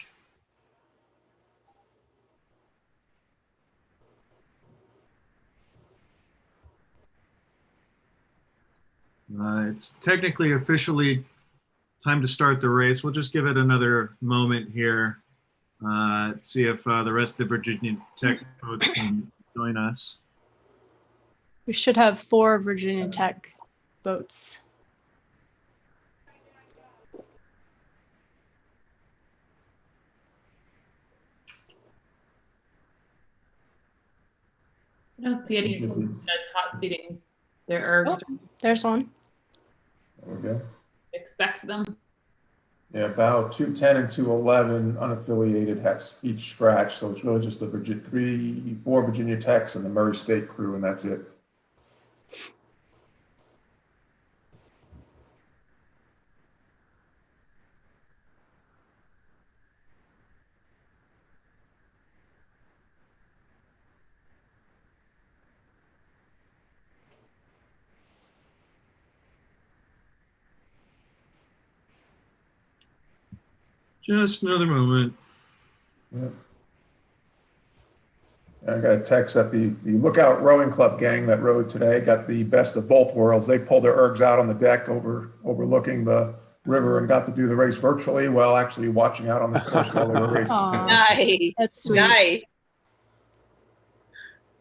It's technically officially time to start the race. We'll just give it another moment here. See if the rest of the Virginia Tech boats can join us. We should have 4 Virginia Tech boats. I don't see any as hot seating their ergs. Oh, there's one. There we go. Expect them. Yeah, about 210 and 211 unaffiliated have each scratch, so it's really just the 4 Virginia Techs and the Murray State crew, and that's it. Just another moment. Yeah. I got a text that the Lookout Rowing Club gang that rowed today got the best of both worlds. They pulled their ergs out on the deck overlooking the river and got to do the race virtually while actually watching out on the course while they were racing. Nice. That's sweet. Nice.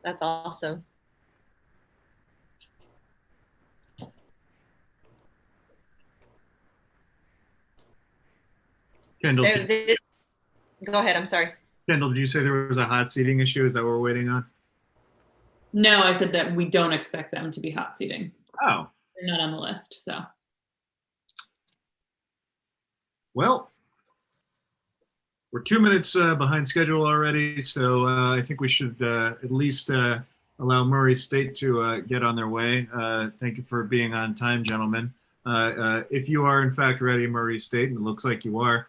That's awesome. Kendall, So this, go ahead. I'm sorry. Kendall, did you say there was a hot seating issue? Is that what we're waiting on? No, I said that we don't expect them to be hot seating. Oh. They're not on the list, so. Well, we're 2 minutes behind schedule already, so I think we should at least allow Murray State to get on their way. Thank you for being on time, gentlemen. If you are in fact ready, Murray State, and it looks like you are,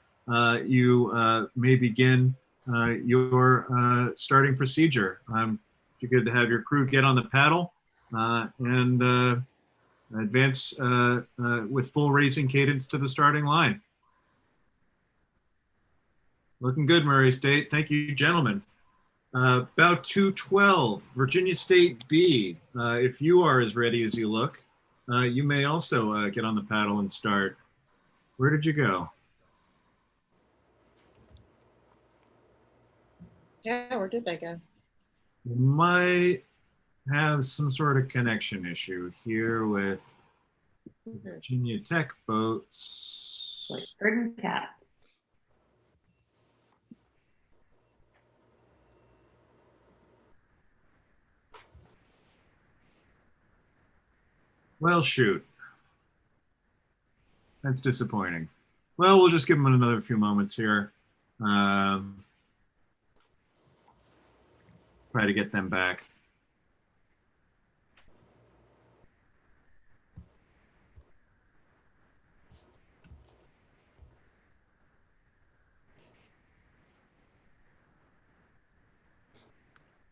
you may begin your starting procedure. If you're good to have your crew get on the paddle and advance with full racing cadence to the starting line. Looking good, Murray State. Thank you, gentlemen. About 212, Virginia State B. If you are as ready as you look, you may also get on the paddle and start. Where did you go? Yeah, where did they go? My have some sort of connection issue here with Virginia Tech boats. Like herding cats. Well, shoot. That's disappointing. Well, we'll just give them another few moments here. Try to get them back.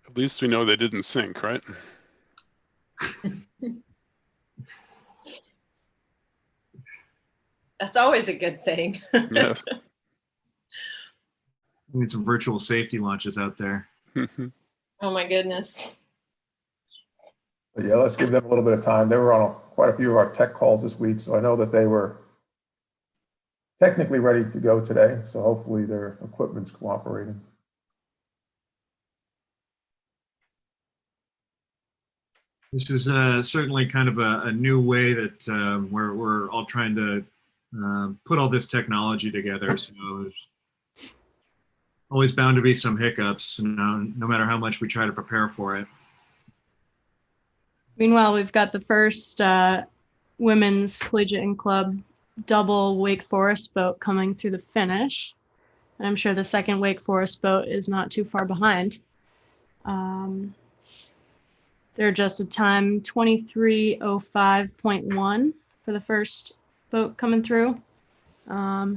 At least we know they didn't sink, right? That's always a good thing. Yes. We need some virtual safety launches out there. Oh my goodness. But yeah, let's give them a little bit of time. They were on quite a few of our tech calls this week, so I know that they were technically ready to go today. So hopefully their equipment's cooperating. This is certainly kind of a new way that we're all trying to put all this technology together. So there's always bound to be some hiccups, no matter how much we try to prepare for it. Meanwhile, we've got the first women's collegiate and club double Wake Forest boat coming through the finish. And I'm sure the second Wake Forest boat is not too far behind. They're adjusted time 23:05.1 for the first boat coming through.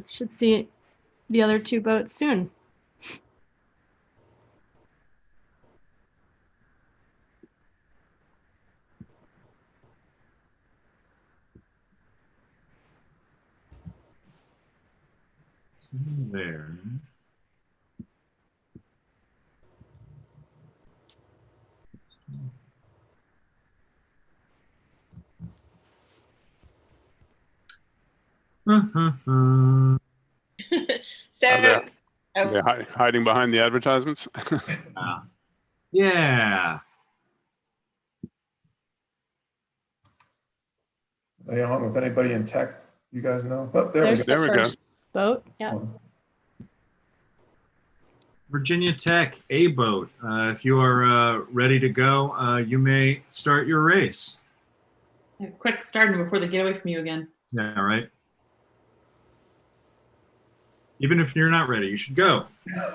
Should see the other two boats soon. There. So, Are they hiding behind the advertisements? Yeah. Are you on with anybody in tech? You guys know? Oh, there There's we go. the first boat. Yeah. Virginia Tech, A boat. If you are ready to go, you may start your race. Quick starting before they get away from you again. Yeah, right. Even if you're not ready, you should go. It's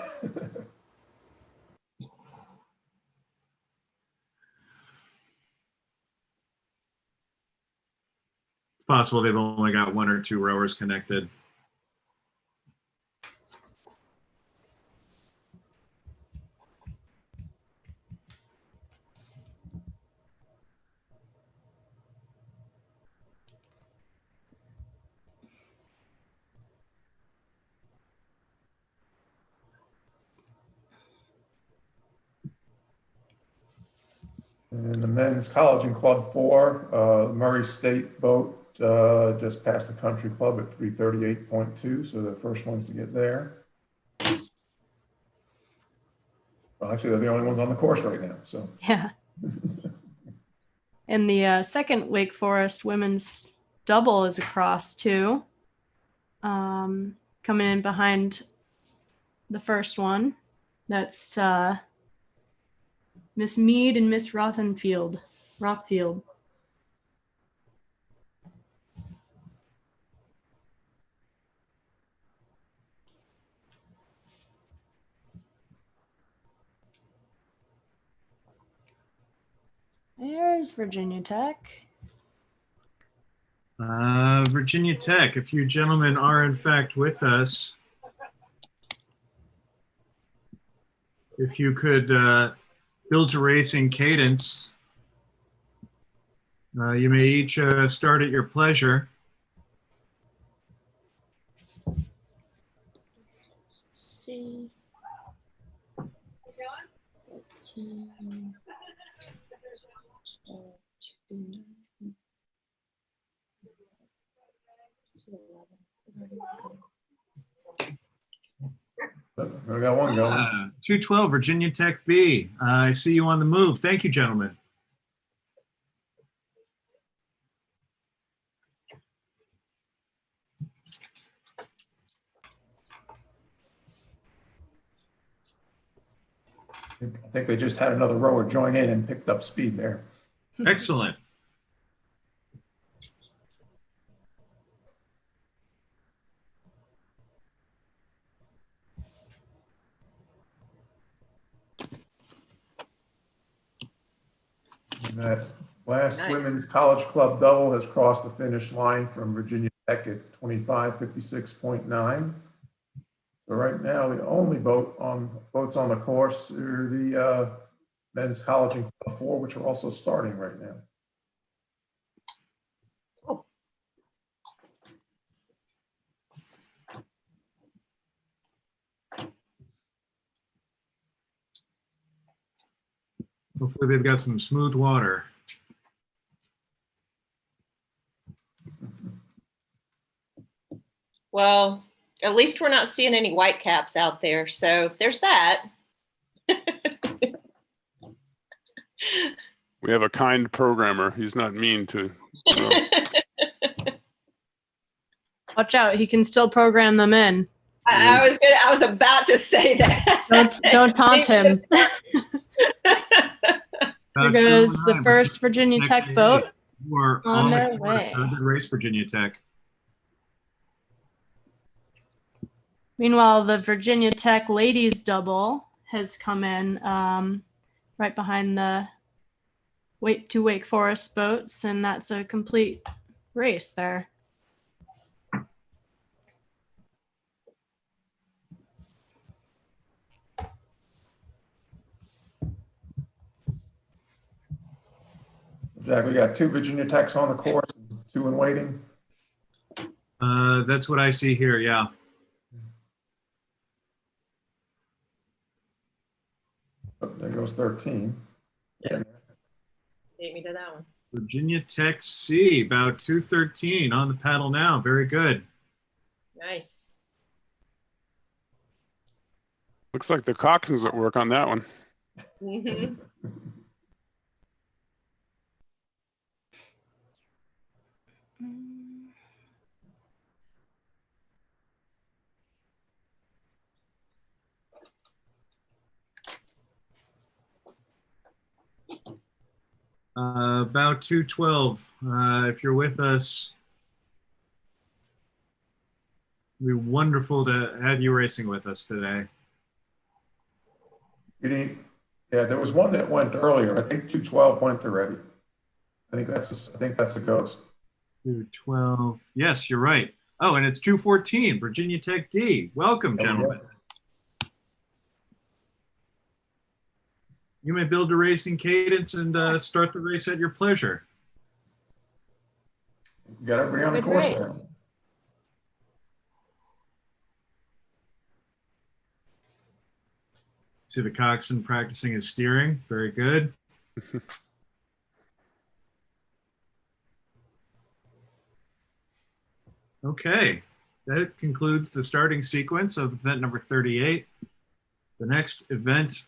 possible they've only got one or two rowers connected. And the men's college and club 4, Murray State boat just passed the country club at 338.2. So the first ones to get there. Well, actually, they're the only ones on the course right now. So Yeah. And the second Wake Forest women's double is across too. Coming in behind the first one. That's Miss Mead and Miss Rockfield. There's Virginia Tech. Virginia Tech, if you gentlemen are in fact with us, if you could build to racing cadence, you may each start at your pleasure. See. We got one going. 212 Virginia Tech B. I see you on the move. Thank you, gentlemen. I think they just had another rower join in and picked up speed there. Excellent. And that last women's college club double has crossed the finish line from Virginia Tech at 25:56.9. So right now, the only boats on the course are the men's college and club 4, which are also starting right now. Hopefully they've got some smooth water. Well, at least we're not seeing any white caps out there. So there's that. We have a kind programmer. He's not mean to. Watch out, he can still program them in. I was about to say that. Don't taunt him. Here goes the first Virginia Tech boat on their way. Good race, Virginia Tech. Meanwhile, the Virginia Tech ladies double has come in right behind the two Wake Forest boats, and that's a complete race there. Jack, we got 2 Virginia Techs on the course, 2 in waiting. That's what I see here, yeah. Oh, there goes 13. Beat me to that one. Virginia Tech C, about 213 on the paddle now. Very good. Nice. Looks like the coxswain's at work on that one. Mm-hmm. About 212. If you're with us, it'd be wonderful to have you racing with us today. Yeah, there was one that went earlier. I think 212 went already. I think that's the ghost. 212. Yes, you're right. Oh, and it's 214. Virginia Tech D. Welcome, gentlemen. You may build a racing cadence and start the race at your pleasure. You got everybody on the course there. See the coxswain practicing his steering. Very good. Okay, that concludes the starting sequence of event number 38. The next event,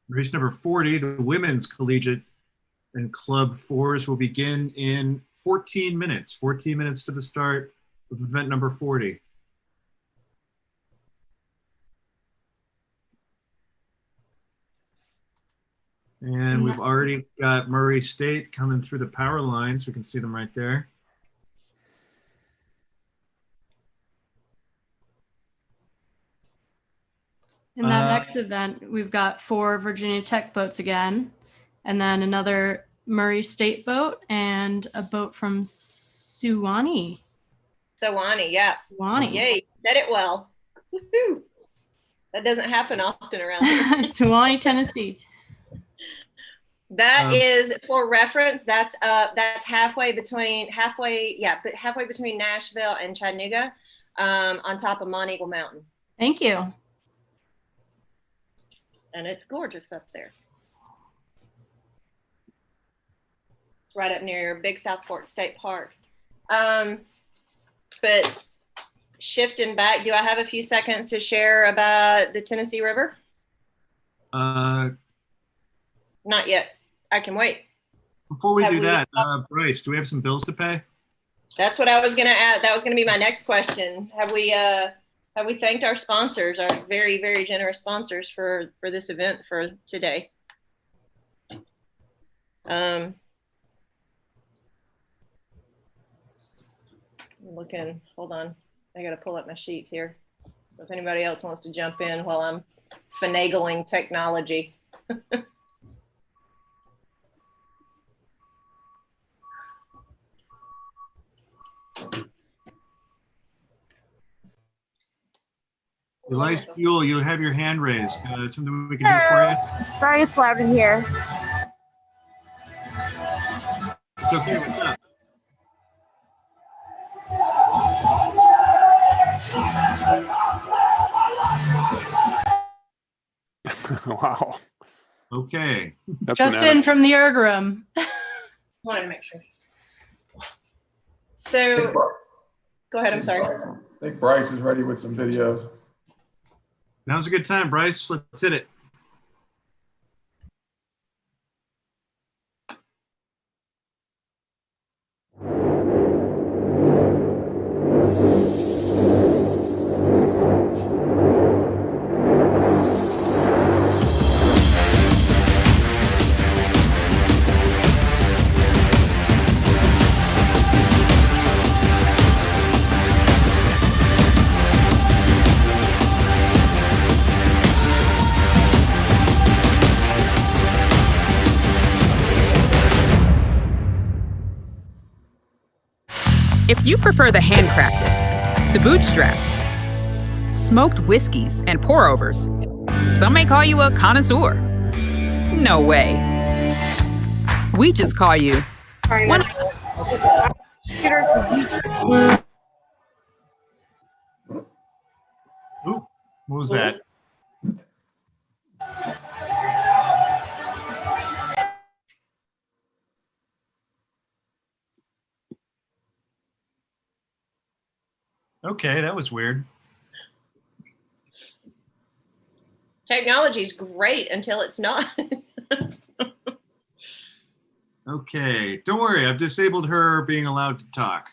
race number 40, the women's collegiate and club 4s will begin in 14 minutes. 14 minutes to the start of event number 40. And we've already got Murray State coming through the power lines. We can see them right there. In that next event, we've got 4 Virginia Tech boats again, and then another Murray State boat and a boat from Sewanee. Sewanee, yeah. Sewanee. Yay, said it well. Woo-hoo. That doesn't happen often around here. Sewanee, Tennessee. That is, for reference, that's halfway between Nashville and Chattanooga, on top of Mont Eagle Mountain. Thank you. And it's gorgeous up there. It's right up near Big South Fork State Park. But shifting back, do I have a few seconds to share about the Tennessee River? Not yet. I can wait. Before we do that, Bryce, do we have some bills to pay? That's what I was going to add. That was going to be my next question. Have we Have we thanked our sponsors, our very, very generous sponsors for this event for today? Looking, hold on. I got to pull up my sheet here. So if anybody else wants to jump in while I'm finagling technology. Elias Buell, you have your hand raised. Something we can do for you? Sorry, it's loud in here. It's okay, what's up? Wow. Okay. That's Just in from the erg room. Wanted to make sure. So, go ahead, I'm sorry. I think Bryce is ready with some videos. Now's a good time, Bryce. Let's hit it. If you prefer the handcrafted, the bootstrap, smoked whiskeys, and pour-overs, some may call you a connoisseur. No way. We just call you one. Ooh, what was that? Okay, that was weird. Technology is great until it's not. Okay, don't worry, I've disabled her being allowed to talk.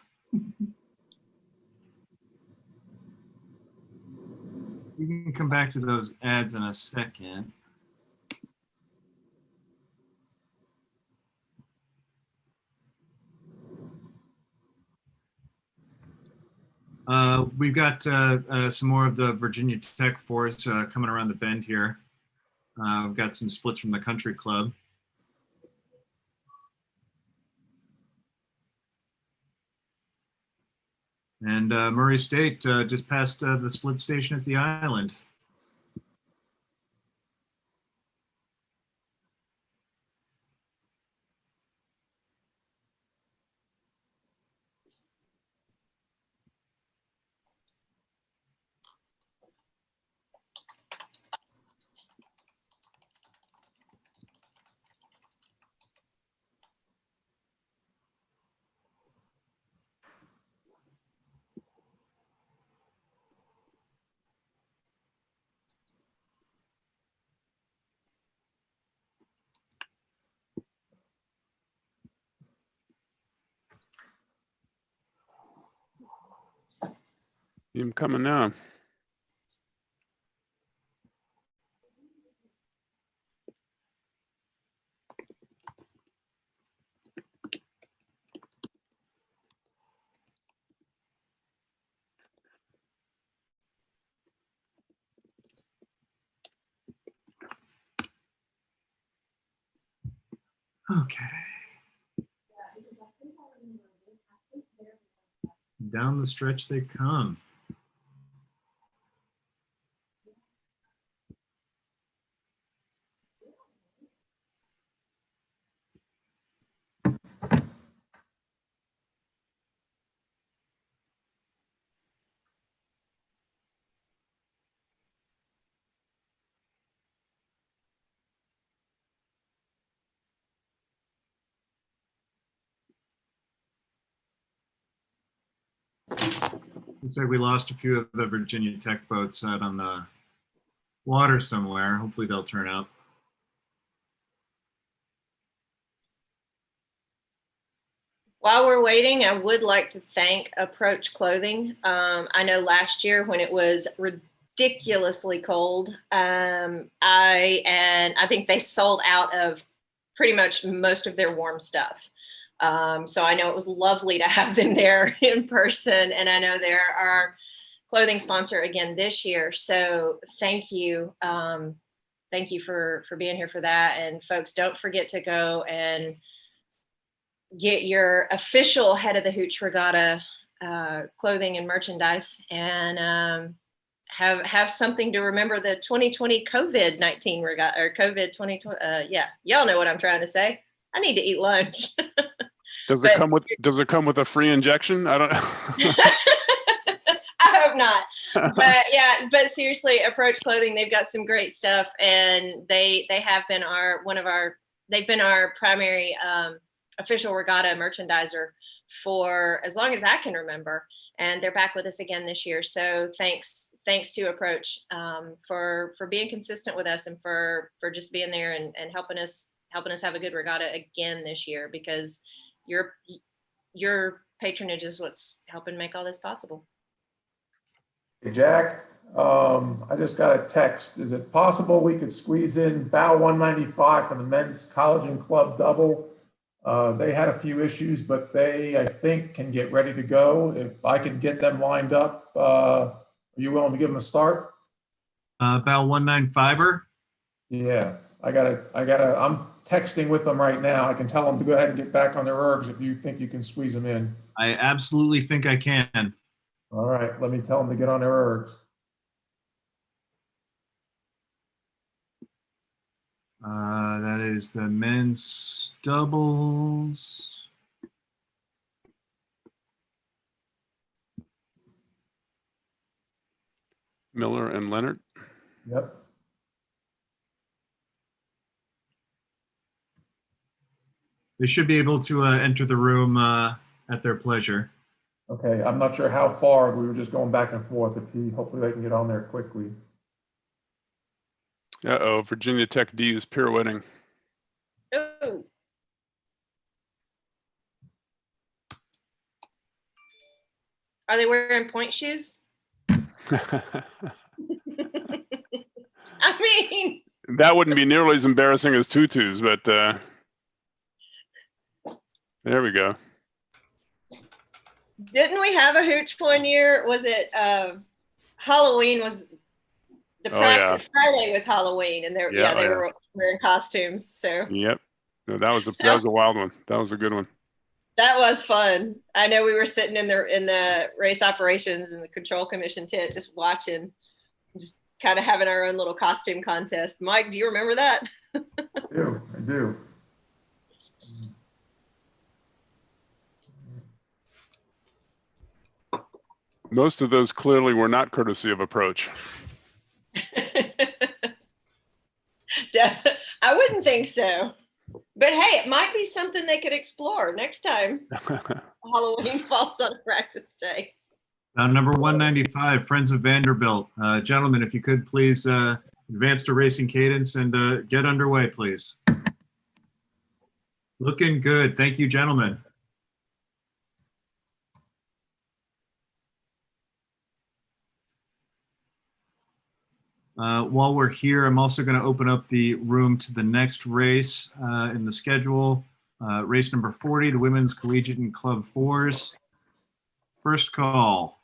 We can come back to those ads in a second. We've got some more of the Virginia Tech Force coming around the bend here. We've got some splits from the country club. And Murray State just passed the split station at the island. I'm coming now. Okay. Down the stretch they come. Looks like we lost a few of the Virginia Tech boats out on the water somewhere. Hopefully they'll turn up. While we're waiting, I would like to thank Approach Clothing. I know last year when it was ridiculously cold, I think they sold out of pretty much most of their warm stuff. So I know it was lovely to have them there in person, and I know they're our clothing sponsor again this year. So thank you. Thank you for being here for that. And folks, don't forget to go and get your official Head of the Hooch Regatta clothing and merchandise, and have something to remember the 2020 COVID-19 regatta, or COVID 2020. Yeah, y'all know what I'm trying to say. I need to eat lunch. Does it come with a free injection? I don't know. I hope not. But yeah, but seriously, Approach Clothing, they've got some great stuff, and they have been they've been our primary official regatta merchandiser for as long as I can remember, and they're back with us again this year. So thanks to Approach for being consistent with us, and for just being there and helping us have a good regatta again this year, because your patronage is what's helping make all this possible. Hey, Jack, I just got a text. Is it possible we could squeeze in bow 195 for the men's college and club double? They had a few issues, but they, I think, can get ready to go. If I could get them lined up, are you willing to give them a start? Bow 195er? Yeah, I'm texting with them right now. I can tell them to go ahead and get back on their ergs if you think you can squeeze them in. I absolutely think I can. All right, let me tell them to get on their ergs. That is the men's doubles. Miller and Leonard. Yep. They should be able to enter the room at their pleasure. Okay, I'm not sure how far. We were just going back and forth. Hopefully they can get on there quickly. Uh-oh, Virginia Tech D is pirouetting. Ooh. Are they wearing point shoes? I mean, that wouldn't be nearly as embarrassing as tutus, but there we go. Didn't we have a hooch one year? Was it Halloween? Was the practice Friday was Halloween, and they were wearing costumes. So yep, no, that was a wild one. That was a good one. That was fun. I know we were sitting in the race operations and the control commission tent, just watching, just kind of having our own little costume contest. Mike, do you remember that? I do. Most of those clearly were not courtesy of Approach. I wouldn't think so. But hey, it might be something they could explore next time Halloween falls on a practice day. Number 195, Friends of Vanderbilt. Gentlemen, if you could please advance to racing cadence and get underway, please. Looking good. Thank you, gentlemen. While we're here, I'm also going to open up the room to the next race in the schedule. Race number 40, the Women's Collegiate and Club Fours. First call.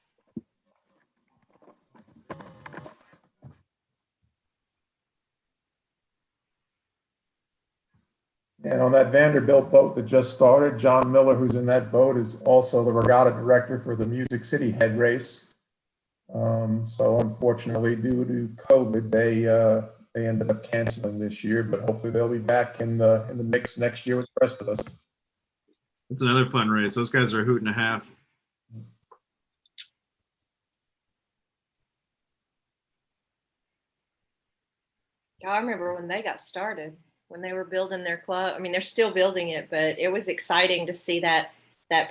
And on that Vanderbilt boat that just started, John Miller, who's in that boat, is also the regatta director for the Music City head race. So unfortunately, due to COVID, they ended up canceling this year, but hopefully they'll be back in the mix next year with the rest of us. It's another fun race. Those guys are a hoot and a half. I remember when they got started, when they were building their club. I mean, they're still building it, but it was exciting to see that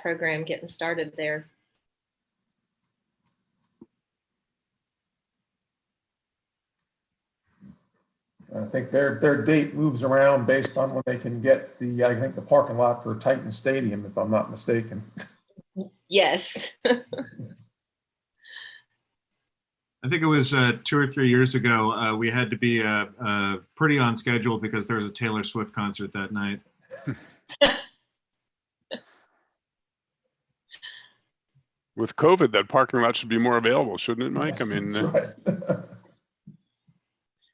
program getting started there. I think their date moves around based on when they can get I think the parking lot for Titan Stadium, if I'm not mistaken. Yes. I think it was 2 or 3 years ago. We had to be pretty on schedule because there was a Taylor Swift concert that night. With COVID, that parking lot should be more available, shouldn't it, Mike? I mean, That's right.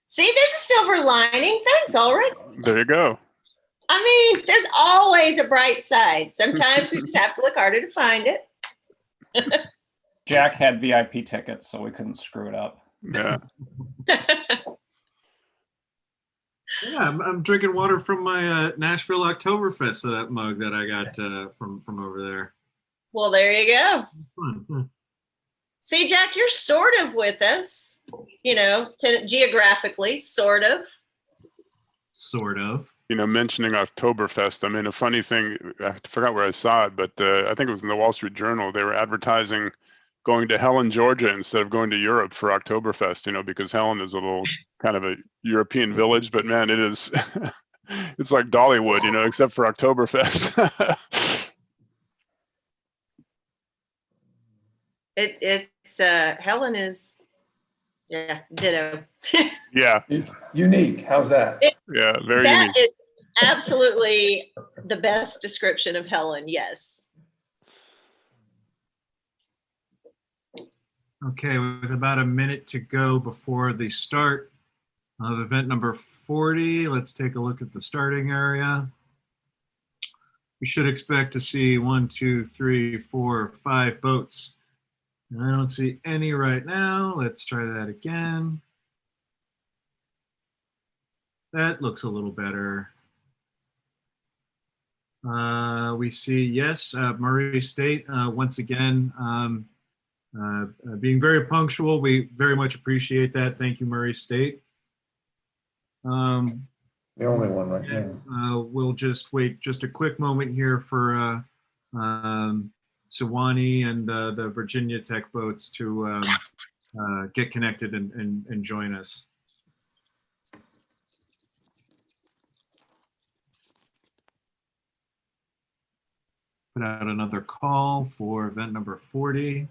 See, there's a silver lining. Thanks, Ulrich. there you go. I mean, there's always a bright side. Sometimes we just have to look harder to find it. Jack had VIP tickets, so we couldn't screw it up. Yeah. Yeah, I'm drinking water from my Nashville Oktoberfest mug that I got from over there. Well, there you go. Fun. See, Jack, you're sort of with us, geographically, sort of. Sort of. Mentioning Oktoberfest, I mean, a funny thing, I forgot where I saw it, but I think it was in the Wall Street Journal. They were advertising going to Helen, Georgia instead of going to Europe for Oktoberfest, because Helen is a little kind of a European village, but man, it is, it's like Dollywood, except for Oktoberfest. It's Helen is, yeah, ditto. Yeah. Unique. How's that? Yeah, very That unique. is absolutely the best description of Helen, yes. Okay, with about a minute to go before the start of event number 40, let's take a look at the starting area. We should expect to see 1, 2, 3, 4, 5 boats. And I don't see any right now. Let's try that again. That looks a little better. We see, yes, Murray State, once again, being very punctual. We very much appreciate that. Thank you, Murray State. The only one right now. We'll just wait just a quick moment here for Sewanee and the Virginia Tech boats to get connected and join us. Put out another call for event number 40.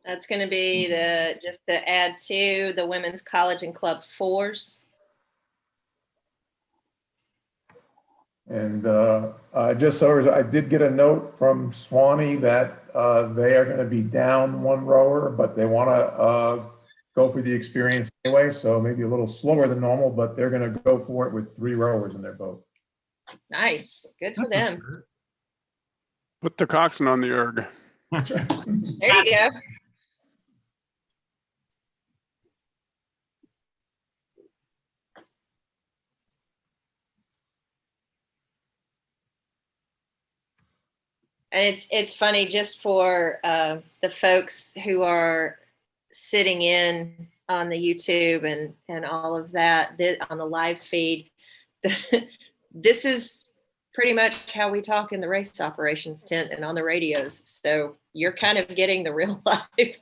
That's going to be just to add to the women's college and club fours. And just so I did get a note from Swanee that they are going to be down one rower, but they want to go for the experience anyway. So maybe a little slower than normal, but they're going to go for it with 3 rowers in their boat. Nice. Good for them. Put the coxswain on the erg. That's right. There you go. And it's funny just for the folks who are sitting in on the YouTube and all of that on the live feed. This is pretty much how we talk in the race operations tent and on the radios. So you're kind of getting the real life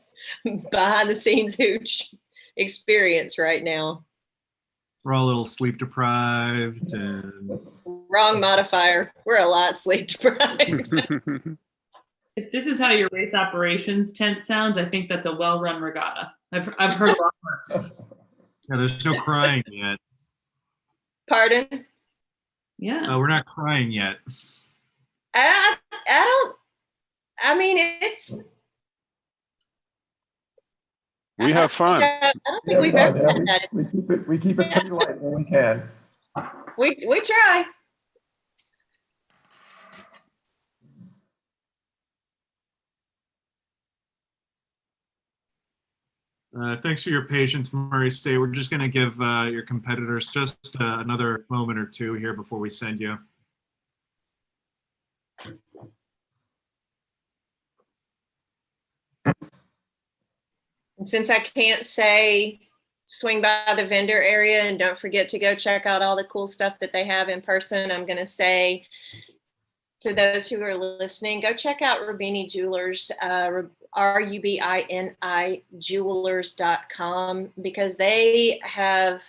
behind the scenes Hooch experience right now. We're all a little sleep deprived and Wrong modifier. We're a lot sleep deprived. If this is how your race operations tent sounds, I think that's a well-run regatta. I've heard a lot worse. yeah, there's no crying yet. Pardon? Yeah. We're not crying yet. It's. We have fun. I don't think we've ever had that. We keep it pretty light when we can. We try. Thanks for your patience, Murray State. We're just going to give your competitors just another moment or two here before we send you. And since I can't say swing by the vendor area and don't forget to go check out all the cool stuff that they have in person, I'm going to say to those who are listening, go check out Rubini Jewelers, RUBINI jewelers.com, because they have,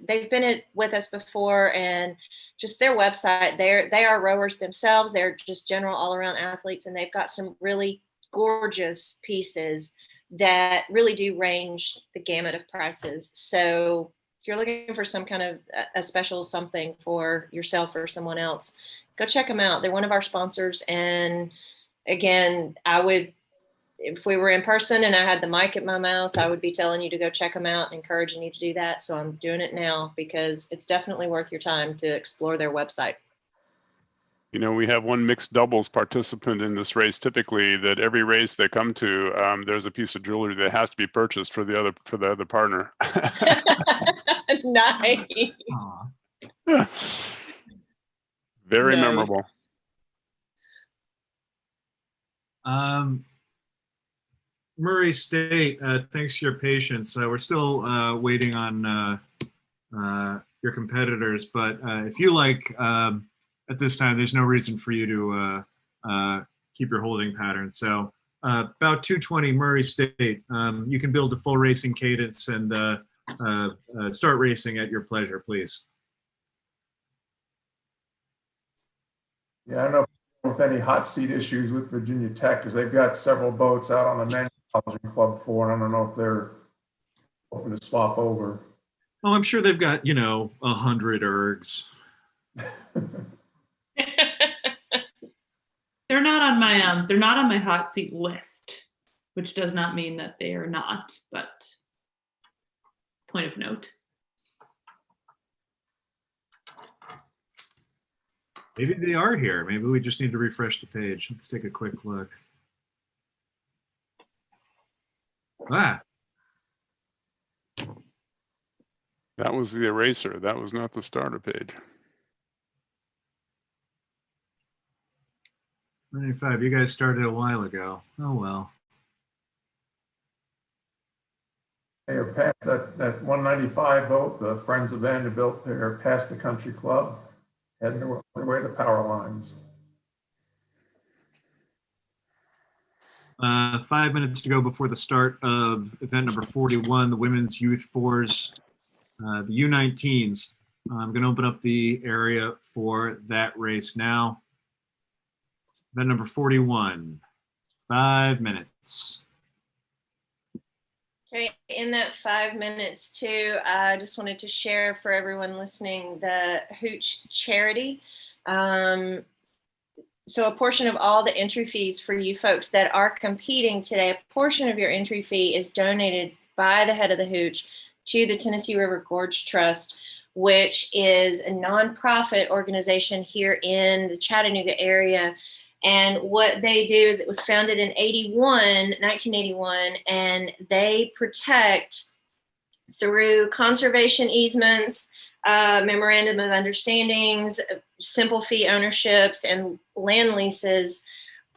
they've been with us before, and just their website, they are rowers themselves. They're just general all around athletes, and they've got some really gorgeous pieces that really do range the gamut of prices. So if you're looking for some kind of a special something for yourself or someone else, go check them out. They're one of our sponsors. And again, I would, if we were in person and I had the mic at my mouth, I would be telling you to go check them out and encouraging you to do that. So I'm doing it now because it's definitely worth your time to explore their website. You know, we have one mixed doubles participant in this race. Typically, that every race they come to, there's a piece of jewelry that has to be purchased for the other partner. Nice. Very No. memorable. Murray State, thanks for your patience. We're still waiting on your competitors, but if you like, at this time, there's no reason for you to keep your holding pattern. So about 2:20 Murray State, you can build a full racing cadence and start racing at your pleasure, please. Yeah, I don't know if any hot seat issues with Virginia Tech, because they've got several boats out on the men's college club floor, and I don't know if they're open to swap over. Well, I'm sure they've got, 100 ergs. They're not on my hot seat list, which does not mean that they are not, but point of note. Maybe they are here. Maybe we just need to refresh the page. Let's take a quick look. Ah, That was the eraser. That was not the starter page. 95. You guys started a while ago. Oh, well. They're past that 195 boat, the Friends of Vanderbilt, they're past the country club, heading their way to power lines. 5 minutes to go before the start of event number 41, the Women's Youth Fours, the U19s. I'm going to open up the area for that race now. Event number 41, 5 minutes. Okay, in that 5 minutes too, I just wanted to share for everyone listening the Hooch charity. So a portion of all the entry fees for you folks that are competing today, a portion of your entry fee is donated by the head of the Hooch to the Tennessee River Gorge Trust, which is a nonprofit organization here in the Chattanooga area. And what they do is, it was founded in 1981, and they protect through conservation easements, memorandum of understandings, simple fee ownerships, and land leases,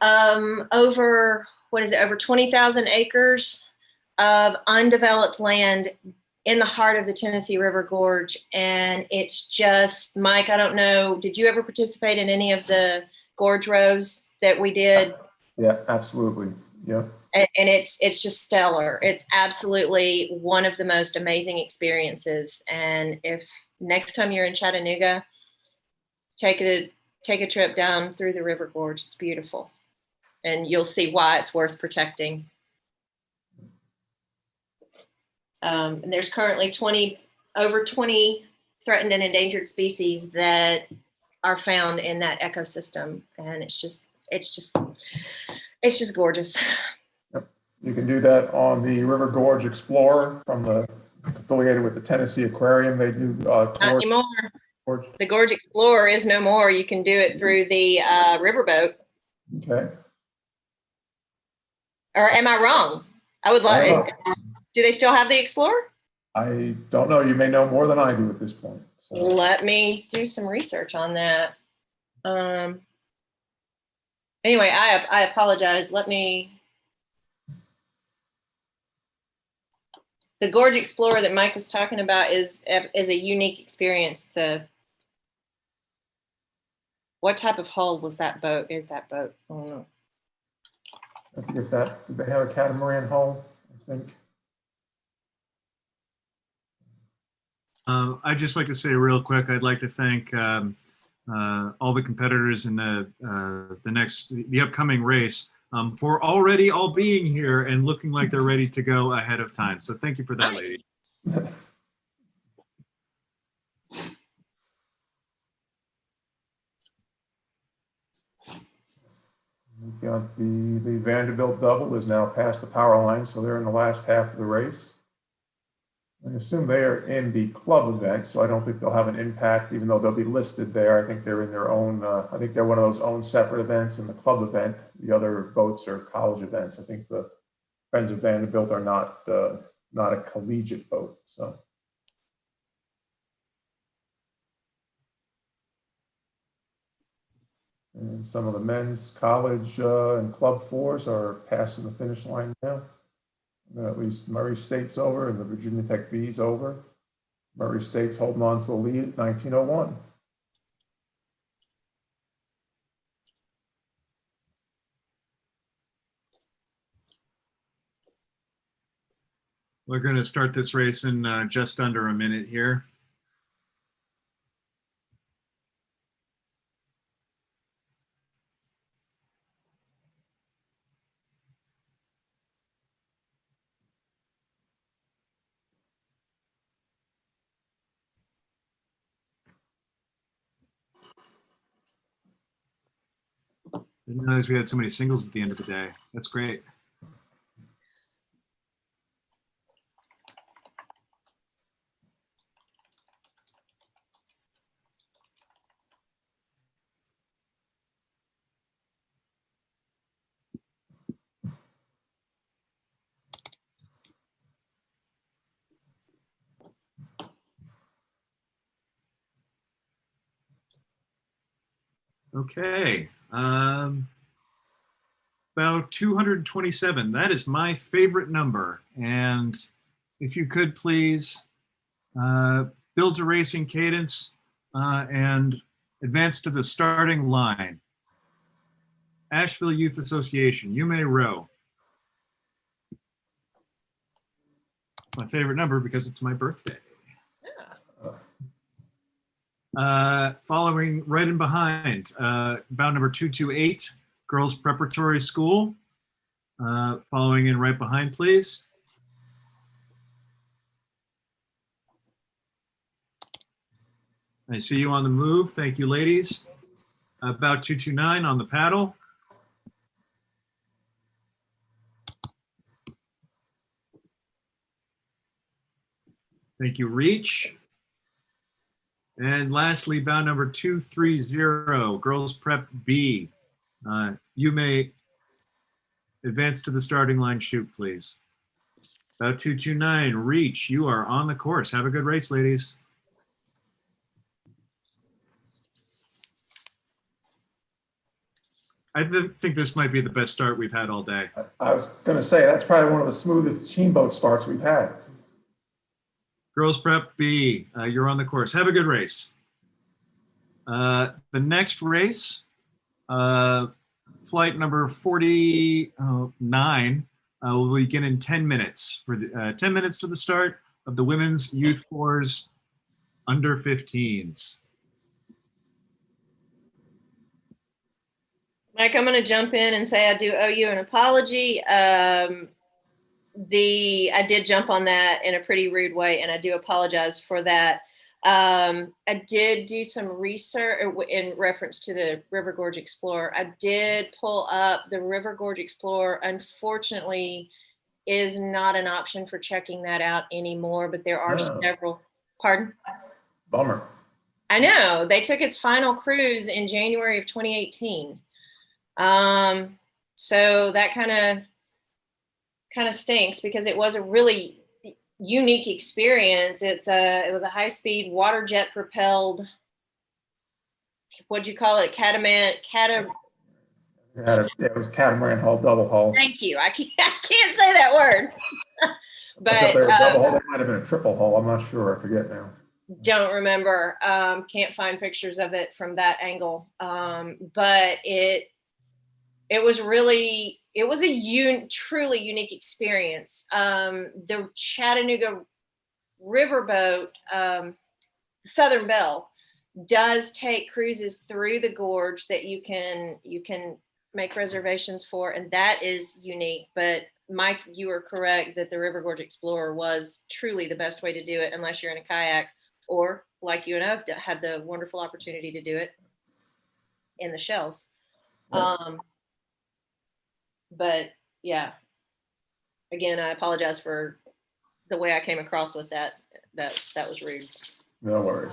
over 20,000 acres of undeveloped land in the heart of the Tennessee River Gorge. And it's just, Mike, I don't know, did you ever participate in any of the gorge rows that we did? Yeah, absolutely. Yeah. And it's just stellar. It's absolutely one of the most amazing experiences. And if next time you're in Chattanooga, take a trip down through the River Gorge. It's beautiful, and you'll see why it's worth protecting. And there's currently over 20 threatened and endangered species that are found in that ecosystem, and it's just gorgeous. Yep. You can do that on the River Gorge Explorer, from the affiliated with the Tennessee Aquarium. They do Not anymore. The Gorge Explorer is no more. You can do it through the riverboat. Okay. Or am I wrong? I would like. Do they still have the Explorer? I don't know. You may know more than I do at this point. So. Let me do some research on that. Anyway, I apologize. The Gorge Explorer that Mike was talking about is a unique experience. What type of hull was that boat? Is that boat? I don't know. I forget that. Did they have a catamaran hull? I think. I'd just like to say real quick, I'd like to thank all the competitors in the upcoming race for already all being here and looking like they're ready to go ahead of time. So thank you for that, ladies. We've got the Vanderbilt double is now past the power line, so they're in the last half of the race. I assume they are in the club event, so I don't think they'll have an impact, even though they'll be listed there. I think they're in their own, I think they're one of those own separate events in the club event. The other boats are college events. I think the Friends of Vanderbilt are not a collegiate boat, so. And some of the men's college and club fours are passing the finish line now. At least Murray State's over and the Virginia Tech B's over. Murray State's holding on to a lead at 1901. We're going to start this race in just under a minute here. Didn't realize we had so many singles at the end of the day. That's great. Okay. About 227. That is my favorite number. And if you could please build to racing cadence and advance to the starting line. Asheville Youth Association, you may row. My favorite number because it's my birthday. Following right in behind, bound number 228, Girls Preparatory School. Following in right behind, please. I see you on the move. Thank you, ladies. About 229 on the paddle. Thank you, Reach. And lastly, bound number 230, Girls Prep B. You may advance to the starting line chute, please. About 229, Reach, you are on the course. Have a good race, ladies. I think this might be the best start we've had all day. I was going to say, that's probably one of the smoothest steamboat starts we've had. Girls Prep B, you're on the course. Have a good race. The next race, flight number 49, will begin in 10 minutes. For the, 10 minutes to the start of the Women's Youth Fours under 15s. Mike, I'm going to jump in and say I do owe you an apology. I did jump on that in a pretty rude way, and I do apologize for that. I did do some research in reference to the River Gorge Explorer. I did pull up the River Gorge Explorer. Unfortunately, is not an option for checking that out anymore, but there are several. Pardon? Bummer. I know. They took its final cruise in January of 2018. So that kind of stinks because it was a really unique experience. It was a high-speed water jet propelled, what'd you call it? It was catamaran hull, double hull. Thank you. I can't say that word. But double hull. That might have been a triple hull. I'm not sure. I forget now. Don't remember. Can't find pictures of it from that angle. But it was really, it was a truly unique experience. The Chattanooga riverboat, Southern Belle, does take cruises through the gorge that you can make reservations for, and that is unique. But Mike, you are correct that the River Gorge Explorer was truly the best way to do it, unless you're in a kayak, or like you and I've had the wonderful opportunity to do it in the shells. But yeah, again, I apologize for the way I came across with that. That was rude. No worries.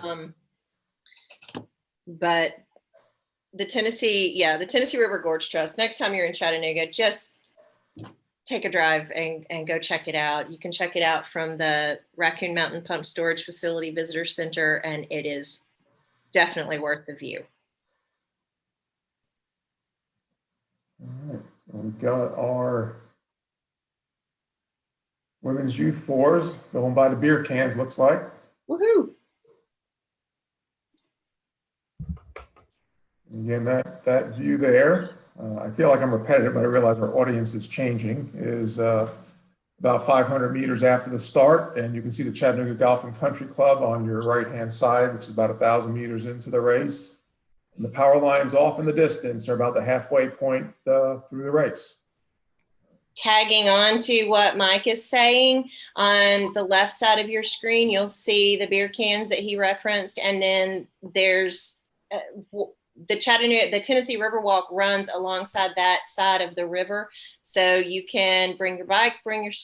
But the Tennessee River Gorge Trust, next time you're in Chattanooga, just take a drive and go check it out. You can check it out from the Raccoon Mountain Pump Storage Facility Visitor Center, and it is definitely worth the view. All right. We've got our women's youth fours going by the beer cans, looks like. Woohoo! Again, that view there, I feel like I'm repetitive, but I realize our audience is changing, is about 500 meters after the start, and you can see the Chattanooga Golf and Country Club on your right-hand side, which is about 1,000 meters into the race. And the power lines off in the distance are about the halfway point through the race. Tagging on to what Mike is saying, on the left side of your screen, you'll see the beer cans that he referenced, and then there's the Tennessee Riverwalk runs alongside that side of the river. So you can bring your bike, rent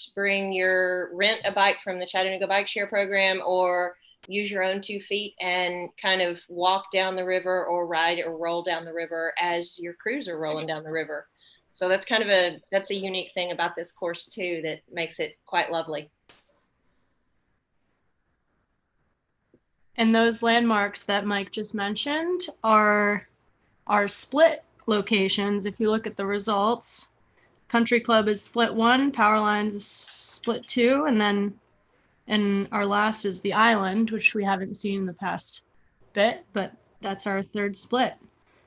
a bike from the Chattanooga Bike Share program, or use your own 2 feet and kind of walk down the river, or ride or roll down the river as your crews are rolling down the river. So that's kind of that's a unique thing about this course too, that makes it quite lovely. And those landmarks that Mike just mentioned are our split locations. If you look at the results, Country Club is split 1, Power Lines is split 2, and our last is the Island, which we haven't seen in the past bit, but that's our 3rd split.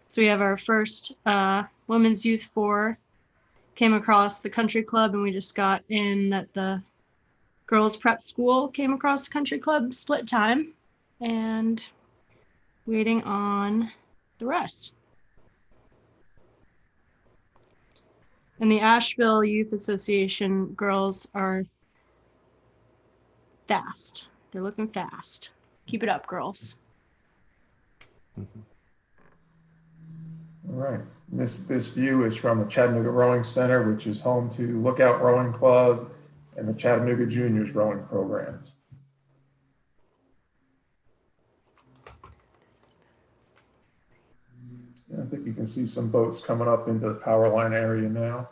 So we have our first Women's Youth 4 came across the Country Club, and we just got in that the Girls Prep School came across the Country Club split time, and waiting on the rest. And the Asheville Youth Association girls are fast. They're looking fast. Keep it up, girls. All right. This view is from the Chattanooga Rowing Center, which is home to Lookout Rowing Club and the Chattanooga Juniors rowing programs. I think you can see some boats coming up into the power line area now.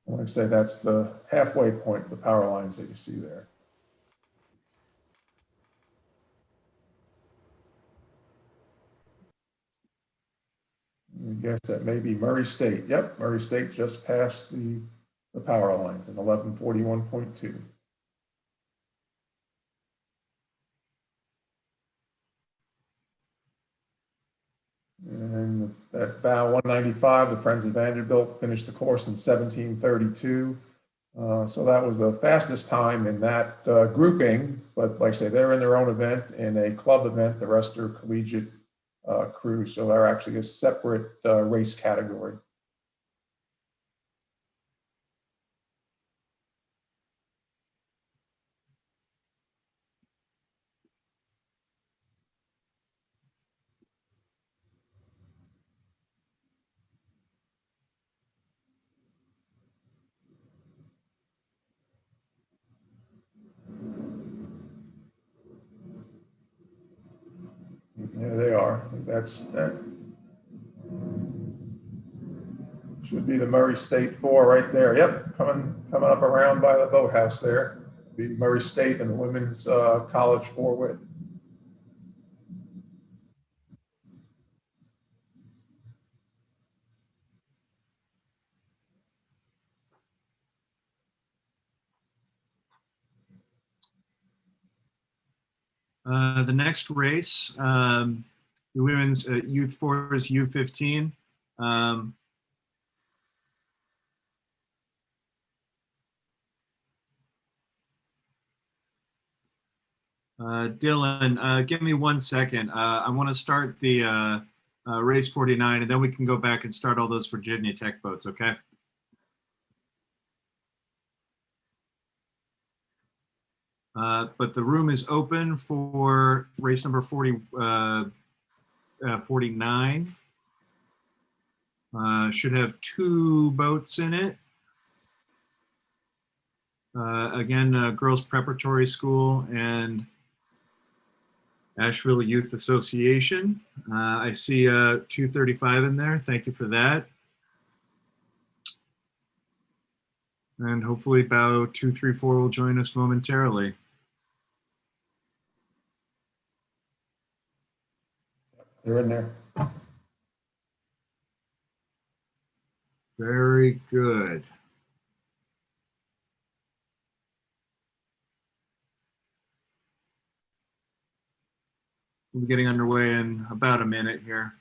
I want to say that's the halfway point of the power lines that you see there. I guess that may be Murray State. Yep, Murray State just passed the power lines in 1141.2. And at bow 195, the Friends of Vanderbilt finished the course in 1732. So that was the fastest time in that grouping. But like I say, they're in their own event, in a club event. The rest are collegiate crews. So they're actually a separate race category. There they are. That should be the Murray State 4 right there. Yep, coming up around by the boathouse there. The Murray State and the women's college 4-wit. The next race, the women's youth 4 is U15. Dylan, give me 1 second. I want to start the race 49, and then we can go back and start all those Virginia Tech boats, okay? But the room is open for race number 49. Should have 2 boats in it. Again, Girls Preparatory School and Asheville Youth Association. I see 235 in there. Thank you for that. And hopefully bow 234 will join us momentarily. They're in there. Very good. We'll be getting underway in about a minute here.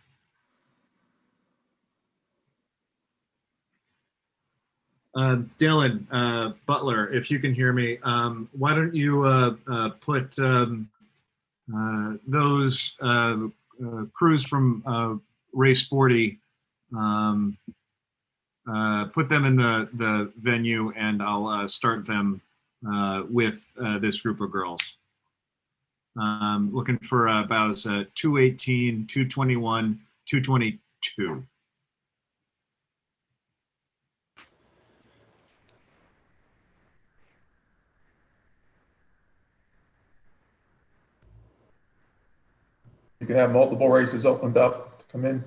Dylan Butler, if you can hear me, why don't you put those crews from race 40, put them in the venue, and I'll start them with this group of girls. Looking for bows 218, 221, 222. You can have multiple races opened up to come in.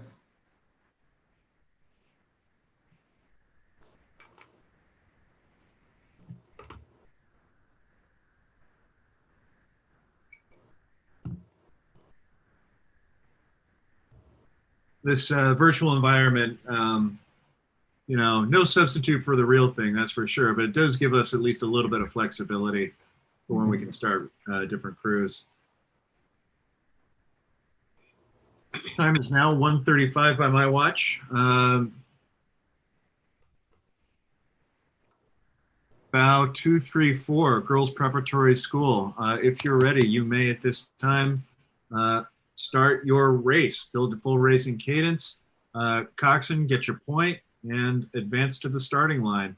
This virtual environment, you know, no substitute for the real thing, that's for sure, but it does give us at least a little bit of flexibility for when we can start different crews. Time is now 1:35 by my watch. Bow 234, Girls Preparatory School. If you're ready, you may at this time start your race. Build a full racing cadence. Coxswain, get your point and advance to the starting line.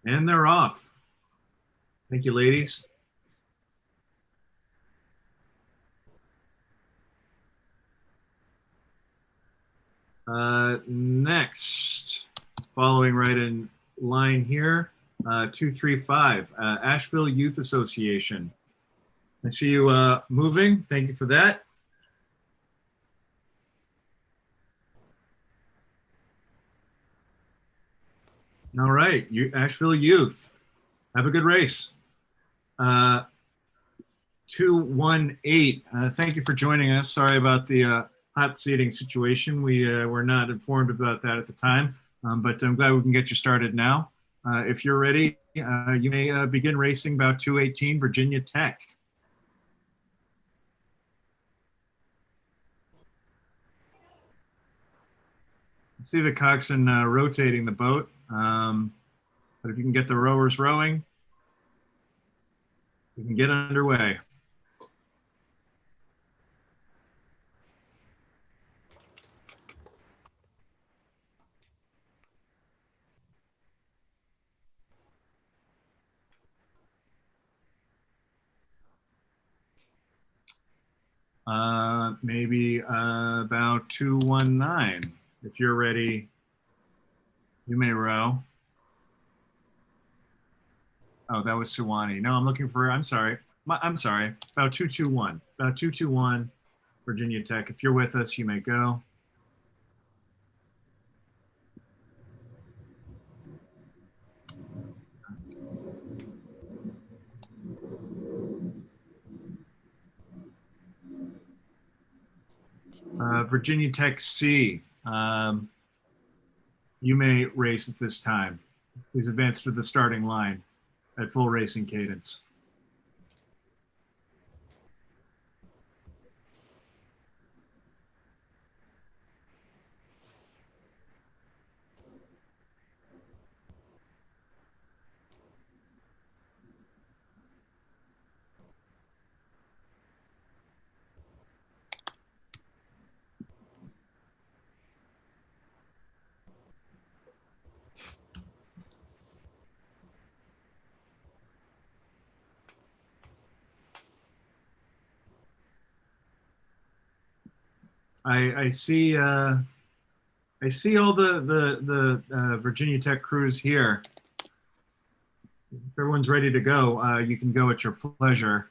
And they're off. Thank you, ladies. Next, following right in line here, 235, Asheville Youth Association. I see you moving. Thank you for that. All right, Asheville Youth, have a good race. 218, thank you for joining us. Sorry about the hot seating situation. We were not informed about that at the time, but I'm glad we can get you started now. If you're ready, you may begin racing about 218, Virginia Tech. See the coxswain rotating the boat, but if you can get the rowers rowing, you can get underway. Maybe about 219. If you're ready, you may row. Oh, that was Suwani. No, I'm looking for, I'm sorry, about 221. About 221, Virginia Tech. If you're with us, you may go. Virginia Tech C, you may race at this time. Please advance to the starting line at full racing cadence. I see all the Virginia Tech crews here. If everyone's ready to go, you can go at your pleasure.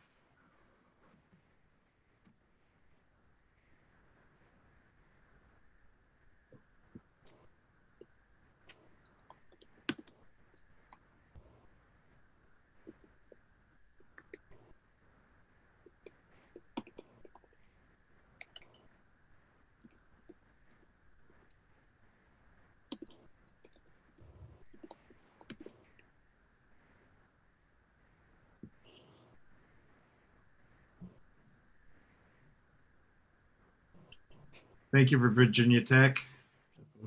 Thank you for Virginia Tech.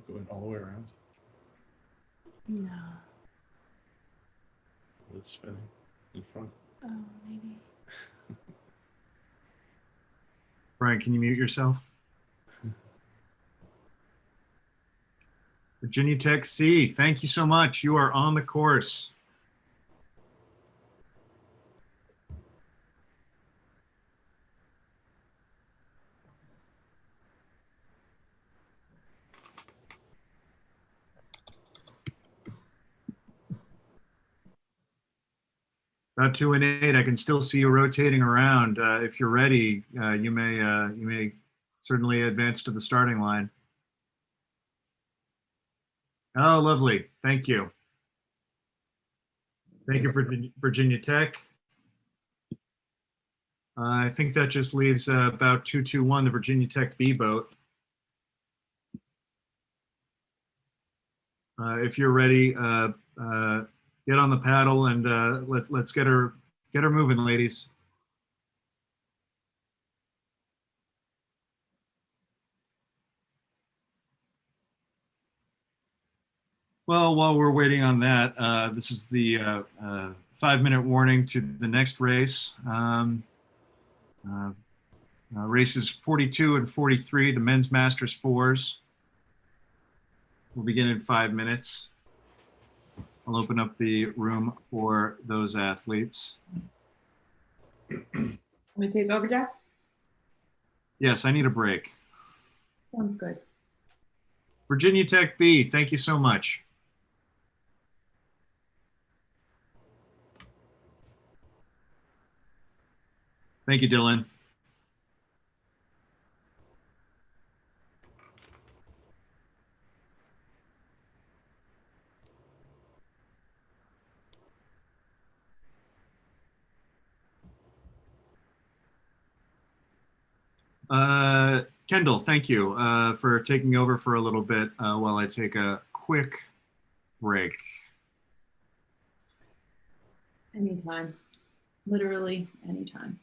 Going all the way around. No. It's spinning in front. Oh, maybe. Brian, can you mute yourself? Virginia Tech C, thank you so much. You are on the course. About 2 and 8, I can still see you rotating around. If you're ready, you may certainly advance to the starting line. Oh, lovely. Thank you. Thank you, Virginia Tech. I think that just leaves about 221, the Virginia Tech B boat. If you're ready, get on the paddle and let's get her moving, ladies. Well, while we're waiting on that, this is the 5-minute warning to the next race. Races 42 and 43, the men's masters fours. We'll begin in 5 minutes. I'll open up the room for those athletes. Let me take over, Jack. Yes, I need a break. Sounds good. Virginia Tech B, thank you so much. Thank you, Dylan. Kendall, thank you for taking over for a little bit while I take a quick break. Anytime. Literally anytime.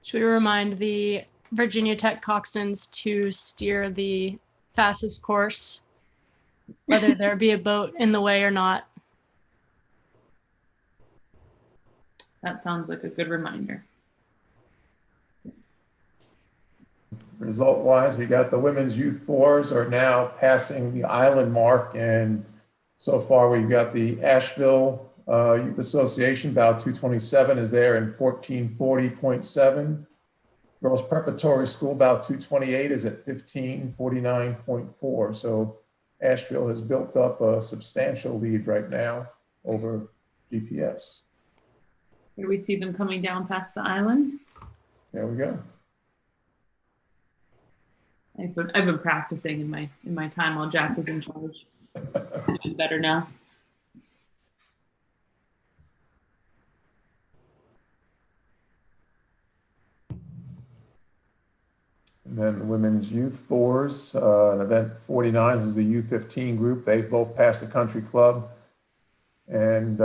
Should we remind the Virginia Tech coxswains to steer the fastest course, whether there be a boat in the way or not? That sounds like a good reminder. Result-wise, we got the women's youth fours are now passing the island mark, and so far we've got the Asheville Youth Association, about 227 is there in 1440.7. Girls Preparatory School, about 228 is at 1549.4. So Asheville has built up a substantial lead right now over GPS. Here we see them coming down past the island. There we go. I've been practicing in my time while Jack was in charge. I'm doing better now. And then the women's youth fours, event 49 is the U15 group. They've both passed the country club. And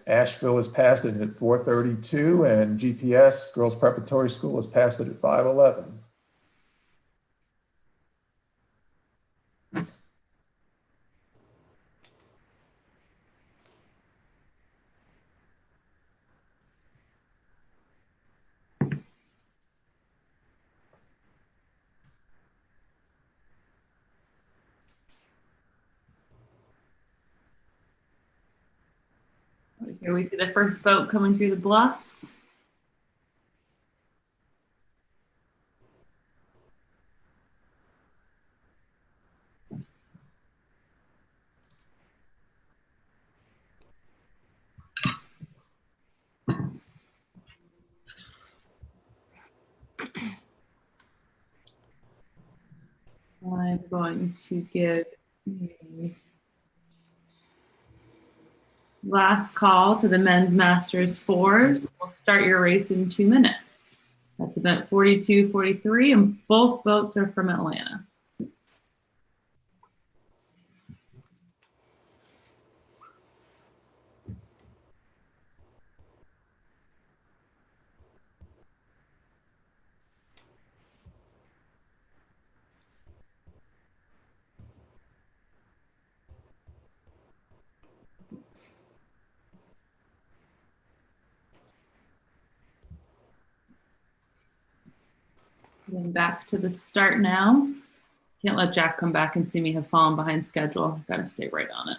Asheville has passed it at 432, and GPS, Girls Preparatory School, has passed it at 511. Here we see the first boat coming through the bluffs. I'm going to give the last call to the men's masters fours. We'll start your race in 2 minutes. That's event 42-43, and both boats are from Atlanta. Getting back to the start now. Can't let Jack come back and see me have fallen behind schedule. Got to stay right on it.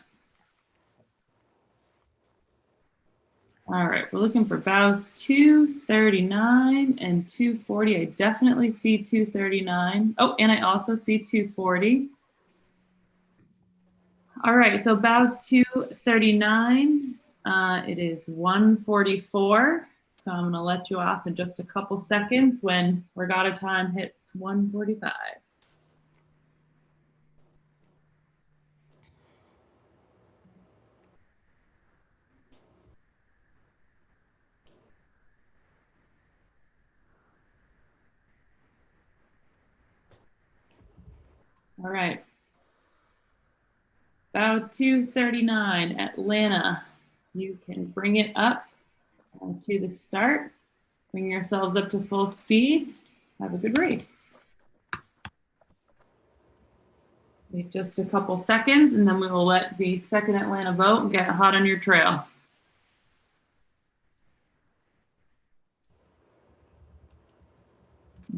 All right, we're looking for bows 239 and 240. I definitely see 239. Oh, and I also see 240. All right, so bow 239, it is 144. So I'm gonna let you off in just a couple seconds when regatta time hits 145. All right. Bow 239, Atlanta. You can bring it up to the start. Bring yourselves up to full speed. Have a good race. Wait just a couple seconds, and then we will let the second Atlanta boat get hot on your trail.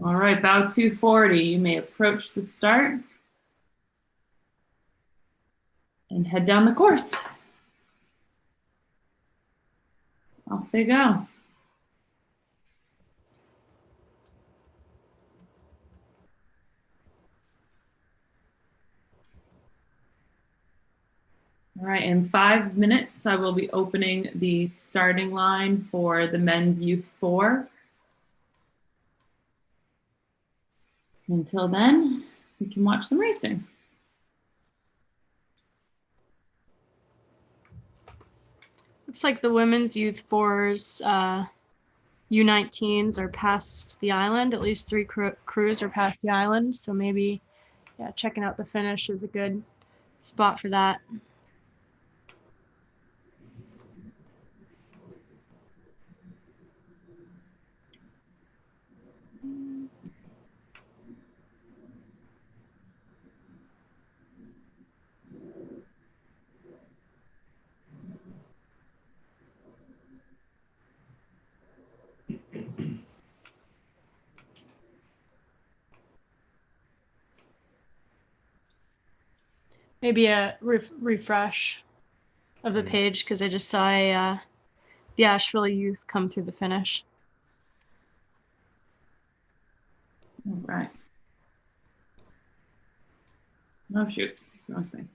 All right, bow 240. You may approach the start and head down the course. Off they go. All right, in 5 minutes, I will be opening the starting line for the men's youth 4. Until then, we can watch some racing. Looks like the women's youth 4s, U19s are past the island. At least 3 crews are past the island. So maybe, yeah, checking out the finish is a good spot for that. Maybe a refresh of the page because I just saw the Asheville youth come through the finish. All right. Oh, shoot. Wrong thing.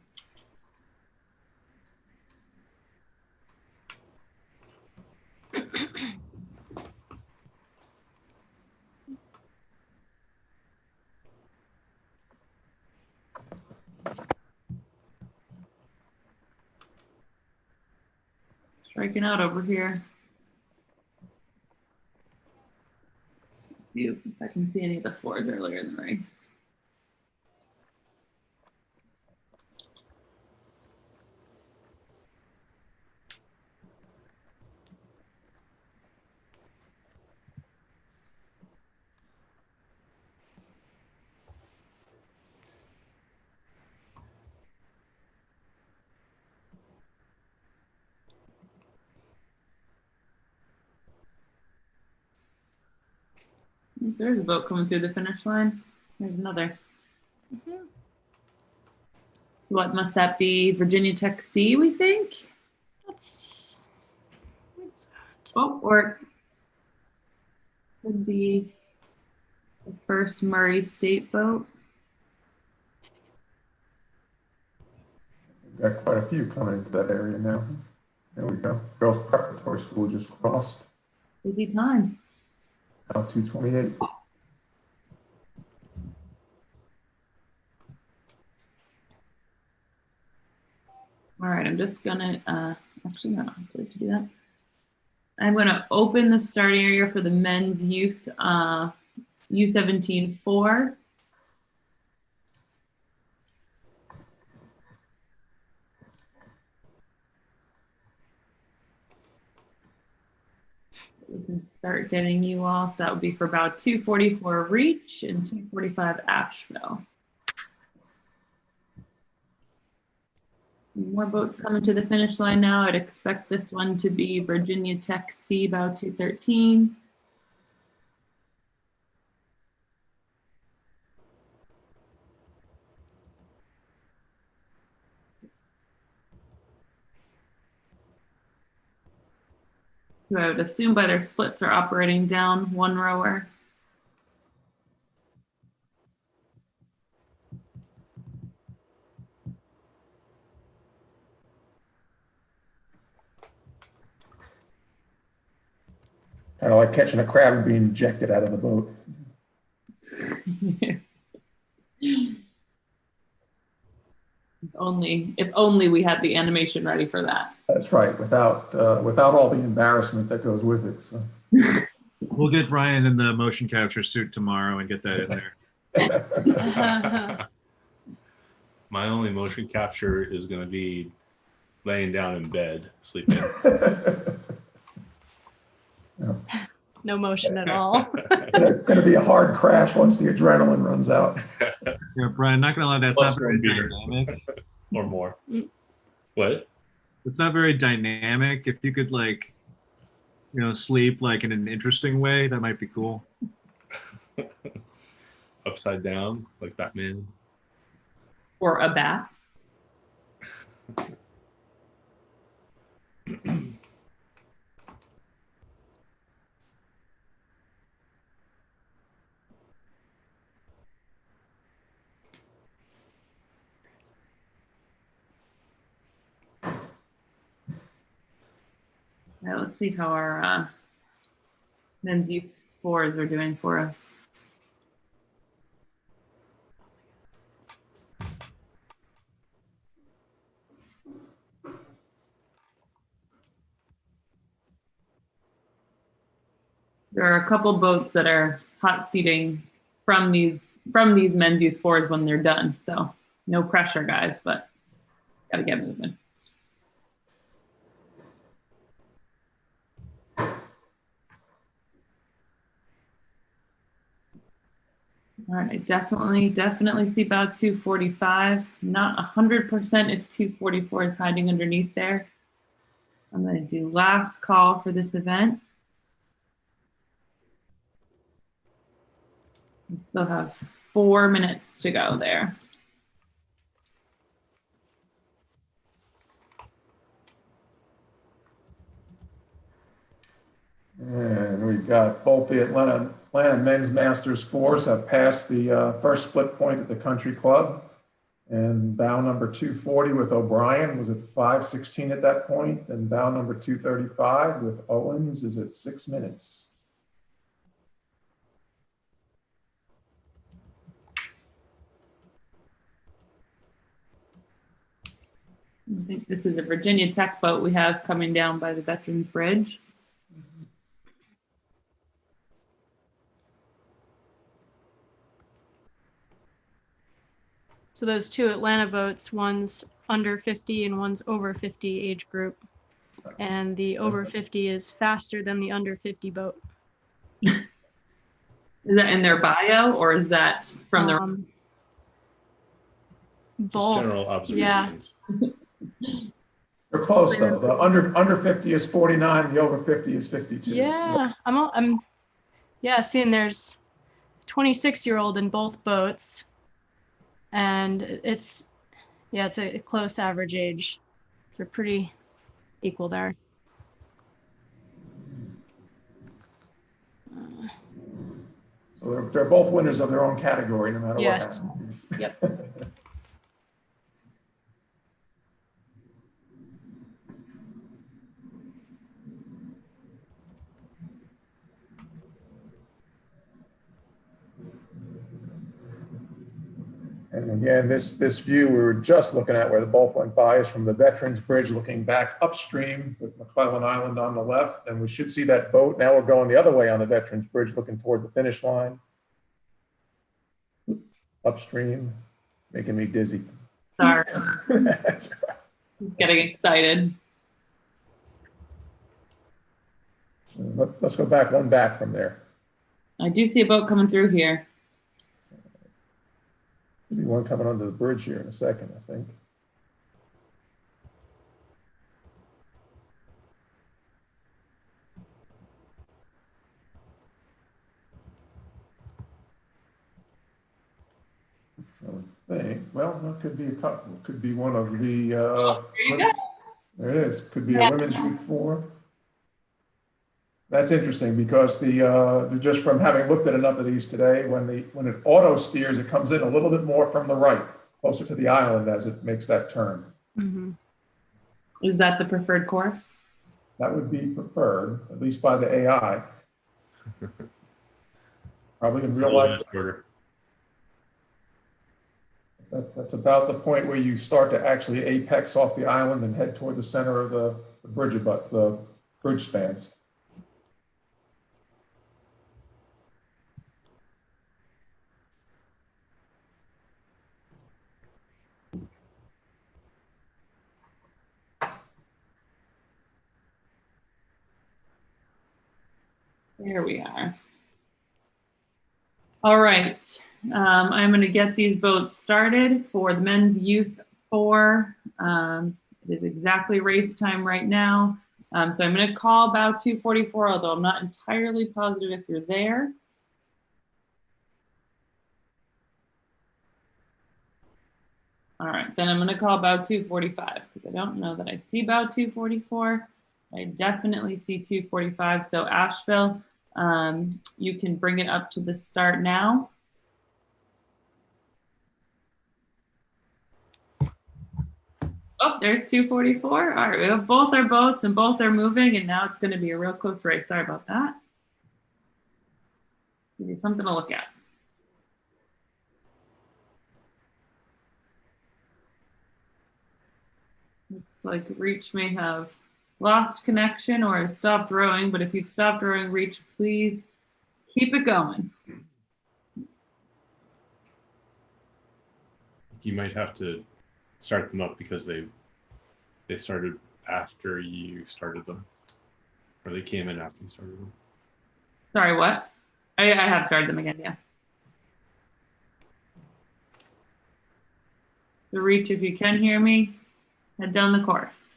Striking out over here. See if I can see any of the 4s earlier in the race. There's a boat coming through the finish line. There's another. Mm-hmm. What must that be? Virginia Tech C, we think? That's what's that? Oh, or it could be the first Murray State boat. We've got quite a few coming into that area now. There we go. Girls Preparatory School just crossed. Busy time. Now 228. All right, I'm just gonna, actually no, I have to do that. I'm gonna open the start area for the men's youth, U17-4. We can start getting you all, so that would be for about 2:44 Reach and 2:45 Asheville. More boats coming to the finish line now. I'd expect this one to be Virginia Tech C, about 2:13. Who I would assume by their splits are operating down one rower. Kind of like catching a crab and being ejected out of the boat. If only we had the animation ready for that. That's right, without all the embarrassment that goes with it. So. We'll get Brian in the motion capture suit tomorrow and get that in there. My only motion capture is going to be laying down in bed, sleeping. No motion at all. It's going to be a hard crash once the adrenaline runs out. Yeah, Brian, not gonna lie, that's not very dynamic. Or more. What? It's not very dynamic. If you could, like, you know, sleep like in an interesting way, that might be cool. Upside down, like Batman. Or a bat. Now let's see how our men's U4s are doing for us. There are a couple boats that are hot seating from these men's U4s when they're done. So no pressure, guys, but gotta get moving. All right, definitely see about 245. Not 100% if 244 is hiding underneath there. I'm going to do last call for this event. We still have 4 minutes to go there. And we've got both the Atlanta Men's Masters fours have passed the first split point at the country club. And bow number 240 with O'Brien was at 5:16 at that point. And bow number 235 with Owens is at 6 minutes. I think this is a Virginia Tech boat we have coming down by the Veterans Bridge. So those two Atlanta boats, one's under 50 and one's over 50 age group. And the over 50 is faster than the under 50 boat. Is that in their bio or is that from their both? Just general observations. Yeah. They're close though. The under 50 is 49, the over 50 is 52. Yeah, So. I'm seeing there's 26-year-old in both boats. And it's a close average age. They're pretty equal there. So they're both winners of their own category, no matter Yes. what happens. Yep. And And again, this view we were just looking at where the boat went by is from the Veterans Bridge looking back upstream with McClellan Island on the left. And we should see that boat. Now we're going the other way on the Veterans Bridge looking toward the finish line. Upstream, making me dizzy. Sorry. That's right. Getting excited. Let's go back one back from there. I do see a boat coming through here. Maybe one coming under the bridge here in a second, I think. Well, it could be a couple. It could be one of the. There you go. There it is. Could be a women's youth 4. That's interesting because the just from having looked at enough of these today, when it auto steers, it comes in a little bit more from the right, closer to the island as it makes that turn. Mm-hmm. Is that the preferred course? That would be preferred, at least by the AI. Probably in real life. That's about the point where you start to actually apex off the island and head toward the center of the bridge spans. There we are. All right. I'm going to get these boats started for the men's youth 4. It is exactly race time right now. So I'm going to call about 2:44, although I'm not entirely positive if you're there. All right, then I'm going to call about 2:45 because I don't know that I see about 2:44. I definitely see 2:45. So Asheville, you can bring it up to the start now. Oh, there's 2:44. All right, we have both our boats and both are moving, and now it's going to be a real close race. Sorry about that. Give you something to look at. Looks like Reach may have lost connection or has stopped rowing, but if you've stopped rowing, Reach, please keep it going. You might have to start them up because they started after you started them, or they came in after you started them. Sorry, what? I have started them again, yeah. So Reach, if you can hear me, head down the course.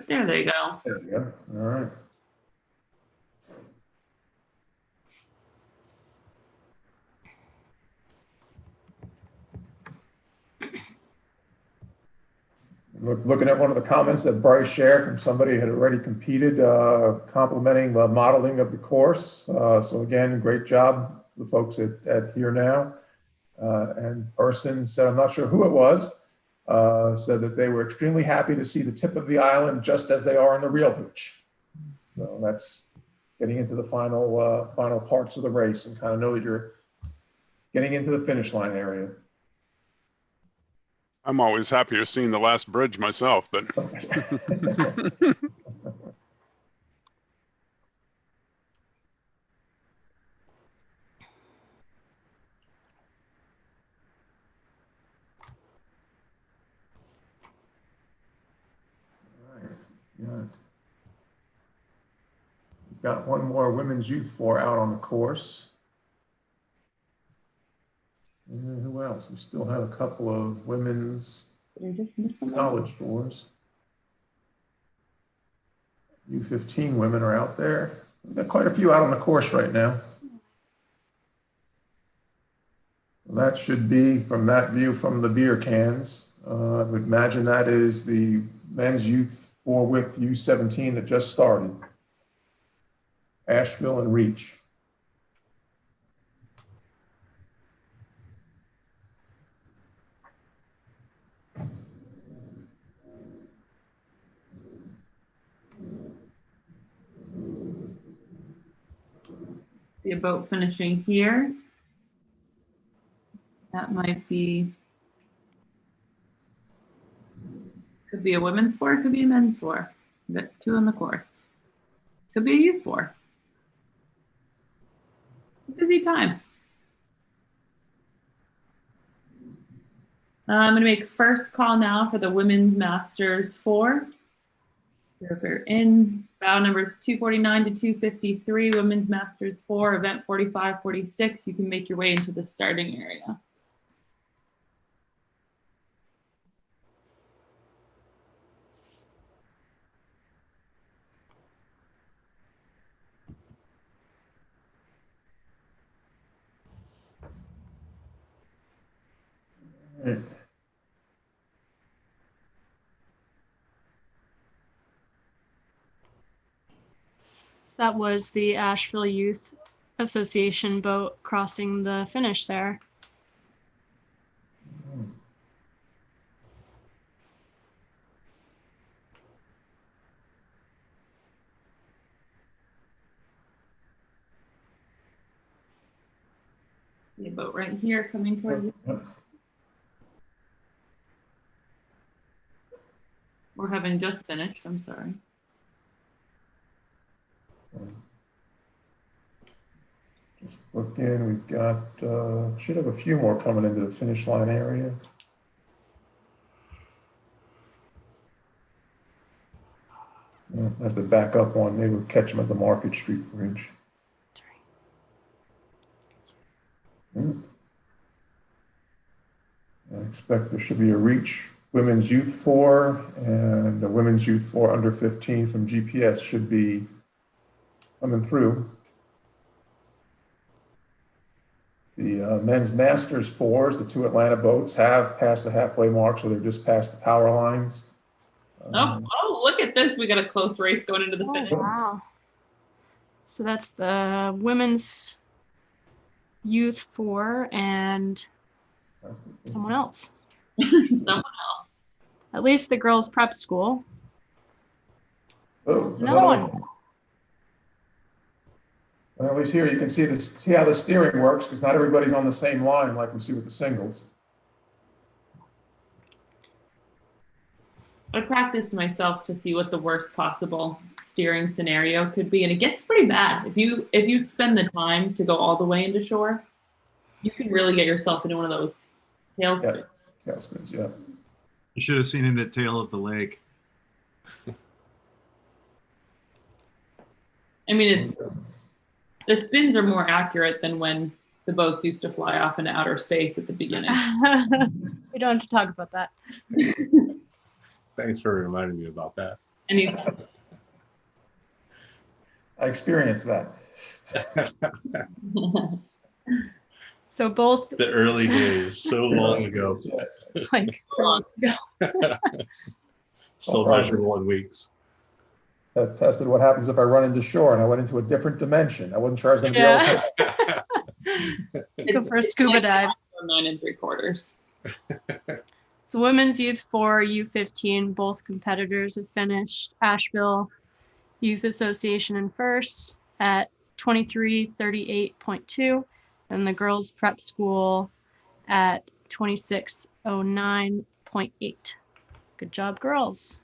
There they go. There we go. All right. Looking at one of the comments that Bryce shared from somebody who had already competed, complimenting the modeling of the course. So again, great job, the folks at Here Now. And person said, I'm not sure who it was, said that they were extremely happy to see the tip of the island just as they are in the real Hooch. So that's getting into the final parts of the race and kind of know that you're getting into the finish line area. I'm always happier seeing the last bridge myself, but. Good. We've got one more women's youth 4 out on the course. And who else? We still have a couple of women's college 4s. U15 women are out there. We've got quite a few out on the course right now. So that should be from that view from the beer cans. I would imagine that is the men's youth 4 with U17 that just started. Asheville and Reach. See a boat finishing here. That might be, could be a women's 4, could be a men's 4. We've got 2 on the course. Could be a youth 4. Busy time. I'm going to make first call now for the Women's Masters 4. If you're in bow numbers 249 to 253, Women's Masters 4, event 4546, you can make your way into the starting area. That was the Asheville Youth Association boat crossing the finish there. See a boat right here coming towards you. Or having just finished, I'm sorry. Just looking, we've got, should have a few more coming into the finish line area. I have to back up one, maybe we'll catch them at the Market Street Bridge. I expect there should be a Reach Women's Youth 4 and a Women's Youth 4 under 15 from GPS should be coming through. The Men's Masters 4s, the 2 Atlanta boats, have passed the halfway mark, so they're just past the power lines. Oh, look at this. We got a close race going into the finish. Wow. So that's the Women's Youth 4 and someone else. Someone else. At least the girls' prep school. Oh, Another one. Well, at least here you can see how the steering works, because not everybody's on the same line like we see with the singles. I practiced myself to see what the worst possible steering scenario could be, and it gets pretty bad. If you spend the time to go all the way into shore, you can really get yourself into one of those tailspins. Yeah, tailspins, yeah. You should have seen it at Tail of the Lake. I mean, the spins are more accurate than when the boats used to fly off into outer space at the beginning. We don't have to talk about that. Thanks for reminding me about that. Anytime. I experienced that. So both the early days, so long ago. Like long ago. Still measurable in weeks. That tested what happens if I run into shore and I went into a different dimension. I wasn't sure I was going to be able to. Go for a scuba dive. 9 3/4. So Women's Youth 4, U15, both competitors have finished. Asheville Youth Association in first at 23:38.2, and the Girls Prep School at 26:09.8. Good job, girls.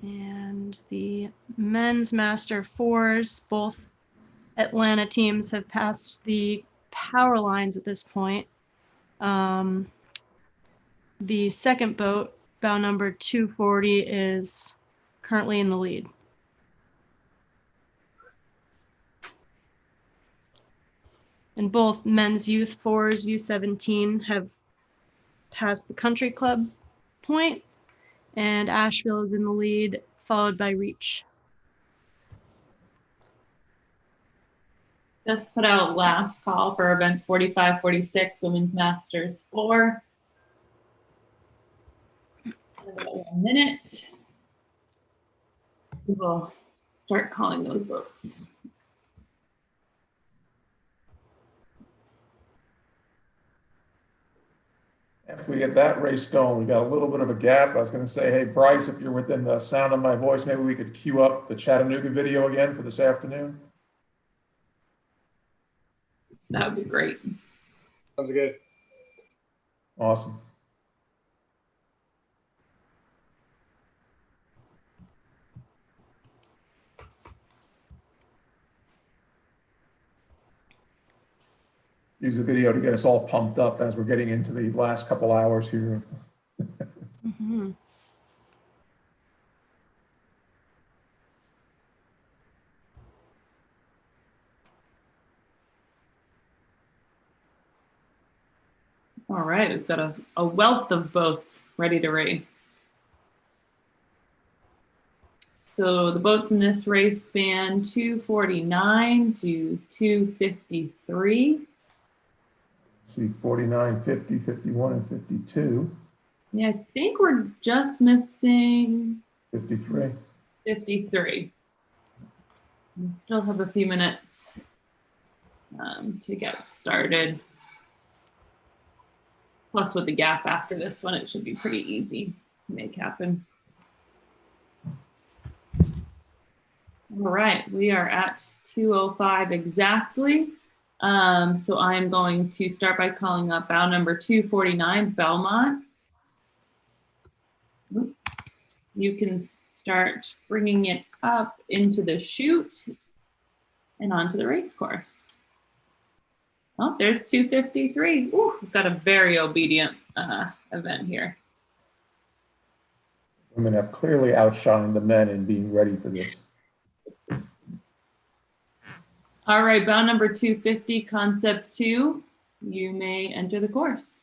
And the Men's Master 4s, both Atlanta teams have passed the power lines at this point. The second boat, bow number 240, is currently in the lead. And both Men's Youth 4s, U17, have passed the Country Club point, and Asheville is in the lead, followed by Reach. Just put out last call for events 45-46, Women's Masters 4. In about 1 minute, we will start calling those boats. If we get that race going, we got a little bit of a gap. I was going to say, hey, Bryce, if you're within the sound of my voice, maybe we could queue up the Chattanooga video again for this afternoon. That would be great. Sounds good. Awesome. Use the video to get us all pumped up as we're getting into the last couple hours here. Mm-hmm. All right, we've got a wealth of boats ready to race. So the boats in this race span 249 to 253. See 49, 50, 51, and 52. Yeah, I think we're just missing 53. 53. We still have a few minutes to get started. Plus with the gap after this one, it should be pretty easy to make happen. All right, we are at 2:05 exactly. So I'm going to start by calling up bow number 249, Belmont. You can start bringing it up into the chute and onto the race course. Oh, there's 253. Ooh, we've got a very obedient event here. Women have clearly outshined the men in being ready for this. All right, bow number 250, concept 2. You may enter the course.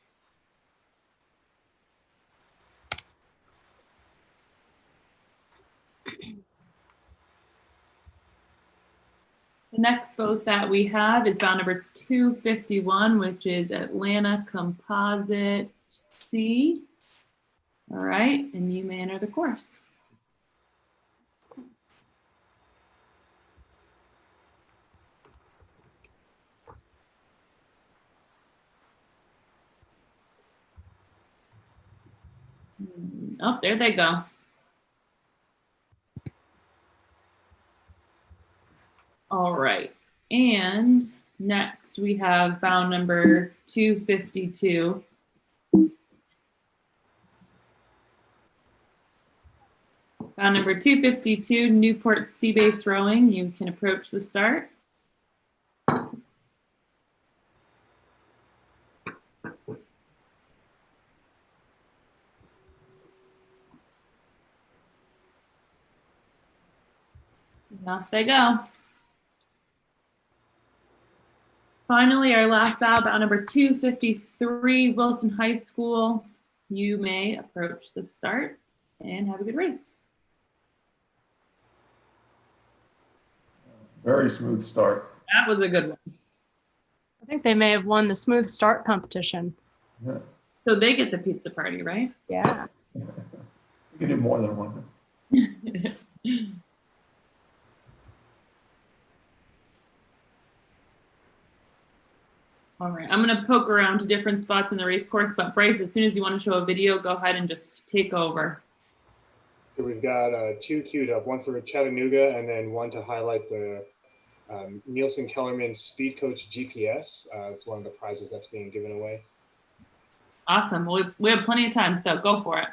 The next boat that we have is bow number 251, which is Atlanta Composite C. All right, and you may enter the course. Oh, there they go. All right, and next we have bow number 252. Bow number 252, Newport Sea Base Rowing. You can approach the start. And off they go. Finally, our last bow, bow number 253, Wilson High School. You may approach the start and have a good race. Very smooth start. That was a good one. I think they may have won the smooth start competition. Yeah. So they get the pizza party, right? Yeah. You can do more than one. All right, I'm gonna poke around to different spots in the race course, but Bryce, as soon as you want to show a video, go ahead and just take over. So we've got 2 queued up, one for Chattanooga and then one to highlight the Nielsen Kellerman Speed Coach GPS. It's one of the prizes that's being given away. Awesome, well, we have plenty of time, so go for it.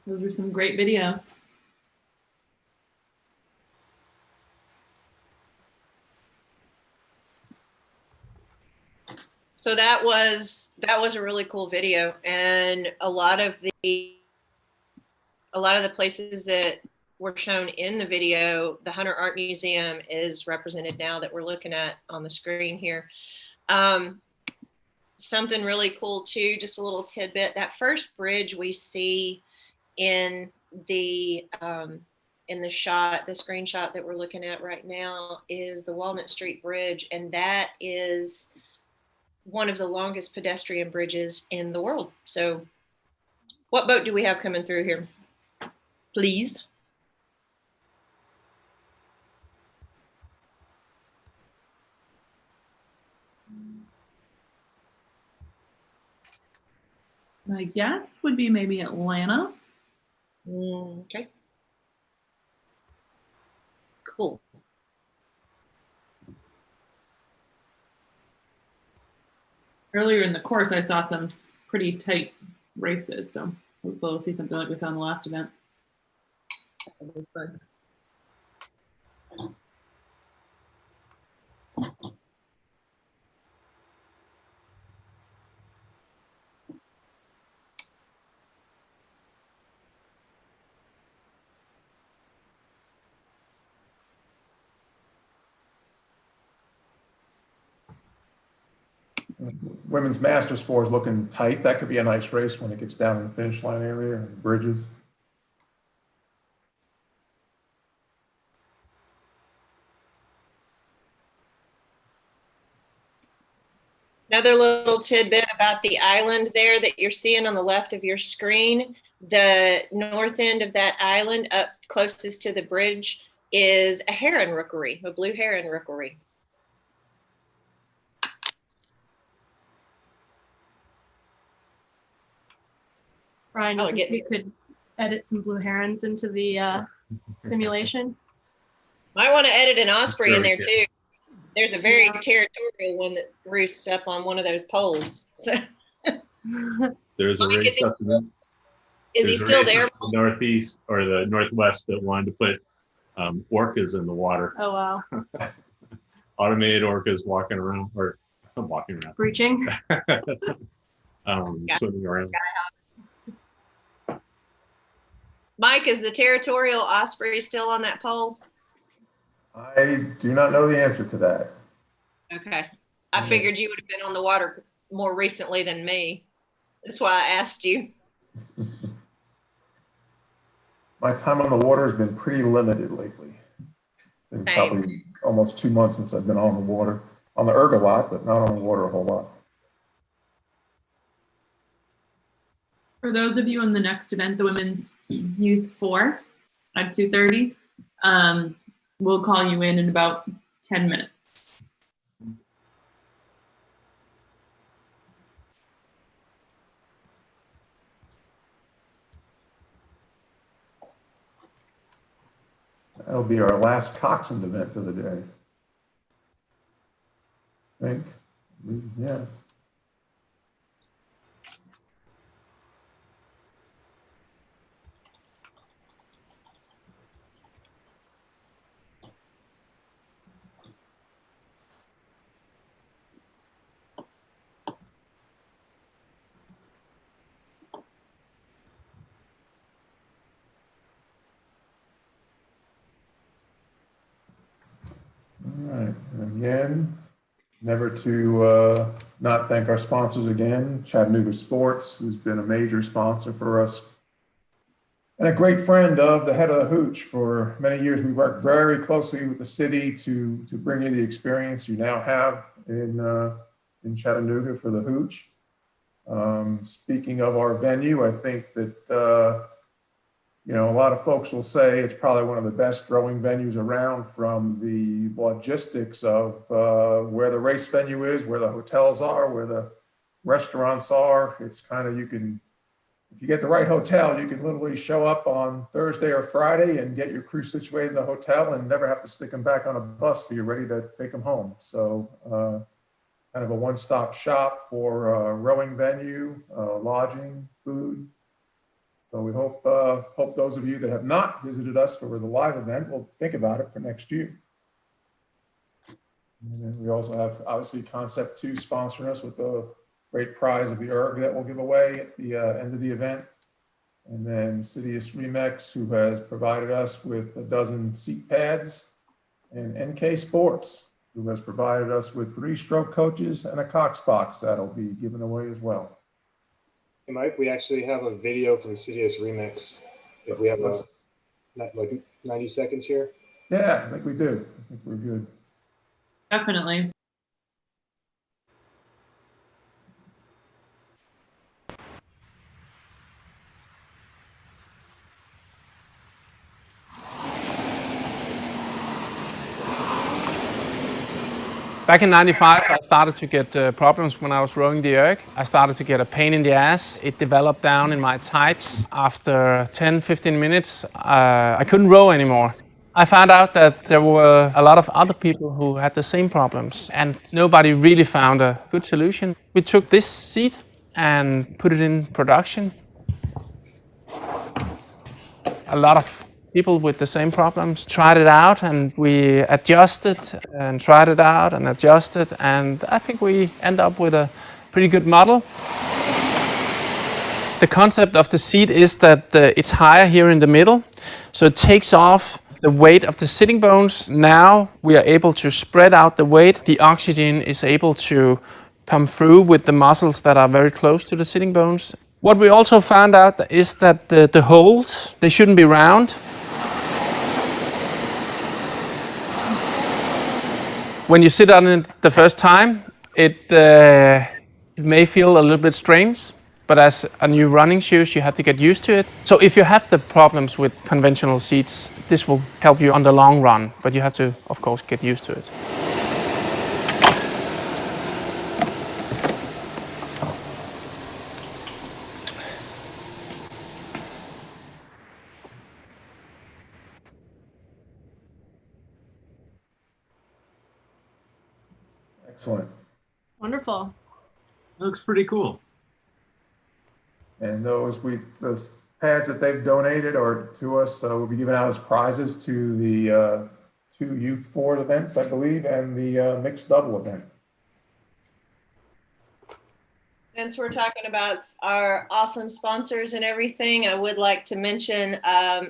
Those are some great videos. So that was a really cool video, and a lot of the places that were shown in the video, the Hunter Art Museum is represented now that we're looking at on the screen here. Something really cool too, just a little tidbit, that first bridge we see in the shot, the screenshot that we're looking at right now, is the Walnut Street Bridge, and that is one of the longest pedestrian bridges in the world. So what boat do we have coming through here? Please. My guess would be maybe Atlanta. Okay. Cool. Earlier in the course, I saw some pretty tight races, so hopefully we'll see something like we saw in the last event. Women's Masters 4 is looking tight. That could be a nice race when it gets down in the finish line area and bridges. Another little tidbit about the island there that you're seeing on the left of your screen, the north end of that island up closest to the bridge is a heron rookery, a blue heron rookery. Brian, you think we could edit some blue herons into the simulation? Might want to edit an osprey in there too. There's a very territorial one that roosts up on one of those poles. So There's a race up in the, is he still there? The northeast or the northwest that wanted to put orcas in the water. Oh, wow. Automated orcas walking around, or walking around. Breaching. Swimming around. Mike, is the territorial osprey still on that pole? I do not know the answer to that. Okay. I figured you would have been on the water more recently than me. That's why I asked you. My time on the water has been pretty limited lately. It's been probably almost 2 months since I've been on the water. On the erg a lot, but not on the water a whole lot. For those of you in the next event, the Women's Youth 4 at 2:30, we'll call you in about 10 minutes. That'll be our last coxswain event of the day. I think, yeah. All right, and again, never to not thank our sponsors again, Chattanooga Sports, who's been a major sponsor for us, and a great friend of the head of the Hooch. For many years, we worked very closely with the city to bring you the experience you now have in Chattanooga for the Hooch. Speaking of our venue, I think that a lot of folks will say it's probably one of the best rowing venues around, from the logistics of where the race venue is, where the hotels are, where the restaurants are. It's kind of, if you get the right hotel, you can literally show up on Thursday or Friday and get your crew situated in the hotel and never have to stick them back on a bus so you're ready to take them home. So kind of a one-stop shop for rowing venue, lodging, food. So we hope those of you that have not visited us for the live event will think about it for next year. And then we also have, obviously, Concept 2 sponsoring us with the great prize of the erg that we'll give away at the end of the event. And then Sidious Remix, who has provided us with a dozen seat pads, and NK Sports, who has provided us with 3 stroke coaches and a Cox box that'll be given away as well. Hey, Mike, we actually have a video from Sidious Remix. If we have like 90 seconds here. Yeah, I think we do. I think we're good. Definitely. Back in '95, I started to get problems when I was rowing the erg. I started to get a pain in the ass. It developed down in my tights. After 10, 15 minutes, I couldn't row anymore. I found out that there were a lot of other people who had the same problems, and nobody really found a good solution. We took this seat and put it in production. A lot of people with the same problems tried it out, and we adjusted and tried it out and adjusted, and I think we end up with a pretty good model. The concept of the seat is that it's higher here in the middle, so it takes off the weight of the sitting bones. Now we are able to spread out the weight. The oxygen is able to come through with the muscles that are very close to the sitting bones. What we also found out is that the holes, they shouldn't be round. When you sit on it the first time, it may feel a little bit strange, but as a new running shoes, you have to get used to it. So if you have the problems with conventional seats, this will help you on the long run, but you have to, of course, get used to it. Excellent. Wonderful. Looks pretty cool. And those pads that they've donated or to us will be given out as prizes to the 2 U4 events, I believe, and the mixed double event. Since we're talking about our awesome sponsors and everything, I would like to mention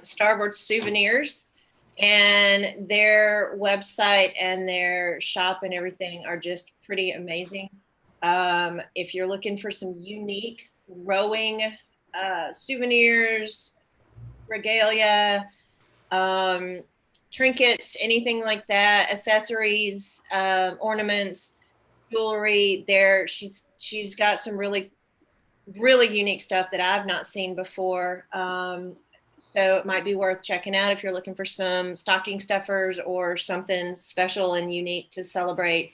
Starboard Souvenirs, and their website and their shop and everything are just pretty amazing. If you're looking for some unique rowing souvenirs, regalia, trinkets, anything like that, accessories, ornaments, jewelry, she's got some really unique stuff that I've not seen before. So it might be worth checking out if you're looking for some stocking stuffers or something special and unique to celebrate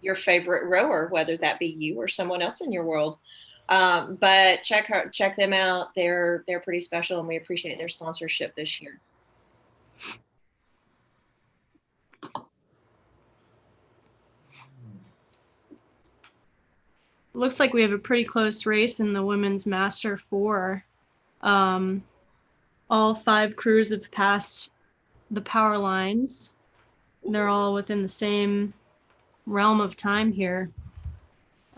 your favorite rower, whether that be you or someone else in your world. But check them out. They're pretty special, and we appreciate their sponsorship this year. Looks like we have a pretty close race in the women's Master 4. All 5 crews have passed the power lines. They're all within the same realm of time here.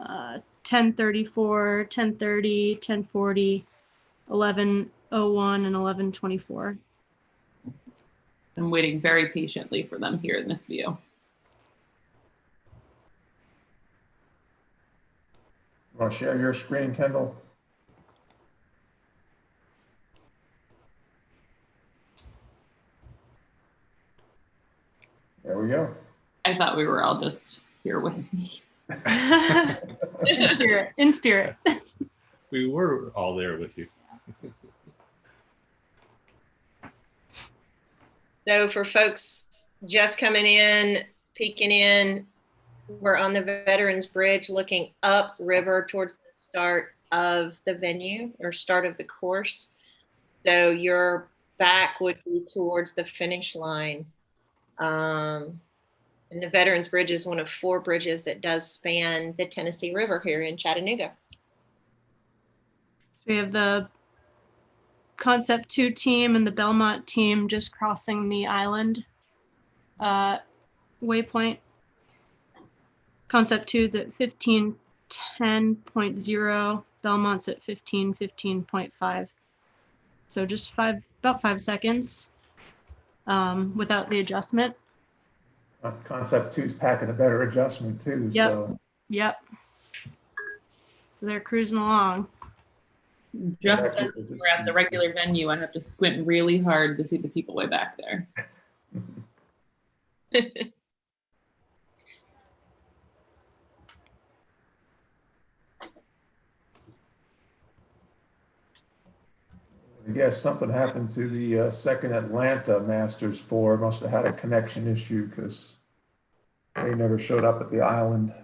10:34, 10:30, 10:40, 11:01, and 11:24. I'm waiting very patiently for them here in this view. You want to share your screen, Kendall? There we go. I thought we were all just here with me. In spirit. We were all there with you. So for folks just coming in, peeking in, we're on the Veterans Bridge looking up river towards the start of the venue or start of the course. So your back would be towards the finish line. And the Veterans Bridge is one of 4 bridges that does span the Tennessee River here in Chattanooga. We have the Concept 2 team and the Belmont team just crossing the island waypoint. Concept 2 is at 15:10.0. Belmont's at 15:15.5. So just about 5 seconds without the adjustment. Concept 2 is packing a better adjustment too. Yep. So. Yep. So they're cruising along. Just as we're at the regular venue, I have to squint really hard to see the people way back there. I guess something happened to the second Atlanta Masters 4. Must have had a connection issue because they never showed up at the island.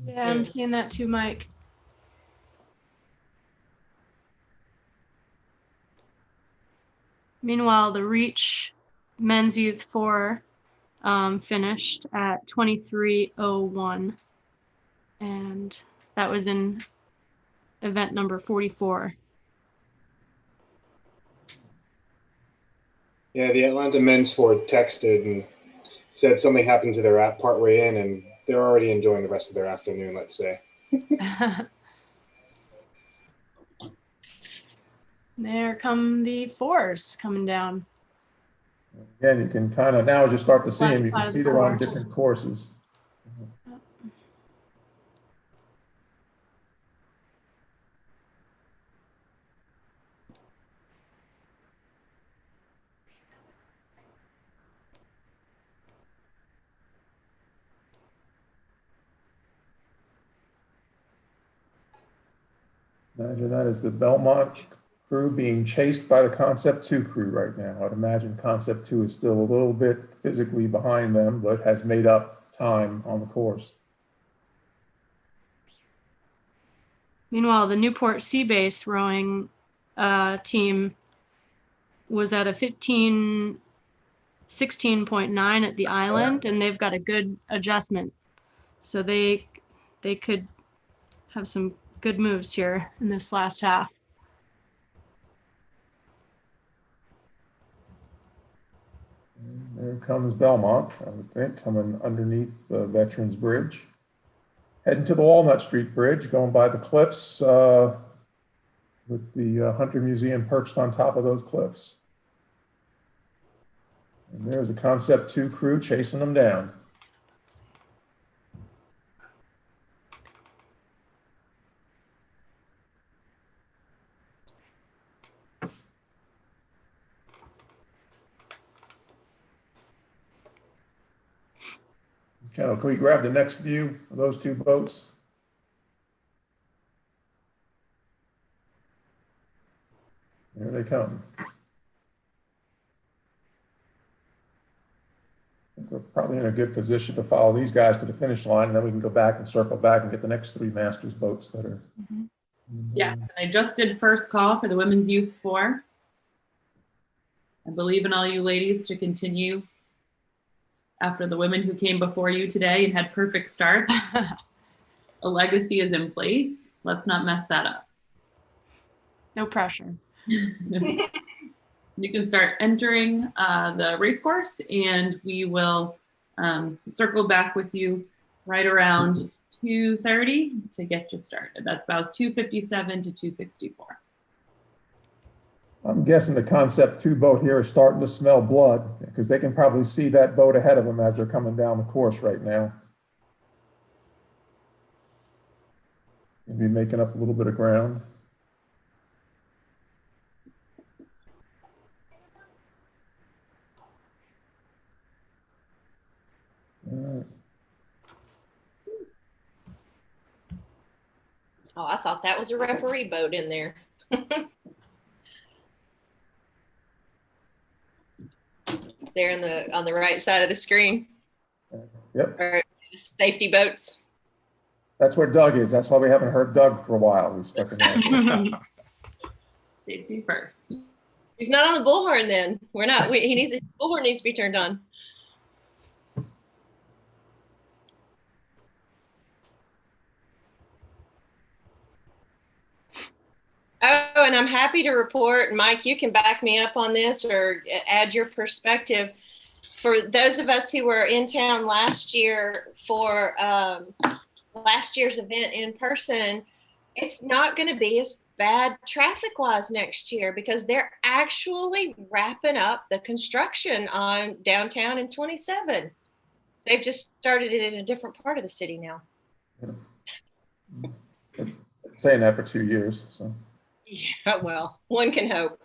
Yeah, I'm seeing that too, Mike. Meanwhile, the Reach Men's Youth 4 finished at 23:01, and that was in event number 44. Yeah, the Atlanta men's Ford texted and said something happened to their app partway in, and they're already enjoying the rest of their afternoon, let's say. There come the fours coming down. Again, you can kind of, now as you start to see them, you can Side of see the they're on course. different courses. Imagine that as the Belmont crew being chased by the Concept 2 crew right now. I'd imagine Concept 2 is still a little bit physically behind them, but has made up time on the course. Meanwhile, the Newport Sea-Base rowing team was at a 16.9 at the island, and they've got a good adjustment. So they could have some good moves here in this last half. There comes Belmont, I would think, coming underneath the Veterans Bridge. Heading to the Walnut Street Bridge, going by the cliffs with the Hunter Museum perched on top of those cliffs. And there's a Concept 2 crew chasing them down. Can we grab the next view of those two boats? There they come. I think we're probably in a good position to follow these guys to the finish line, and then we can go back and circle back and get the next three Masters boats that are. Yes, and I just did first call for the Women's Youth 4. I believe in all you ladies to continue after the women who came before you today and had perfect starts. A legacy is in place. Let's not mess that up. No pressure. You can start entering the race course, and we will circle back with you right around 2:30 to get you started. That's about 2:57 to 2:64. I'm guessing the Concept 2 boat here is starting to smell blood because they can probably see that boat ahead of them as they're coming down the course right now. Maybe making up a little bit of ground. Oh, I thought that was a referee boat in there. There on the right side of the screen. Yep. Or safety boats. That's where Doug is. That's why we haven't heard Doug for a while. He's stuck in there. Safety first. He's not on the bullhorn then. We're not. He needs the bullhorn needs to be turned on. Oh, and I'm happy to report, Mike, you can back me up on this or add your perspective. For those of us who were in town last year for last year's event in person, it's not going to be as bad traffic-wise next year because they're actually wrapping up the construction on downtown in 27. They've just started it in a different part of the city now. Been saying that for 2 years, so. Yeah, well, one can hope.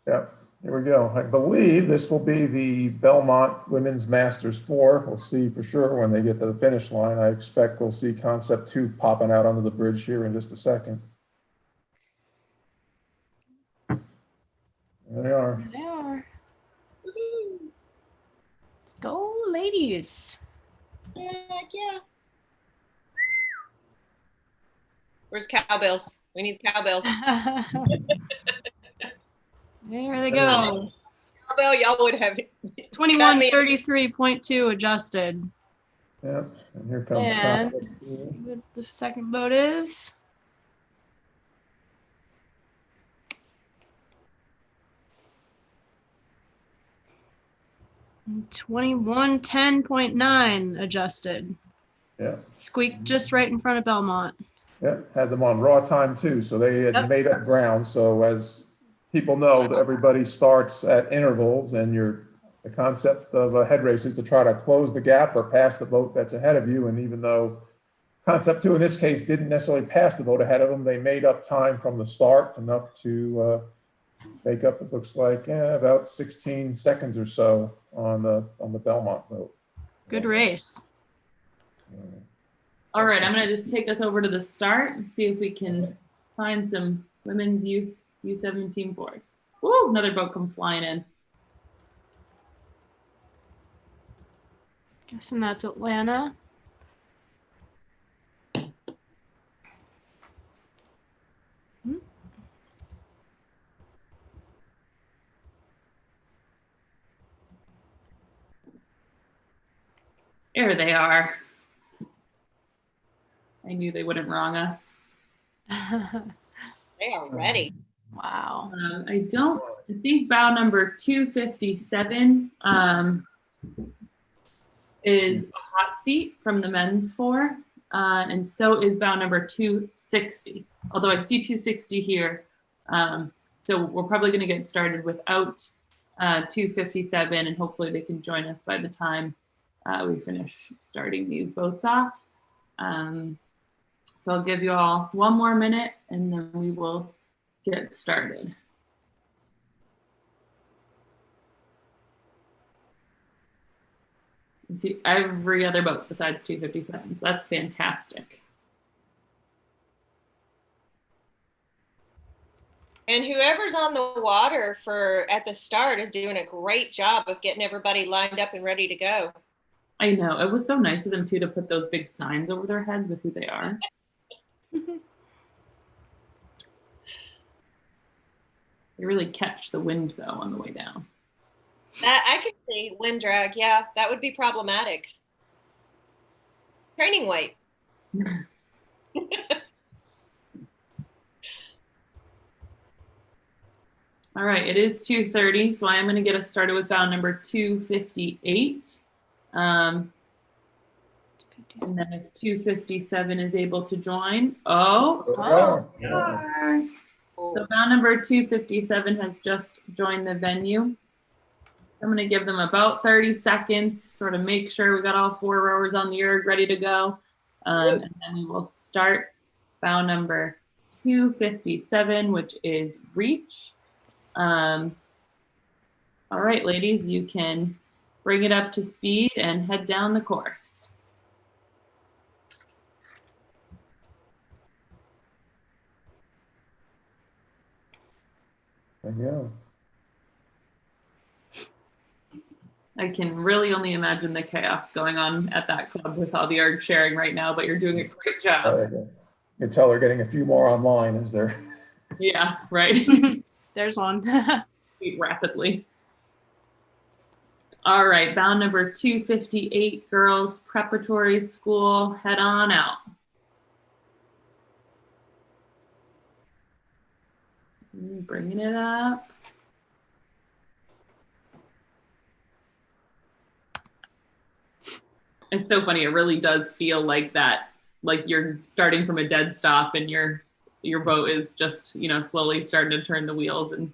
Yeah, here we go. I believe this will be the Belmont Women's Masters 4. We'll see for sure when they get to the finish line. I expect we'll see Concept 2 popping out onto the bridge here in just a second. There they are. There they are. Let's go, ladies. Heck yeah. Where's cowbells? We need cowbells. There they go. Cowbell, y'all would have 2133.2 adjusted. Yep, and here comes And Concept let's 2. see what the second boat is. And 2110.9 adjusted. Yeah. Squeaked just right in front of Belmont. Yep, had them on raw time too, so they had Yep. made up ground. So as people know, everybody starts at intervals, and the concept of a head race is to try to close the gap or pass the boat that's ahead of you. And even though Concept 2 in this case didn't necessarily pass the boat ahead of them, they made up time from the start, enough to make up, it looks like, about 16 seconds or so on the Belmont boat. Good race. All right, I'm gonna just take us over to the start and see if we can find some women's youth U17 4s. Woo, another boat come flying in. Guessing that's Atlanta. There they are. I knew they wouldn't wrong us. They are ready. Wow. I think bow number 257 is a hot seat from the men's 4, and so is bow number 260. Although I see 260 here, so we're probably going to get started without 257, and hopefully they can join us by the time we finish starting these boats off. So I'll give you all one more minute and then we will get started. You see every other boat besides 257, so that's fantastic. And whoever's on the water at the start is doing a great job of getting everybody lined up and ready to go. I know, it was so nice of them too to put those big signs over their heads with who they are. They really catch the wind though on the way down. I could see wind drag. Yeah, that would be problematic. Training weight. All right, it is 2:30, so I am going to get us started with bow number 258. And then if 257 is able to join, so bow number 257 has just joined the venue. I'm going to give them about 30 seconds, sort of make sure we got all 4 rowers on the erg ready to go. And then we will start bow number 257, which is reach. All right, ladies, you can bring it up to speed and head down the course. There you go. I can really only imagine the chaos going on at that club with all the erg sharing right now, but you're doing a great job. You can tell they're getting a few more online, is there? Yeah, right. There's one. Rapidly. All right, bow number 258, girls preparatory school, head on out. Bringing it up. It's so funny. It really does feel like that, like you're starting from a dead stop and your boat is just, you know, slowly starting to turn the wheels, and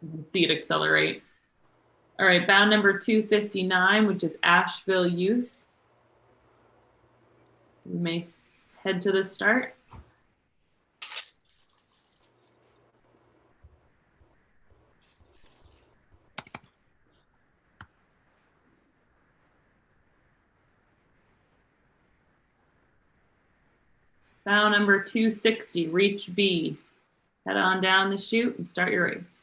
you can see it accelerate. All right, bow number 259, which is Asheville Youth. You may head to the start. Bow number 260, reach B. Head on down the chute and start your race.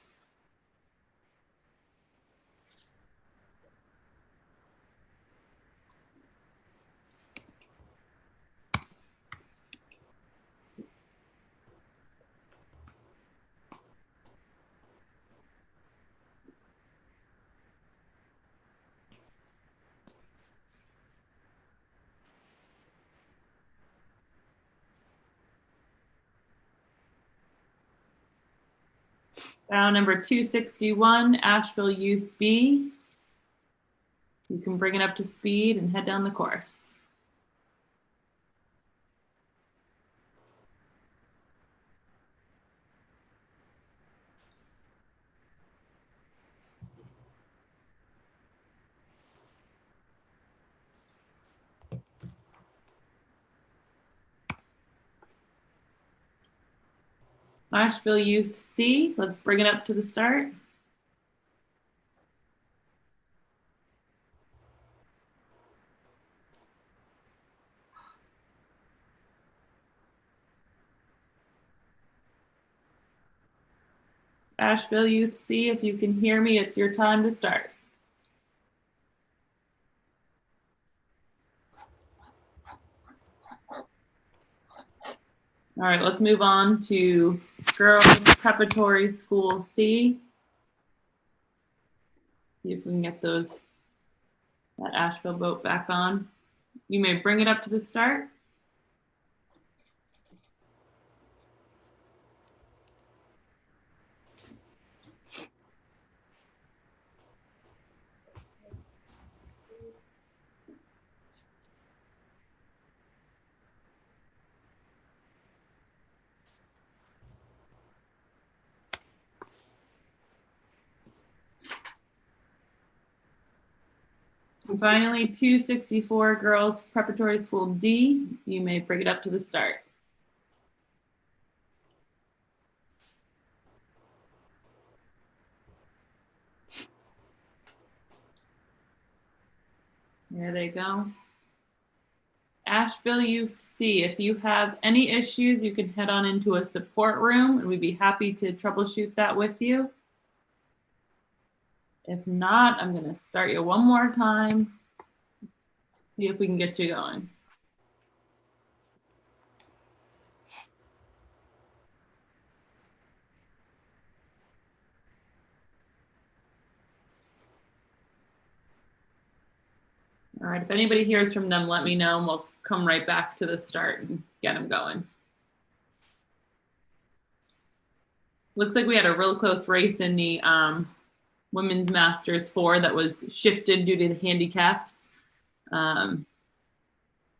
Bow number 261, Asheville Youth B. You can bring it up to speed and head down the course. Asheville Youth C, let's bring it up to the start. Asheville Youth C, if you can hear me, it's your time to start. All right, let's move on to Girls Preparatory School C. See if we can get that Asheville boat back on. You may bring it up to the start. And finally, 264 Girls Preparatory School D. You may bring it up to the start. There they go. Asheville Youth C, if you have any issues, you can head on into a support room and we'd be happy to troubleshoot that with you. If not, I'm going to start you one more time. See if we can get you going. All right, if anybody hears from them, let me know and we'll come right back to the start and get them going. Looks like we had a real close race in the Women's Masters 4 that was shifted due to the handicaps.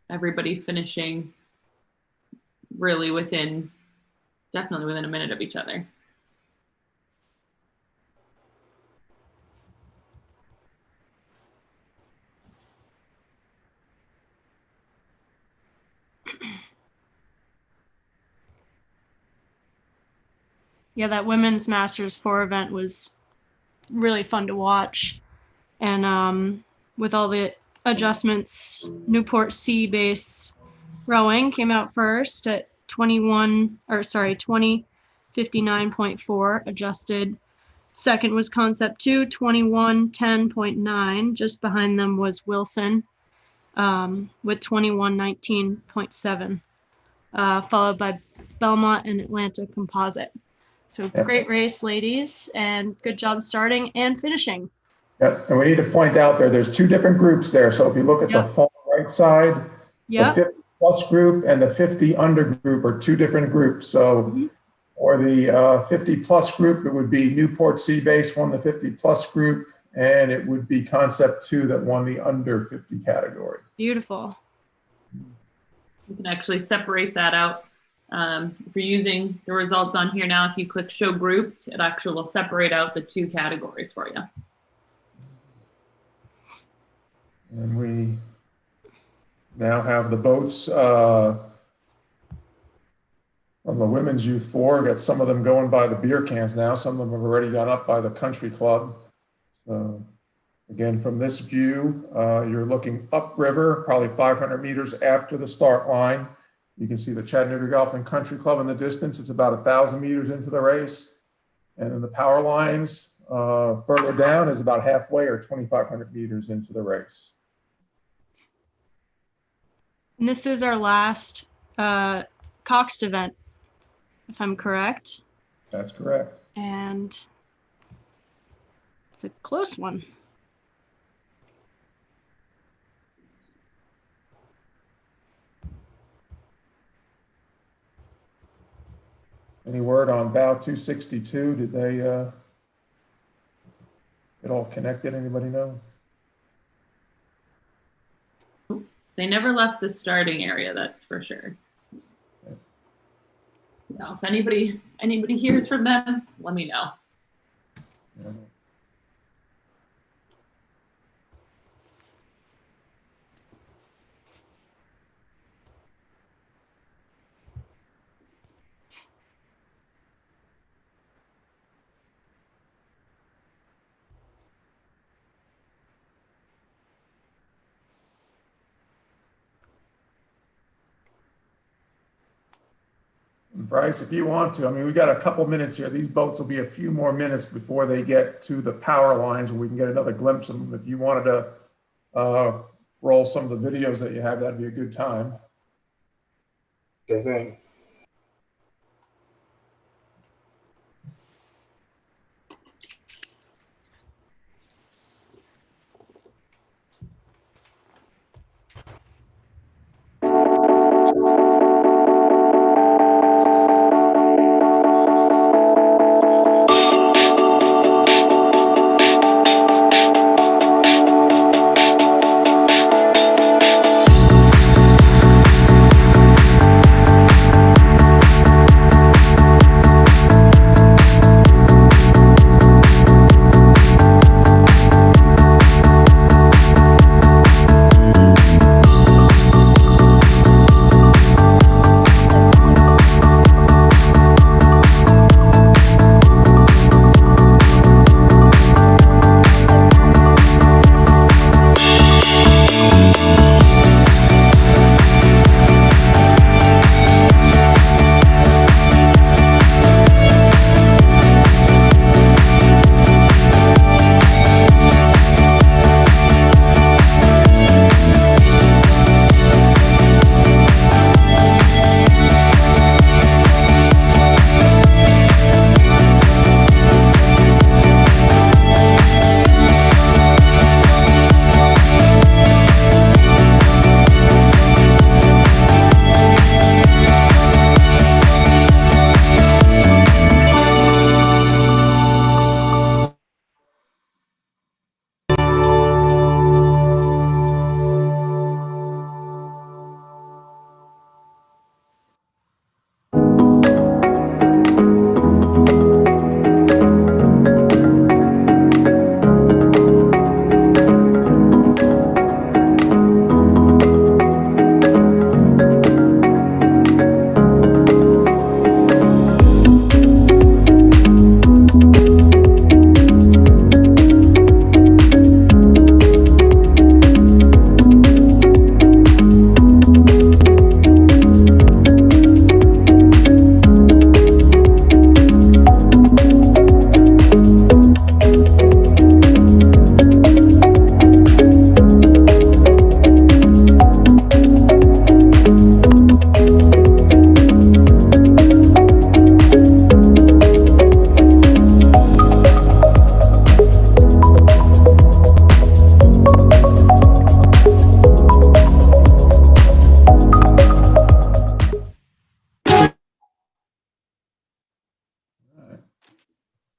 Everybody finishing really definitely within a minute of each other. Yeah, that Women's Masters 4 event was really fun to watch. And with all the adjustments, Newport Sea base rowing came out first at 20:59.4 adjusted. Second was Concept 2, 21:10.9. Just behind them was Wilson with 21:19.7, followed by Belmont and Atlanta Composite. So great race, ladies, and good job starting and finishing. Yep, and we need to point out there's two different groups there. So if you look at the far right side, the 50 plus group and the 50 under group are two different groups. So For the 50 plus group, it would be Newport Sea Base won the 50 plus group, and it would be Concept 2 that won the under 50 category. Beautiful. You can actually separate that out. If you're using the results on here now, if you click show grouped, it actually will separate out the two categories for you. And we now have the boats from the Women's Youth 4. Got some of them going by the beer cans now. Some of them have already gone up by the country club. So again, from this view, you're looking upriver, probably 500 meters after the start line. You can see the Chattanooga Golf and Country Club in the distance. It's about 1,000 meters into the race. And then the power lines further down is about halfway or 2,500 meters into the race. And this is our last Coxed event, if I'm correct. That's correct. And it's a close one. Any word on Bow 262? Did they get all connected? Anybody know? They never left the starting area, that's for sure. So if anybody hears from them, let me know. Yeah. Bryce, if you want to, I mean, we got a couple minutes here. These boats will be a few more minutes before they get to the power lines where we can get another glimpse of them. If you wanted to roll some of the videos that you have, that'd be a good time. Sure thing.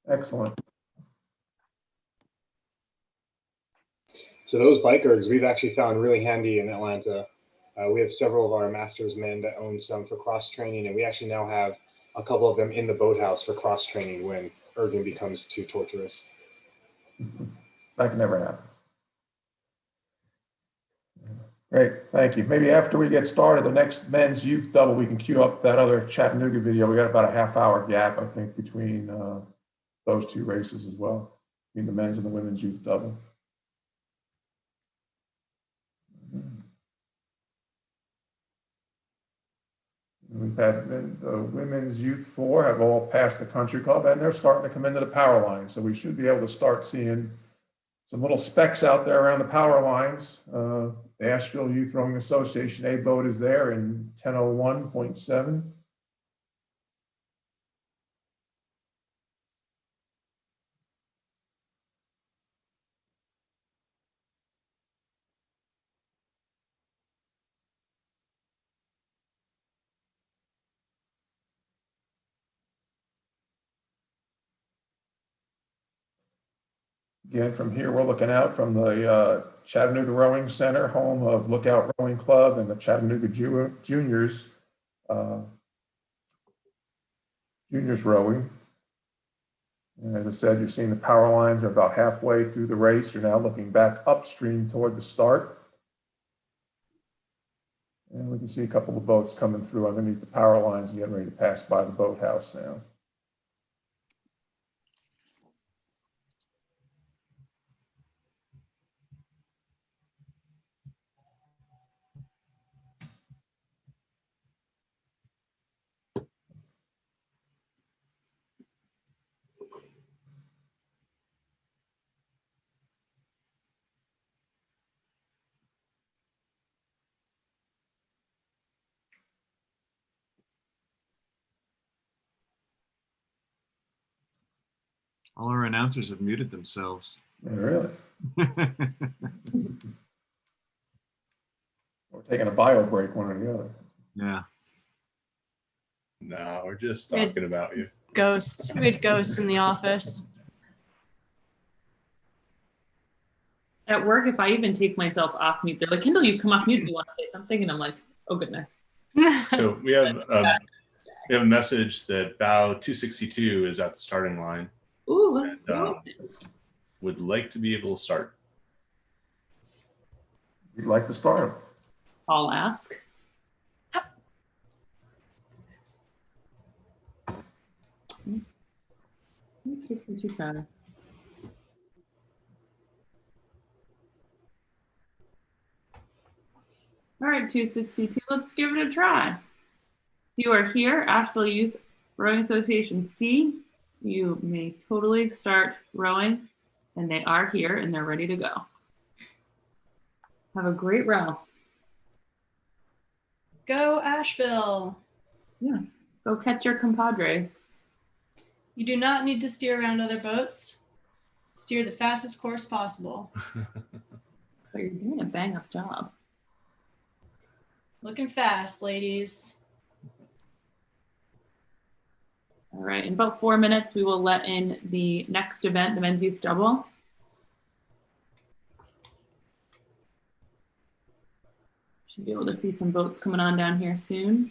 Excellent. So those bike ergs we've actually found really handy in Atlanta. We have several of our masters men that own some for cross training, and we actually now have a couple of them in the boathouse for cross training when erging becomes too torturous. That can never happen. Great, thank you. Maybe after we get started, the next men's youth double, we can queue up that other Chattanooga video. We got about a half-hour gap, I think, between those two races as well, between the men's and the women's youth double. We've had the women's youth 4 have all passed the country club, and they're starting to come into the power line. So we should be able to start seeing some little specks out there around the power lines. The Asheville Youth Rowing Association A boat is there in 10:01.7. Again, from here, we're looking out from the Chattanooga Rowing Center, home of Lookout Rowing Club and the Chattanooga Juniors rowing. And as I said, you're seeing the power lines are about halfway through the race. You're now looking back upstream toward the start. And we can see a couple of boats coming through underneath the power lines and getting ready to pass by the boathouse now. All our announcers have muted themselves. Really? We're taking a bio break, one or the other. Yeah. No, we're just talking about you. Ghosts. We had ghosts in the office. At work, if I even take myself off mute, they're like, Kendall, you've come off mute. Do you want to say something? And I'm like, oh, goodness. So we have a message that bow 262 is at the starting line. Ooh, let's go. Would like to be able to start. We'd like to start. I'll ask. Too fast. All right, 262, let's give it a try. You are here, Asheville Youth Rowing Association C. You may totally start rowing, and they are here and they're ready to go. Have a great row. Go Asheville. Yeah, go catch your compadres. You do not need to steer around other boats. Steer the fastest course possible. But you're doing a bang up job. Looking fast, ladies. All right, in about 4 minutes, we will let in the next event, the men's youth double. Should be able to see some boats coming on down here soon.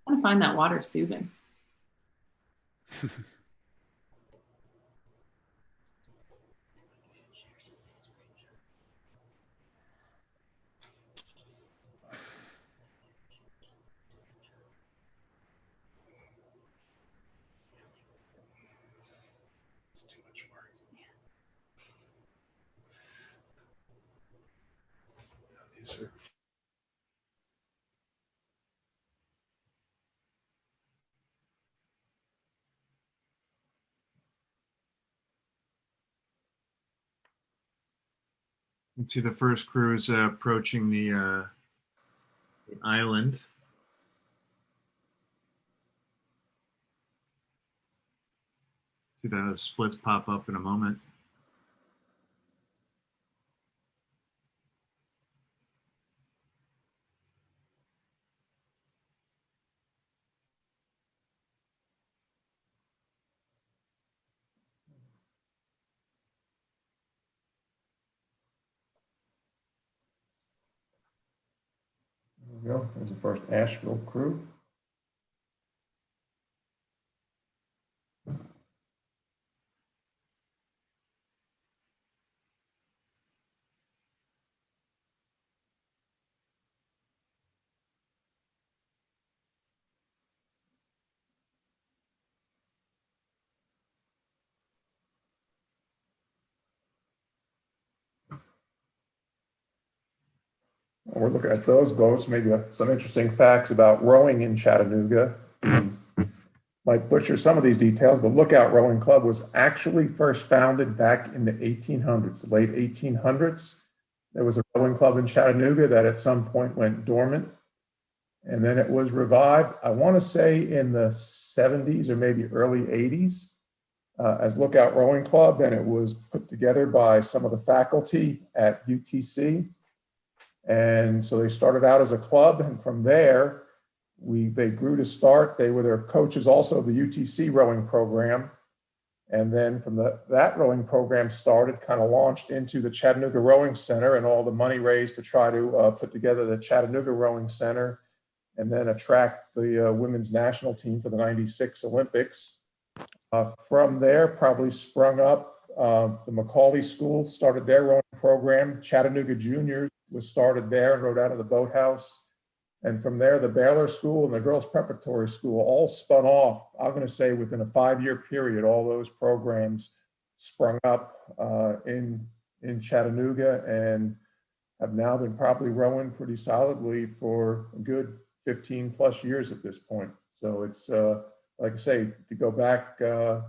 I find that water soothing. It's too much work. These are You can see the first cruise approaching the island. See the splits pop up in a moment. we go. There's the first Asheville crew. We're looking at those boats, maybe some interesting facts about rowing in Chattanooga. Might butcher some of these details, but Lookout Rowing Club was actually first founded back in the 1800s, the late 1800s. There was a rowing club in Chattanooga that at some point went dormant, and then it was revived, I want to say in the 70s or maybe early 80s as Lookout Rowing Club, and it was put together by some of the faculty at UTC. And so they started out as a club, and from there, they grew to start. They were their coaches also of the UTC rowing program. And then from that rowing program started, kind of launched into the Chattanooga Rowing Center and all the money raised to try to put together the Chattanooga Rowing Center and then attract the women's national team for the '96 Olympics. From there, probably sprung up the Macaulay School, started their rowing program. Chattanooga Juniors was started there and rowed out of the boathouse. And from there, the Baylor School and the Girls Preparatory School all spun off. I'm going to say within a 5-year period, all those programs sprung up in Chattanooga and have now been probably rowing pretty solidly for a good 15 plus years at this point. So it's, like I say, to go back, 20,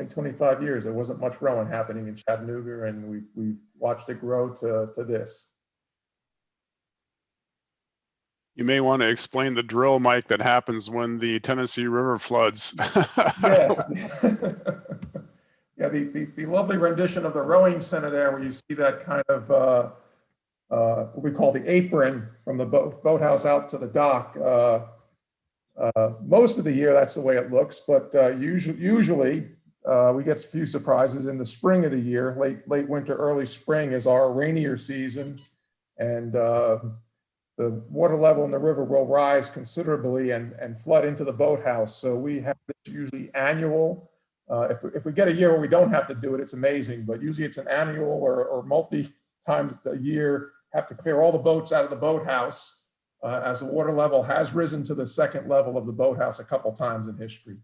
25 years, there wasn't much rowing happening in Chattanooga, and we've watched it grow to this. You may want to explain the drill, Mike, that happens when the Tennessee River floods. Yes. Yeah, the lovely rendition of the rowing center there, where you see that kind of what we call the apron from the boathouse out to the dock. Most of the year, that's the way it looks, but usually we get a few surprises in the spring of the year. Late winter, early spring is our rainier season, and the water level in the river will rise considerably and flood into the boathouse. So we have this usually annual. If we get a year where we don't have to do it, it's amazing. But usually it's an annual or multi times a year, have to clear all the boats out of the boathouse as the water level has risen to the second level of the boathouse a couple times in history.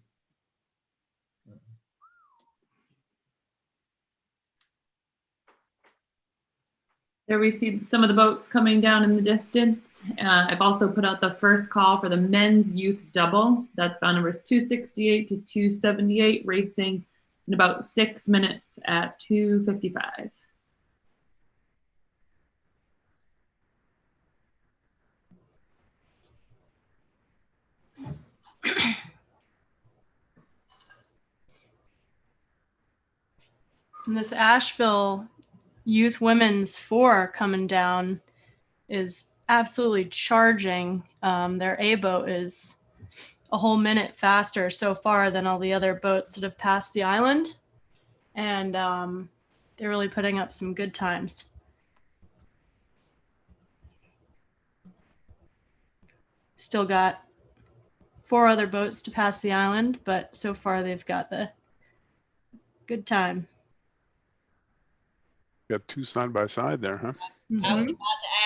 There we see some of the boats coming down in the distance. I've also put out the first call for the men's youth double. That's bound numbers 268 to 278, racing in about 6 minutes at 2:55. And this Asheville Youth Women's 4 coming down is absolutely charging. Their A boat is a whole minute faster so far than all the other boats that have passed the island. And they're really putting up some good times. Still got 4 other boats to pass the island, but so far they've got the good time. Got 2 side by side there, huh? I was about to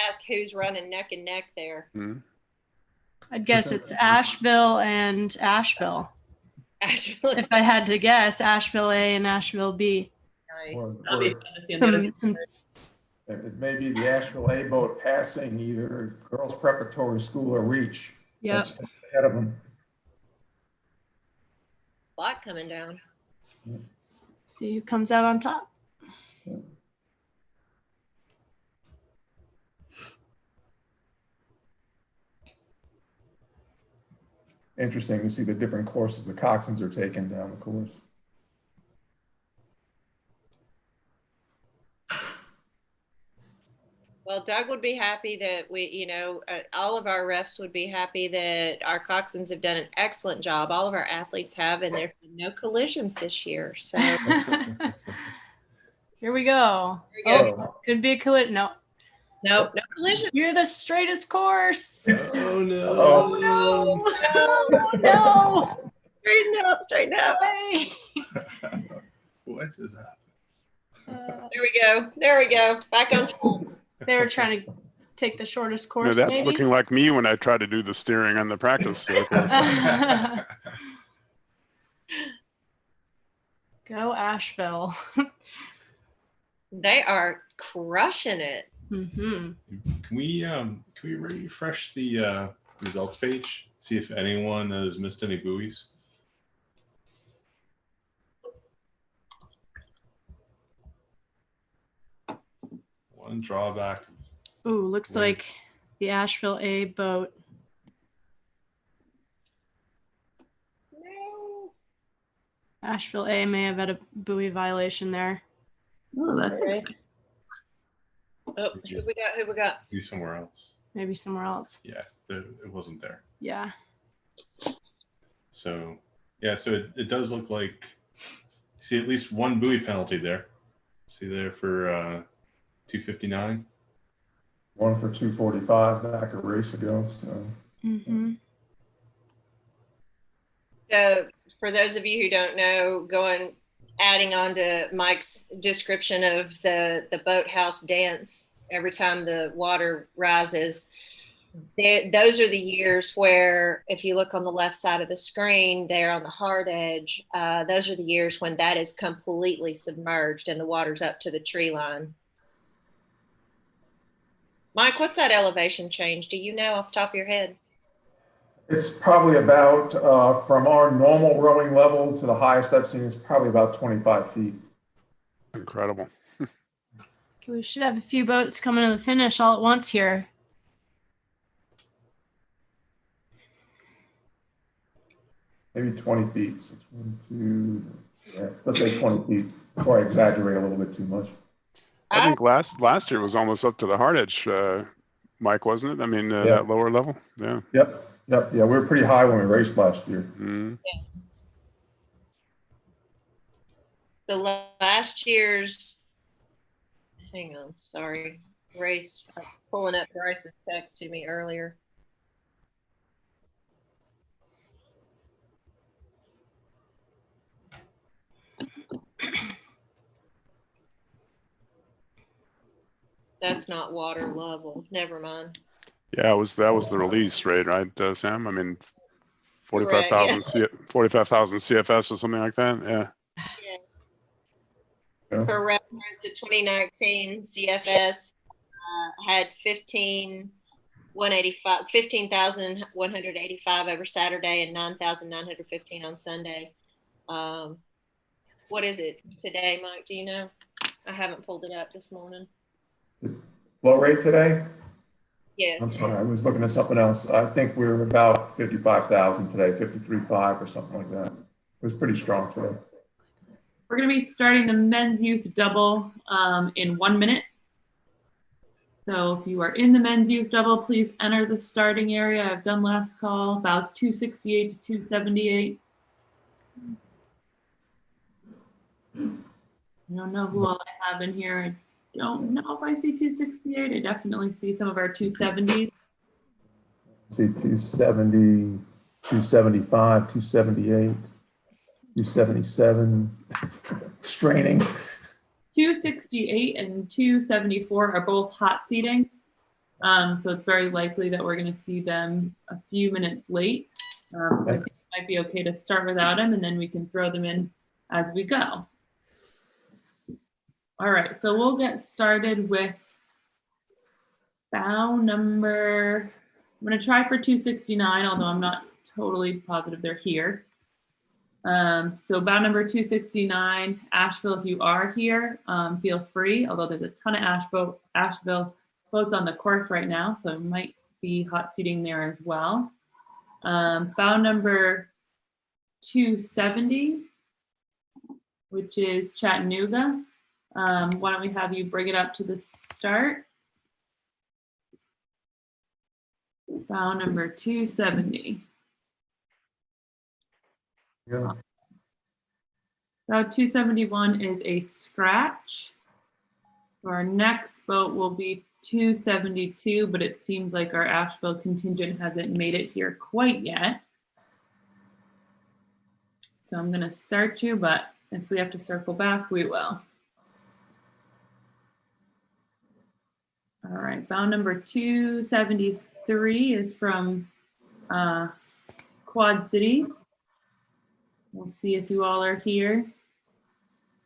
ask who's running neck and neck there. Mm-hmm. I'd guess it's Asheville and Asheville. Asheville. If I had to guess, Asheville A and Asheville B. Nice. It may be the Asheville A boat passing either Girls Preparatory School or Reach. Yep. That's ahead of them. A lot coming down. See who comes out on top. Interesting to see the different courses the coxswains are taking down the course. Well, Doug would be happy that all of our refs would be happy that our coxswains have done an excellent job. All of our athletes have, and there's been no collisions this year. So Here we go. Here we go. Oh, could be a collision. No. Nope, no collision. You're the straightest course. Oh no. Oh no. Oh no. Straighten up, straighten up. Hey. What just happened? There we go. There we go. Back on track. They were trying to take the shortest No, course. that's maybe? looking like me when I try to do the steering on the practice circles. Go Asheville. They are crushing it. Mm-hmm. Can we refresh the results page? See if anyone has missed any buoys. One drawback. Ooh, looks like the Asheville A boat. No. Asheville A may have had a buoy violation there. Oh, that's Okay. exciting. Oh, who we got? Who we got? Maybe somewhere else. Maybe somewhere else. Yeah, it wasn't there. Yeah. So yeah, so it does look like, see at least one buoy penalty there. See there for 259. One for 245 back a race ago. So Mm-hmm. So for those of you who don't know, adding on to Mike's description of the boathouse dance, every time the water rises, those are the years where, if you look on the left side of the screen there on the hard edge, those are the years when that is completely submerged and the water's up to the tree line. Mike, what's that elevation change? Do you know off the top of your head? it's probably about, from our normal rowing level to the highest I've seen, it's probably about 25 feet. Incredible. We should have a few boats coming to the finish all at once here. Maybe 20 feet. So 22, yeah, let's say 20 feet before I exaggerate a little bit too much. I think last year was almost up to the hard edge, Mike, wasn't it? I mean, Yeah. that lower level. Yeah. Yep. Yeah, we were pretty high when we raced last year. Mm. Yes. The last year's, hang on, sorry, race, I'm pulling up Bryce's text to me earlier. That's not water level. Never mind. Yeah, that was the release rate, right, Sam? I mean, 45,000 45,000 CFS or something like that. Yeah. Yes. Yeah. For reference, the 2019 CFS had 15,185 over Saturday and 9,915 on Sunday. What is it today, Mike? Do you know? I haven't pulled it up this morning. Flow rate today? Yes. I'm sorry, I was looking at something else. I think we were about 55,000 today, 53.5 or something like that. It was pretty strong today. We're going to be starting the men's youth double in 1 minute. So if you are in the men's youth double, please enter the starting area. I've done last call, bows 268 to 278. I don't know who all I have in here. I don't know if I see 268. I definitely see some of our 270s. See 270, 275, 278, 277, straining. 268 and 274 are both hot seating. So it's very likely that we're going to see them a few minutes late. So I think it might be okay to start without them, and then we can throw them in as we go. All right, so we'll get started with bow number, I'm going to try for 269, although I'm not totally positive they're here. So bow number 269, Asheville, if you are here, feel free, although there's a ton of Asheville boats on the course right now, so it might be hot seating there as well. Bow number 270, which is Chattanooga. Why don't we have you bring it up to the start? Bow number 270. Yeah. Bow 271 is a scratch. Our next boat will be 272, but it seems like our Asheville contingent hasn't made it here quite yet. So I'm going to start you, but if we have to circle back, we will. All right, bound number 273 is from Quad Cities. We'll see if you all are here.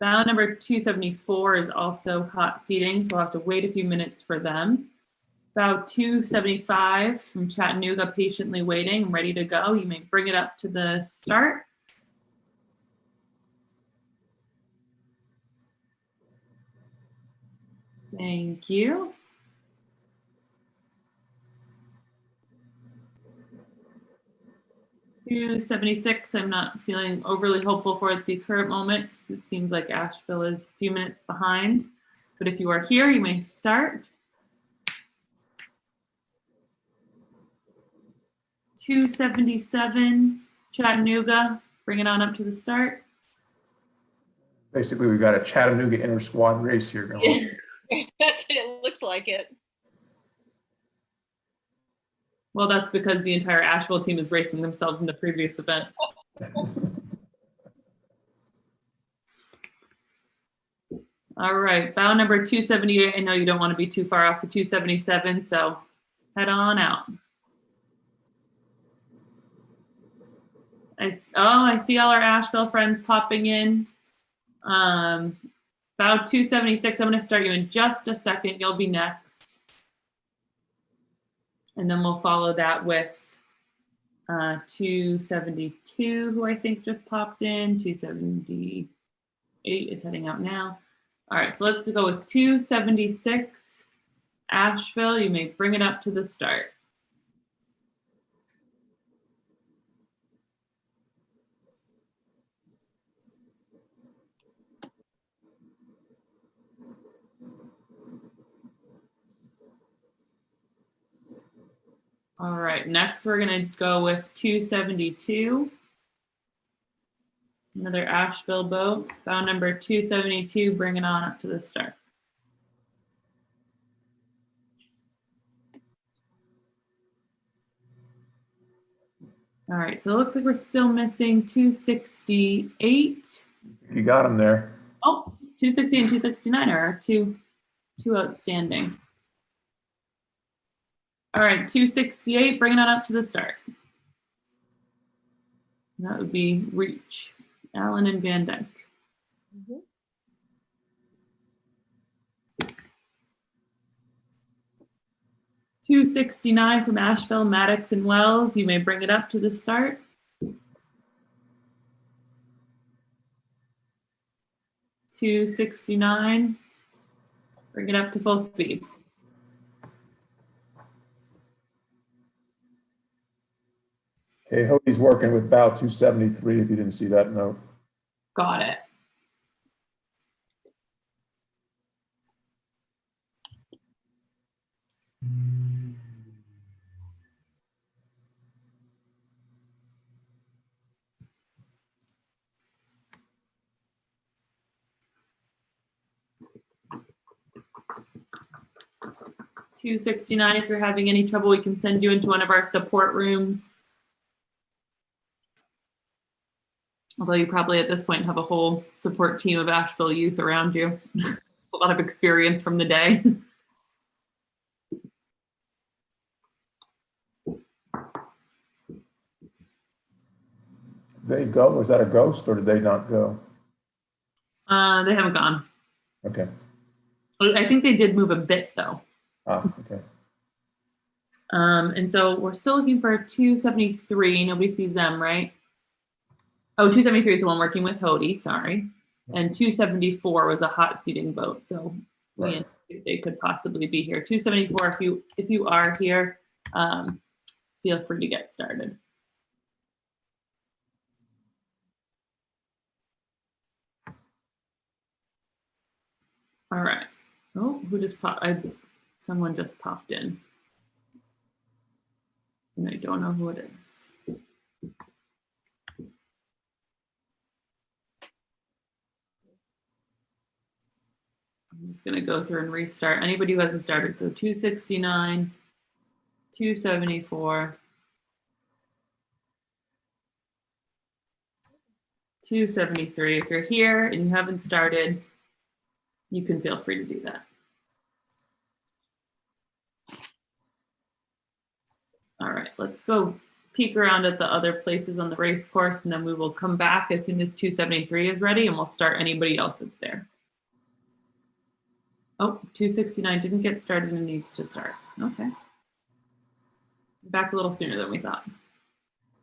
Bound number 274 is also hot seating, so I'll have to wait a few minutes for them. Bound 275 from Chattanooga, patiently waiting, ready to go. You may bring it up to the start. Thank you. $276, I'm not feeling overly hopeful for at the current moment. It seems like Asheville is a few minutes behind. But if you are here, you may start. 277, Chattanooga, bring it on up to the start. Basically, we've got a Chattanooga inter-squad race here going. It looks like it. Well, that's because the entire Asheville team is racing themselves in the previous event. All right, bound number 278. I know you don't want to be too far off the 277, so head on out. I see all our Asheville friends popping in. Bound 276, I'm going to start you in just a second. You'll be next. And then we'll follow that with 272, who I think just popped in. 278 is heading out now. All right, so let's go with 276, Asheville. You may bring it up to the start. All right, next we're gonna go with 272. Another Asheville boat, bound number 272, bring it on up to the start. All right, so it looks like we're still missing 268. You got them there. Oh, 260 and 269 are our two outstanding. All right, 268, bring it on up to the start. That would be Reach, Allen and Van Dyke. Mm-hmm. 269 from Asheville, Maddox and Wells. You may bring it up to the start. $269. Bring it up to full speed. Okay, Hody's working with bow 273 if you didn't see that note. Got it. $269. If you're having any trouble, we can send you into one of our support rooms. Although you probably at this point have a whole support team of Asheville youth around you. A lot of experience from the day. They go? Was that a ghost or did they not go? They haven't gone. Okay. I think they did move a bit though. Ah, okay. And so we're still looking for 273. Nobody sees them, right? Oh, 273 is the one working with Hody, sorry. And 274 was a hot seating boat. So we anticipate they could possibly be here. 274, if you are here, feel free to get started. All right. Oh, who just popped? Someone just popped in. And I don't know who it is. I'm just just gonna go through and restart. Anybody who hasn't started, so 269, 274, 273. If you're here and you haven't started, you can feel free to do that. All right, let's go peek around at the other places on the race course, and then we will come back as soon as 273 is ready, and we'll start anybody else that's there. Oh, 269 didn't get started and needs to start. Okay. Back a little sooner than we thought.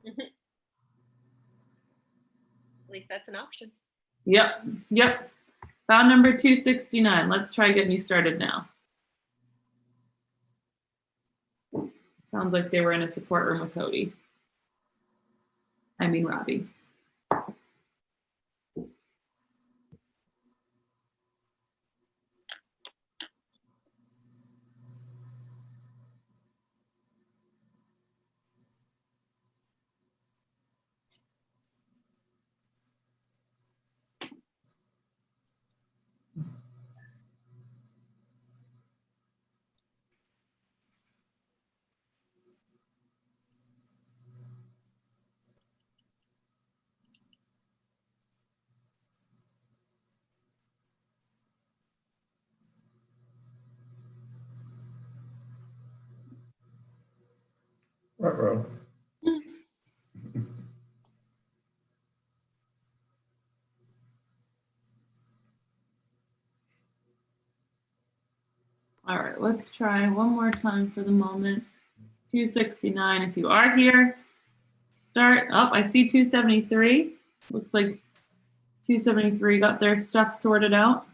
At least that's an option. Yep, yep. Found number 269. Let's try getting you started now. Sounds like they were in a support room with Hody. I mean, Robbie. Ruh-roh. All right, let's try one more time for the moment. 269, if you are here, start. Oh, I see 273. Looks like 273 got their stuff sorted out.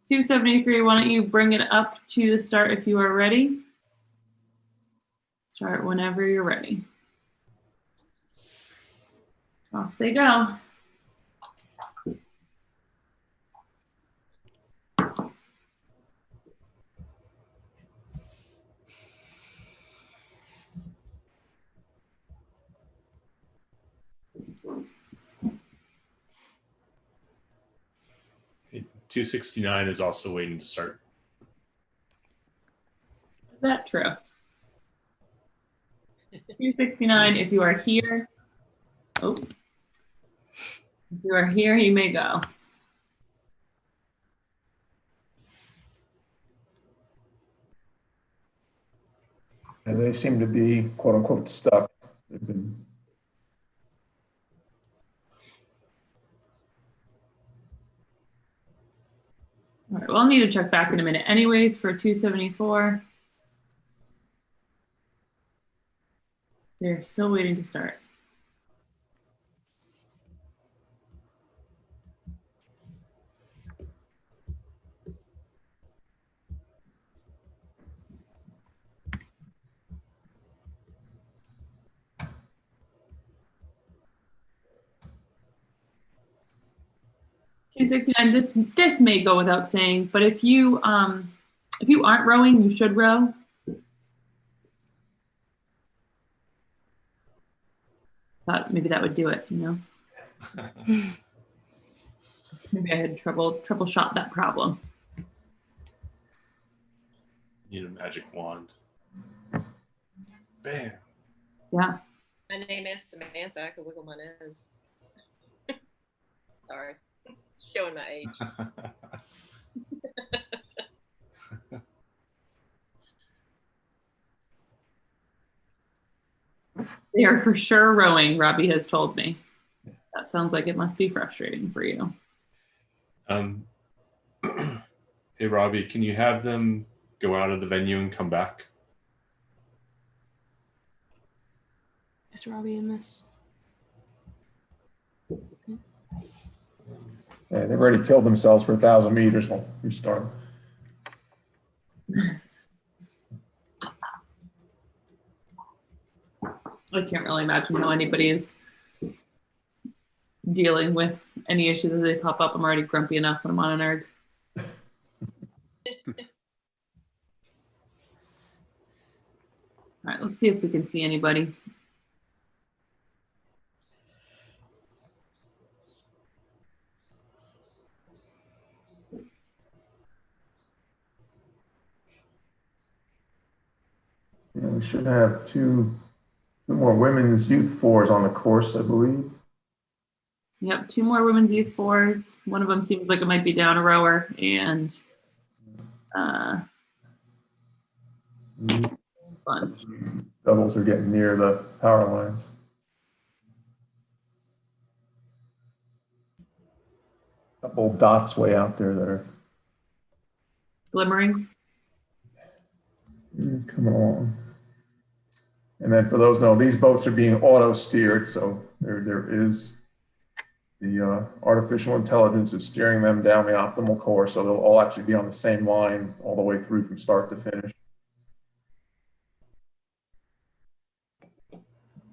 273, why don't you bring it up to the start if you are ready? Start whenever you're ready. Off they go. Okay, 269 is also waiting to start. Is that true? 269, if you are here. Oh. If you are here, you may go. And they seem to be quote unquote stuck. They've been. All right, well, I'll need to check back in a minute anyways for 274. They're still waiting to start. $269. This may go without saying, but if you aren't rowing, you should row. Thought maybe that would do it, you know. Maybe I had troubleshot that problem. Need a magic wand. Bam. Yeah. My name is Samantha. I could wiggle my nose. Sorry. Showing my age. They are for sure rowing, Robbie has told me. That sounds like it must be frustrating for you. Hey, Robbie, can you have them go out of the venue and come back? Is Robbie in this? Yeah, they've already killed themselves for 1,000 meters. We'll restart. I can't really imagine how anybody is dealing with any issues as they pop up. I'm already grumpy enough when I'm on an erg. All right, let's see if we can see anybody. should have two more women's youth fours on the course, I believe. Yep, 2 more women's youth fours. One of them seems like it might be down a rower, and bunch. Doubles are getting near the power lines. Couple dots way out there that are Glimmering. coming along. And then for those know, these boats are being auto steered, so there is the artificial intelligence is steering them down the optimal course, so they'll all actually be on the same line all the way through from start to finish.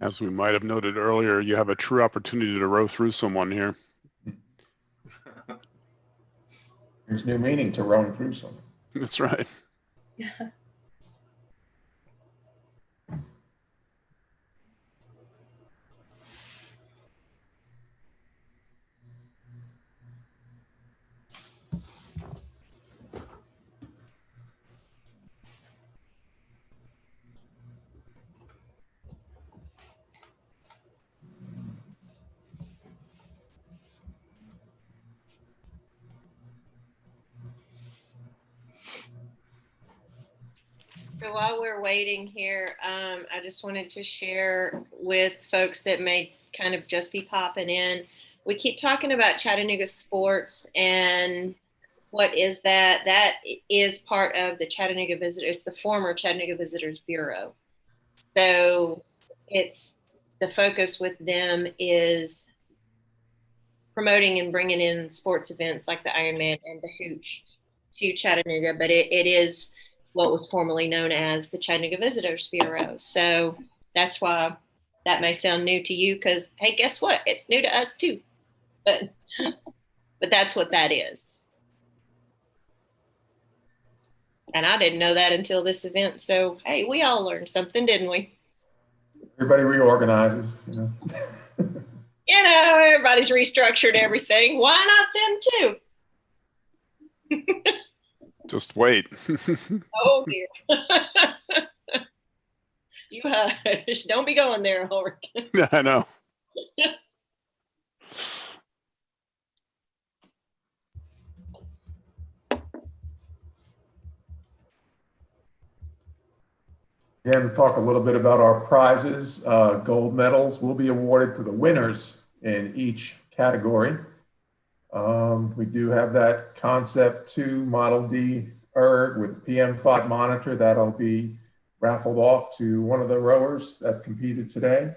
As we might have noted earlier, you have a true opportunity to row through someone here. There's new meaning to rowing through someone. That's right. So while we're waiting here, I just wanted to share with folks that may kind of just be popping in. We keep talking about Chattanooga sports, and what is that? That is part of the Chattanooga Visitors, it's the former Chattanooga Visitors Bureau. So it's the focus with them is promoting and bringing in sports events like the Ironman and the Hooch to Chattanooga, but it is what was formerly known as the Chattanooga Visitors Bureau. So that's why that may sound new to you, because hey, guess what? It's new to us too. But that's what that is. And I didn't know that until this event. So hey, we all learned something, didn't we? Everybody reorganizes, you know. You know, everybody's restructured everything. Why not them too? Just wait. Oh dear. You hush. Don't be going there, Ulrich. Yeah, I know. Again, talk a little bit about our prizes. Gold medals will be awarded to the winners in each category. We do have that Concept 2 Model D erg with PM5 monitor that'll be raffled off to one of the rowers that competed today.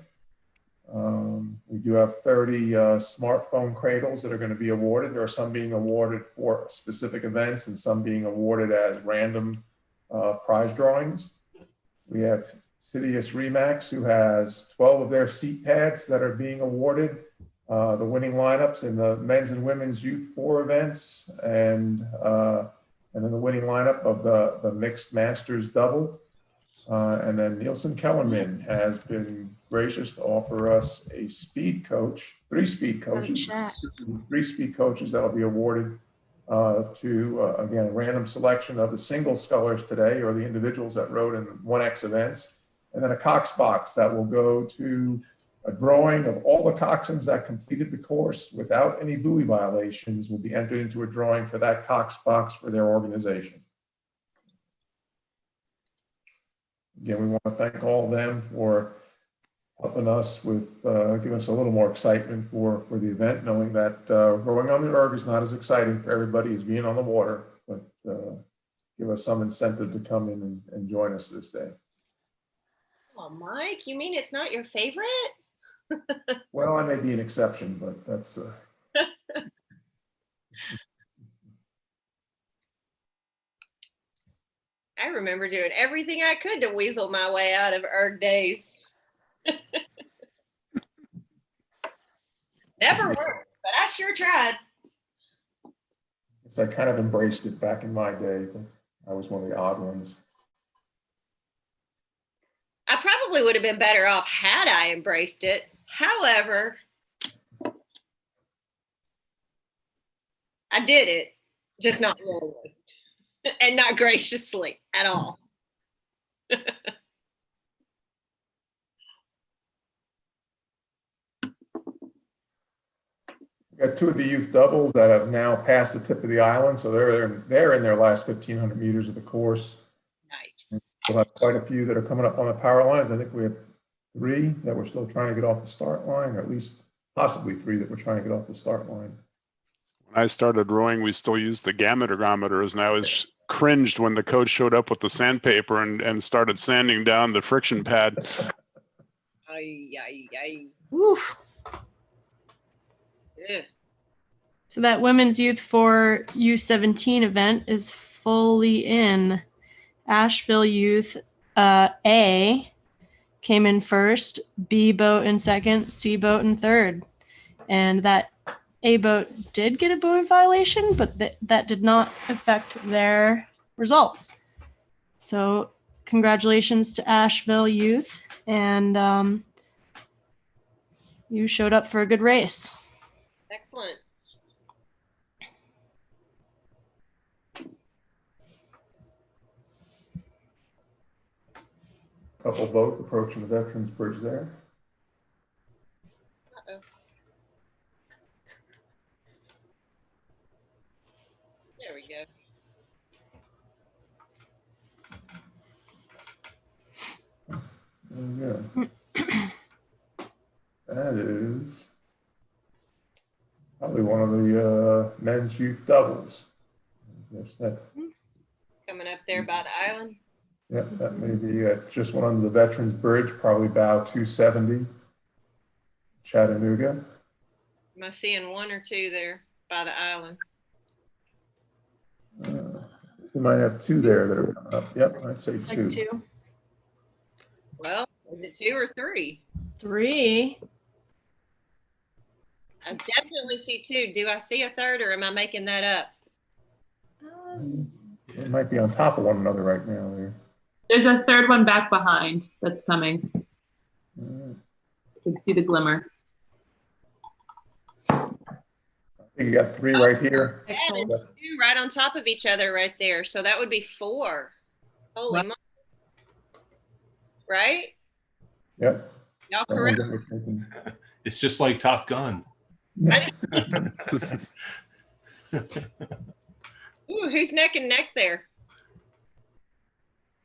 We do have 30 smartphone cradles that are going to be awarded. There are some being awarded for specific events and some being awarded as random prize drawings. We have Sidious Remax, who has 12 of their seat pads that are being awarded. The winning lineups in the men's and women's youth 4 events, and then the winning lineup of the mixed masters double. And then Nielsen Kellerman has been gracious to offer us a speed coach, 3 speed coaches, 3 speed coaches that'll be awarded to, again, a random selection of the single scullers today, or the individuals that rode in 1X events. And then a Cox box that will go to a drawing of all the coxswains that completed the course without any buoy violations will be entered into a drawing for that Cox box for their organization. Again, we want to thank all of them for helping us with, giving us a little more excitement for the event, knowing that rowing on the erg is not as exciting for everybody as being on the water, but give us some incentive to come in and join us this day. Oh, Mike, you mean it's not your favorite? Well, I may be an exception, but that's. I remember doing everything I could to weasel my way out of erg days. Never worked, but I sure tried. I kind of embraced it back in my day, but I was one of the odd ones. I probably would have been better off had I embraced it. However, I did it, just not willingly and not graciously at all. Got two of the youth doubles that have now passed the tip of the island, so they're in their last 1,500 meters of the course. Nice. We'll have quite a few that are coming up on the power lines. I think we have 3 that we're still trying to get off the start line, or at least possibly 3 that we're trying to get off the start line. When I started rowing, we still used the gametometers, and I was cringed when the coach showed up with the sandpaper and started sanding down the friction pad. Ay, ay, ay. Oof. Yeah. So that women's youth for U17 event is fully in. Asheville youth A came in first, B boat in second, C boat in third. And that A boat did get a buoy violation, but that did not affect their result. So congratulations to Asheville youth, and you showed up for a good race. Excellent. Couple boats approaching the Veterans Bridge there. Uh-oh. There we go. Yeah. That is probably one of the men's youth doubles. Yes, that, Coming up there by the island. yeah, that may be just one under the Veterans Bridge, probably bow 270, Chattanooga. Am I seeing 1 or 2 there by the island? We might have 2 there that are coming up. Yep, I'd say It's 2. like 2. Well, is it 2 or 3? 3. I definitely see 2. Do I see a third, or am I making that up? They might be on top of one another right now there. There's a third one back behind that's coming. You can see the glimmer. You got 3 right here. Yeah, there's 2 right on top of each other right there. So that would be 4. Holy moly. Right? Yep. Y'all correct? It's just like Top Gun. Ooh, who's neck and neck there?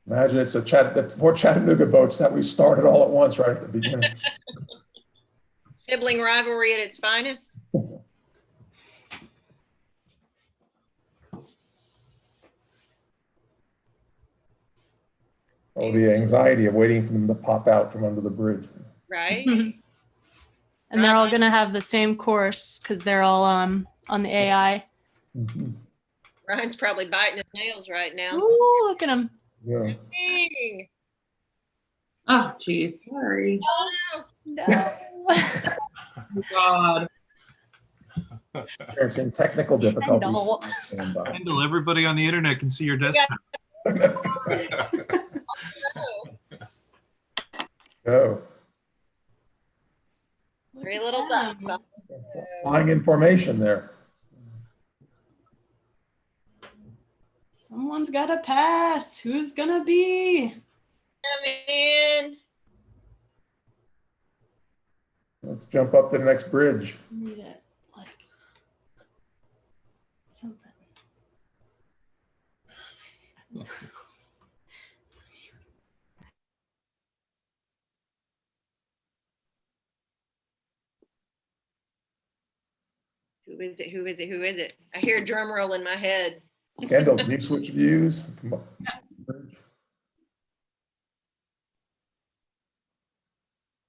Imagine it's the 4 Chattanooga boats that we started all at once right at the beginning. Sibling rivalry at its finest. Oh, the anxiety of waiting for them to pop out from under the bridge. Right? And they're all going to have the same course because they're all on the AI. Mm-hmm. Ryan's probably biting his nails right now. Ooh, look at him. Yeah. Dang. Oh, geez. Sorry. Oh, no. No. Oh, God. Experiencing technical difficulties. No. Kendall, everybody on the internet can see your desktop. Go. 3 little ducks. Flying in formation there. Someone's got to pass. Who's going to be? Come in. Let's jump up to the next bridge. Need it. Like something. Who is it? Who is it? Who is it? I hear a drum roll in my head. Kendall, can you switch views? Come up.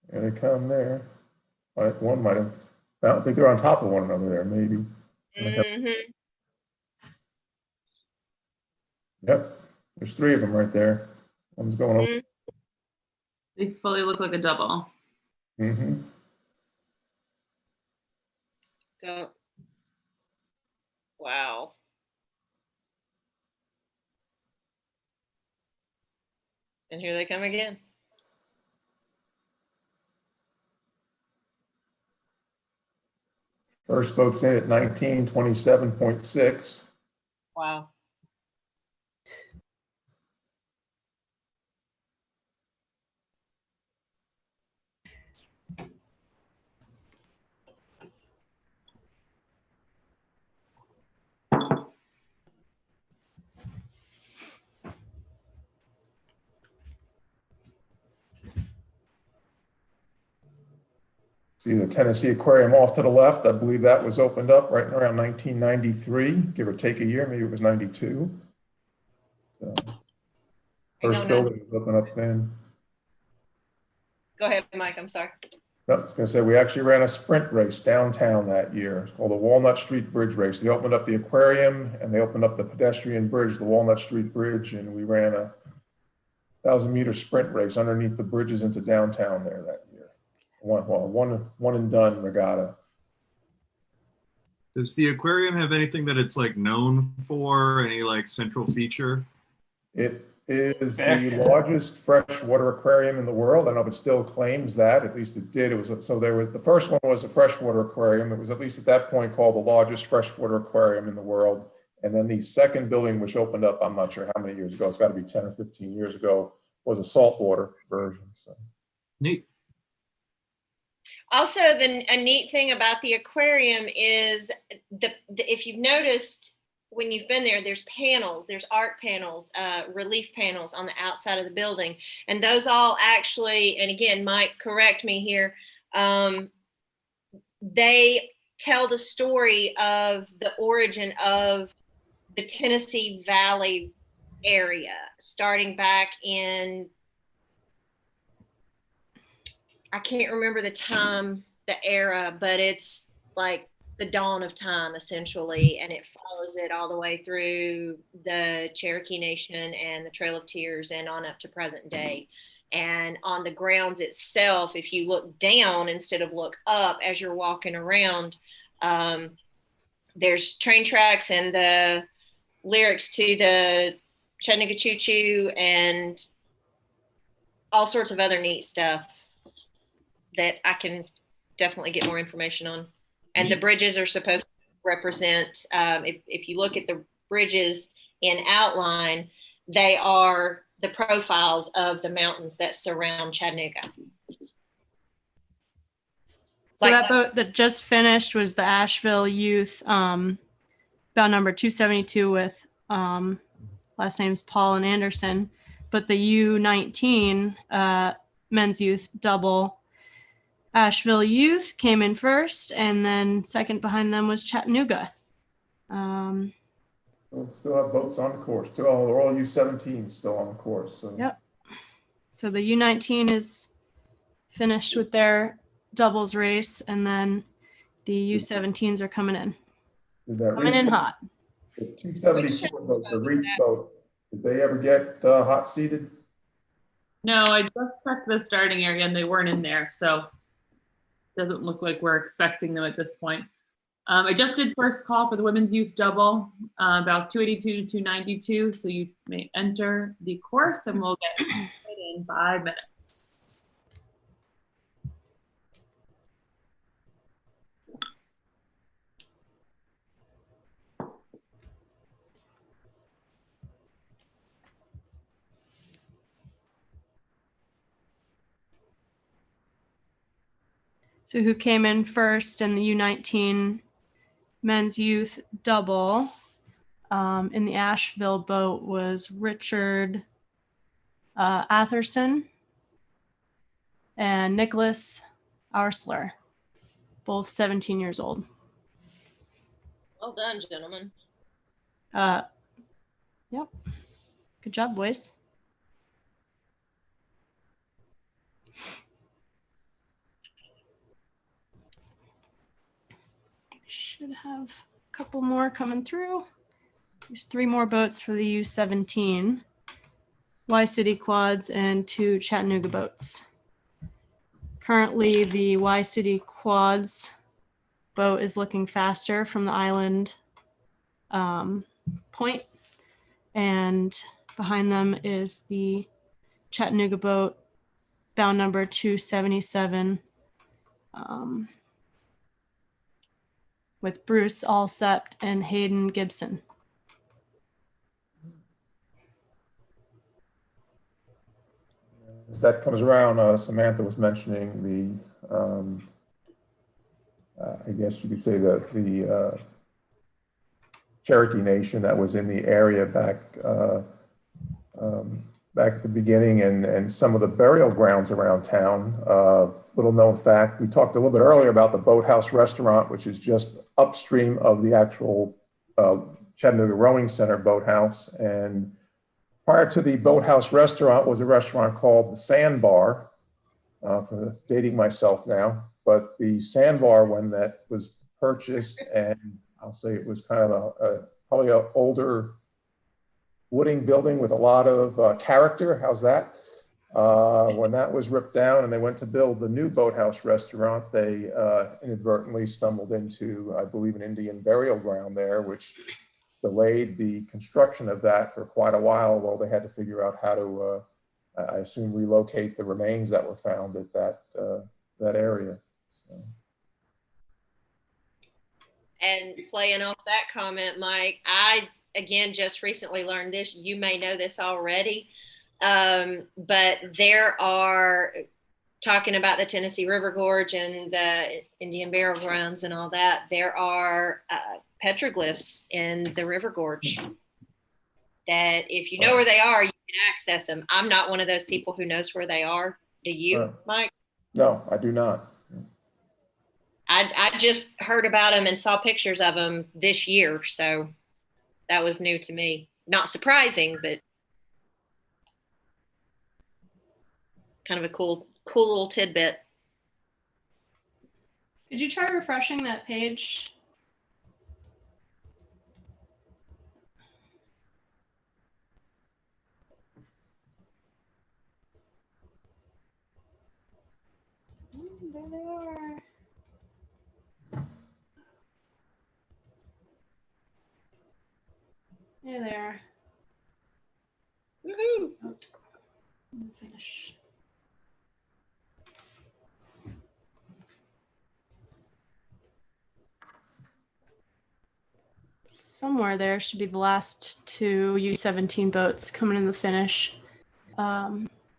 There they come there. One might have, I don't think they're on top of one another there, maybe. Mm-hmm. Yep, there's 3 of them right there. One's going over. They fully look like a double. Mm-hmm. So, wow. And here they come again. First boat's in at 19:27.6. Wow. See the Tennessee Aquarium off to the left. I believe that was opened up right around 1993, give or take a year. Maybe it was 92. So, first building was opened up then. Go ahead, Mike. I'm sorry. No, I was going to say we actually ran a sprint race downtown that year. It's called the Walnut Street Bridge Race. They opened up the aquarium and they opened up the pedestrian bridge, the Walnut Street Bridge, and we ran a 1,000-meter sprint race underneath the bridges into downtown there that year. One and done regatta. Does the aquarium have anything that it's like known for? Any like central feature? It is the largest freshwater aquarium in the world. I don't know if it still claims that. At least it did. It was so there was the first one was a freshwater aquarium. It was at least at that point called the largest freshwater aquarium in the world. And then the second building, which opened up, I'm not sure how many years ago. It's got to be 10 or 15 years ago. Was a saltwater version. So neat. Also, a neat thing about the aquarium is if you've noticed when you've been there, there's panels, there's art panels, relief panels on the outside of the building. And those all actually, and again, Mike, correct me here, they tell the story of the origin of the Tennessee Valley area, starting back in, I can't remember the time, the era, but it's like the dawn of time essentially, and it follows it all the way through the Cherokee Nation and the Trail of Tears and on up to present day. And on the grounds itself, if you look down instead of look up as you're walking around, there's train tracks and the lyrics to the Chattanooga Choo Choo and all sorts of other neat stuff that I can definitely get more information on. And the bridges are supposed to represent, if you look at the bridges in outline, they are the profiles of the mountains that surround Chattanooga. So that boat that just finished was the Asheville Youth, bout number 272 with last names Paul and Anderson. But the U19 men's youth double, Asheville Youth came in first, and then second behind them was Chattanooga. We'll still have boats on the course. They're all U17 still on the course. So. Yep. So the U19 is finished with their doubles race, and then the U17s are coming in. Coming in hot. The 274 boat, the Reach boat, did they ever get hot seated? No, I just checked the starting area and they weren't in there. So doesn't look like we're expecting them at this point. I just did first call for the women's youth double, about 282 to 292. So you may enter the course and we'll get started in 5 minutes. So who came in first in the U19 men's youth double in the Asheville boat was Richard Atherson and Nicholas Arsler, both 17 years old. Well done, gentlemen. Yep. Good job, boys. Should have a couple more coming through. There's 3 more boats for the U17, Y-City quads, and 2 Chattanooga boats. Currently, the Y-City quads boat is looking faster from the island point, and behind them is the Chattanooga boat, bound number 277. With Bruce Alsept and Hayden Gibson. As that comes around, Samantha was mentioning the, I guess you could say the Cherokee Nation that was in the area back back at the beginning and some of the burial grounds around town. Little known fact, we talked a little bit earlier about the Boathouse Restaurant, which is just upstream of the actual Chattanooga Rowing Center boathouse. And prior to the Boathouse Restaurant was a restaurant called the Sandbar, for dating myself now. But the Sandbar, when that was purchased, and I'll say it was kind of probably an older wooding building with a lot of character. How's that? When that was ripped down and they went to build the new Boathouse Restaurant, they inadvertently stumbled into, I believe, an Indian burial ground there, which delayed the construction of that for quite a while they had to figure out how to, I assume, relocate the remains that were found at that area. So. And playing off that comment, Mike, I, again, just recently learned this. You may know this already, but there are, talking about the Tennessee River Gorge and the Indian burial grounds and all that, there are petroglyphs in the River Gorge that if you know where they are, you can access them. I'm not one of those people who knows where they are. Do you, Mike? No, I do not. I just heard about them and saw pictures of them this year, so that was new to me. Not surprising, but kind of a cool little tidbit. Could you try refreshing that page? There they are. There they are. Woohoo! Finish. Somewhere there should be the last two U-17 boats coming in the finish,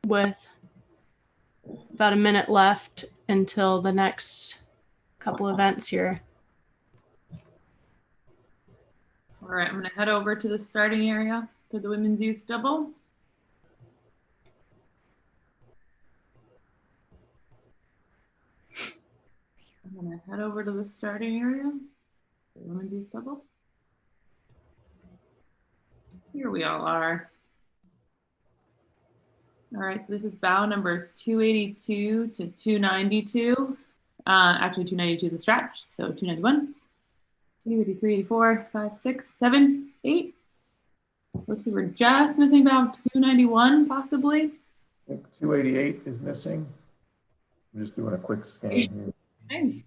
with about a minute left until the next couple events here. All right, I'm gonna head over to the starting area for the women's youth double. I'm gonna head over to the starting area for the women's youth double. Here we all are. All right, so this is bow numbers 282 to 292. Actually 292 the stretch, so 291. 283, 84, 5, 6, 7, 8. Let's see, we're just missing about 291, possibly. I think 288 is missing. I'm just doing a quick scan here. Okay.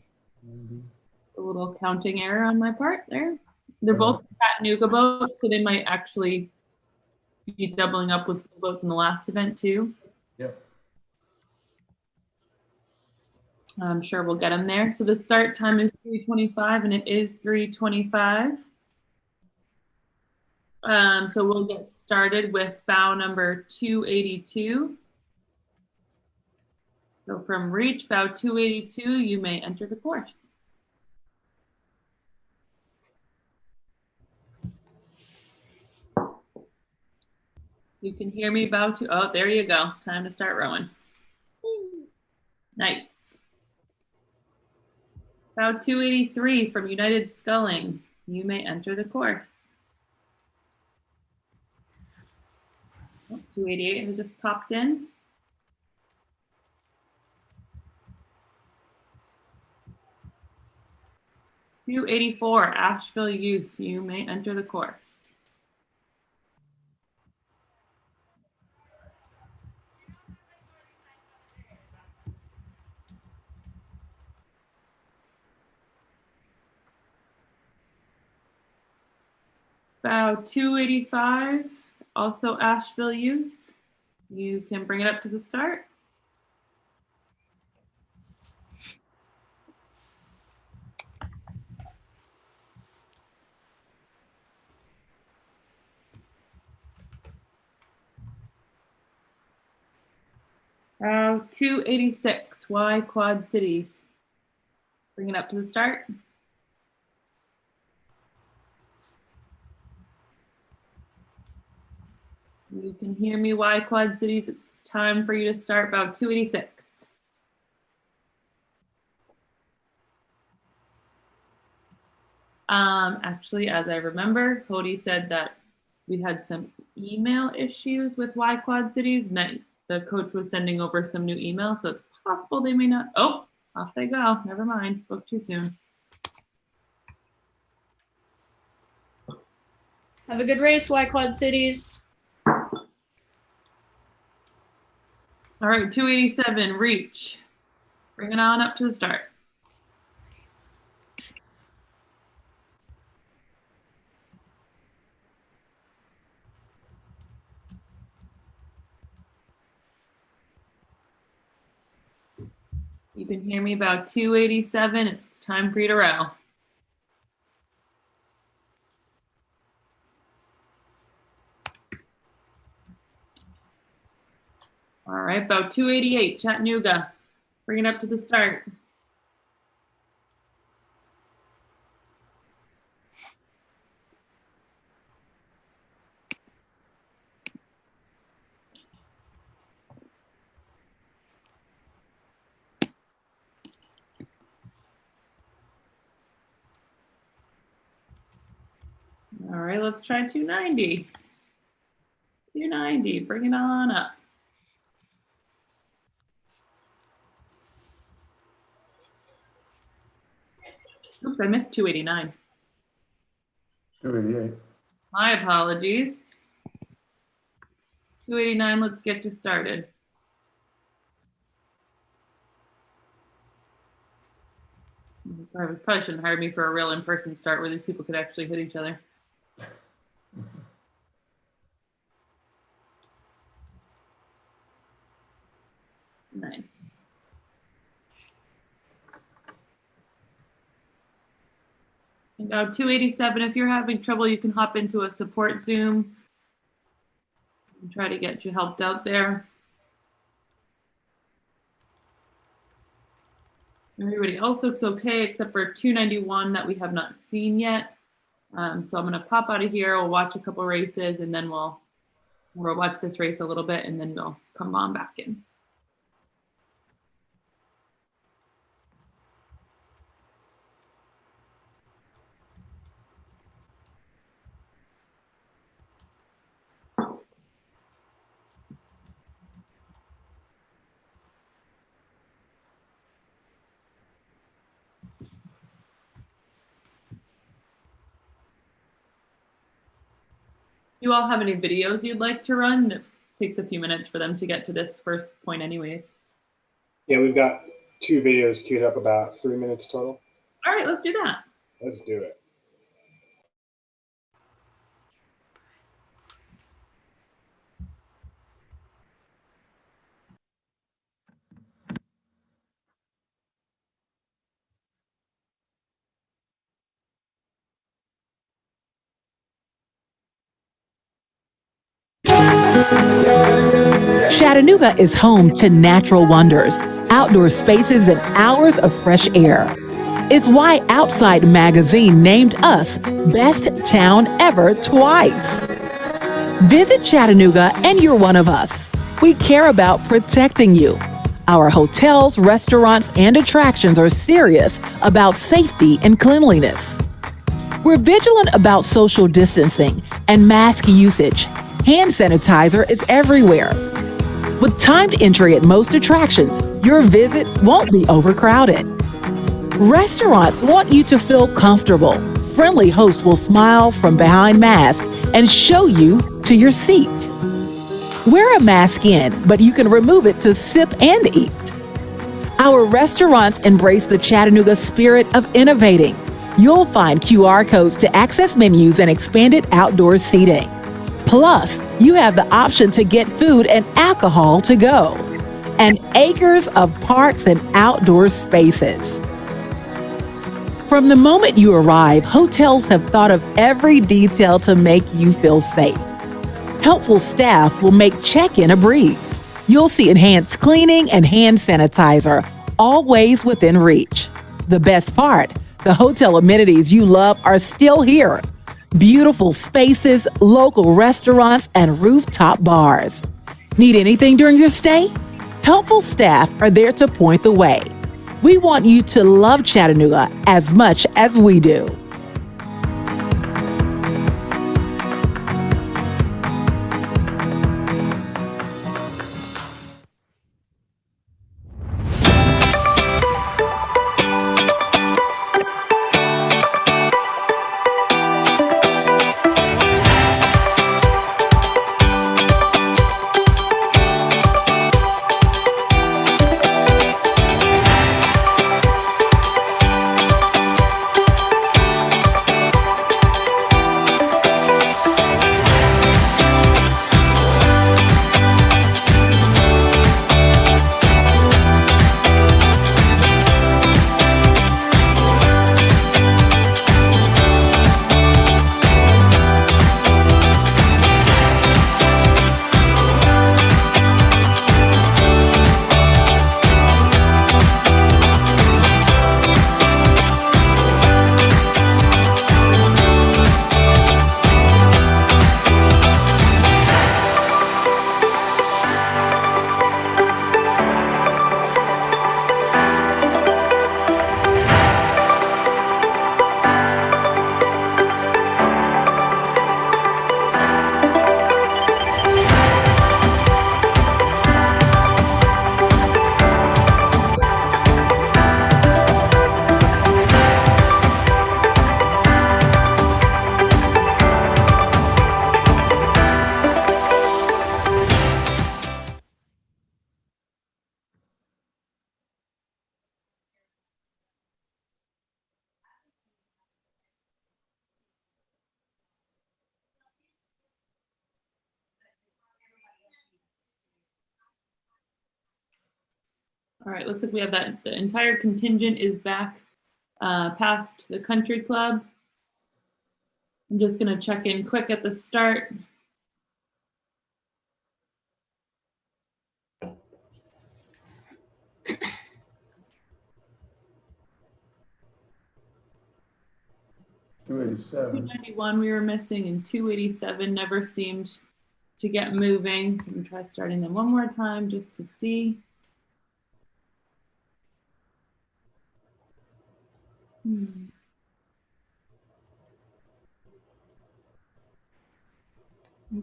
A little counting error on my part there. They're both Chattanooga boats, so they might actually be doubling up with some boats in the last event too. Yep. I'm sure we'll get them there. So the start time is 3:25, and it is 3:25. So we'll get started with bow number 282. So from reach, bow 282, you may enter the course. You can hear me, bow to, oh, there you go. Time to start rowing. Nice. Bow 283 from United Sculling. You may enter the course. Oh, 288 has just popped in. .284 Asheville Youth. You may enter the course. Bow 285, also Asheville Youth. You can bring it up to the start. Bow 286, Y Quad Cities. Bring it up to the start. You can hear me, Y Quad Cities. It's time for you to start about 286. Actually, as I remember, Cody said that we had some email issues with Y Quad Cities, and that the coach was sending over some new emails, so it's possible they may not. Oh, off they go. Never mind. Spoke too soon. Have a good race, Y Quad Cities. All right, 287, reach. Bring it on up to the start. You can hear me about 287. It's time for you to row. All right, about 288, Chattanooga. Bring it up to the start. All right, let's try 290. 290, bring it on up. Oops, I missed 289. 288. My apologies. 289, let's get you started. Probably shouldn't hire me for a real in-person start where these people could actually hit each other. Nice. And now 287, if you're having trouble, you can hop into a support Zoom and try to get you helped out there. Everybody else looks okay except for 291 that we have not seen yet. So I'm going to pop out of here. We'll watch a couple races and then we'll watch this race a little bit and then we'll come on back in. You all have any videos you'd like to run? It takes a few minutes for them to get to this first point anyways. Yeah, we've got 2 videos queued up, about 3 minutes total. All right, let's do that. Let's do it. Chattanooga is home to natural wonders, outdoor spaces, and hours of fresh air. It's why Outside Magazine named us Best Town Ever twice. Visit Chattanooga and you're one of us. We care about protecting you. Our hotels, restaurants, and attractions are serious about safety and cleanliness. We're vigilant about social distancing and mask usage. Hand sanitizer is everywhere. With timed entry at most attractions, your visit won't be overcrowded. Restaurants want you to feel comfortable. Friendly hosts will smile from behind masks and show you to your seat. Wear a mask in, but you can remove it to sip and eat. Our restaurants embrace the Chattanooga spirit of innovating. You'll find QR codes to access menus and expanded outdoor seating. Plus, you have the option to get food and alcohol to go. And acres of parks and outdoor spaces. From the moment you arrive, hotels have thought of every detail to make you feel safe. Helpful staff will make check-in a breeze. You'll see enhanced cleaning and hand sanitizer, always within reach. The best part, the hotel amenities you love are still here. beautiful spaces, local restaurants, and rooftop bars. Need anything during your stay? Helpful staff are there to point the way. We want you to love Chattanooga as much as we do. All right, looks like we have that. The entire contingent is back past the country club. I'm just gonna check in quick at the start. $291 we were missing, and 287 never seemed to get moving. So I'm gonna try starting them one more time just to see.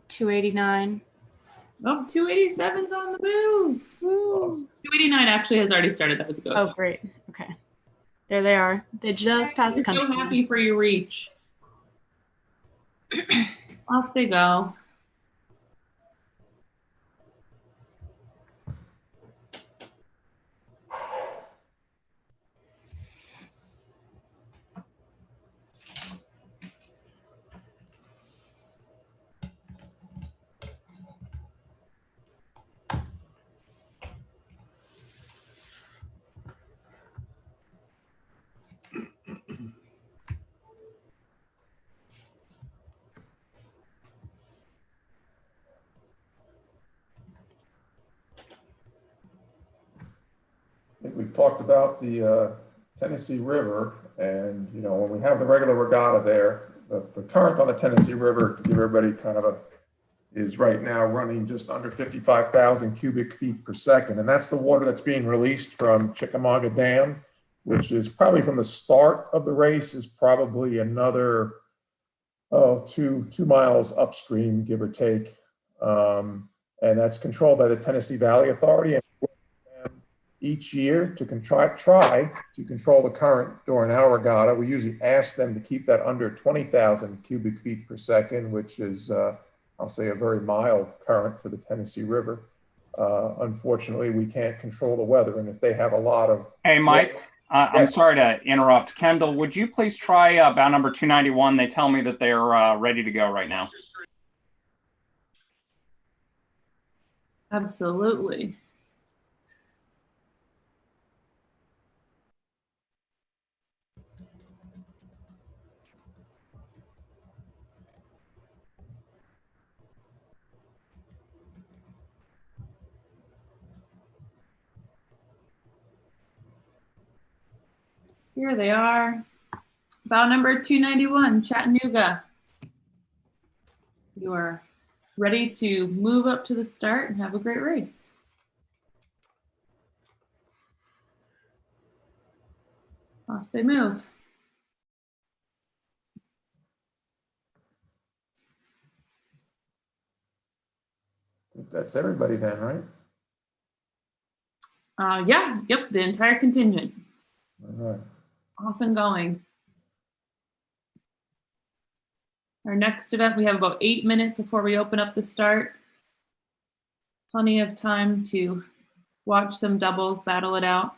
289. Oh, 287's on the move. Woo. 289 actually has already started. That was a ghost. Oh, great. Okay. There they are. They just passed the country. So happy for your reach. Off they go. I think we've talked about the Tennessee River, and you know, when we have the regular regatta there, the current on the Tennessee River, to give everybody kind of is right now running just under 55,000 cubic feet per second, and that's the water that's being released from Chickamauga Dam, which is probably from the start of the race is probably another two miles upstream, give or take, and that's controlled by the Tennessee Valley Authority. And each year to try to control the current during our regatta. We usually ask them to keep that under 20,000 cubic feet per second, which is, I'll say, a very mild current for the Tennessee River. Unfortunately, we can't control the weather, and if they have a lot of... Hey, Mike, I'm sorry to interrupt. Kendall, would you please try bow number 291? They tell me that they're ready to go right now. Absolutely. Here they are. Bow number 291, Chattanooga. you are ready to move up to the start and have a great race. Off they move. I think that's everybody then, right? Yeah, yep, the entire contingent. All right. Off and going. Our next event, we have about 8 minutes before we open up the start. Plenty of time to watch some doubles battle it out.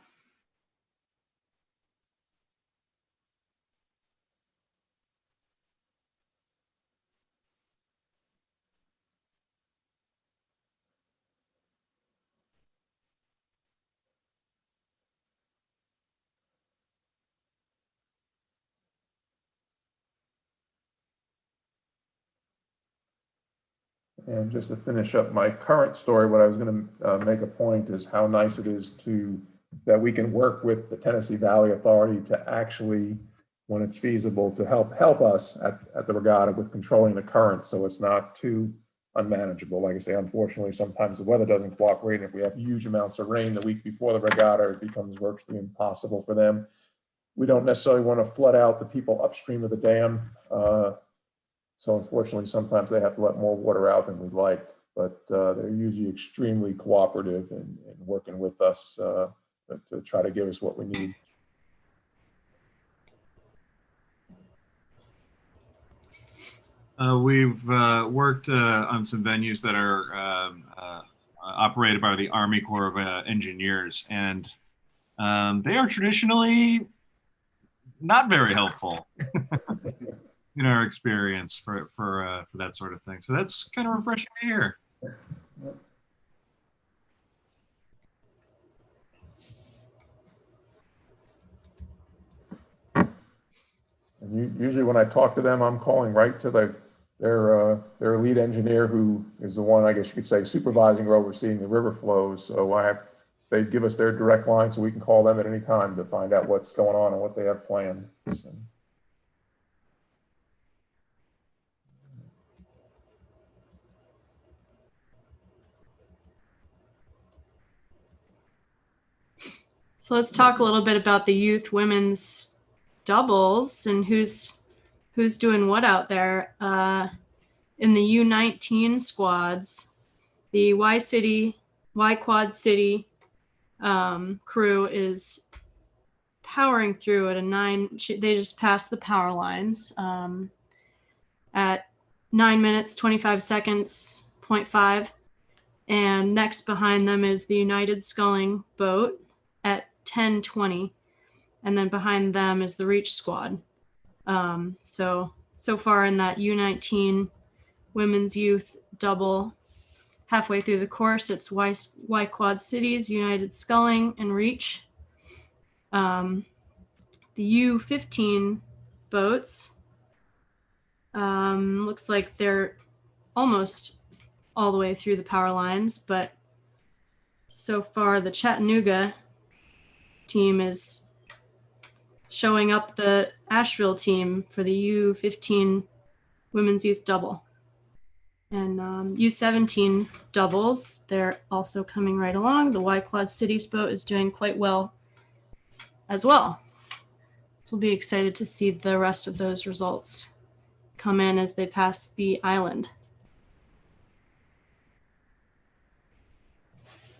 And just to finish up my current story, what I was going to make a point is how nice it is that we can work with the Tennessee Valley Authority to actually, when it's feasible, to help us at the regatta with controlling the current so it's not too unmanageable. Like I say, unfortunately, sometimes the weather doesn't cooperate. And if we have huge amounts of rain the week before the regatta, it becomes virtually impossible for them. We don't necessarily want to flood out the people upstream of the dam. So unfortunately, sometimes they have to let more water out than we'd like, but they're usually extremely cooperative in working with us to try to give us what we need. We've worked on some venues that are operated by the Army Corps of Engineers, and they are traditionally not very helpful in our experience for that sort of thing. So that's kind of refreshing to hear. And usually when I talk to them, I'm calling right to their lead engineer, who is the one, I guess you could say, supervising or overseeing the river flows. So they give us their direct line so we can call them at any time to find out what's going on and what they have planned. So let's talk a little bit about the youth women's doubles and who's doing what out there. In the U19 squads, the Y Quad City crew is powering through at a 9. They just passed the power lines at 9 minutes 25 seconds 0.5, and next behind them is the United Sculling boat at 10:20, and then behind them is the Reach squad. So far in that U19 women's youth double, halfway through the course, it's Y Quad Cities, United Sculling, and Reach. The U15 boats, looks like they're almost all the way through the power lines, but so far the Chattanooga team is showing up the Asheville team for the U15 women's youth double. And U17 doubles, they're also coming right along. The Y Quad Cities boat is doing quite well as well. So we'll be excited to see the rest of those results come in as they pass the island.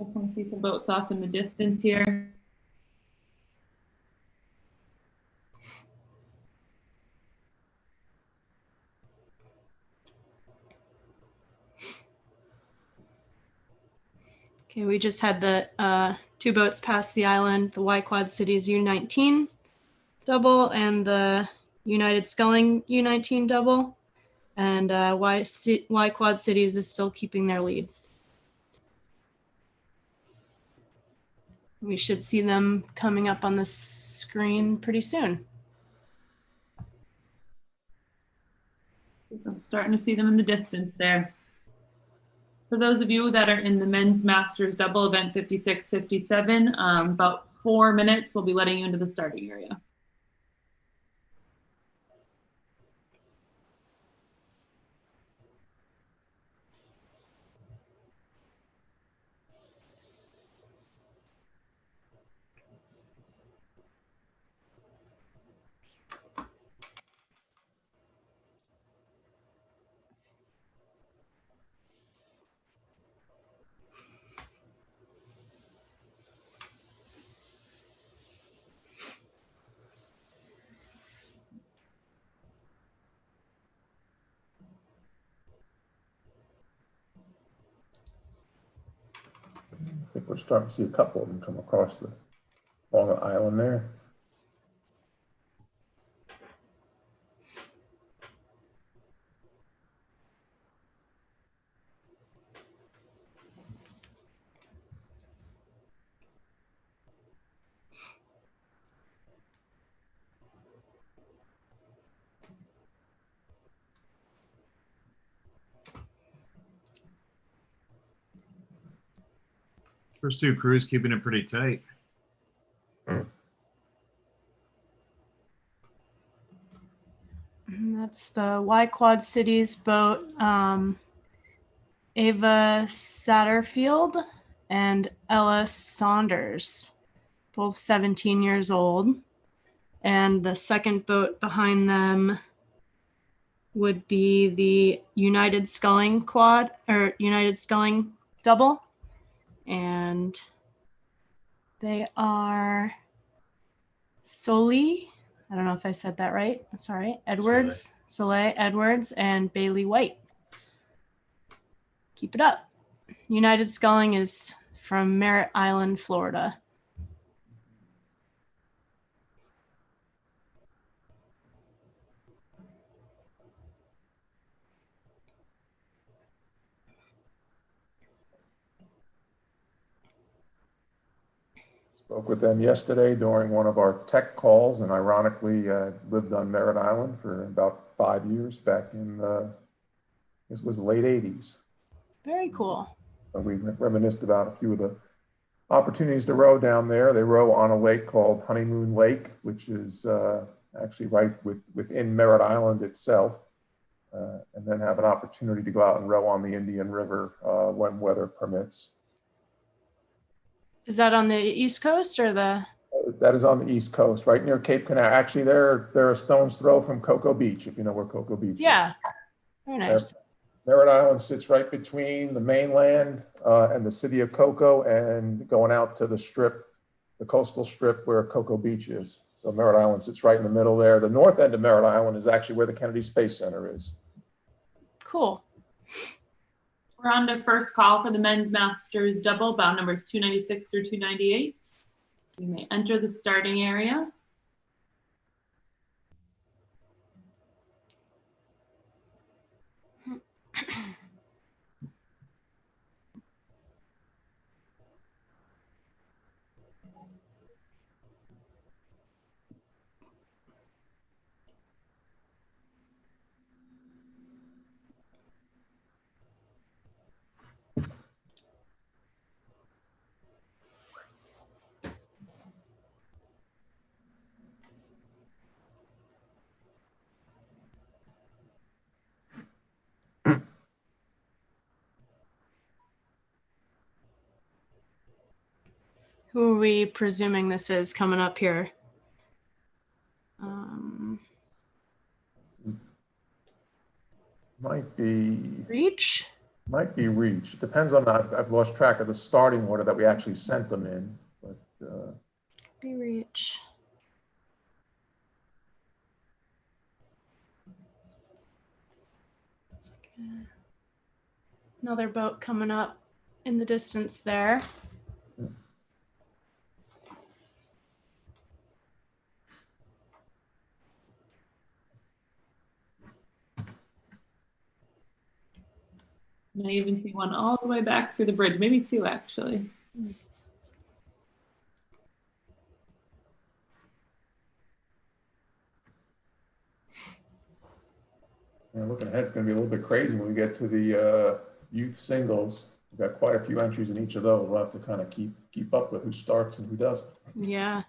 I can see some boats off in the distance here. Okay, we just had the 2 boats pass the island, the Y Quad Cities U19 double and the United Sculling U19 double, and Y Quad Cities is still keeping their lead. We should see them coming up on the screen pretty soon. I'm starting to see them in the distance there. For those of you that are in the men's masters double event 56-57, about 4 minutes, we'll be letting you into the starting area. think we're starting to see a couple of them come across along the island there. First two crews keeping it pretty tight. That's the Y Quad Cities boat, Ava Satterfield and Ella Saunders, both 17 years old. And the second boat behind them would be the United Sculling Quad, or United Sculling Double. And they are Soli, I don't know if I said that right. I'm sorry. Edwards, Soleil Edwards, and Bailey White. Keep it up. United Sculling is from Merritt Island, Florida. Spoke with them yesterday during one of our tech calls, and ironically, lived on Merritt Island for about 5 years back in, this was the late 80s. Very cool. We reminisced about a few of the opportunities to row down there. They row on a lake called Honeymoon Lake, which is actually right within Merritt Island itself, and then have an opportunity to go out and row on the Indian River when weather permits. Is that on the East Coast or the? That is on the East Coast, right near Cape Canaveral. Actually, they're a stone's throw from Cocoa Beach, if you know where Cocoa Beach is. Yeah, very nice. Merritt Island sits right between the mainland and the city of Cocoa, and going out to the strip, the coastal strip where Cocoa Beach is. So Merritt Island sits right in the middle there. The north end of Merritt Island is actually where the Kennedy Space Center is. Cool. We're on to first call for the men's masters double, bout numbers 296 through 298. You may enter the starting area. Who are we presuming this is coming up here? Might be Reach? Might be Reach. It depends on, I've lost track of the starting order that we actually sent them in, but Be Reach. Another boat coming up in the distance there. And I even see one all the way back through the bridge, maybe two actually. yeah, looking ahead, it's going to be a little bit crazy when we get to the youth singles. We've got quite a few entries in each of those. We'll have to kind of keep up with who starts and who doesn't. Yeah.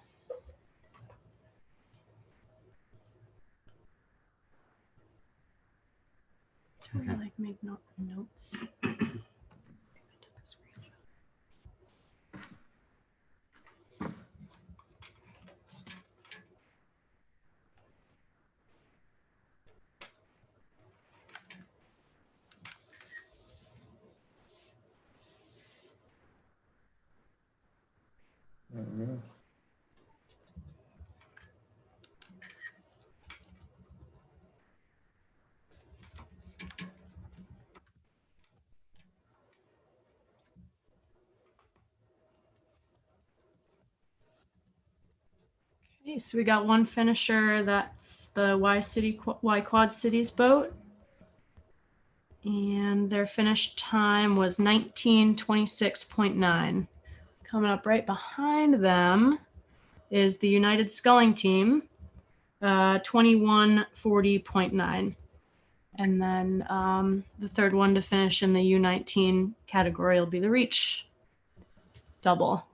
Trying to like make notes. Mm-hmm. Okay, so we got one finisher. That's the Y Quad Cities boat. And their finish time was 19:26.9. Coming up right behind them is the United Sculling team, 21:40.9. And then the third one to finish in the U19 category will be the Reach double.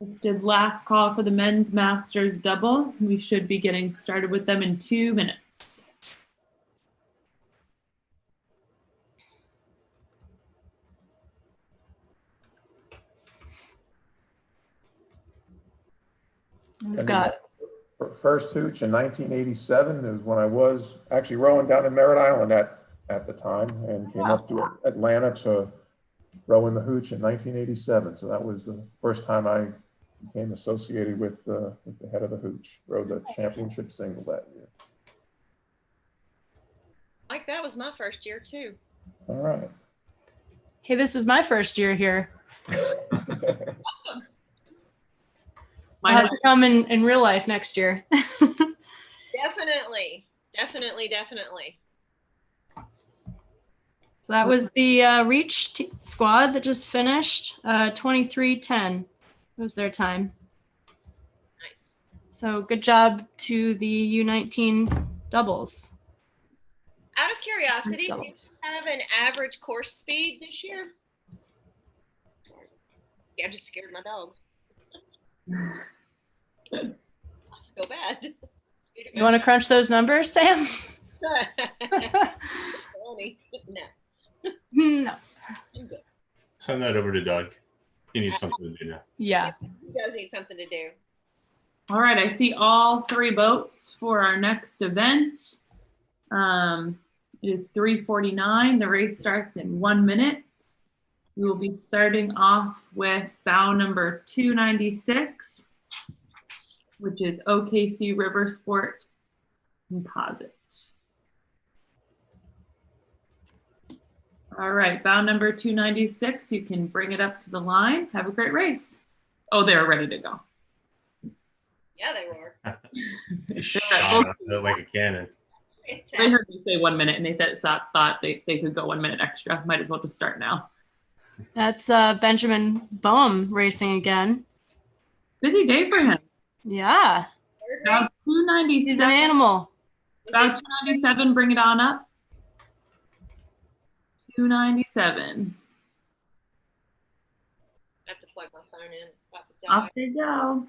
This did last call for the men's masters double. We should be getting started with them in 2 minutes. We've got first Hooch in 1987 is when I was actually rowing down in Merritt Island at the time, and came up to Atlanta to row in the Hooch in 1987. So that was the first time I became associated with the head of the Hooch. Rowed the championship single that year. Mike, that was my first year too. All right. Hey, this is my first year here. I'll have to come in real life next year. Definitely. So that was the Reach squad that just finished. 23:10 was their time. Nice. So good job to the U19 doubles. Out of curiosity, do you have an average course speed this year? Yeah, I just scared my dog. I feel bad. You want to crunch those numbers, Sam? No. Send that over to Doug. He needs something to do now. Yeah. He does need something to do. All right, I see all 3 boats for our next event. It is 3:49. The race starts in 1 minute. We will be starting off with bow number 296, which is OKC River Sport Composite. All right, bow number 296, you can bring it up to the line. Have a great race. Oh, they're ready to go. Yeah, they were. Shot like a cannon. They heard me say 1 minute and they thought they could go 1 minute extra. Might as well just start now. That's Benjamin Boehm racing again. Busy day for him. Yeah. Bow 297. He's an animal. Bow 297, bring it on up. 297. I have to plug my phone in. It's about to die. Off they go.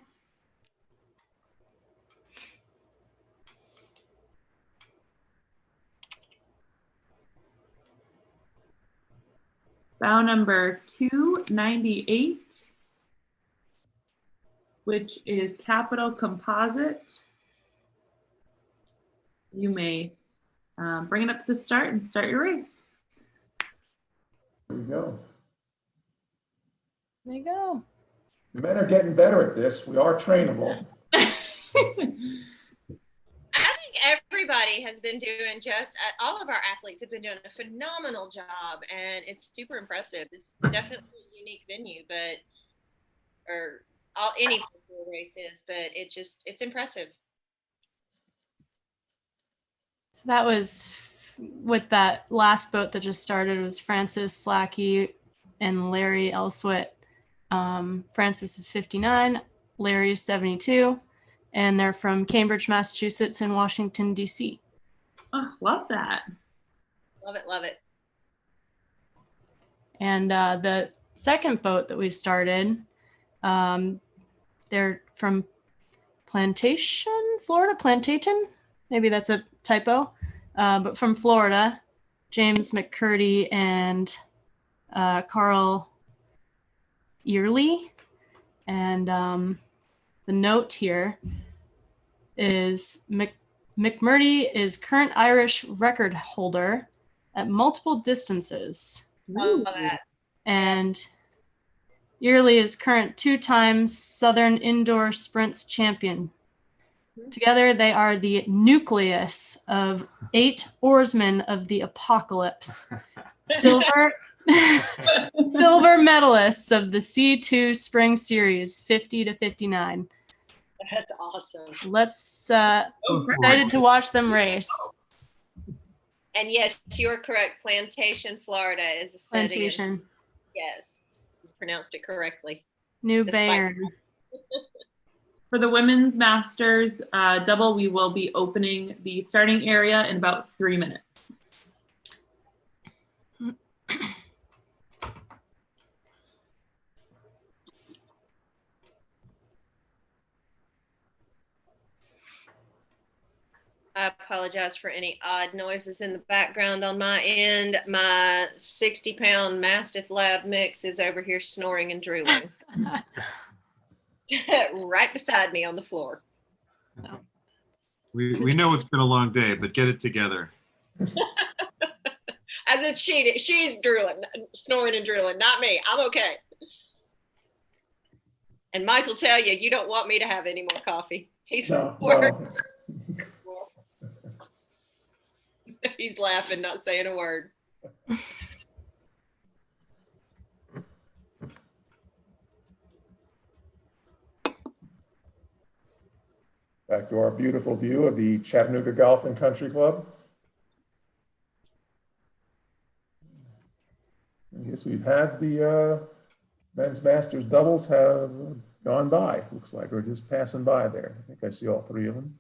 Bow number 298, which is Capital Composite. You may bring it up to the start and start your race. There you go. There you go. Men are getting better at this. We are trainable. I think everybody has been doing all of our athletes have been doing a phenomenal job, and it's super impressive. It's definitely a unique venue, any virtual race is, but it's impressive. So that was with that last boat that just started. It was Francis Slacky and Larry Elswit. Francis is 59, Larry is 72, and they're from Cambridge, Massachusetts and Washington, D.C. Oh, love that. Love it. And the second boat that we started, they're from Plantaton? Maybe that's a typo. But from Florida, James McCurdy and Carl Early. And the note here is McMurdy is current Irish record holder at multiple distances. Love that. And Yearly is current 2-time Southern Indoor Sprints champion. Together, they are the nucleus of 8 oarsmen of the apocalypse. Silver medalists of the C2 Spring Series, 50 to 59. That's awesome. Let's excited to watch them race. And yes, you're correct. Plantation, Florida is a setting. Plantation. Yes, you pronounced it correctly. New Despite- Bayern. For the women's masters double, we will be opening the starting area in about 3 minutes. I apologize for any odd noises in the background on my end. My 60-pound Mastiff Lab mix is over here snoring and drooling. Right beside me on the floor. We know it's been a long day, but get it together. As in she's drooling, snoring and drooling, not me. I'm okay. And Mike will tell you, you don't want me to have any more coffee. He's worked. He's laughing, not saying a word. Back to our beautiful view of the Chattanooga Golf and Country Club. I guess we've had the men's masters doubles have gone by. Looks like we're just passing by there. I think I see all 3 of them.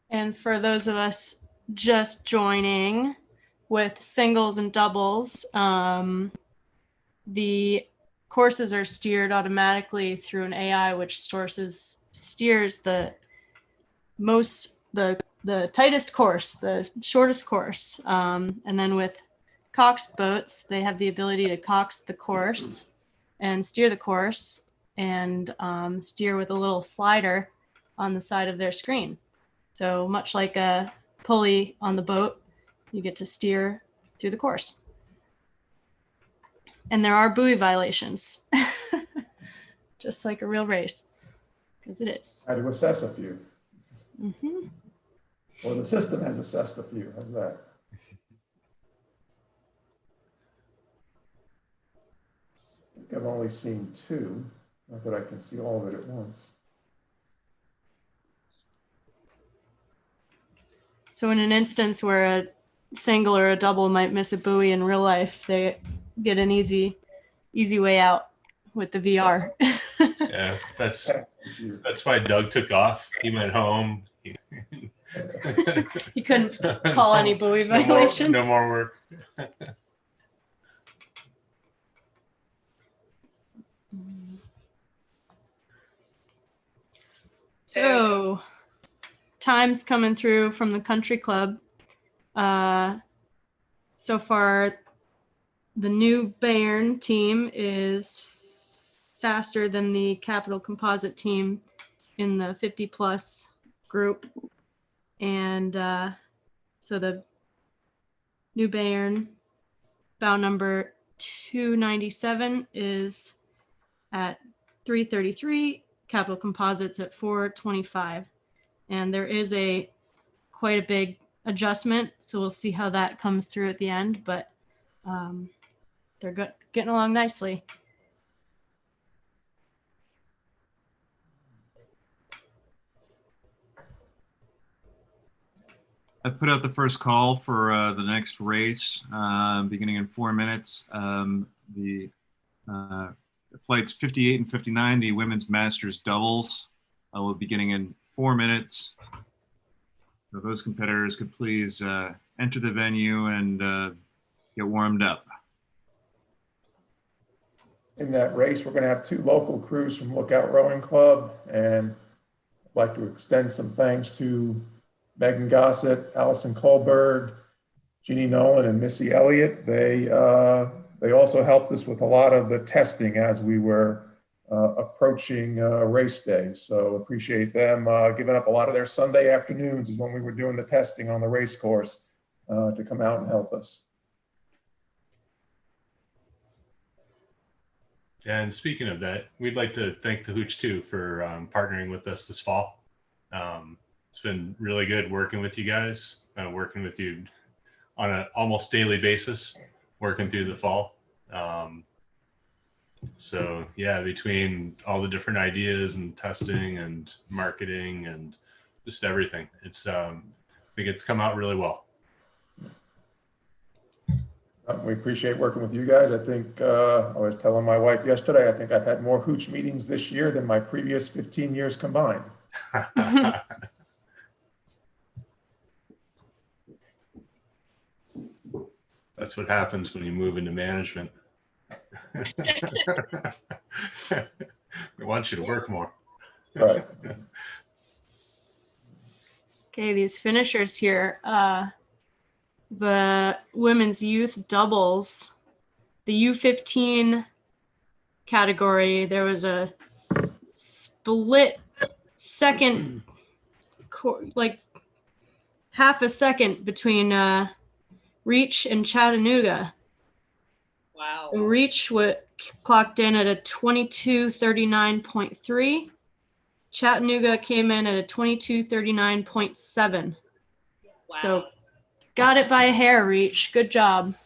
And for those of us just joining with singles and doubles, the courses are steered automatically through an AI, which steers the tightest course, the shortest course. And then with coxed boats, they have the ability to cox the course and steer the course and steer with a little slider on the side of their screen. So much like a pulley on the boat, you get to steer through the course. And there are buoy violations, just like a real race, because it is. How to assess a few. Mm-hmm. Or the system has assessed a few. How's that? I think I've only seen 2. Not that I can see all of it at once. So in an instance where a single or a double might miss a buoy in real life, they get an easy way out with the VR. Yeah, that's why Doug took off. He went home. He couldn't call any buoy violations. No more work. So times coming through from the country club. So far, the new Bayern team is faster than the Capital Composite team in the 50 plus group. And so the new Bayern bow number 297 is at 333, Capital Composites at 425. And there is quite a big adjustment, so we'll see how that comes through at the end, but they're getting along nicely. I put out the first call for the next race, beginning in 4 minutes. The flights 58 and 59, the women's masters doubles, will be beginning in 4 minutes. So those competitors could please enter the venue and get warmed up. In that race, we're going to have 2 local crews from Lookout Rowing Club, and I'd like to extend some thanks to Megan Gossett, Allison Kohlberg, Jeannie Nolan, and Missy Elliott. They also helped us with a lot of the testing as we were approaching race day. So appreciate them giving up a lot of their Sunday afternoons is when we were doing the testing on the race course to come out and help us. And speaking of that, we'd like to thank the Hooch too for partnering with us this fall. It's been really good working with you guys, working with you on an almost daily basis, working through the fall. So yeah, between all the different ideas and testing and marketing and just everything, it's I think it's come out really well. We appreciate working with you guys. I think I was telling my wife yesterday, I think I've had more Hooch meetings this year than my previous 15 years combined. That's what happens when you move into management. We want you to work more. Right. Okay, these finishers here. The women's youth doubles, the U15 category, there was a split second, like half a second between Reach and Chattanooga. Wow. The Reach clocked in at a 22:39.3. Chattanooga came in at a 22:39.7. Wow. So got it by a hair, Reach. Good job.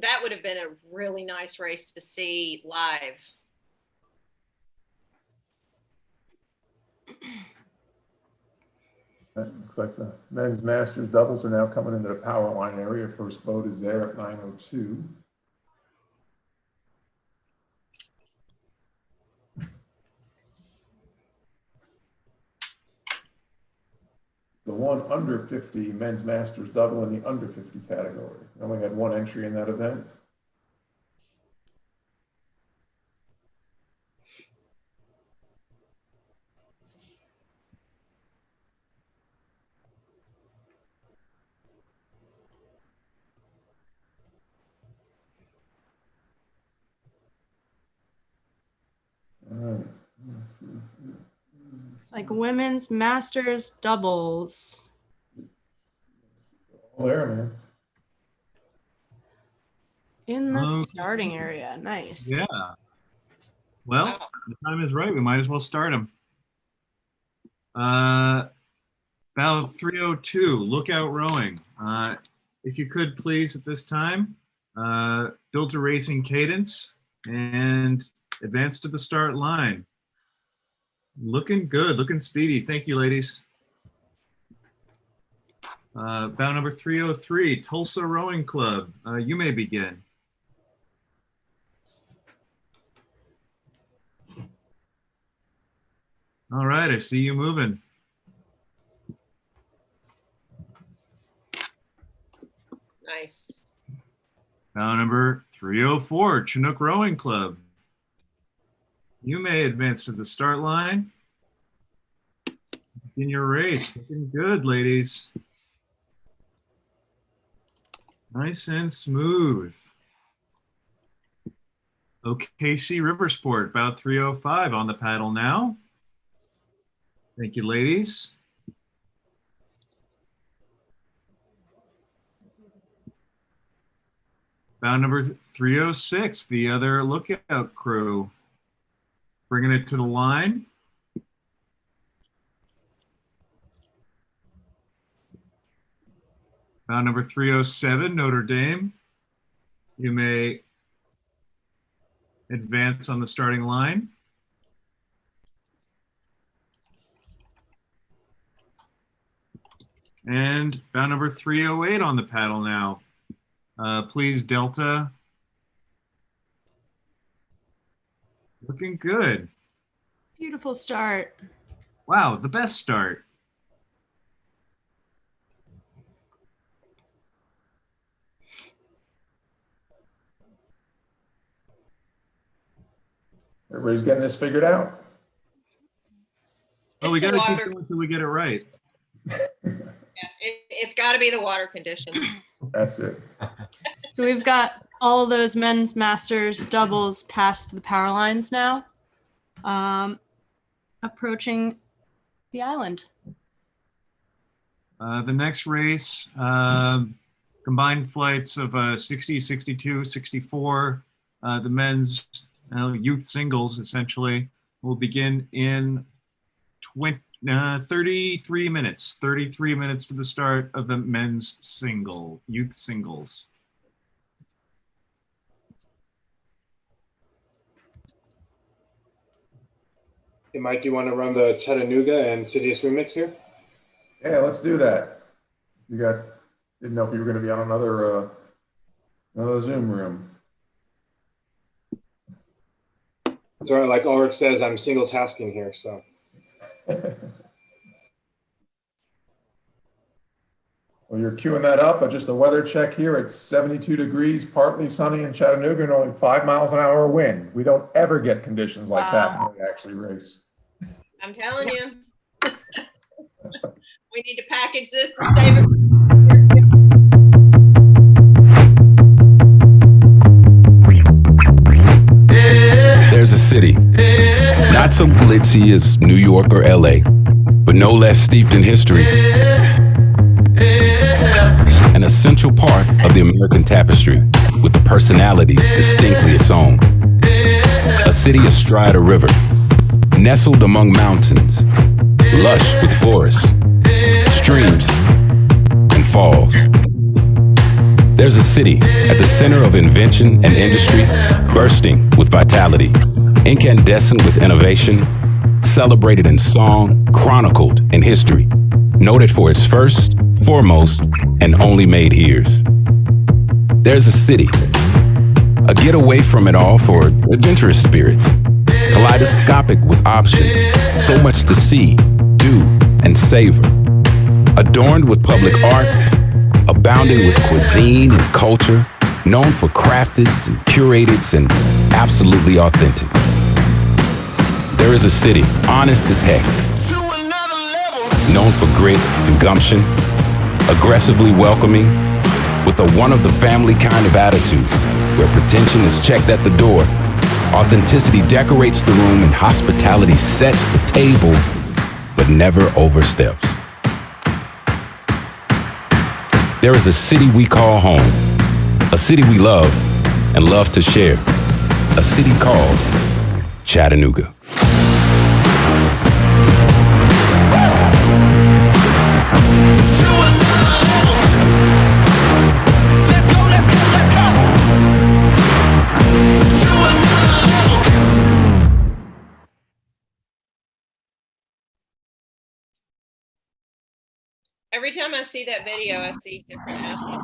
That would have been a really nice race to see live. Looks like the men's masters doubles are now coming into the power line area. First boat is there at 9:02. The one under 50 men's masters double in the under 50 category. We only had one entry in that event. It's like women's masters doubles. Oh, there, man. In the starting area. Nice. Yeah. Well, the time is right. We might as well start them. About 3:02, lookout rowing. If you could please at this time, build a racing cadence and advance to the start line. Looking good, looking speedy. Thank you, ladies. Bow number 303, Tulsa Rowing Club. You may begin. All right, I see you moving. Nice. Bow number 304, Chinook Rowing Club. You may advance to the start line. In your race, looking good, ladies. Nice and smooth. OKC Riversport, about 305 on the paddle now. Thank you, ladies. Bow number 306, the other lookout crew. Bringing it to the line. Bow number 307, Notre Dame. You may advance on the starting line. And bow number 308 on the paddle now. Please, Delta. Looking good. Beautiful start. Wow, the best start. Everybody's getting this figured out. Well, we got to keep water. going until we get it right. It's got to be the water conditions. That's it. So we've got all those men's masters doubles past the power lines now. approaching the island. The next race, combined flights of 60, 62, 64. The men's youth singles essentially will begin in 33 minutes. 33 minutes to the start of the men's youth singles. Hey, Mike, you want to run the Chattanooga and Sidious remix here? Yeah, let's do that. Didn't know if you were going to be on another Zoom room. It's all right. Like Ulrich says, I'm single tasking here, so. Well, you're queuing that up, but just a weather check here. It's 72 degrees, partly sunny in Chattanooga, and only 5 miles an hour wind. We don't ever get conditions like that when we actually race. I'm telling you. We need to package this and save it. There's a city, not so glitzy as New York or LA, but no less steeped in history. An essential part of the American tapestry, with a personality distinctly its own. A city astride a river, nestled among mountains, lush with forests, streams, and falls. There's a city at the center of invention and industry, bursting with vitality, incandescent with innovation, celebrated in song, chronicled in history, noted for its first, foremost, and only made here's. There's a city, a getaway from it all for adventurous spirits, kaleidoscopic with options, so much to see, do, and savor, adorned with public art, abounding with cuisine and culture, known for crafted and curated and absolutely authentic. There is a city, honest as heck, known for grit and gumption, aggressively welcoming, with a one-of-the-family kind of attitude, where pretension is checked at the door, authenticity decorates the room, and hospitality sets the table, but never oversteps. There is a city we call home, a city we love and love to share, a city called Chattanooga. Every time I see that video, I see different houses.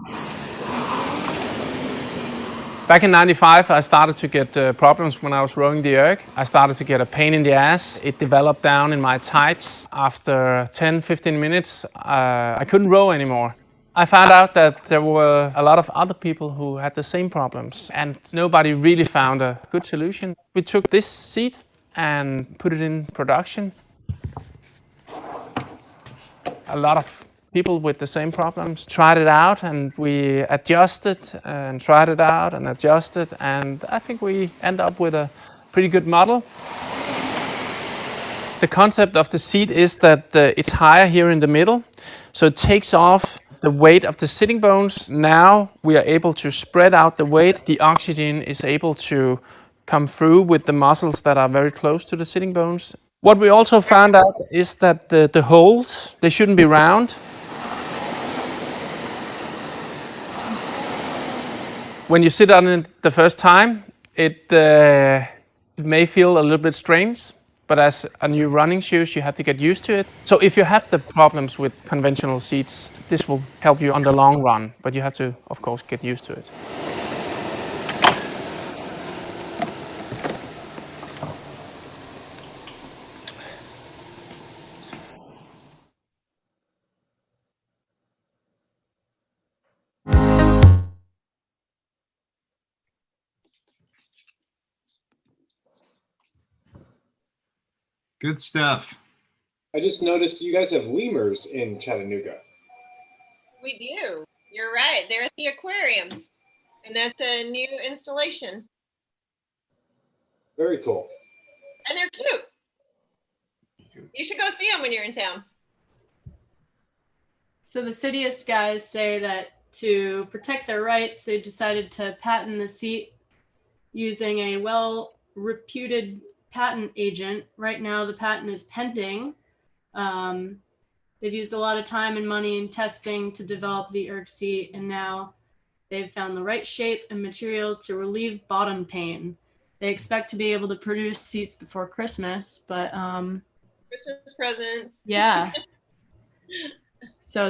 Back in '95, I started to get problems when I was rowing the erg. I started to get a pain in the ass. It developed down in my tights. After 10-15 minutes, I couldn't row anymore. I found out that there were a lot of other people who had the same problems, and nobody really found a good solution. We took this seat and put it in production. A lot of people with the same problems tried it out, and we adjusted and tried it out and adjusted, and I think we end up with a pretty good model. The concept of the seat is that it's higher here in the middle, so it takes off the weight of the sitting bones. Now we are able to spread out the weight. The oxygen is able to come through with the muscles that are very close to the sitting bones. What we also found out is that the holes, they shouldn't be round. When you sit on it the first time, it may feel a little bit strange, but as a new running shoes, you have to get used to it. So if you have the problems with conventional seats, this will help you on the long run, but you have to, of course, get used to it. Good stuff. I just noticed you guys have lemurs in Chattanooga. We do. You're right. They're at the aquarium. And that's a new installation. Very cool. And they're cute. You should go see them when you're in town. So the Sidious guys say that to protect their rights, they decided to patent the seat using a well-reputed patent agent. Right now, the patent is pending. They've used a lot of time and money in testing to develop the ERG seat, and now they've found the right shape and material to relieve bottom pain. They expect to be able to produce seats before Christmas, but Christmas presents. yeah. So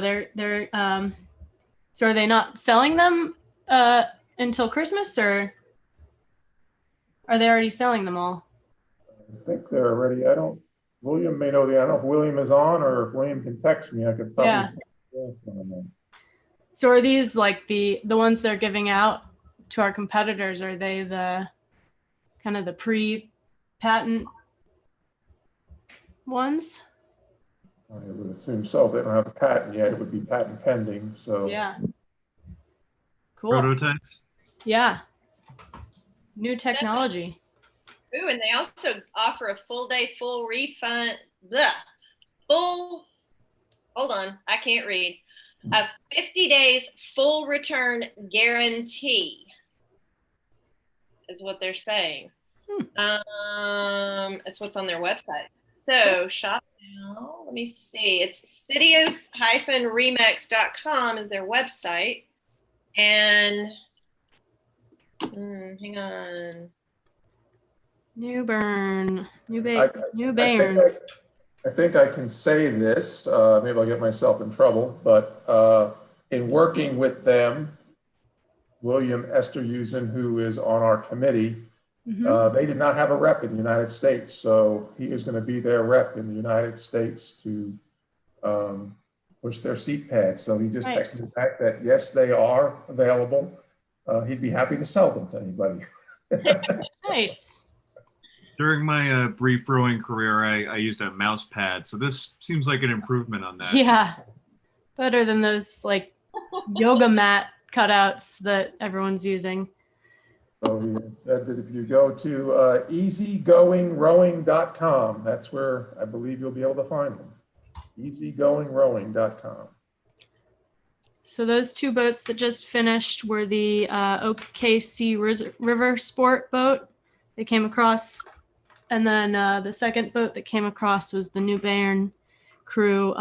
so are they not selling them until Christmas, or are they already selling them all? I think they're already, William may know I don't know if William is on, or if William can text me, I could probably. Yeah. What's going on. So are these like the ones they're giving out to our competitors? Are they the kind of the pre-patent ones? I would assume so. If they don't have a patent yet, it would be patent pending, so. Yeah. Cool. Prototypes. Yeah. New technology. Ooh, and they also offer a full day, full refund. Hold on, I can't read. A 50 days full return guarantee is what they're saying. It's what's on their website. So shop now. Let me see. It's sidious-remix.com is their website. And hang on. New Bern. I think I can say this, maybe I'll get myself in trouble, but in working with them, William Esterhusen, who is on our committee, they did not have a rep in the United States. So he is going to be their rep in the United States to push their seat pads. So he just texted me back that, yes, they are available. He'd be happy to sell them to anybody. Nice. During my brief rowing career, I used a mouse pad, so this seems like an improvement on that. Yeah. Better than those like yoga mat cutouts that everyone's using. So he said that if you go to easygoingrowing.com, that's where I believe you'll be able to find them. easygoingrowing.com. So those two boats that just finished were the OKC River Sport boat. They came across, and then the second boat that came across was the New Bern crew,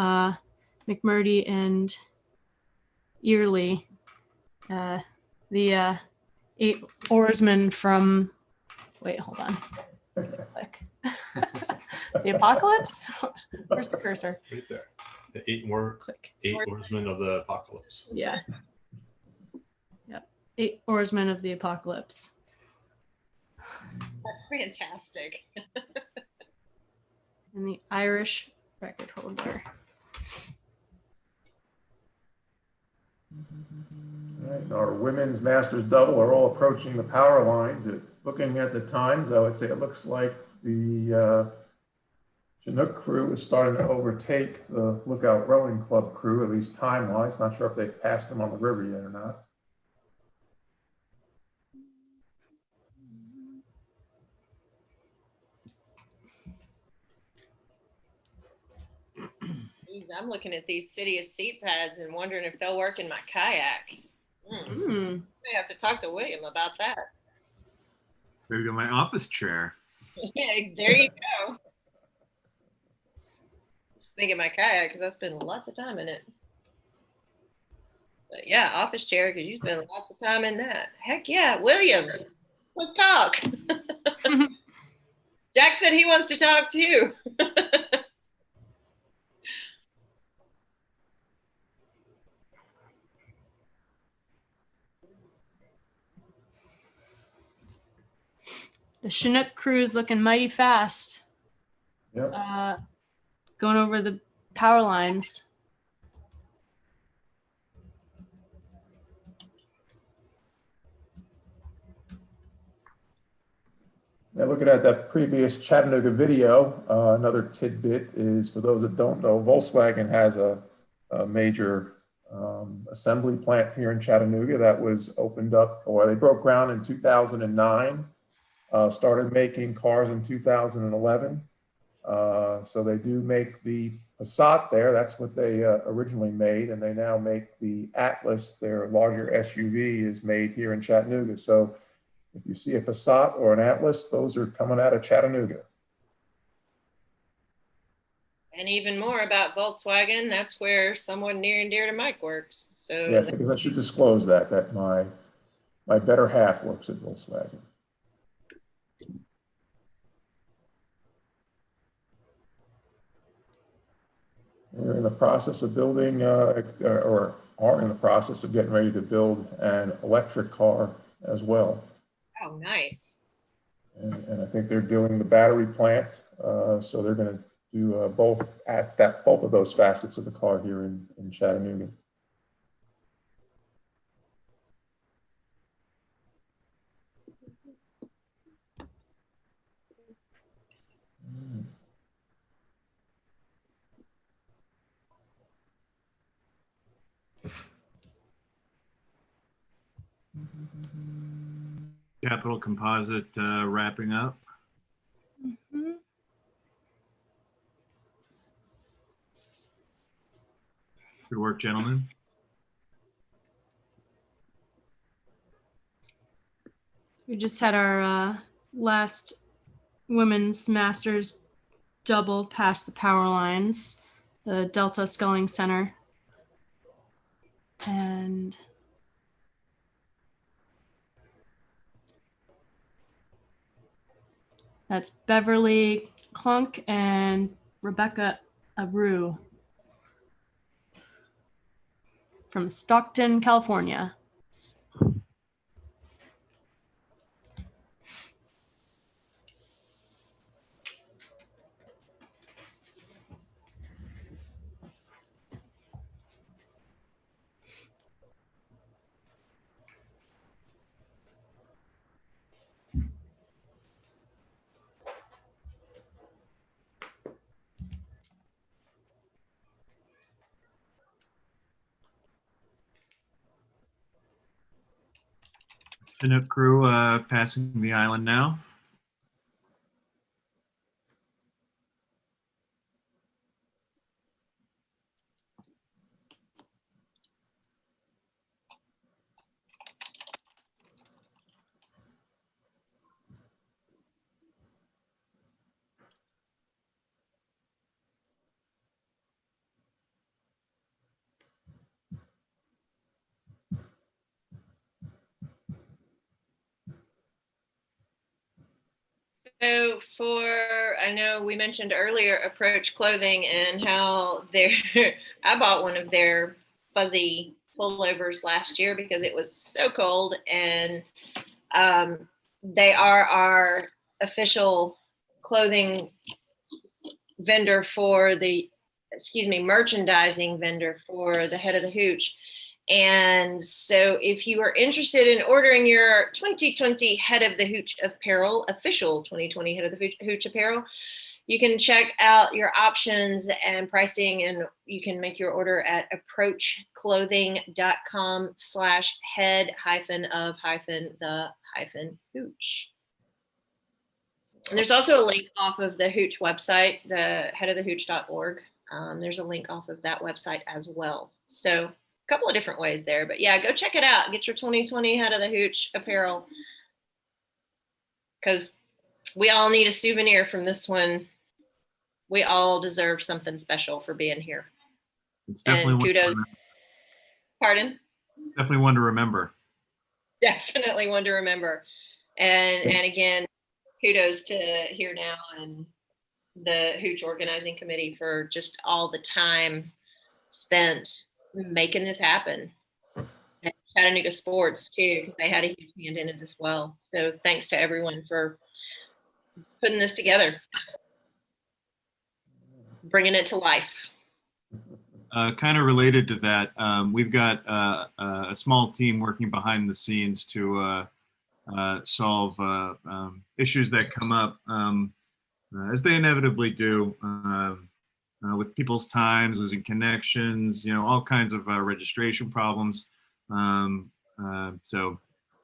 McMurdy and Early, the 8 oarsmen from, wait, hold on. Click. The Apocalypse? Where's the cursor? Right there. The 8 oarsmen of the apocalypse. Yeah. Yep. 8 oarsmen of the apocalypse. That's fantastic. And the Irish record holder. All right, our women's masters double are all approaching the power lines. Looking at the times, I would say it looks like the Chinook crew is starting to overtake the Lookout Rowing Club crew, at least time-wise. Not sure if they've passed them on the river yet or not. I'm looking at these Sidious seat pads and wondering if they'll work in my kayak. I have to talk to William about that. Maybe go my office chair. Yeah, there you go. Just thinking my kayak because I spend lots of time in it. But yeah, office chair because you spend lots of time in that. Heck yeah, William, let's talk. Jack said he wants to talk too. The Chinook crew is looking mighty fast. Yep. Going over the power lines. Now, looking at that previous Chattanooga video, another tidbit is, for those that don't know, Volkswagen has a major assembly plant here in Chattanooga that was opened up, or they broke ground in 2009. started making cars in 2011. So they do make the Passat there. That's what they originally made. And they now make the Atlas, their larger SUV, is made here in Chattanooga. So if you see a Passat or an Atlas, those are coming out of Chattanooga. And even more about Volkswagen, that's where someone near and dear to Mike works. So Yes, because I should disclose that my better half works at Volkswagen. We're in the process of building, or are in the process of getting ready to build an electric car as well. oh, nice. And I think they're doing the battery plant, so they're going to do both of those facets of the car here in Chattanooga. Capital Composite wrapping up. Mm-hmm. Good work, gentlemen. We just had our last women's masters double past the power lines, the Delta Sculling Center. And that's Beverly Klunk and Rebecca Abreu from Stockton, California. Chinook crew passing the island now. So I know we mentioned earlier Approach Clothing and how I bought one of their fuzzy pullovers last year because it was so cold, and they are our official clothing vendor for merchandising vendor for the Head of the Hooch. And so if you are interested in ordering your 2020 Head of the Hooch apparel, official 2020 Head of the Hooch apparel, you can check out your options and pricing, and you can make your order at approachclothing.com/head-of-the-hooch. And there's also a link off of the Hooch website, the headofthehooch.org. There's a link off of that website as well. So a couple of different ways there, but yeah, go check it out. Get your 2020 Head of the Hooch apparel, because we all need a souvenir from this one. We all deserve something special for being here. It's definitely and kudos. Pardon? Definitely one to remember. Definitely one to remember. And again, kudos to Here Now and the Hooch Organizing Committee for just all the time spent making this happen. And Chattanooga Sports too, because they had a huge hand in it as well. So thanks to everyone for putting this together, bringing it to life. Kind of related to that, we've got a small team working behind the scenes to solve issues that come up, as they inevitably do, with people's times, losing connections, all kinds of registration problems. So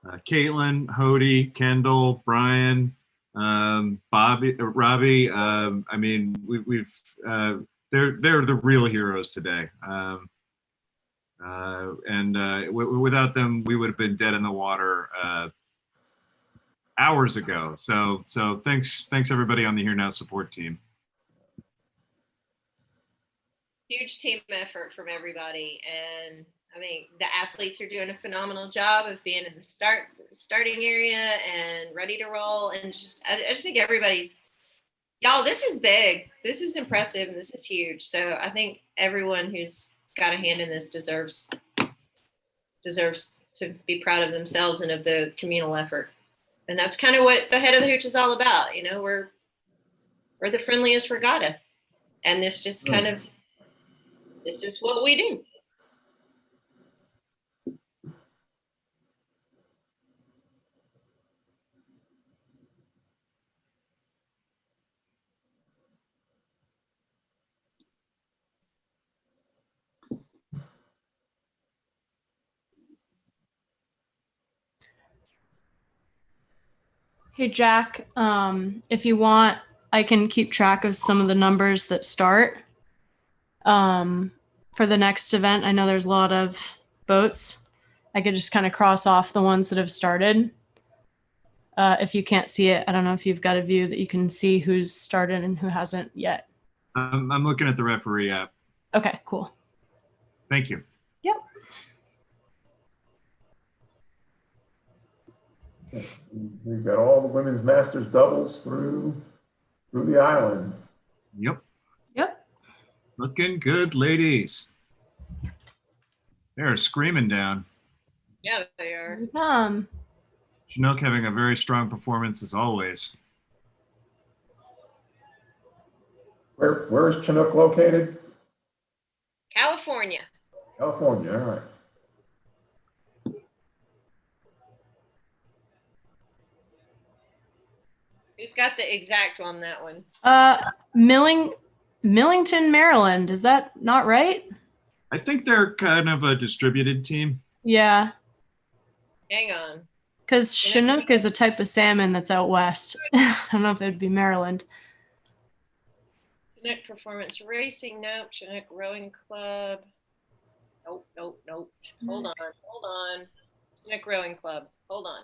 Caitlin, Hody, Kendall, Brian, Bobby, Robbie. I mean, they're the real heroes today. Without them, we would have been dead in the water hours ago. So thanks everybody on the Here Now support team. Huge team effort from everybody, and I mean the athletes are doing a phenomenal job of being in the starting area and ready to roll. And I just think everybody's, y'all, this is big, this is impressive, and this is huge. So I think everyone who's got a hand in this deserves to be proud of themselves and of the communal effort. And that's kind of what the head of the Hooch is all about. You know, we're the friendliest regatta, and this just kind of, this is what we do. Hey, Jack, if you want, I can keep track of some of the numbers that start for the next event. I know there's a lot of boats. I could just kind of cross off the ones that have started. If you can't see it, I don't know if you've got a view that you can see who's started and who hasn't yet. I'm looking at the referee app. Okay, cool. Thank you. Yep. We've got all the women's masters doubles through the island. Yep. Yep. Looking good, ladies. They're screaming down. Yeah, they are. Chinook having a very strong performance as always. Where is Chinook located? California. California, all right. Who's got the exact on that one? Millington, Maryland. Is that not right? I think they're kind of a distributed team. Yeah. Hang on. Because Chinook is a type of salmon that's out west. I don't know if it'd be Maryland. Chinook Performance Racing, nope. Chinook Rowing Club. Nope. Hold on. Chinook Rowing Club. Hold on.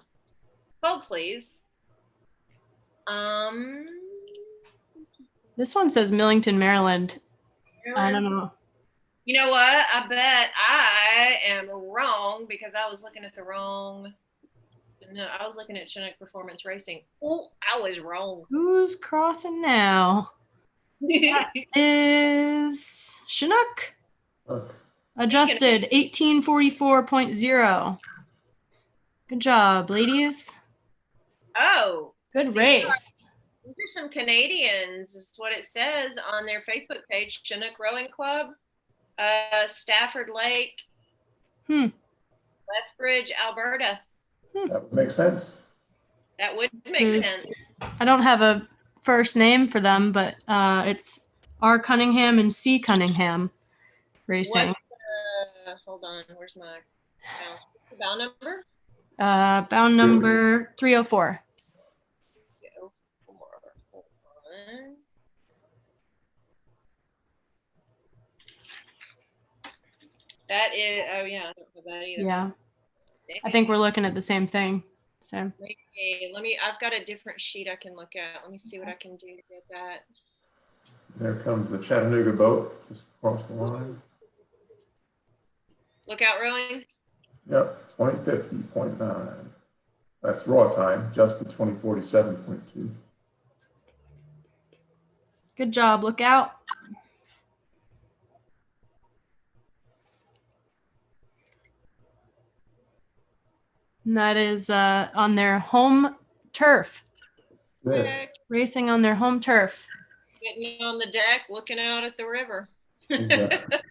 Hold, please. This one says Millington, Maryland. I don't know. You know what? I bet I am wrong because I was looking at the wrong. No, I was looking at Chinook Performance Racing. Oh, I was wrong. Who's crossing now? That is Chinook. Adjusted 1844.0. Good job, ladies. Oh. Good race. These are some Canadians, is what it says on their Facebook page. Chinook Rowing Club, Stafford Lake, Lethbridge, Alberta. That would make sense. That would make sense. I don't have a first name for them, but it's R. Cunningham and C. Cunningham Racing. Hold on, where's my bow number? Bound number 304. That is, oh yeah, I don't have that either. Yeah. I think we're looking at the same thing. So I've got a different sheet I can look at. Let me see what I can do to get that. There comes the Chattanooga boat just across the line. Lookout Rowing? Yep, 2050.9. That's raw time, just at 2047.2. Good job, Lookout. And that is on their home turf. Yeah. Racing on their home turf. Getting on the deck, looking out at the river.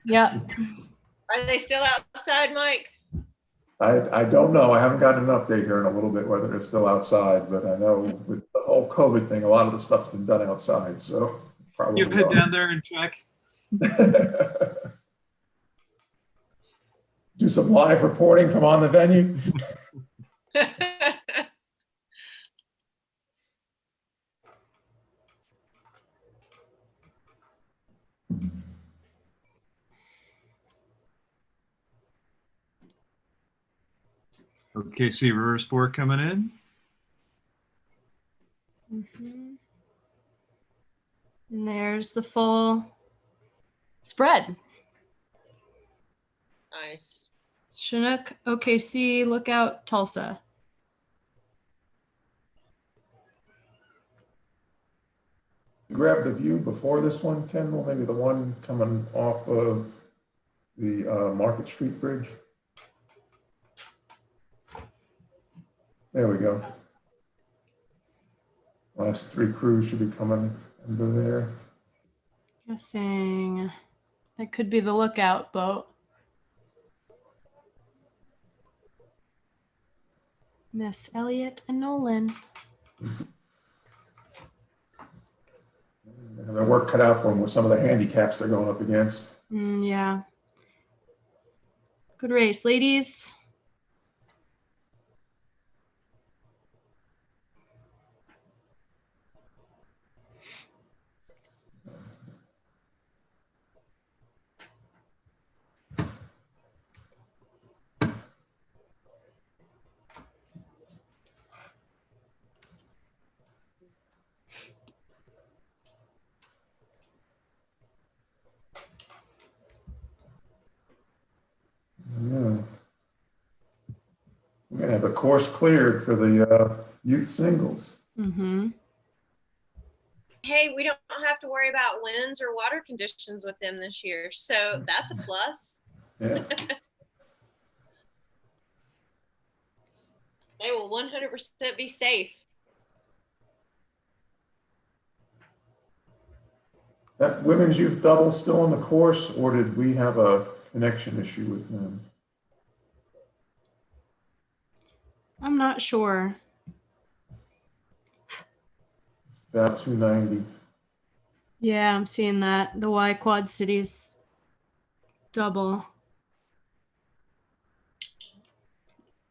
Yeah. Are they still outside, Mike? I don't know. I haven't gotten an update here in a little bit whether they're still outside, but I know with the whole COVID thing, a lot of the stuff's been done outside, so probably. You head down there and check. Do some live reporting from on the venue. Okay, see reverse board coming in. And there's the full spread. Nice. Chinook, OKC, Lookout, Tulsa. Grab the view before this one, Kendall, maybe the one coming off of the Market Street Bridge. There we go. Last three crews should be coming under there. Guessing that could be the Lookout boat. Miss Elliott and Nolan. They have their work cut out for them with some of the handicaps they're going up against. Yeah. Good race, ladies. Yeah. We're gonna have the course cleared for the youth singles. Mm-hmm. Hey, we don't have to worry about winds or water conditions with them this year, so that's a plus. Yeah. They will 100% be safe. That women's youth double still on the course, or did we have a connection issue with them? I'm not sure. About 290. Yeah, I'm seeing that. The Y Quad Cities double.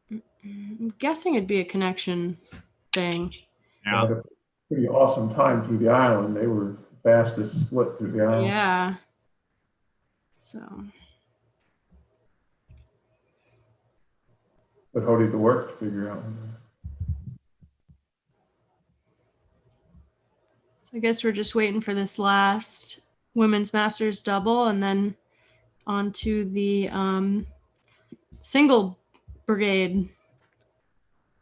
I'm guessing it'd be a connection thing. Yeah. Had a pretty awesome time through the island. They were fastest split through the island. Yeah. So. But how did it work to figure out? So I guess we're just waiting for this last women's masters double and then on to the single brigade.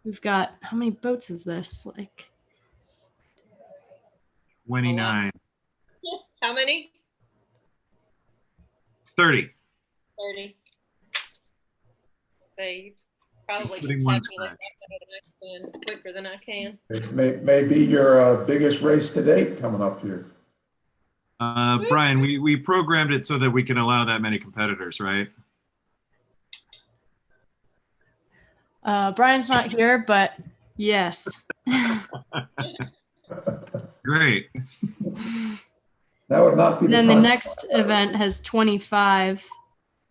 We've got, how many boats is this? Like 29. How many? 30. 30. They probably can 31 tabulate that quicker than I can. It may be your biggest race to date coming up here. Brian, we programmed it so that we can allow that many competitors, right? Brian's not here, but yes. Great. That would not be Then the next event has 25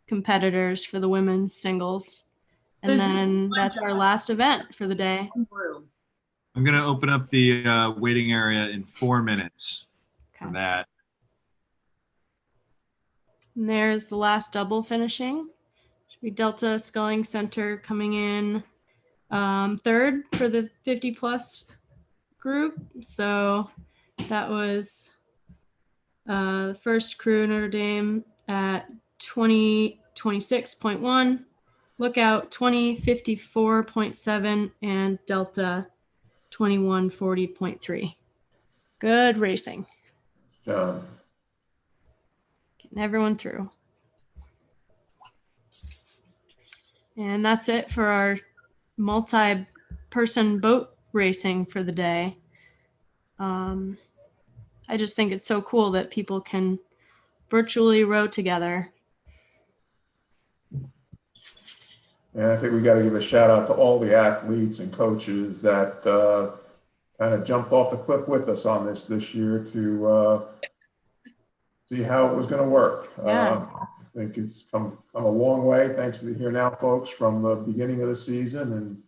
competitors for the women's singles. And then that's our last event for the day. I'm going to open up the waiting area in 4 minutes for that. And there's the last double finishing. Should be Delta Sculling Center coming in third for the 50 plus group. So that was the first crew, Notre Dame at 2026.1, Lookout 2054.7, and Delta 2140.3. Good racing. John. Getting everyone through. And that's it for our multi-person boat racing for the day. I just think it's so cool that people can virtually row together. And I think we got to give a shout out to all the athletes and coaches that kind of jumped off the cliff with us on this year to see how it was going to work. Yeah. I think it's come a long way thanks to the Here Now folks from the beginning of the season, and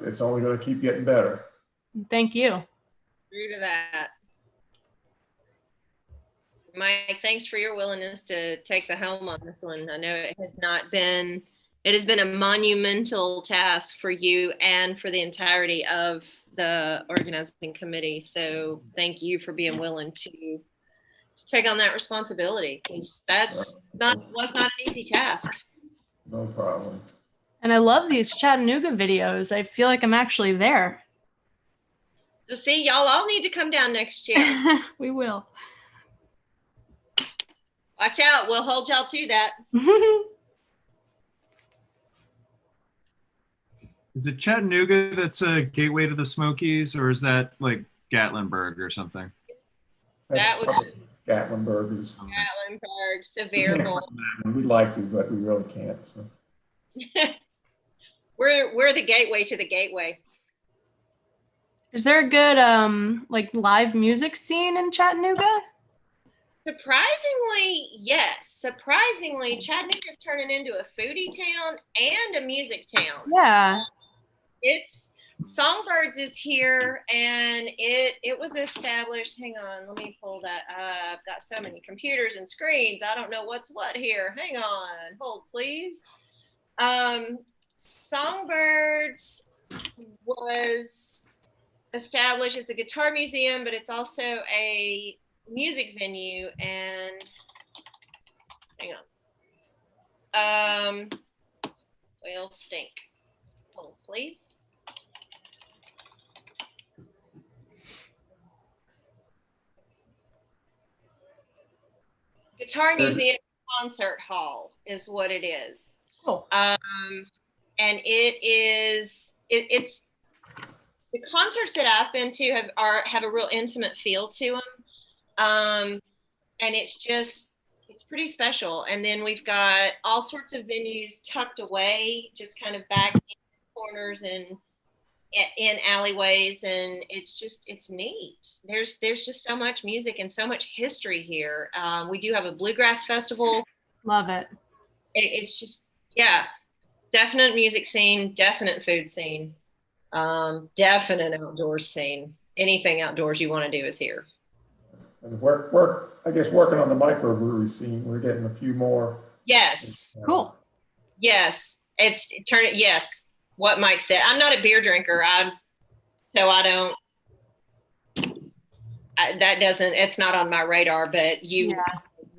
It's only going to keep getting better. Thank you. True to that. Mike, thanks for your willingness to take the helm on this one. I know it has been a monumental task for you and for the entirety of the organizing committee. So thank you for being willing to take on that responsibility, because was not an easy task. No problem. And I love these Chattanooga videos. I feel like I'm actually there. So see, y'all all need to come down next year. We will. Watch out. We'll hold y'all to that. Is it Chattanooga that's a gateway to the Smokies, or is that like Gatlinburg or something? That would be Gatlinburg is. Gatlinburg, Sevierville. We'd like to, but we really can't. So. We're the gateway to the gateway. Is there a good like live music scene in Chattanooga? Surprisingly, yes. Surprisingly, Chattanooga is turning into a foodie town and a music town. Yeah. It's Songbirds is here, and it was established. Hang on, let me pull that up. I've got so many computers and screens. I don't know what's what here. Hang on, hold please. Songbirds was established. It's a guitar museum, but it's also a music venue. And hang on. Well, stink. Hold please. Guitar Museum Concert Hall is what it is. Cool. And it's the concerts that I've been to have a real intimate feel to them. And it's pretty special. And then we've got all sorts of venues tucked away, just kind of back in corners and in alleyways, and it's neat. There's just so much music and so much history here. We do have a bluegrass festival. Love it. It's just, yeah, definite music scene, definite food scene, definite outdoors scene. Anything outdoors you want to do is here. And working on the microbrewery scene, we're getting a few more. Yes. Cool. Yes. Yes. What Mike said. I'm not a beer drinker. It's not on my radar, but you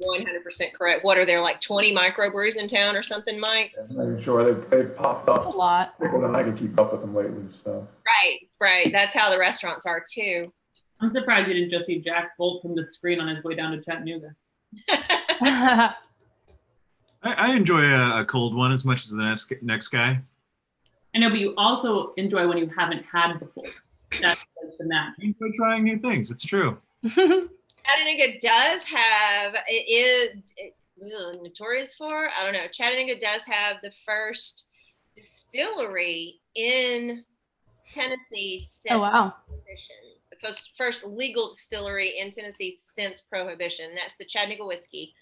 100% correct. What are there, like 20 microbreweries in town or something, Mike? I'm not even sure. They've popped up. That's a lot. Quicker than I can keep up with them lately. So. Right. That's how the restaurants are too. I'm surprised you didn't just see Jack bolt from the screen on his way down to Chattanooga. I enjoy a cold one as much as the next guy. I know, but you also enjoy when you haven't had before. That's the match. You enjoy trying new things. It's true. Chattanooga does have, notorious for, I don't know, Chattanooga does have the first distillery in Tennessee since Prohibition. The first legal distillery in Tennessee since Prohibition. That's the Chattanooga whiskey.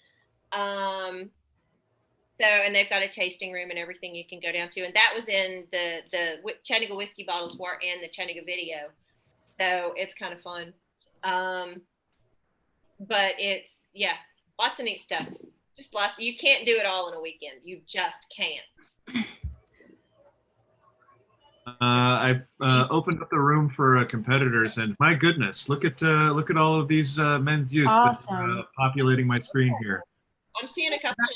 And they've got a tasting room and everything you can go down to. And that was in the Chattanooga whiskey bottles were in the Chattanooga video. So it's kind of fun. But it's, lots of neat stuff. Just lots. You can't do it all in a weekend. You just can't. I opened up the room for competitors, and my goodness, look at all of these men's youths that are populating my screen here. I'm seeing a couple of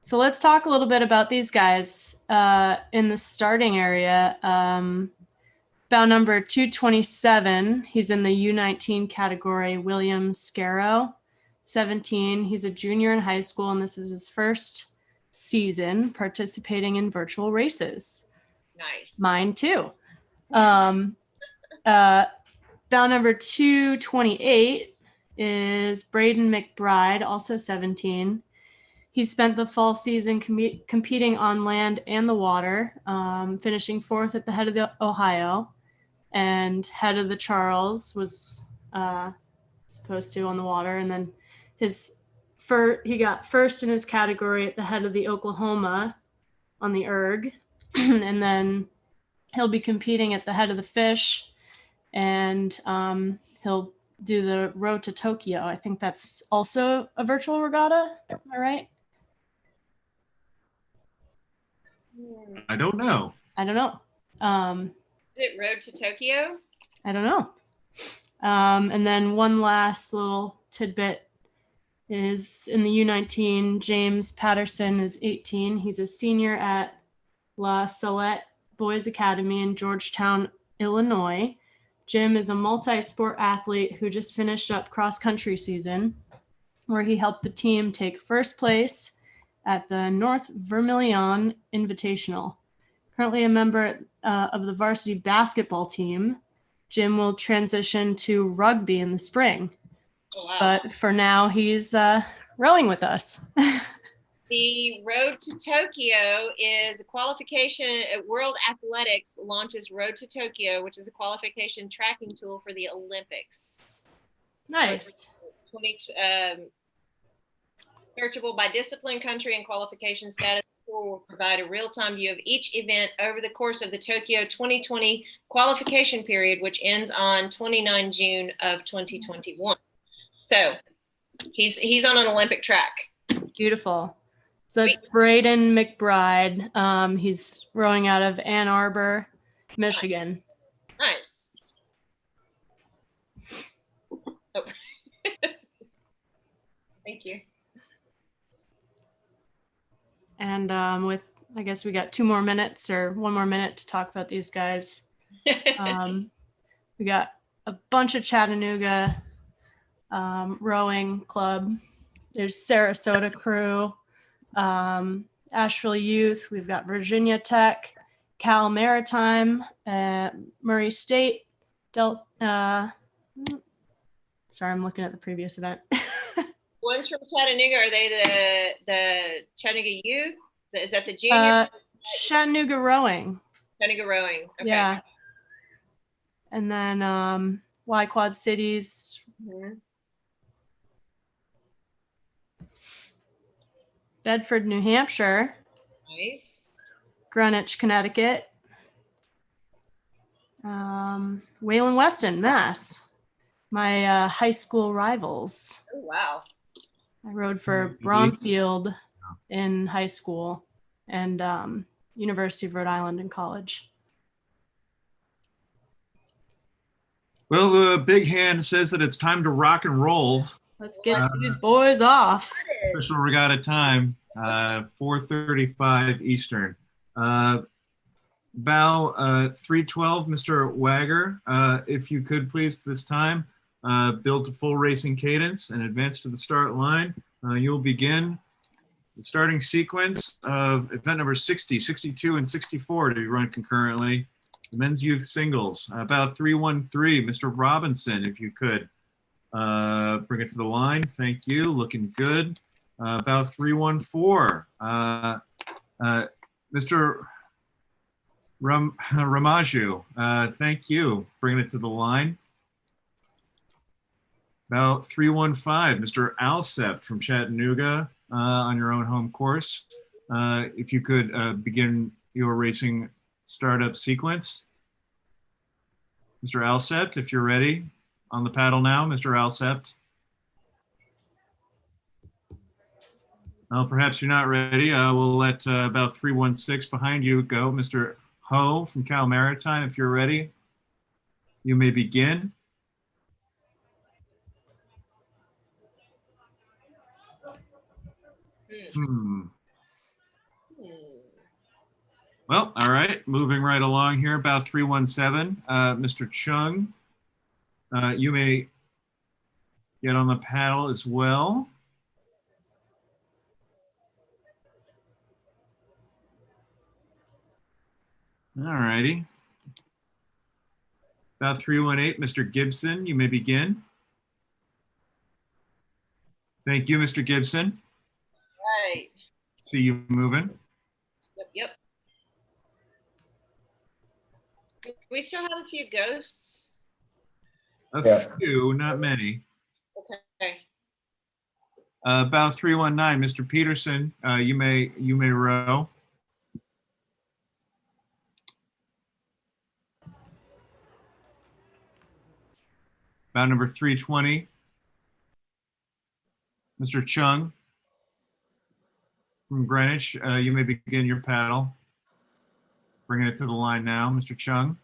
So let's talk a little bit about these guys in the starting area. Bout number 227, he's in the U19 category, William Scarrow, 17. He's a junior in high school, and this is his first season participating in virtual races. Nice. Mine too. Bout number 228 is Braden McBride, also 17. He spent the fall season competing on land and the water, finishing 4th at the head of the Ohio, and head of the Charles was supposed to on the water. And then he got first in his category at the head of the Oklahoma on the erg, and then he'll be competing at the head of the fish, and he'll do the road to Tokyo. I think that's also a virtual regatta. Am I right? I don't know. I don't know. Is it Road to Tokyo? I don't know. And then one last little tidbit is in the U19, James Patterson is 18. He's a senior at La Salette Boys Academy in Georgetown, Illinois. Jim is a multi-sport athlete who just finished up cross-country season, where he helped the team take first place at the North Vermilion Invitational. Currently a member of the varsity basketball team, Jim will transition to rugby in the spring. Oh, wow. But for now, he's rowing with us. The Road to Tokyo is a qualification. World Athletics launches Road to Tokyo, which is a qualification tracking tool for the Olympics. Nice. Searchable by discipline, country, and qualification status. The tool will provide a real-time view of each event over the course of the Tokyo 2020 qualification period, which ends on 29 June of 2021. So he's on an Olympic track. Beautiful. So that's Braden McBride. He's rowing out of Ann Arbor, Michigan. Nice. Oh. Thank you. And I guess we got 2 more minutes or 1 more minute to talk about these guys. We got a bunch of Chattanooga rowing club. There's Sarasota crew, Asheville Youth. We've got Virginia Tech, Cal Maritime, Murray State. Sorry, I'm looking at the previous event. Ones from Chattanooga, are they the Chattanooga Youth? Is that the junior? Chattanooga rowing. Chattanooga rowing. Okay. Yeah. And then Y Quad Cities. Mm-hmm. Bedford, New Hampshire. Nice. Greenwich, Connecticut. Wayland Weston, Mass. My high school rivals. Oh, wow. I rode for Bromfield in high school and University of Rhode Island in college. Well, the big hand says that it's time to rock and roll. Let's get these boys off. Official regatta time, 4:35 Eastern. Bow 312, Mr. Wagger, if you could please this time, build to full racing cadence and advance to the start line. You'll begin the starting sequence of event number 60, 62, and 64 to be run concurrently. The men's youth singles, about 313, Mr. Robinson, if you could. Bring it to the line. Thank you. Looking good. About 314. Mr. Ramaju. Thank you. Bringing it to the line. About 315. Mr. Alsept from Chattanooga on your own home course. If you could begin your racing startup sequence. Mr. Alsept, if you're ready. On the paddle now, Mr. Alsept. Well, perhaps you're not ready. We'll let about 316 behind you go. Mr. Ho from Cal Maritime, if you're ready, you may begin. Well, all right, moving right along here, about 317. Mr. Chung, you may get on the paddle as well. All righty. About 318, Mr. Gibson, you may begin. Thank you, Mr. Gibson. Right. See you moving. Yep. We still have a few ghosts. A few, not many. Okay. About 319, Mr. Peterson, you may row. Bow number 320, Mr. Chung from Greenwich, you may begin your paddle. Bringing it to the line now, Mr. Chung.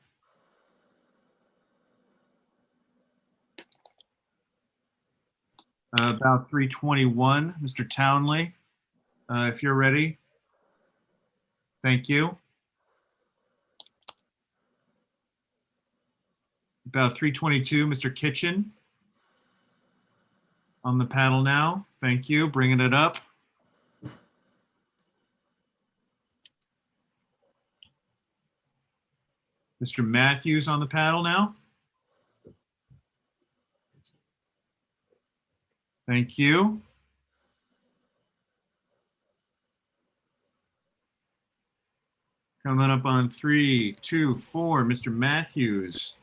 About 321, Mr. Townley, if you're ready. Thank you. About 322, Mr. Kitchen. On the paddle now. Thank you. Bringing it up. Mr. Matthews on the paddle now. Thank you. Coming up on 3, 2, 4, Mr. Matthews.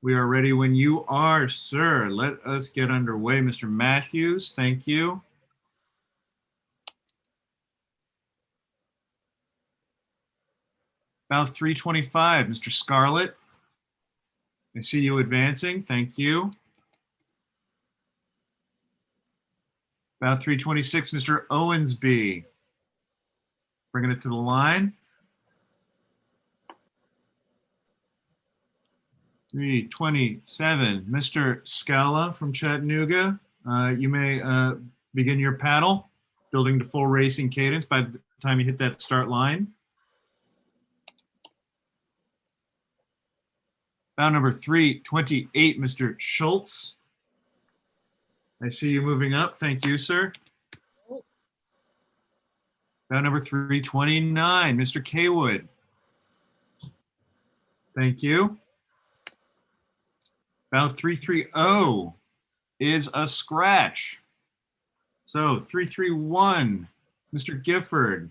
We are ready when you are, sir. Let us get underway, Mr. Matthews. Thank you. About 325, Mr. Scarlett. I see you advancing. Thank you. About 326, Mr. Owensby. Bringing it to the line. 327, Mr. Scala from Chattanooga. You may begin your paddle, building to full racing cadence by the time you hit that start line. Bow number 328, Mr. Schultz. I see you moving up. Thank you, sir. Bow number 329, Mr. Kaywood. Thank you. Bow 330 is a scratch. So 331, Mr. Gifford.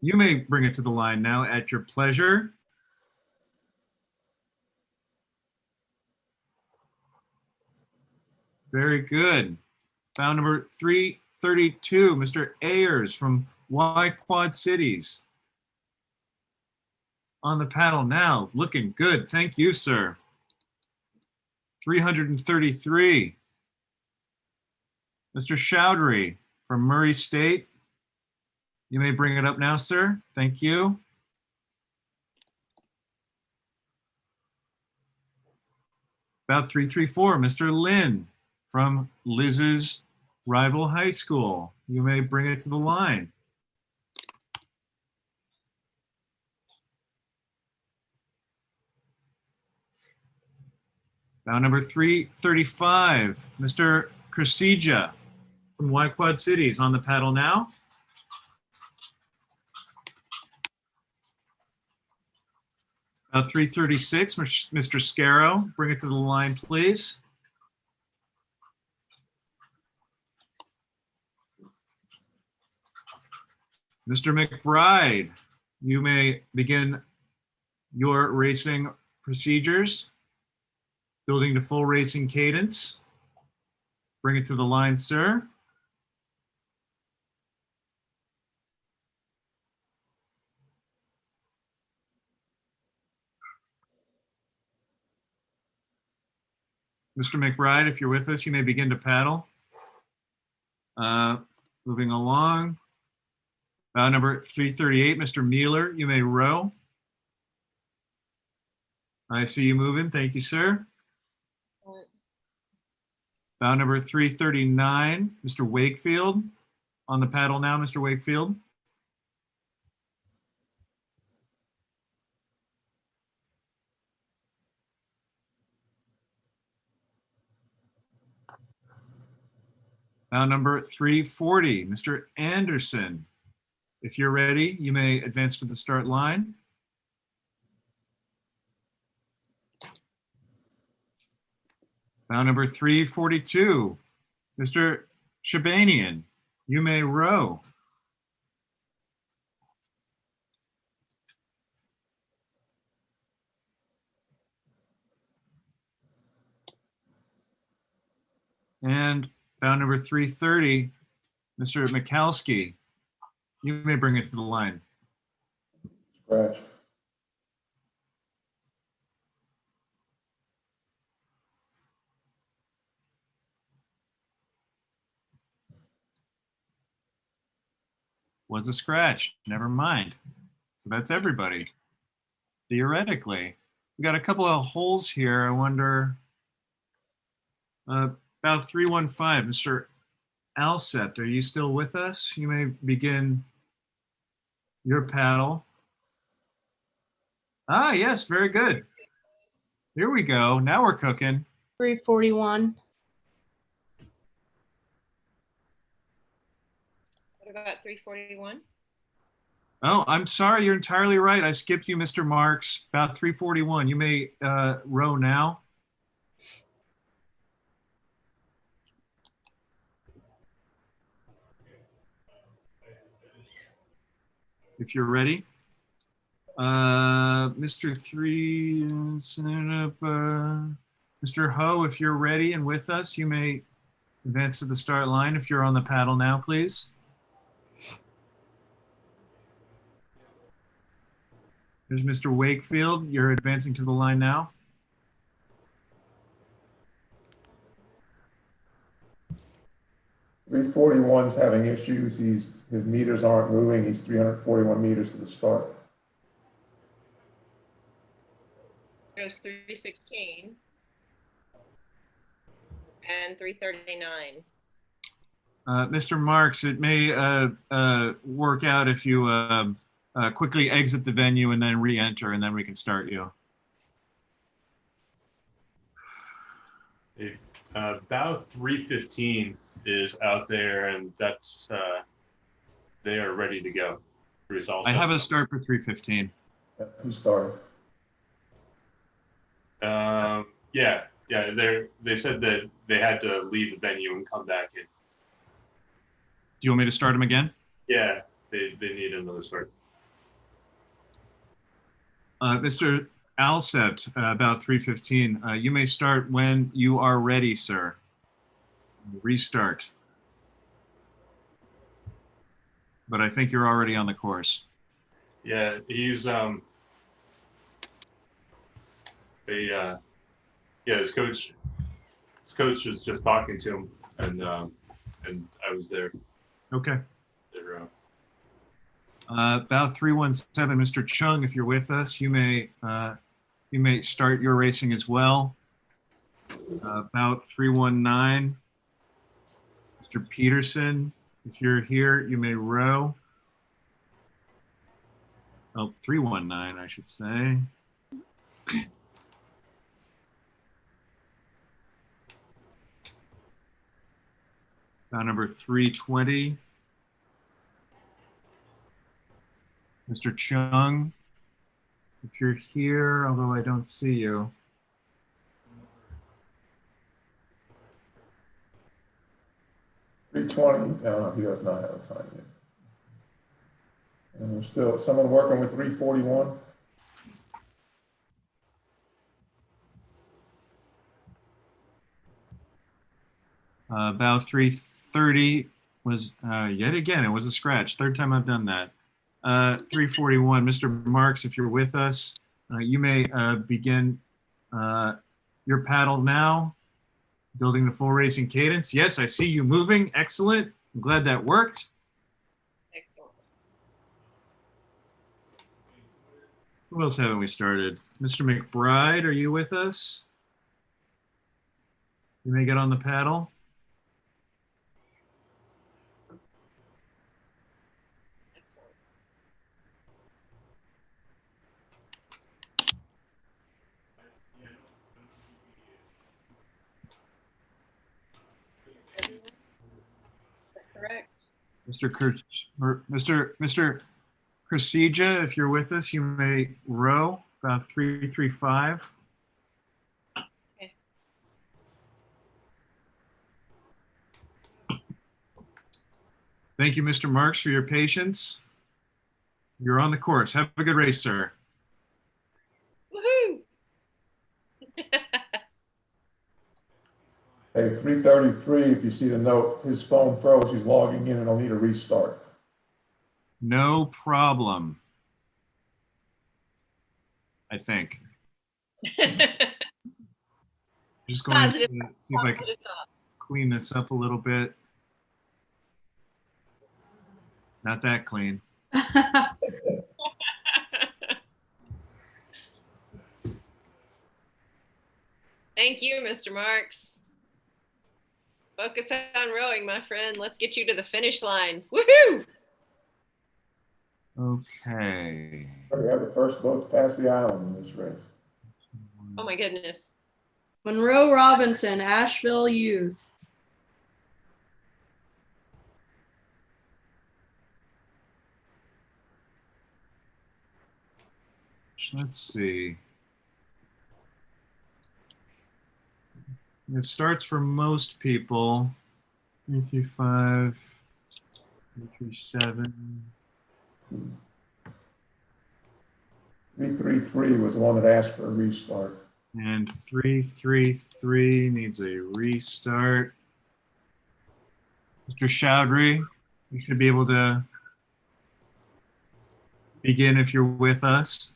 You may bring it to the line now at your pleasure. Very good. Bow number 332, Mr. Ayers from Y Quad Cities. On the paddle now, looking good. Thank you, sir. 333, Mr. Chowdhury from Murray State. You may bring it up now, sir. Thank you. About 334, Mr. Lin from Liz's rival high school. You may bring it to the line. Bow number 335, Mr. Krasija from Y Quad Cities on the paddle now. Bow 336, Mr. Scarrow, bring it to the line, please. Mr. McBride, you may begin your racing procedures. Building to full racing cadence. Bring it to the line, sir. Mr. McBride, if you're with us, you may begin to paddle. Moving along. Bow number 338, Mr. Mueller, you may row. I see you moving. Thank you, sir. Bow number 339, Mr. Wakefield. On the paddle now, Mr. Wakefield. Bow number 340, Mr. Anderson. If you're ready, you may advance to the start line. Bow number 342, Mr. Shabanian, you may row. And bow number 330, Mr. Mikalski, you may bring it to the line. Scratch. Was a scratch. Never mind. So that's everybody. Theoretically. We got a couple of holes here. I wonder about 315. Mr. Alsept, are you still with us? You may begin your paddle. Ah, yes, very good. Here we go. Now we're cooking. 341. What about 341? Oh, I'm sorry. You're entirely right. I skipped you, Mr. Marks. About 341. You may row now. If you're ready. Mr. Mr. Ho, if you're ready and with us, you may advance to the start line. If you're on the paddle now, please. There's Mr. Wakefield. You're advancing to the line now. .341's having issues. His meters aren't moving. He's 341 meters to the start. Goes 316 and 339. Mr. Marks, it may work out if you quickly exit the venue and then re-enter, and then we can start you. About 315 is out there, and that's they are ready to go. Bruce also. I have a start for 315. Who started? Yeah. They said that they had to leave the venue and come back in. Do you want me to start him again? Yeah, they need another start. Mr. Alsept, about 315. You may start when you are ready, sir. Restart. But I think you're already on the course. Yeah, he's his coach was just talking to him, and I was there. Okay. There, about 317, Mr. Chung, if you're with us, you may start your racing as well. About 319, Mr. Peterson, if you're here, you may row. Oh, 319, I should say. About number 320. Mr. Chung, if you're here, although I don't see you. .320, no, he does not have a time yet. And there's still someone working with 341. About 330 was, yet again, it was a scratch. Third time I've done that. 341, Mr. Marks, if you're with us, you may begin your paddle now, building the full racing cadence. Yes, I see you moving. Excellent. I'm glad that worked. Excellent. Who else haven't we started? Mr. McBride, are you with us? You may get on the paddle. Correct. Mr. Persija, if you're with us, you may row about 335. Okay. Thank you, Mr. Marks, for your patience. You're on the course. Have a good race, sir. Woohoo! Hey, 333, if you see the note, his phone froze, he's logging in and he'll need a restart. No problem. I think. Just going Positive, to see if I can positive thought. clean this up a little bit. Not that clean. Thank you, Mr. Marks. Focus on rowing, my friend. Let's get you to the finish line. Woohoo! Okay. We have the first boats past the island in this race. Oh my goodness. Monroe Robinson, Asheville Youth. Let's see. It starts for most people. 335, 337. 333 was the one that asked for a restart. And 333 needs a restart. Mr. Chowdhury, you should be able to begin if you're with us.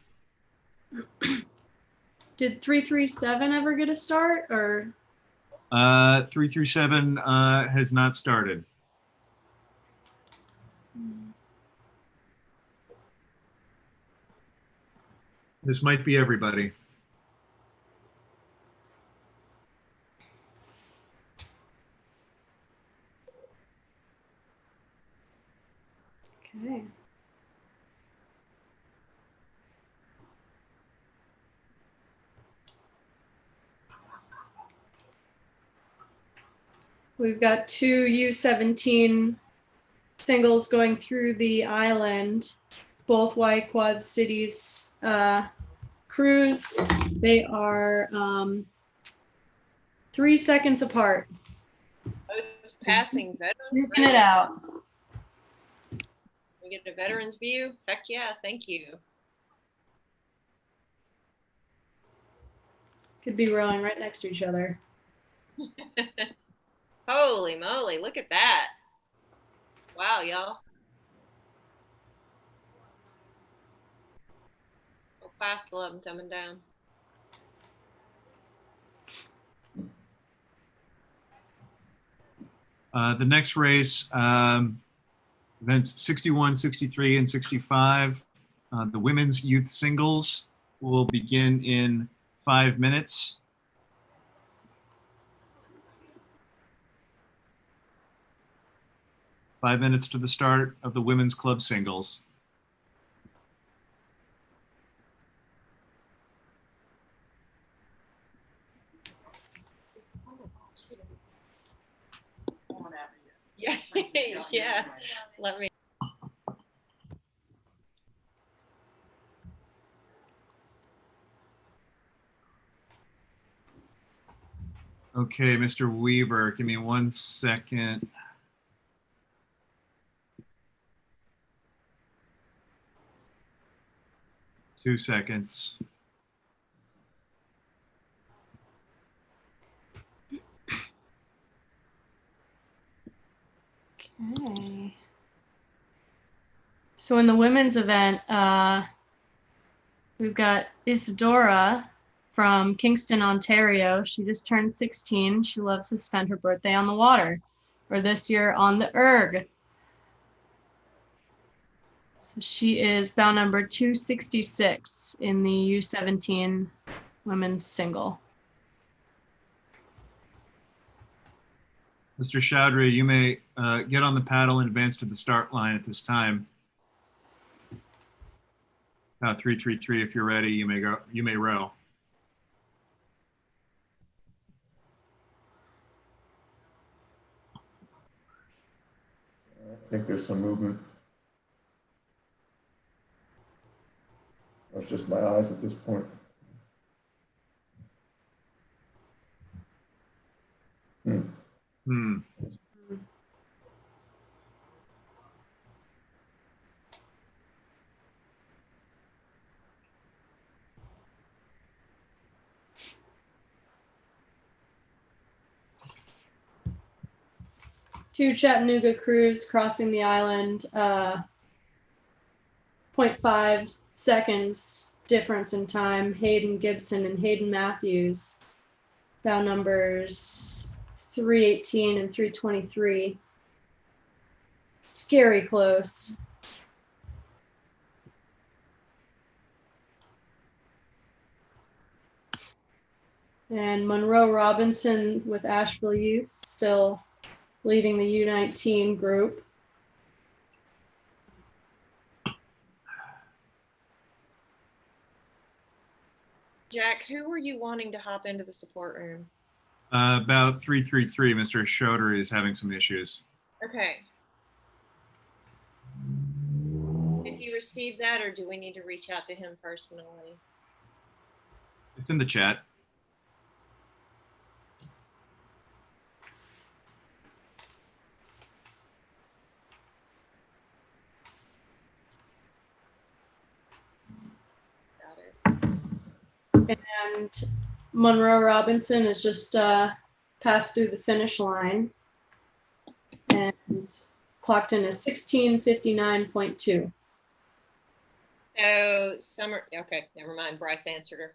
Did 337 ever get a start, or? 337 has not started. This might be everybody. Okay. We've got two U17 singles going through the island, both Y Quad Cities crews. They are 3 seconds apart. Passing veterans. Working it out. We get a veterans view. Heck yeah, thank you. Could be rowing right next to each other. Holy moly, look at that. Wow, y'all. So fast, love them coming down. The next race, events 61, 63, and 65. The women's youth singles will begin in 5 minutes. Five minutes to the start of the women's club singles. Yeah, yeah. Let me. Okay, Mr. Weaver, give me 1 second. Two seconds. Okay. So in the women's event, we've got Isadora from Kingston, Ontario. She just turned 16. She loves to spend her birthday on the water, or this year on the erg. So she is bow number 266 in the U17 women's single. Mr. Chowdhury, you may get on the paddle and advance to the start line at this time. 333, if you're ready, you may go. You may row. I think there's some movement. That's just my eyes at this point. Two Chattanooga crews crossing the island, 0.5 seconds difference in time. Hayden Gibson and Hayden Matthews, bow numbers 318 and 323. scary close. And Monroe Robinson with Asheville Youth still leading the U19 group. Jack, who were you wanting to hop into the support room? About 333, Mr. Schroeder is having some issues. Okay. Did he receive that, or do we need to reach out to him personally? It's in the chat. And Monroe Robinson has just passed through the finish line and clocked in a 16:59.2. So Summer, okay, never mind. Bryce answered her.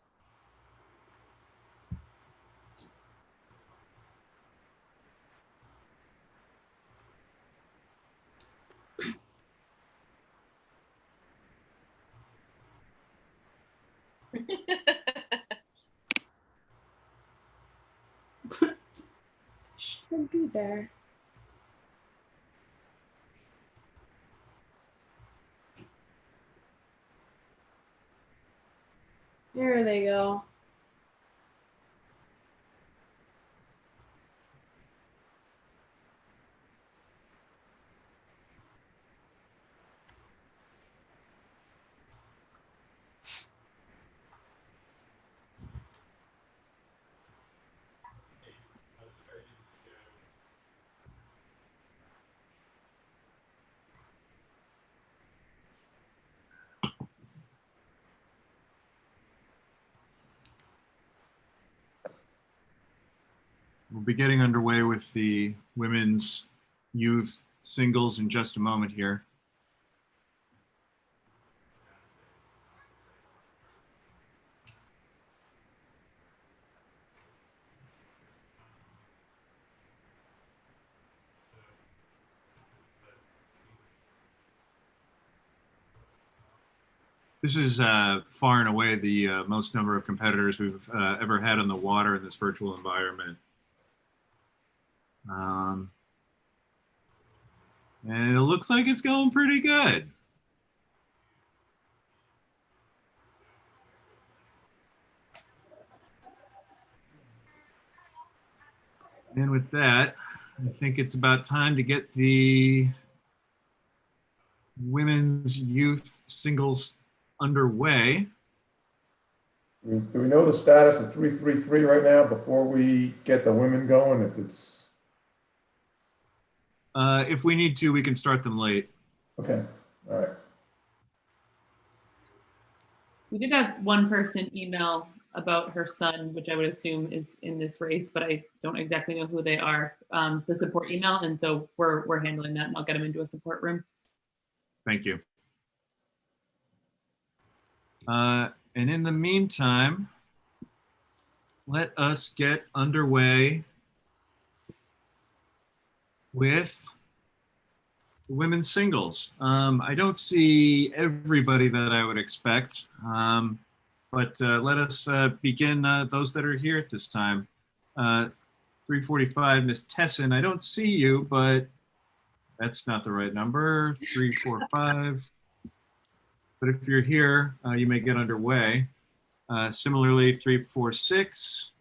Should be there. There they go. We'll be getting underway with the women's youth singles in just a moment here. This is far and away the most number of competitors we've ever had on the water in this virtual environment. And it looks like it's going pretty good. And with that, I think it's about time to get the women's youth singles underway. Do we know the status of 333 right now before we get the women going? If it's if we need to, we can start them late. okay, all right. We did have one person email about her son, which I would assume is in this race, but I don't exactly know who they are. The support email, and so we're handling that, and I'll get them into a support room. Thank you. And in the meantime, let us get underway with the women's singles. I don't see everybody that I would expect, but let us begin those that are here at this time. 345, Miss Tessin, I don't see you, but that's not the right number. 345. But if you're here, you may get underway. Similarly, 346,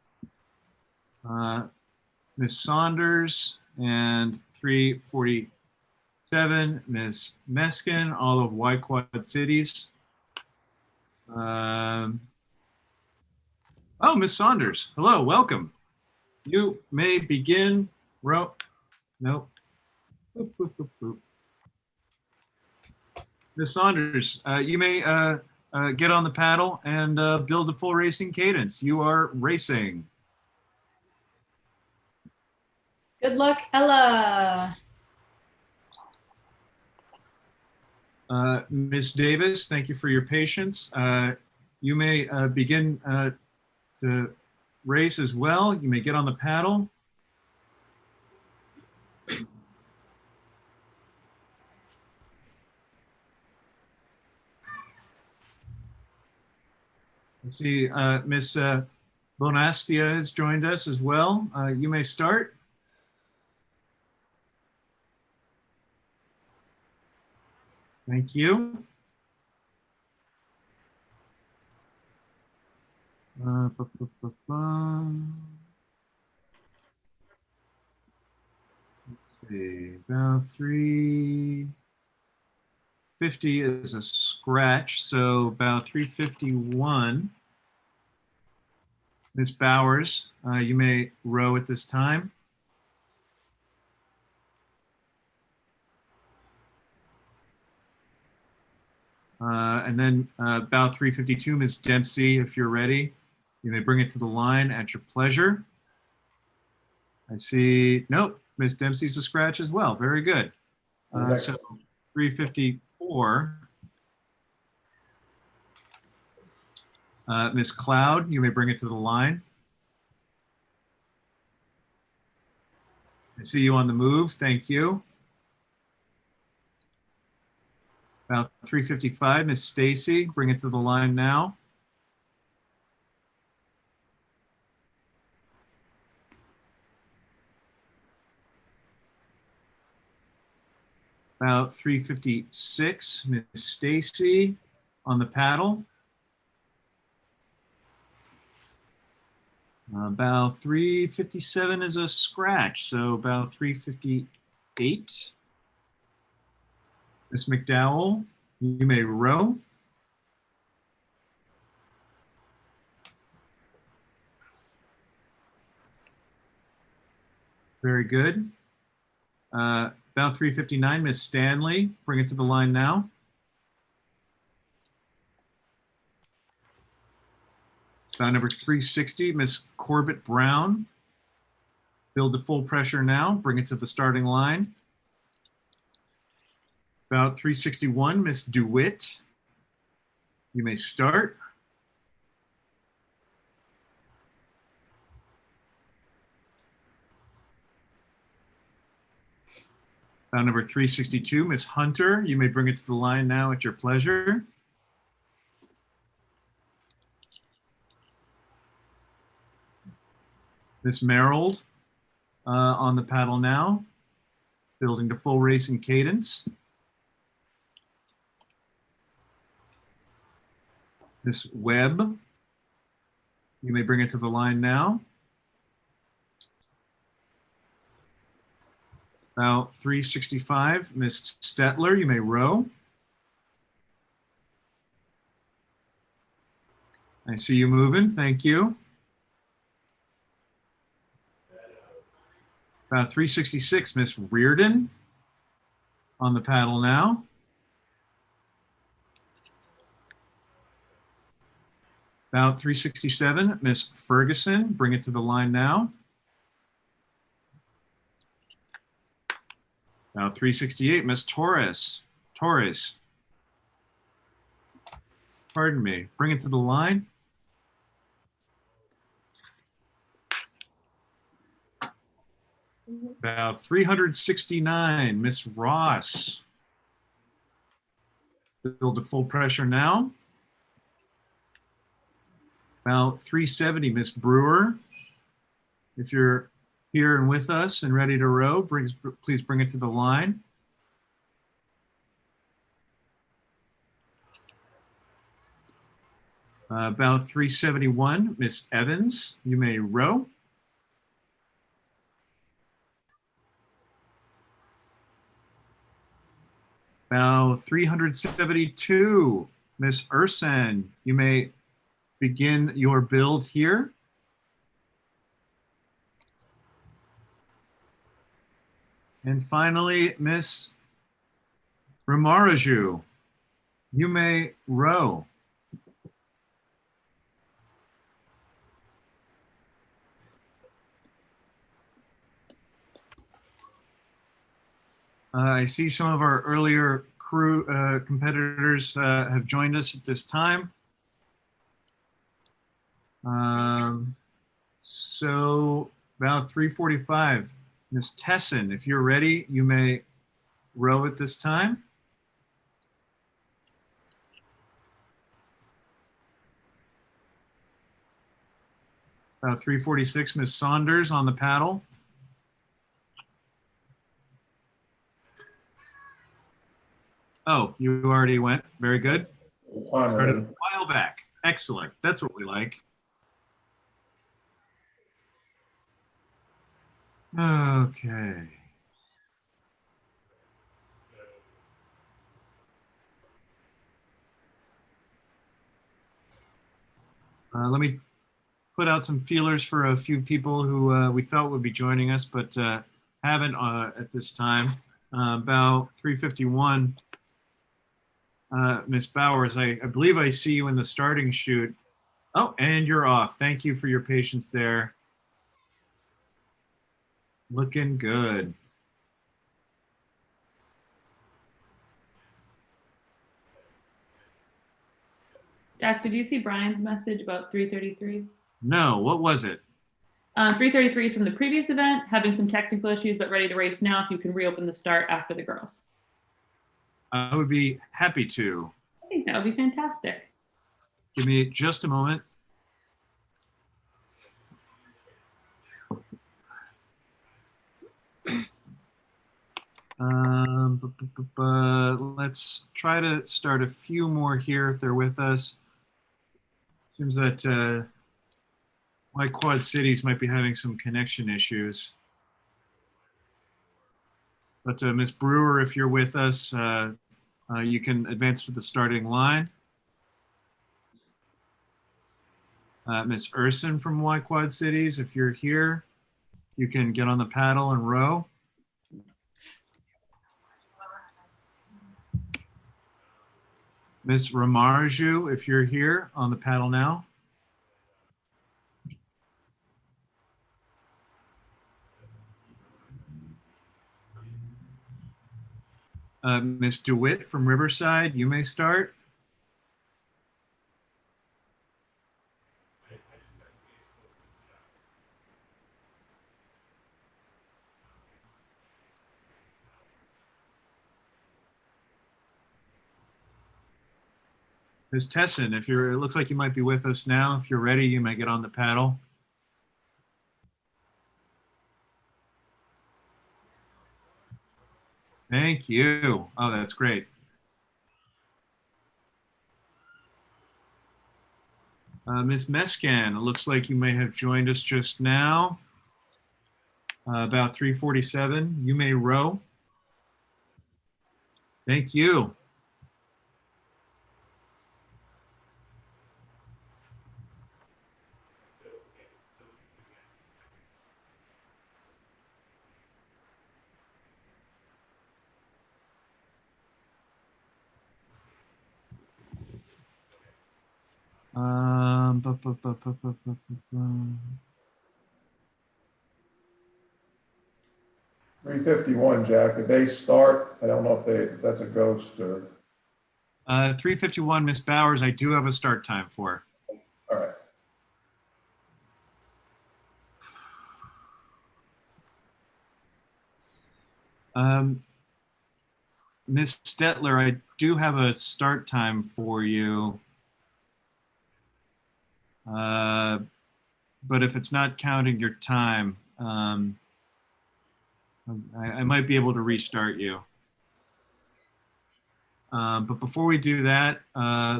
Miss Saunders, and 347, Miss Meskin, all of Y Quad Cities. Oh, Miss Saunders, hello, welcome. You may begin. Nope. Boop, boop, boop, boop. Miss Saunders, you may get on the paddle and build a full racing cadence. You are racing. Good luck, Ella. Ms. Davis, thank you for your patience. You may begin to race as well. You may get on the paddle. see Miss Bonastia has joined us as well. You may start. Thank you. Let's see, about 350 is a scratch, so about 351. Miss Bowers, you may row at this time. And then about 352, Miss Dempsey, if you're ready, you may bring it to the line at your pleasure. I see, nope, Miss Dempsey's a scratch as well. Very good. So 354. Miss Cloud, you may bring it to the line. I see you on the move. Thank you. About 355, Miss Stacy, bring it to the line now. About 356, Miss Stacy on the paddle. About 357 is a scratch, so about 358. Miss McDowell, you may row. Very good. About 359, Miss Stanley, bring it to the line now. About number 360, Miss Corbett Brown, build to full pressure now, bring it to the starting line. About 361, Miss DeWitt, you may start. About number 362, Miss Hunter, you may bring it to the line now at your pleasure. Miss Merrill on the paddle now, building to full racing cadence. Miss Webb, you may bring it to the line now. About 365, Miss Stetler, you may row. I see you moving, thank you. About 366, Miss Reardon on the paddle now. About 367, Miss Ferguson, bring it to the line now. About 368, Miss Torres. Pardon me, bring it to the line. About 369, Miss Ross. Build to full pressure now. About 370, Miss Brewer. If you're here and with us and ready to row, please bring it to the line. About 371, Miss Evans, you may row. About 372, Miss Ursen, you may begin your build here. And finally, Miss Ramaraju, you may row. I see some of our earlier crew competitors have joined us at this time. So about 345, Miss Tesson, if you're ready, you may row at this time. About 3:46, Ms. Saunders on the paddle. Oh, you already went. Very good. Started a while back. Excellent. That's what we like. Okay. Let me put out some feelers for a few people who we thought would be joining us, but haven't at this time. About 3:51, Ms. Bowers, I believe I see you in the starting chute. Oh, and you're off. Thank you for your patience there. Looking good. Jack, did you see Brian's message about 3:33? No, what was it? 3:33 is from the previous event, having some technical issues, but ready to race now if you can reopen the start after the girls. I would be happy to. I think that would be fantastic. Give me just a moment. Let's try to start a few more here if they're with us. Seems that my Quad Cities might be having some connection issues. But Ms. Brewer, if you're with us, you can advance to the starting line. Ms. Urson from Y Quad Cities, if you're here, you can get on the paddle and row. Ms. Ramarju, if you're here on the paddle now. Ms. DeWitt from Riverside, you may start. Ms. Tesson, if you're, it looks like you might be with us now. If you're ready, you may get on the paddle. Thank you. Oh, that's great. Ms. Mescan, it looks like you may have joined us just now. About 3:47, you may row. Thank you. Bu- bu- bu- bu- bu- bu- bu- bu. 3:51, Jack. Did they start? I don't know if that's a ghost or. 3:51, Ms. Bowers, I do have a start time for. All right. Ms. Stetler, I do have a start time for you. But if it's not counting your time, I might be able to restart you. But before we do that,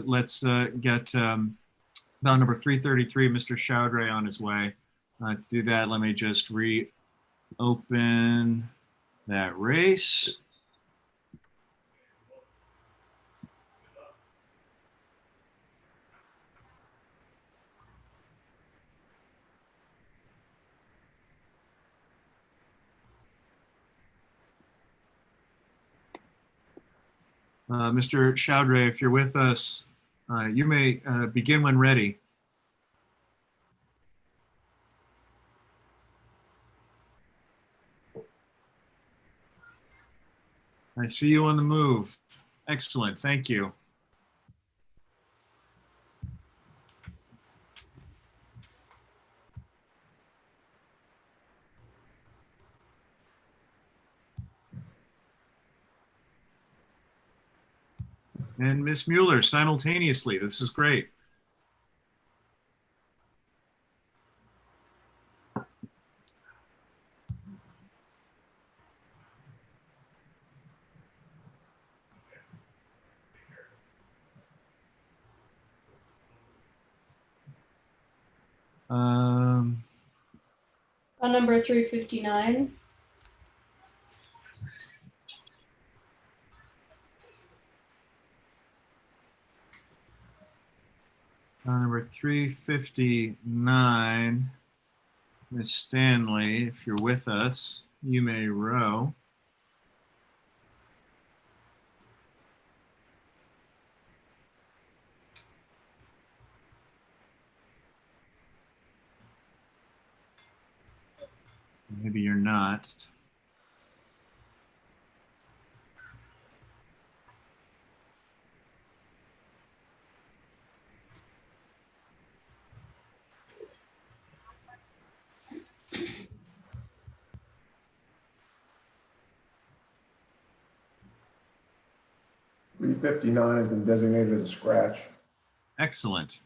let's get bound number 333, Mr. Chaudry, on his way. To do that, let me just reopen that race. Mr. Chaudry, if you're with us, you may begin when ready. I see you on the move. Excellent, thank you. And Ms. Mueller simultaneously. This is great. Um, On number 359. number 359, Miss Stanley, if you're with us, you may row. Maybe you're not. $359 has been designated as a scratch. Excellent.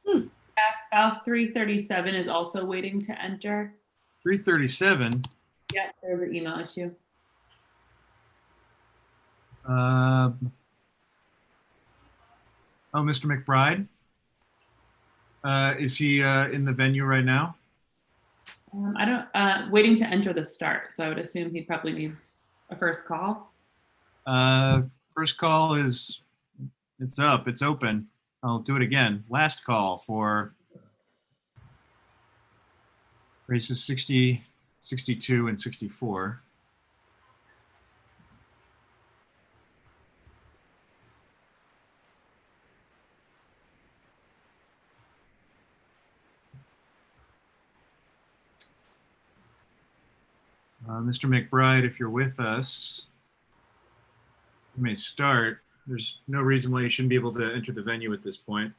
About 337 is also waiting to enter. 337. Yeah, there's an email issue. Oh, Mr. McBride. Is he in the venue right now? I don't. Waiting to enter the start, so I would assume he probably needs a first call. First call is, it's up, it's open. I'll do it again. Last call for races 60, 62, and 64. Mr. McBride, if you're with us, you may start. There's no reason why you shouldn't be able to enter the venue at this point.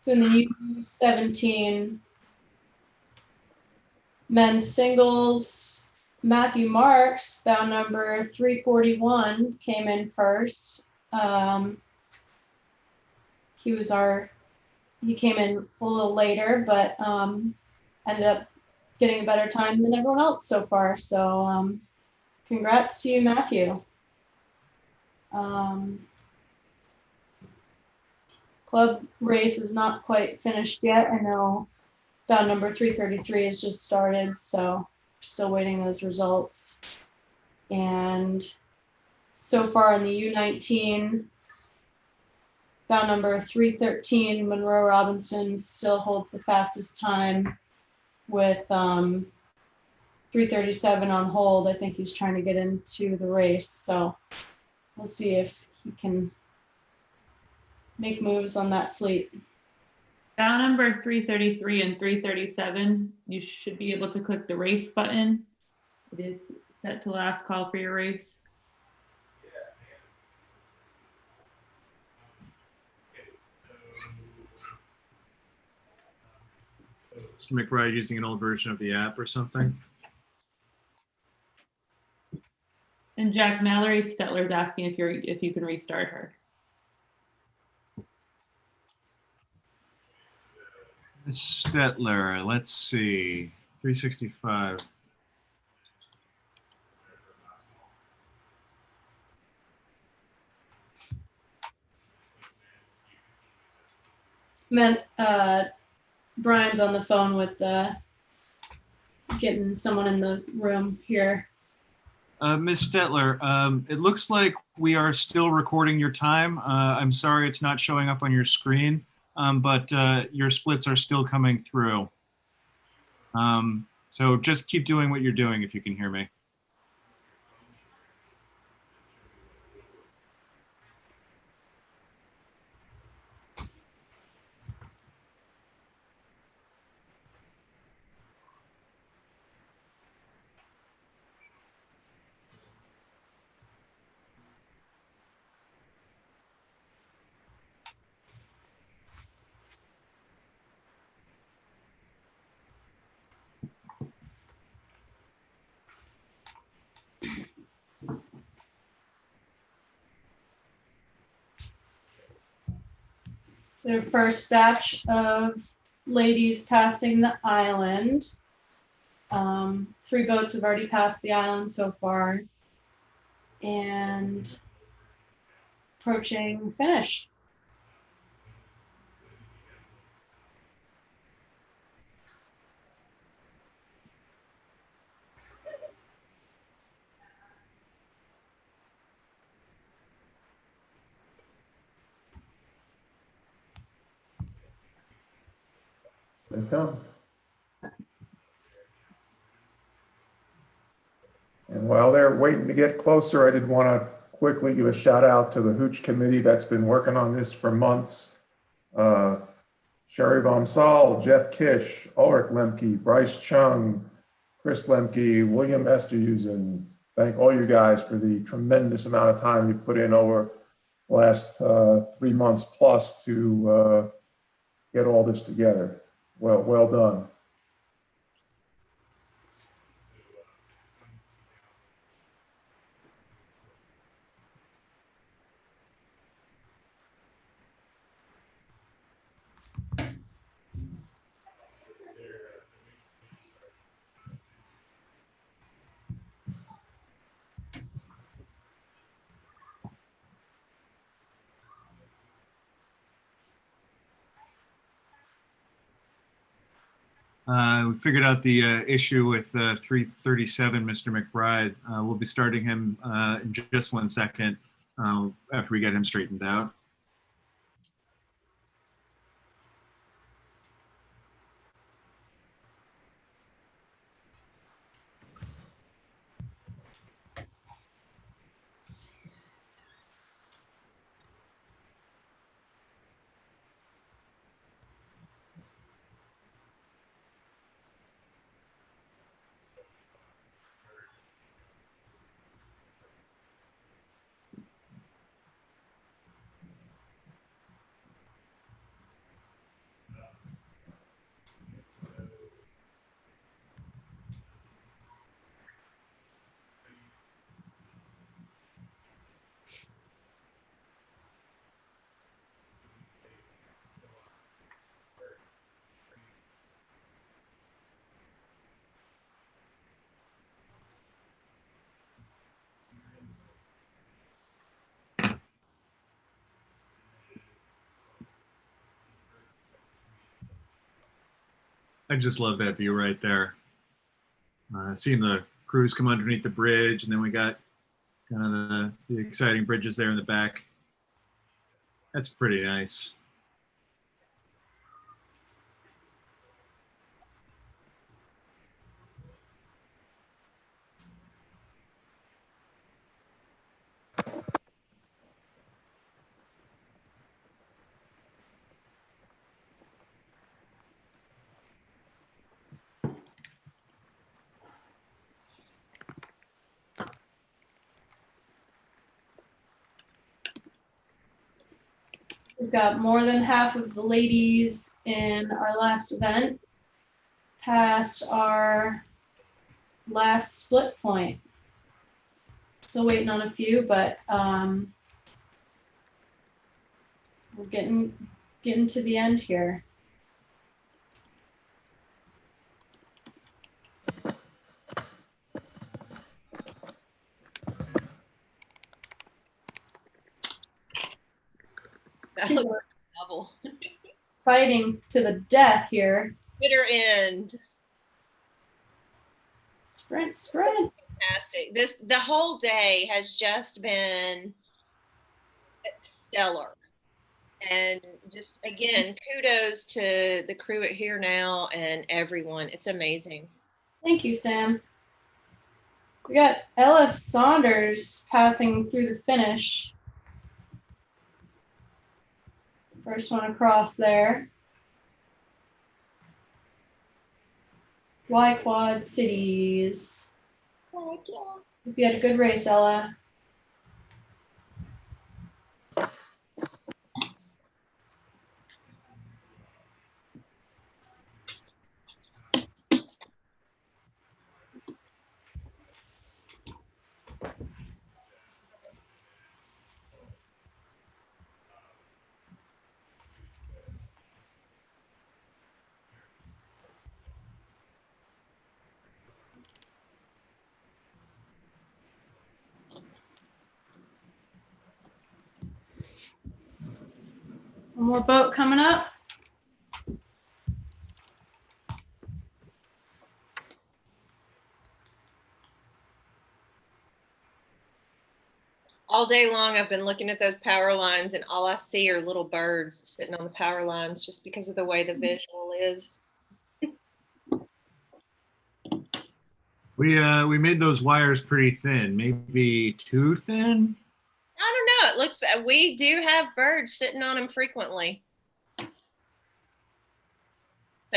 So in the U17 men's singles, Matthew Marks, bound number 341, came in first. He came in a little later, but ended up getting a better time than everyone else so far. So congrats to you, Matthew. Club race is not quite finished yet. I know bound number 333 has just started, so still waiting those results. And so far in the U19, bound number 313, Monroe Robinson still holds the fastest time with 337 on hold. I think he's trying to get into the race, so we'll see if he can make moves on that fleet. Bound number 333 and 337, you should be able to click the race button. It is set to last call for your race. Mr. McBride using an old version of the app or something? And Jack, Mallory Stetler is asking if you can restart her. Stetler, let's see, 365. Brian's on the phone with getting someone in the room here. Ms. Stetler, it looks like we are still recording your time. I'm sorry it's not showing up on your screen, but your splits are still coming through. So just keep doing what you're doing if you can hear me. their first batch of ladies passing the island. 3 boats have already passed the island so far, and approaching finish. They come. And while they're waiting to get closer, I did want to quickly give a shout out to the Hooch committee that's been working on this for months. Sherry Von Saul, Jeff Kish, Ulrich Lemke, Bryce Chung, Chris Lemke, William Esterhusen. Thank all you guys for the tremendous amount of time you put in over the last 3 months plus to get all this together. Well done. We figured out the issue with 337, Mr. McBride. We'll be starting him in just 1 second after we get him straightened out. I just love that view right there. Seeing the crews come underneath the bridge, and then we got kind of the exciting bridges there in the back. That's pretty nice. We've got more than half of the ladies in our last event past our last split point. Still waiting on a few, but we're getting to the end here. That looks double. Fighting to the death here. Bitter end. Sprint. Fantastic. The whole day has just been stellar. And just again, kudos to the crew at Here Now and everyone. It's amazing. Thank you, Sam. We got Ella Saunders passing through the finish. First one across there. Y Quad Cities. Hope you had a good race, Ella. One more boat coming up. All day long, I've been looking at those power lines, and all I see are little birds sitting on the power lines just because of the way the visual is. We made those wires pretty thin, maybe too thin. I don't know. It looks, we do have birds sitting on them frequently. So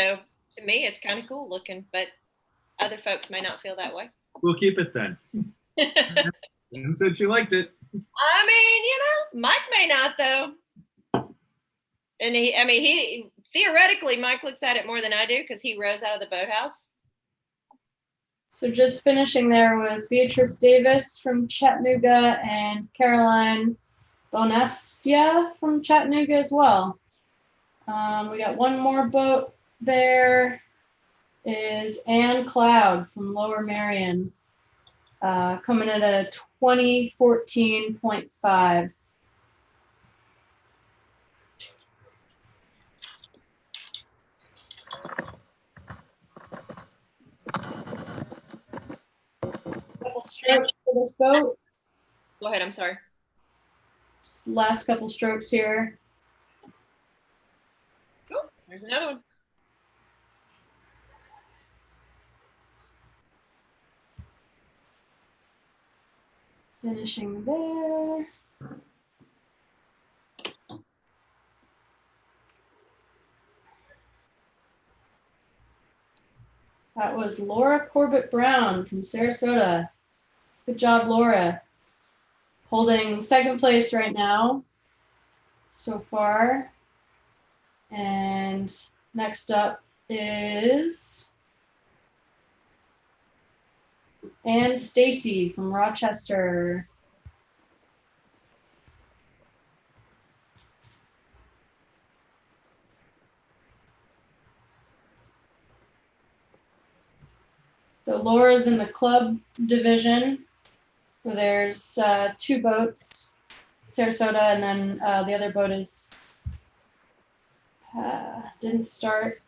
to me, it's kind of cool looking, but other folks may not feel that way. We'll keep it then. Sam said she liked it. I mean, you know, Mike may not though. And he theoretically, Mike looks at it more than I do because he rows out of the boathouse. So just finishing there was Beatrice Davis from Chattanooga and Caroline Bonastia from Chattanooga as well. We got one more boat there. Is Ann Cloud from Lower Marion, coming at a 2014.5. Couple strokes for this boat. Go ahead, I'm sorry. Just the last couple strokes here. Cool, there's another one. Finishing there. That was Laura Corbett Brown from Sarasota. Good job, Laura. Holding second place right now so far. And next up is Ann Stacy from Rochester. So Laura's in the club division where there's two boats, Sarasota, and then the other boat is didn't start.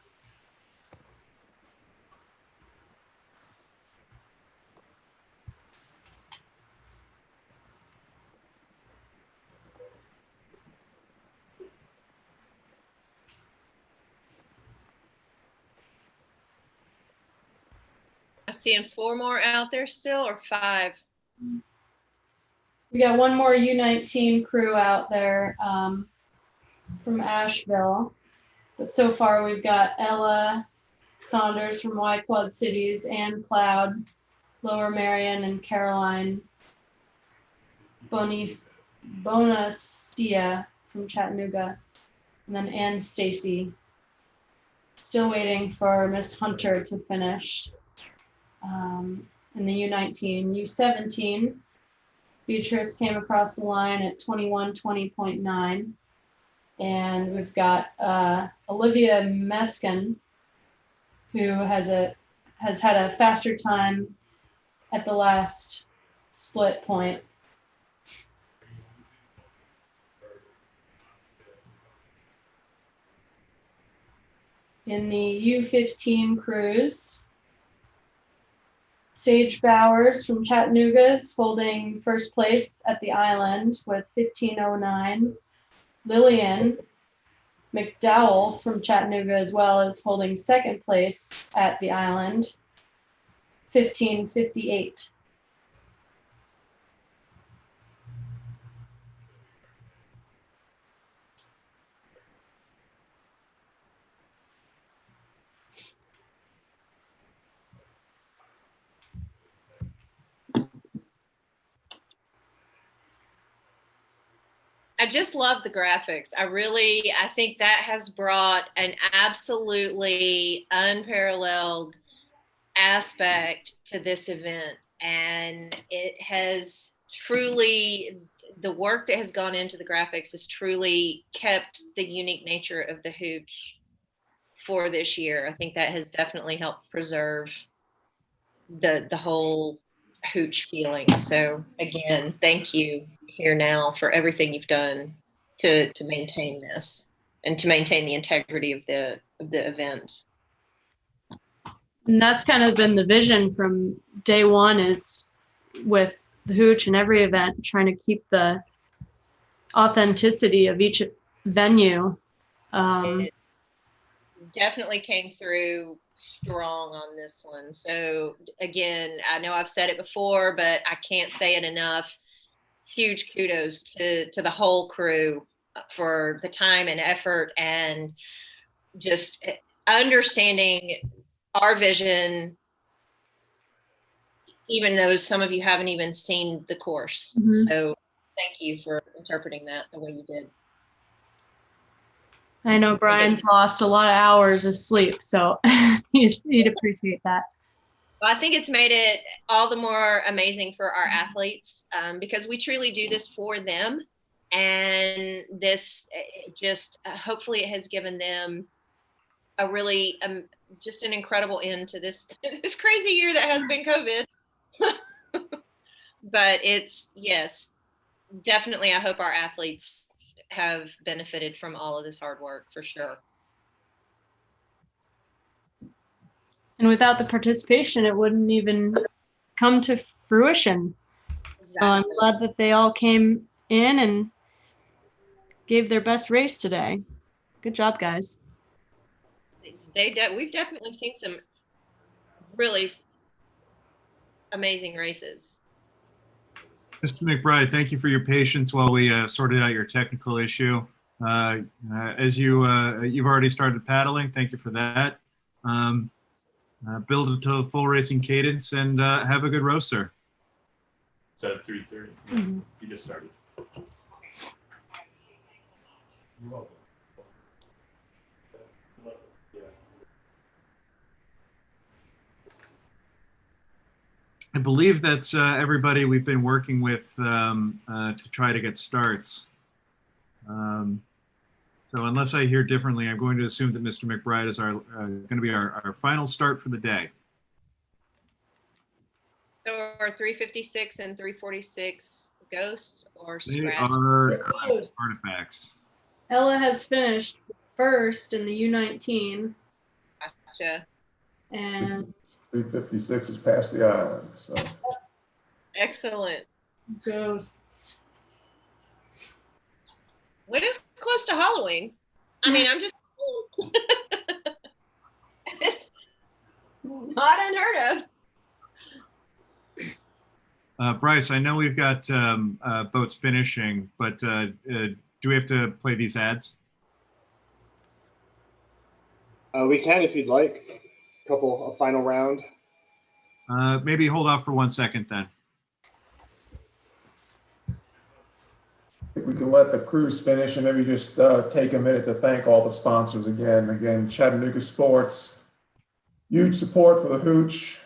I see 4 more out there still, or 5. We got one more U19 crew out there from Asheville. But so far we've got Ella Saunders from Y Quad Cities, Ann Cloud, Lower Marion, and Caroline Bonastia from Chattanooga, and then Ann Stacy. Still waiting for Miss Hunter to finish. In the U19, U17, Beatrice came across the line at 21:20.9, and we've got Olivia Meskin, who has had a faster time at the last split point. In the U15 cruise, Sage Bowers from Chattanooga is holding first place at the island with 15:09. Lillian McDowell from Chattanooga as well is holding second place at the island, 15:58. I just love the graphics. I think that has brought an absolutely unparalleled aspect to this event. And it has truly, the work that has gone into the graphics has truly kept the unique nature of the Hooch for this year. I think that has definitely helped preserve the whole Hooch feeling. So again, thank you here now for everything you've done to maintain this. and to maintain the integrity of the event. And that's kind of been the vision from day one, is with the Hooch and every event, trying to keep the authenticity of each venue. It definitely came through strong on this one. So again, I know I've said it before, but I can't say it enough. Huge kudos to the whole crew for the time and effort and just understanding our vision, even though some of you haven't even seen the course. Mhm. So thank you for interpreting that the way you did. I know Brian's lost a lot of hours of sleep, so he'd appreciate that. Well, I think it's made it all the more amazing for our athletes, because we truly do this for them. And this just hopefully it has given them a really just an incredible end to this this crazy year that has been COVID. But it's, yes, definitely, I hope our athletes have benefited from all of this hard work for sure. And without the participation, it wouldn't even come to fruition. So I'm glad that they all came in and gave their best race today. Good job, guys. We've definitely seen some really amazing races. Mr. McBride, thank you for your patience while we sorted out your technical issue. As you've already started paddling, thank you for that. Build it to a full racing cadence and have a good roast, sir. It's at 3:30. Mhm. You just started. You're welcome. I believe that's everybody we've been working with to try to get starts. So unless I hear differently, I'm going to assume that Mr. McBride is going to be our final start for the day. So are 356 and 346 ghosts or They scratch? are Ghosts. artifacts. Ella has finished first in the U19. Gotcha. And 356 is past the island, so. Excellent. Ghosts. When is close to Halloween? I mean, I'm just it's not unheard of. Bryce, I know we've got boats finishing, but do we have to play these ads? We can if you'd like. A final round. Maybe hold off for 1 second then. We can let the crews finish and maybe just take a minute to thank all the sponsors again. Again, Chattanooga Sports, huge support for the Hooch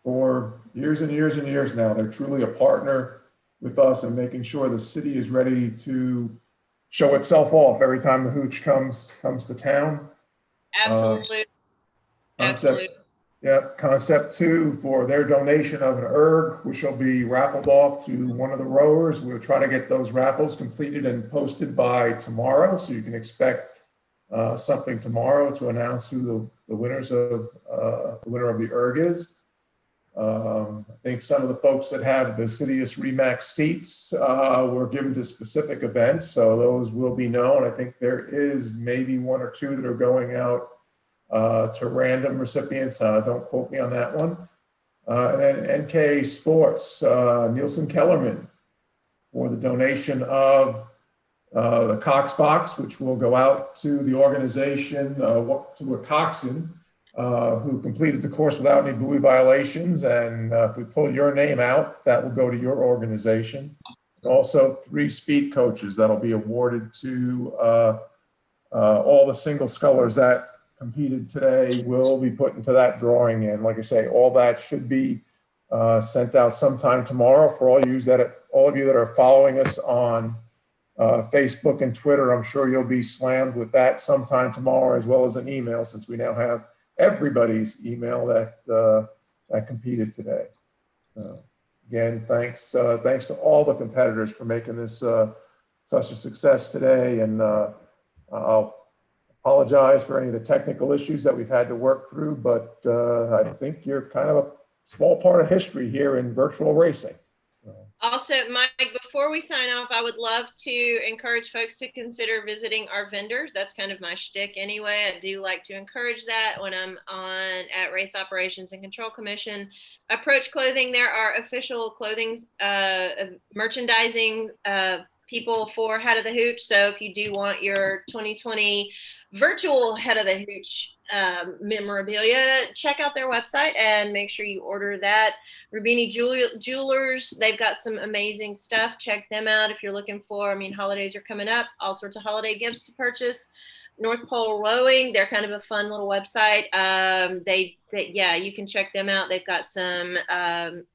for years and years and years now. They're truly a partner with us in making sure the city is ready to show itself off every time the Hooch comes to town. Absolutely. Concept 2 for their donation of an erg, which will be raffled off to one of the rowers. We'll try to get those raffles completed and posted by tomorrow, so you can expect something tomorrow to announce who the winners of the winner of the erg is. I think some of the folks that have the Citius Remax seats were given to specific events, so those will be known. I think there is maybe 1 or 2 that are going out to random recipients. Don't quote me on that one. And then NK Sports, Nielsen Kellerman, for the donation of the Cox box, which will go out to the organization, to a coxswain who completed the course without any buoy violations. And if we pull your name out, that will go to your organization. Also, 3 speed coaches that'll be awarded to all the single scullers that competed today will be put into that drawing. And like I say, all that should be sent out sometime tomorrow for all of you that are following us on Facebook and Twitter. I'm sure you'll be slammed with that sometime tomorrow, as well as an email, since we now have everybody's email that competed today. So again, thanks to all the competitors for making this such a success today. And I'll apologize for any of the technical issues that we've had to work through, but I think you're kind of a small part of history here in virtual racing. Also, Mike, before we sign off, I would love to encourage folks to consider visiting our vendors. That's kind of my shtick anyway. I do like to encourage that when I'm at Race Operations and Control Commission. Approach Clothing, there are official clothing merchandising people for Head of the Hooch. So if you do want your 2020 virtual Head of the Hooch memorabilia, check out their website and make sure you order that. Rubini Jewelers, they've got some amazing stuff. Check them out if you're looking for, holidays are coming up, all sorts of holiday gifts to purchase. North Pole Rowing, they're kind of a fun little website. Yeah, you can check them out. They've got some, I'm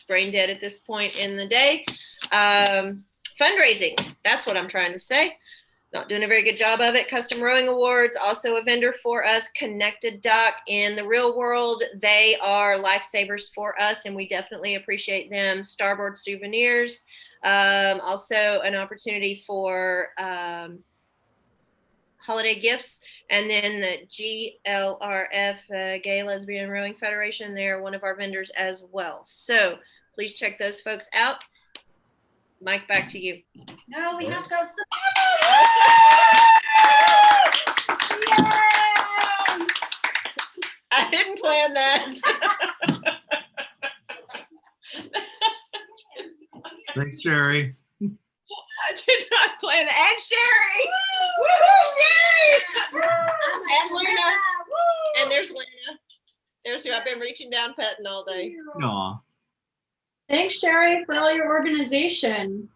brain dead at this point in the day. Fundraising, that's what I'm trying to say. Not doing a very good job of it. Custom Rowing Awards, also a vendor for us. Connected Dock in the real world. They are lifesavers for us, and we definitely appreciate them. Starboard Souvenirs, also an opportunity for holiday gifts. And then the GLRF, Gay Lesbian Rowing Federation, they're one of our vendors as well. So please check those folks out. Mike, back to you. No, we have to go. I didn't plan that. Thanks, Sherry. I did not plan that. And Sherry. Woohoo, Sherry. And Luna. And there's Luna. There's who I've been reaching down petting all day. Aw. Thanks, Sherry, for all your organization.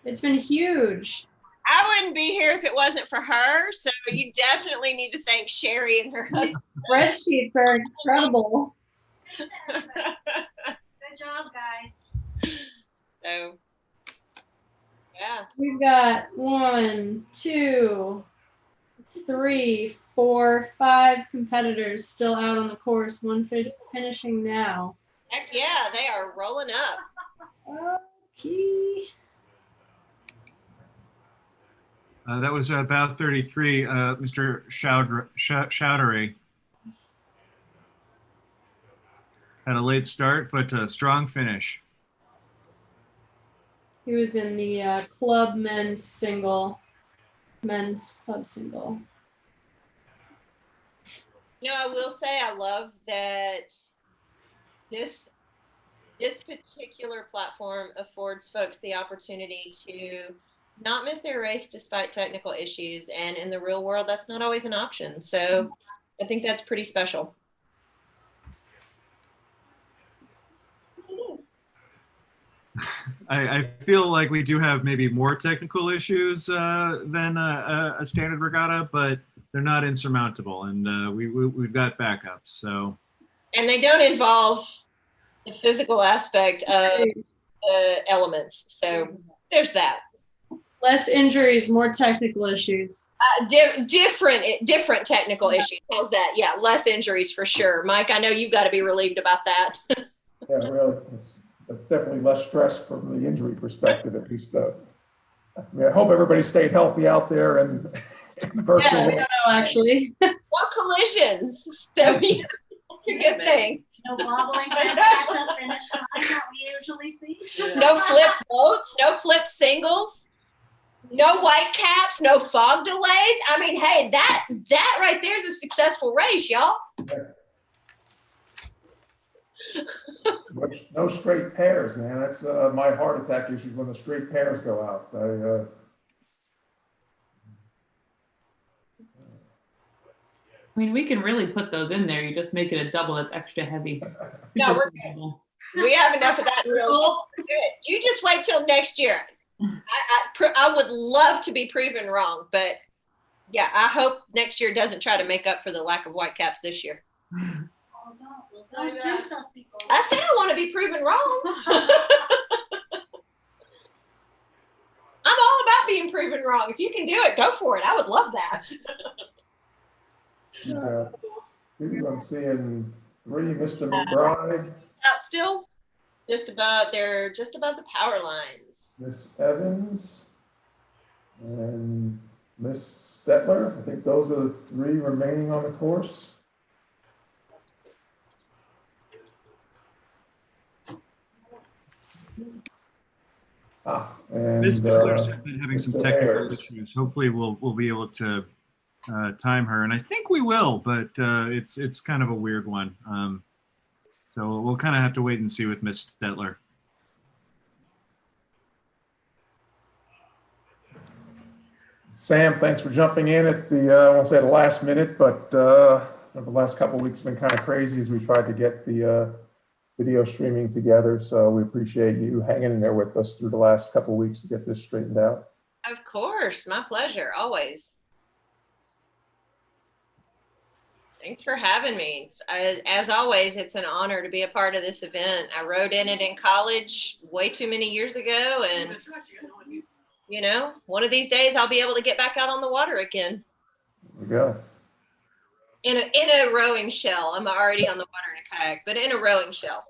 It's been huge. I wouldn't be here if it wasn't for her. So you definitely need to thank Sherry and her husband. Spreadsheets are incredible. Good job, guys. So, yeah. We've got 1, 2, 3, 4, 5 competitors still out on the course. One finishing now. Heck yeah, they are rolling up. Okay. That was about 33, Mr. Chowdhury. Had a late start, but a strong finish. He was in the club men's club single. I will say I love that this particular platform affords folks the opportunity to not miss their race despite technical issues. And in the real world, that's not always an option. So I think that's pretty special. I feel like we do have maybe more technical issues than a standard regatta, but they're not insurmountable, and we've got backups. So, and they don't involve the physical aspect of the elements. So there's that. Less injuries, more technical issues. Different technical issues. How's that? Yeah, less injuries for sure. Mike, I know you've got to be relieved about that. Yeah, really. That's definitely less stress from the injury perspective, at least. I hope everybody stayed healthy out there and virtual. Yeah, we don't know, actually. Well, collisions. So it's a good thing. No bobbling at the finish line that we usually see. No flip boats, no flip singles, no white caps, no fog delays. I mean, hey, that right there is a successful race, y'all. No straight pairs, man. That's my heart attack issues when the straight pairs go out. I mean, we can really put those in there. You just make it a double that's extra heavy. No, we're good. We have enough of that. Real good. You just wait till next year. I would love to be proven wrong, but yeah, I hope next year doesn't try to make up for the lack of white caps this year. Don't jinx us, people. I said I want to be proven wrong. I'm all about being proven wrong. If you can do it, go for it. I would love that. I'm seeing 3, Mr. McBride. Out still, they're just above the power lines. Miss Evans. and Miss Stetler. I think those are the three remaining on the course. And Miss Stetler's been having some Mr. technical Ayers. issues. Hopefully, we'll be able to time her, and I think we will, but it's kind of a weird one. So we'll kind of have to wait and see with Miss Stetler. Sam, thanks for jumping in at the, I won't say the last minute, but the last couple of weeks have been kind of crazy as we tried to get the video streaming together. So we appreciate you hanging in there with us through the last couple of weeks to get this straightened out. Of course, my pleasure, always. Thanks for having me. As always, it's an honor to be a part of this event. I rode in it in college way too many years ago, and you know, one of these days I'll be able to get back out on the water again. There we go. In a rowing shell. I'm already on the water in a kayak, but in a rowing shell.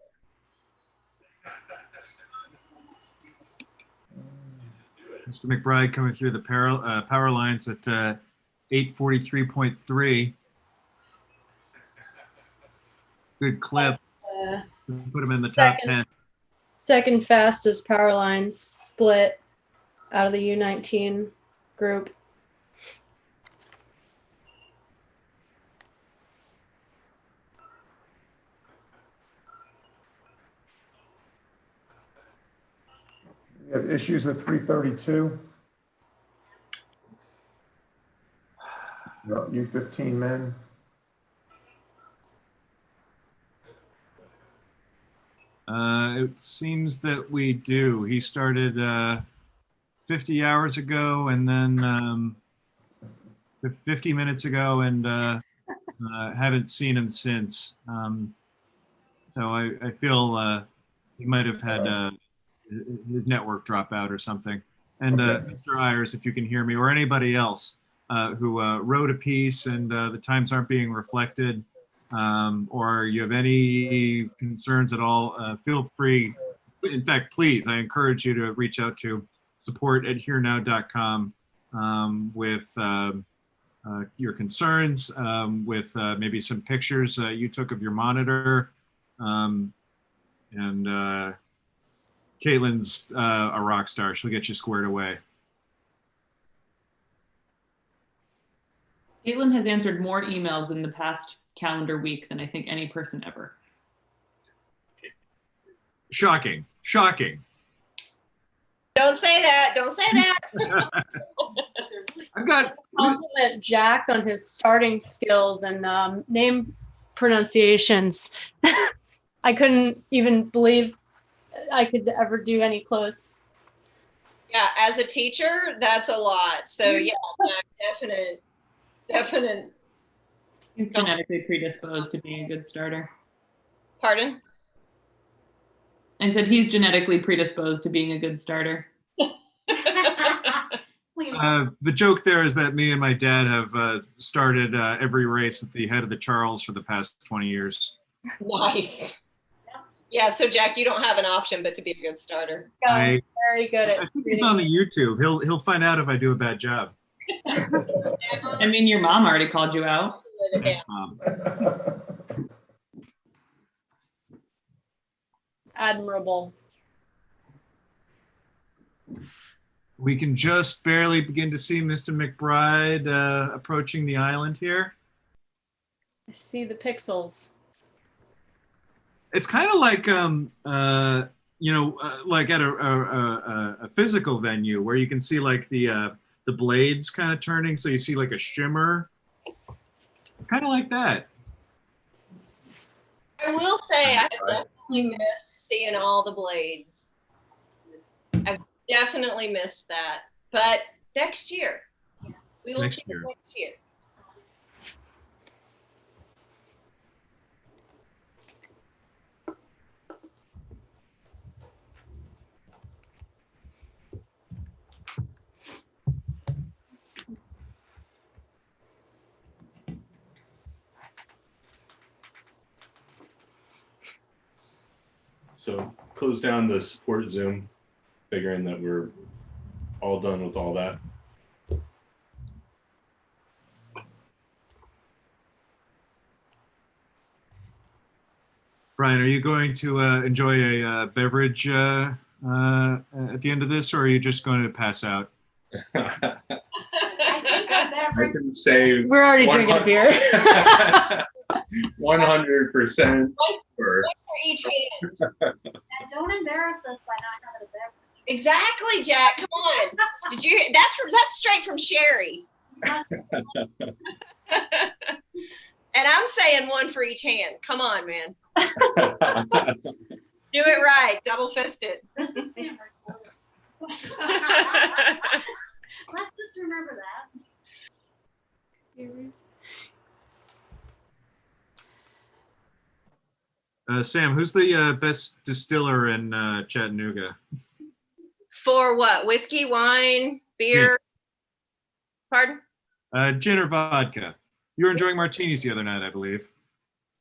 Mr. McBride coming through the power lines at 8:43.3. Good clip. Put him in the top 10. Second fastest power lines split out of the U19 group. We have issues with 332. U15 men. It seems that we do. He started 50 hours ago, and then 50 minutes ago, and haven't seen him since. So I feel he might have had his network drop out or something. And Mr. Ayers, if you can hear me, or anybody else who wrote a piece and the times aren't being reflected, or you have any concerns at all, feel free. In fact, please, I encourage you to reach out to support@herenow.com with your concerns, with maybe some pictures you took of your monitor. And Caitlin's a rock star. She'll get you squared away. Caitlin has answered more emails in the past calendar week than I think any person ever. Shocking. Shocking. Don't say that. Don't say that. I've got compliment Jack on his starting skills and name pronunciations. I couldn't even believe I could ever do any close. Yeah, as a teacher, that's a lot. So yeah, definite. He's genetically predisposed to being a good starter. Pardon? I said he's genetically predisposed to being a good starter. The joke there is that me and my dad have started every race at the head of the Charles for the past 20 years. Nice. Yeah, so Jack, you don't have an option but to be a good starter. Very good at I think he's on the YouTube. He'll find out if I do a bad job. I mean, your mom already called you out. Thanks, Mom. Admirable. We can just barely begin to see Mr. McBride approaching the island here. I see the pixels. It's kind of like like at a physical venue where you can see like the blades kind of turning, so you see like a shimmer, kind of like that. I will say I definitely missed seeing all the blades. I've definitely missed that, but next year we will see it next year. So close down the support Zoom, figuring that we're all done with all that. Brian, are you going to enjoy a beverage at the end of this, or are you just going to pass out? I think a I beverage. can say We're already drinking a beer. 100% for each hand. Now, don't embarrass us by not having a beverage. Exactly, Jack. Come on. Did you? That's straight from Sherry. And I'm saying one for each hand. Come on, man. Do it right. Double fisted. This is being recorded. Let's just remember that. Sam, who's the best distiller in Chattanooga? For what? Whiskey, wine, beer? Pardon? Gin or vodka? You were enjoying martinis the other night, I believe.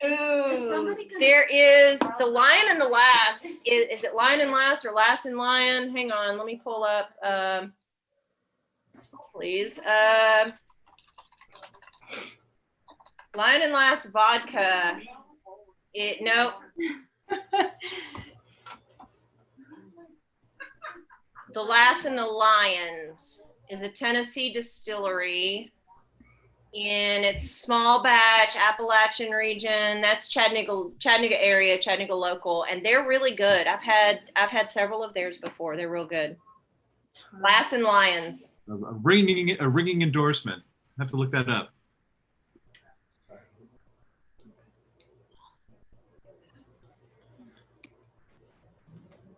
Ooh, there is the Lion and the Lass. Is it Lion and Lass or Lass and Lion? Hang on, let me pull up. Please. Lion and Lass vodka. No. The Lass and the Lions is a Tennessee distillery. And it's small batch, Appalachian region. That's Chattanooga area, Chattanooga local, and they're really good. I've had several of theirs before. They're real good. Lass and Lions. A ringing endorsement. I have to look that up.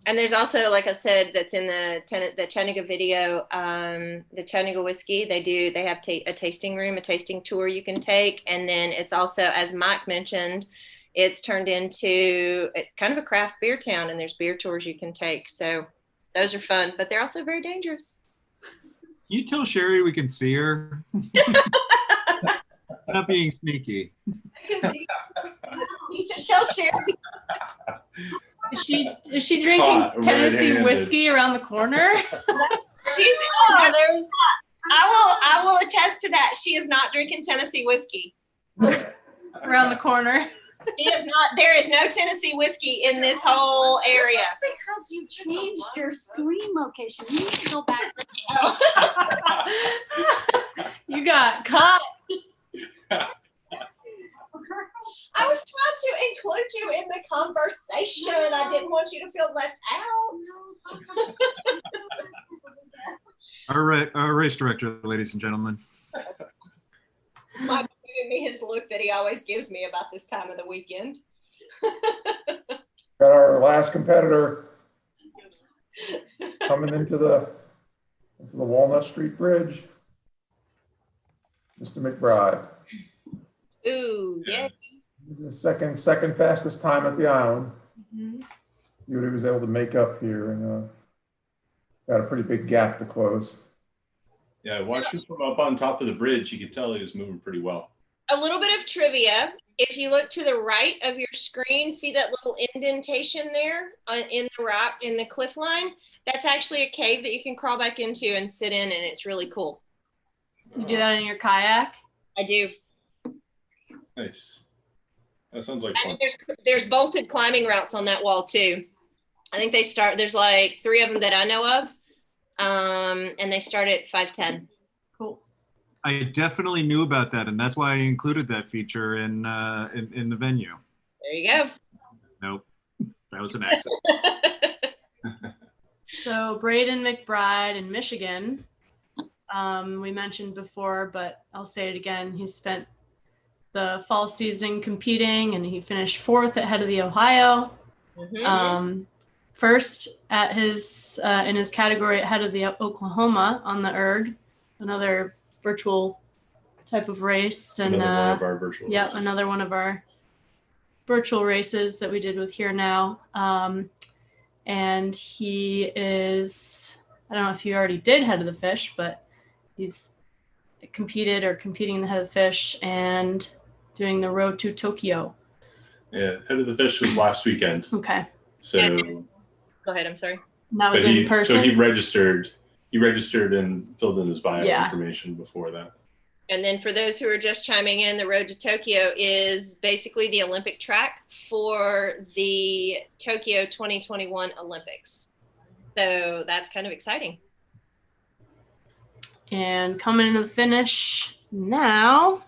And there's also, like I said, that's in the Chattanooga video, the Chattanooga whiskey. They have a tasting room, a tasting tour you can take. And then it's also, as Mike mentioned, it's turned into kind of a craft beer town, and there's beer tours you can take. So those are fun, but they're also very dangerous. Can you tell Sherry we can see her? Not being sneaky. He said, tell Sherry. Is she drinking Tennessee whiskey around the corner? She's there's. I will attest to that. She is not drinking Tennessee whiskey. Around the corner. She is not. There is no Tennessee whiskey in this whole area. This is because you changed your screen location. You need to go back. You got caught. I was trying to include you in the conversation. I didn't want you to feel left out. Our race director, ladies and gentlemen. Mike giving me his look that he always gives me about this time of the weekend. Got our last competitor coming into the Walnut Street Bridge. Mr. McBride. Ooh, yeah. The second fastest time at the island. Mm-hmm. See what he was able to make up here, and got a pretty big gap to close. Yeah, watching from up on top of the bridge, you could tell he was moving pretty well. A little bit of trivia. If you look to the right of your screen, see that little indentation there in the rock, in the cliff line? That's actually a cave that you can crawl back into and sit in, and it's really cool. You do that in your kayak? I do. Nice. That sounds like fun. And there's bolted climbing routes on that wall too. I think there's like 3 of them that I know of. And they start at 510. Cool. I definitely knew about that, and that's why I included that feature in the venue. There you go. Nope, that was an accident. So Braden McBride in Michigan, we mentioned before, but I'll say it again. He spent the fall season competing, and he finished 4th at Head of the Ohio. Mm-hmm. First at his in his category at Head of the Oklahoma on the ERG, another virtual type of race, and another one of our virtual yeah, races. another one of our virtual races that we did with Here Now. And he is, I don't know if you already did Head of the Fish, but he's competing in the Head of the Fish and doing the Road to Tokyo. Yeah, Head of the Fish was last weekend. Okay. So Go ahead, I'm sorry. And that was in person? So he registered and filled in his bio Yeah. information before that. And then for those who are just chiming in, the Road to Tokyo is basically the Olympic track for the Tokyo 2021 Olympics. So that's kind of exciting. And coming into the finish now,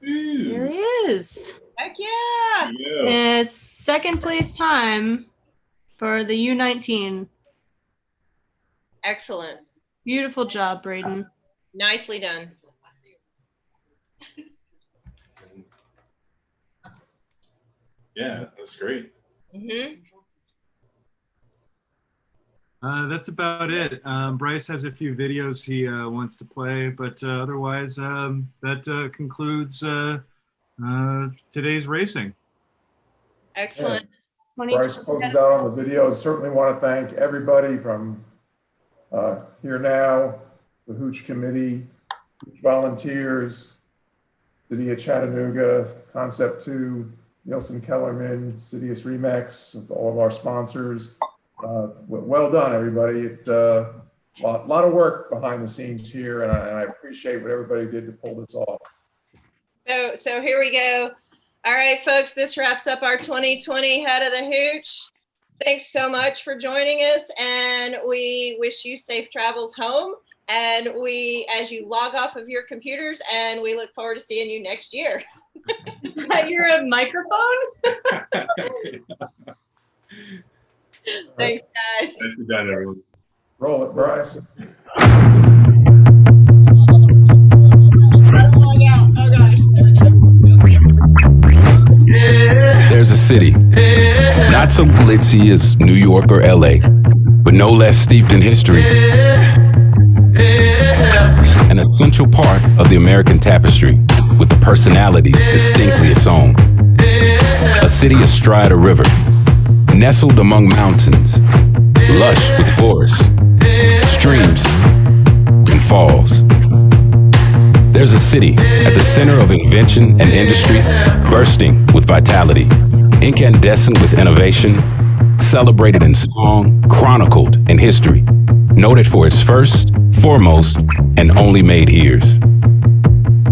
there he is. Heck yeah. It's second place time for the U19. Excellent. Beautiful job, Braden. Nicely done. Yeah, that's great. Mm-hmm. That's about it. Bryce has a few videos he wants to play, but otherwise, that concludes today's racing. Excellent. Bryce closes out on the videos. Certainly want to thank everybody from Here Now, the Hooch Committee, Hooch volunteers, City of Chattanooga, Concept 2, Nielsen Kellerman, Cityus Remax, all of our sponsors. Well done, everybody. A lot of work behind the scenes here, and I appreciate what everybody did to pull this off. So here we go. All right, folks, this wraps up our 2020 Head of the Hooch. Thanks so much for joining us, and we wish you safe travels home. And as you log off of your computers, and we look forward to seeing you next year. Is that your microphone? Thanks, guys. Nicely done, everyone. Roll it, Bryce. There's a city, not so glitzy as New York or LA, but no less steeped in history. An essential part of the American tapestry, with a personality distinctly its own. A city astride a river, nestled among mountains, lush with forests, streams, and falls. There's a city at the center of invention and industry, bursting with vitality, incandescent with innovation, celebrated in song, chronicled in history, noted for its first, foremost, and only made here's.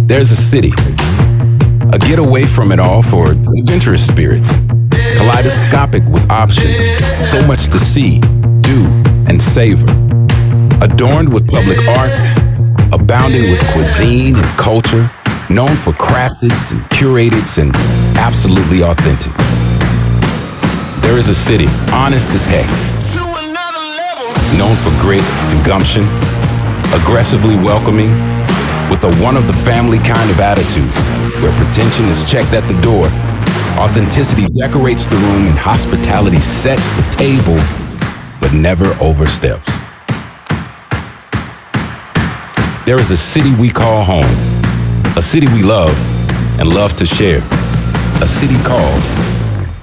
There's a city, a getaway from it all for adventurous spirits, kaleidoscopic with options, so much to see, do, and savor, adorned with public art, abounding with cuisine and culture, known for crafted and curated and absolutely authentic. There is a city, honest as heck, known for grit and gumption, aggressively welcoming, with a one-of-the-family kind of attitude, where pretension is checked at the door, authenticity decorates the room, and hospitality sets the table, but never oversteps. There is a city we call home, a city we love and love to share, a city called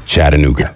Chattanooga.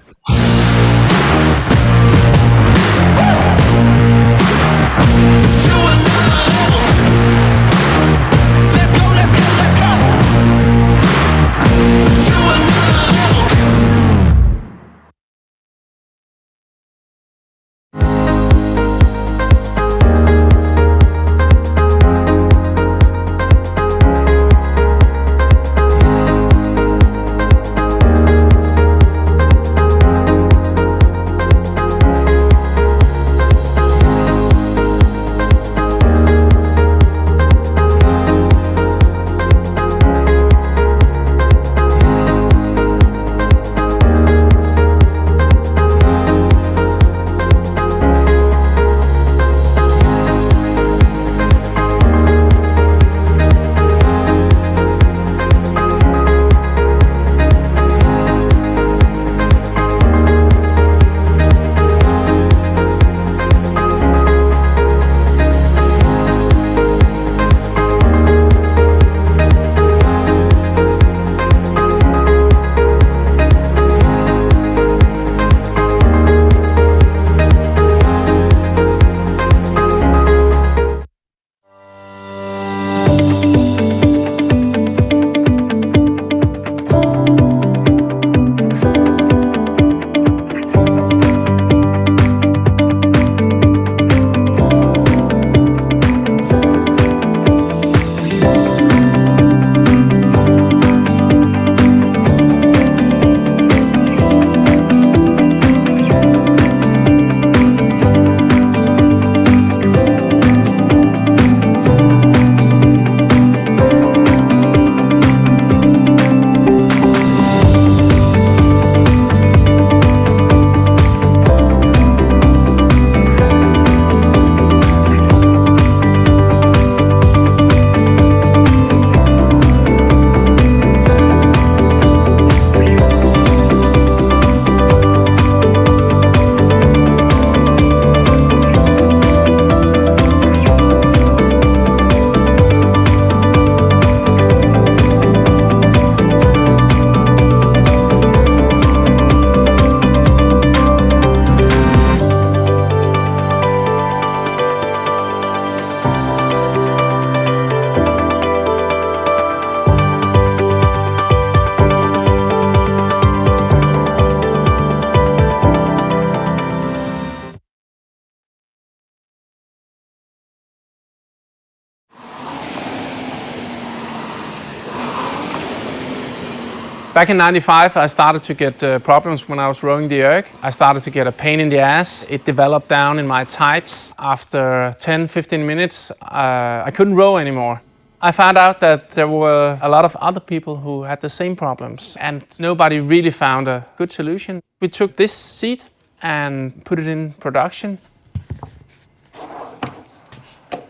Back in '95, I started to get problems when I was rowing the erg. I started to get a pain in the ass. It developed down in my tights. After 10-15 minutes, I couldn't row anymore. I found out that there were a lot of other people who had the same problems, and nobody really found a good solution. We took this seat and put it in production.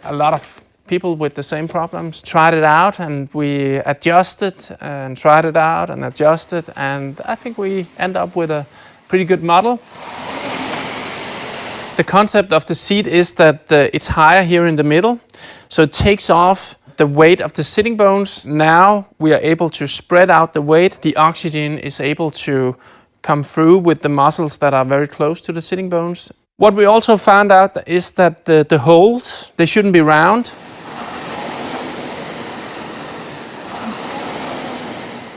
A lot of people with the same problems tried it out, and we adjusted and tried it out and adjusted, and I think we end up with a pretty good model. The concept of the seat is that it's higher here in the middle, so it takes off the weight of the sitting bones. Now we are able to spread out the weight. The oxygen is able to come through with the muscles that are very close to the sitting bones. What we also found out is that the holes, they shouldn't be round.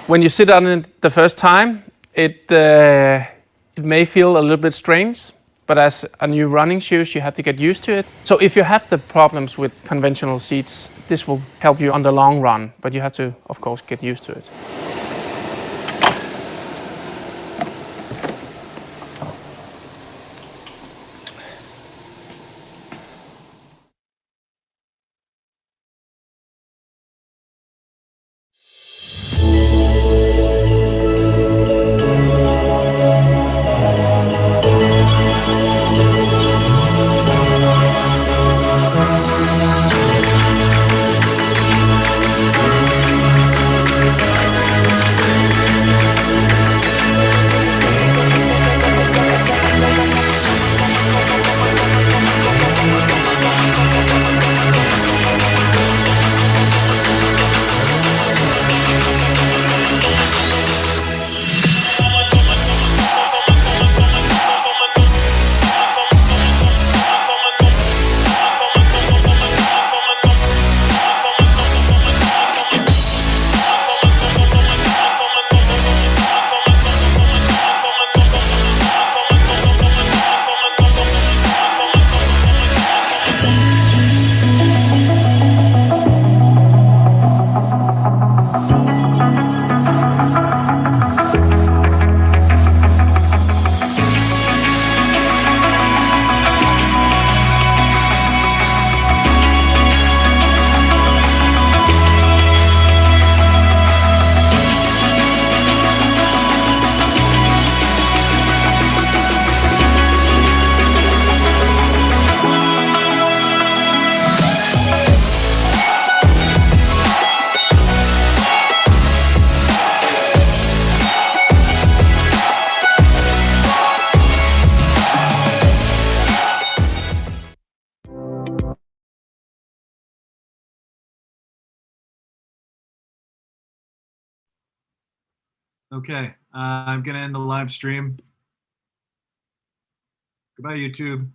When you sit on it the first time, it may feel a little bit strange, but as a new running shoes, you have to get used to it. So if you have the problems with conventional seats, this will help you on the long run, but you have to, of course, get used to it. Okay, I'm going to end the live stream. Goodbye, YouTube.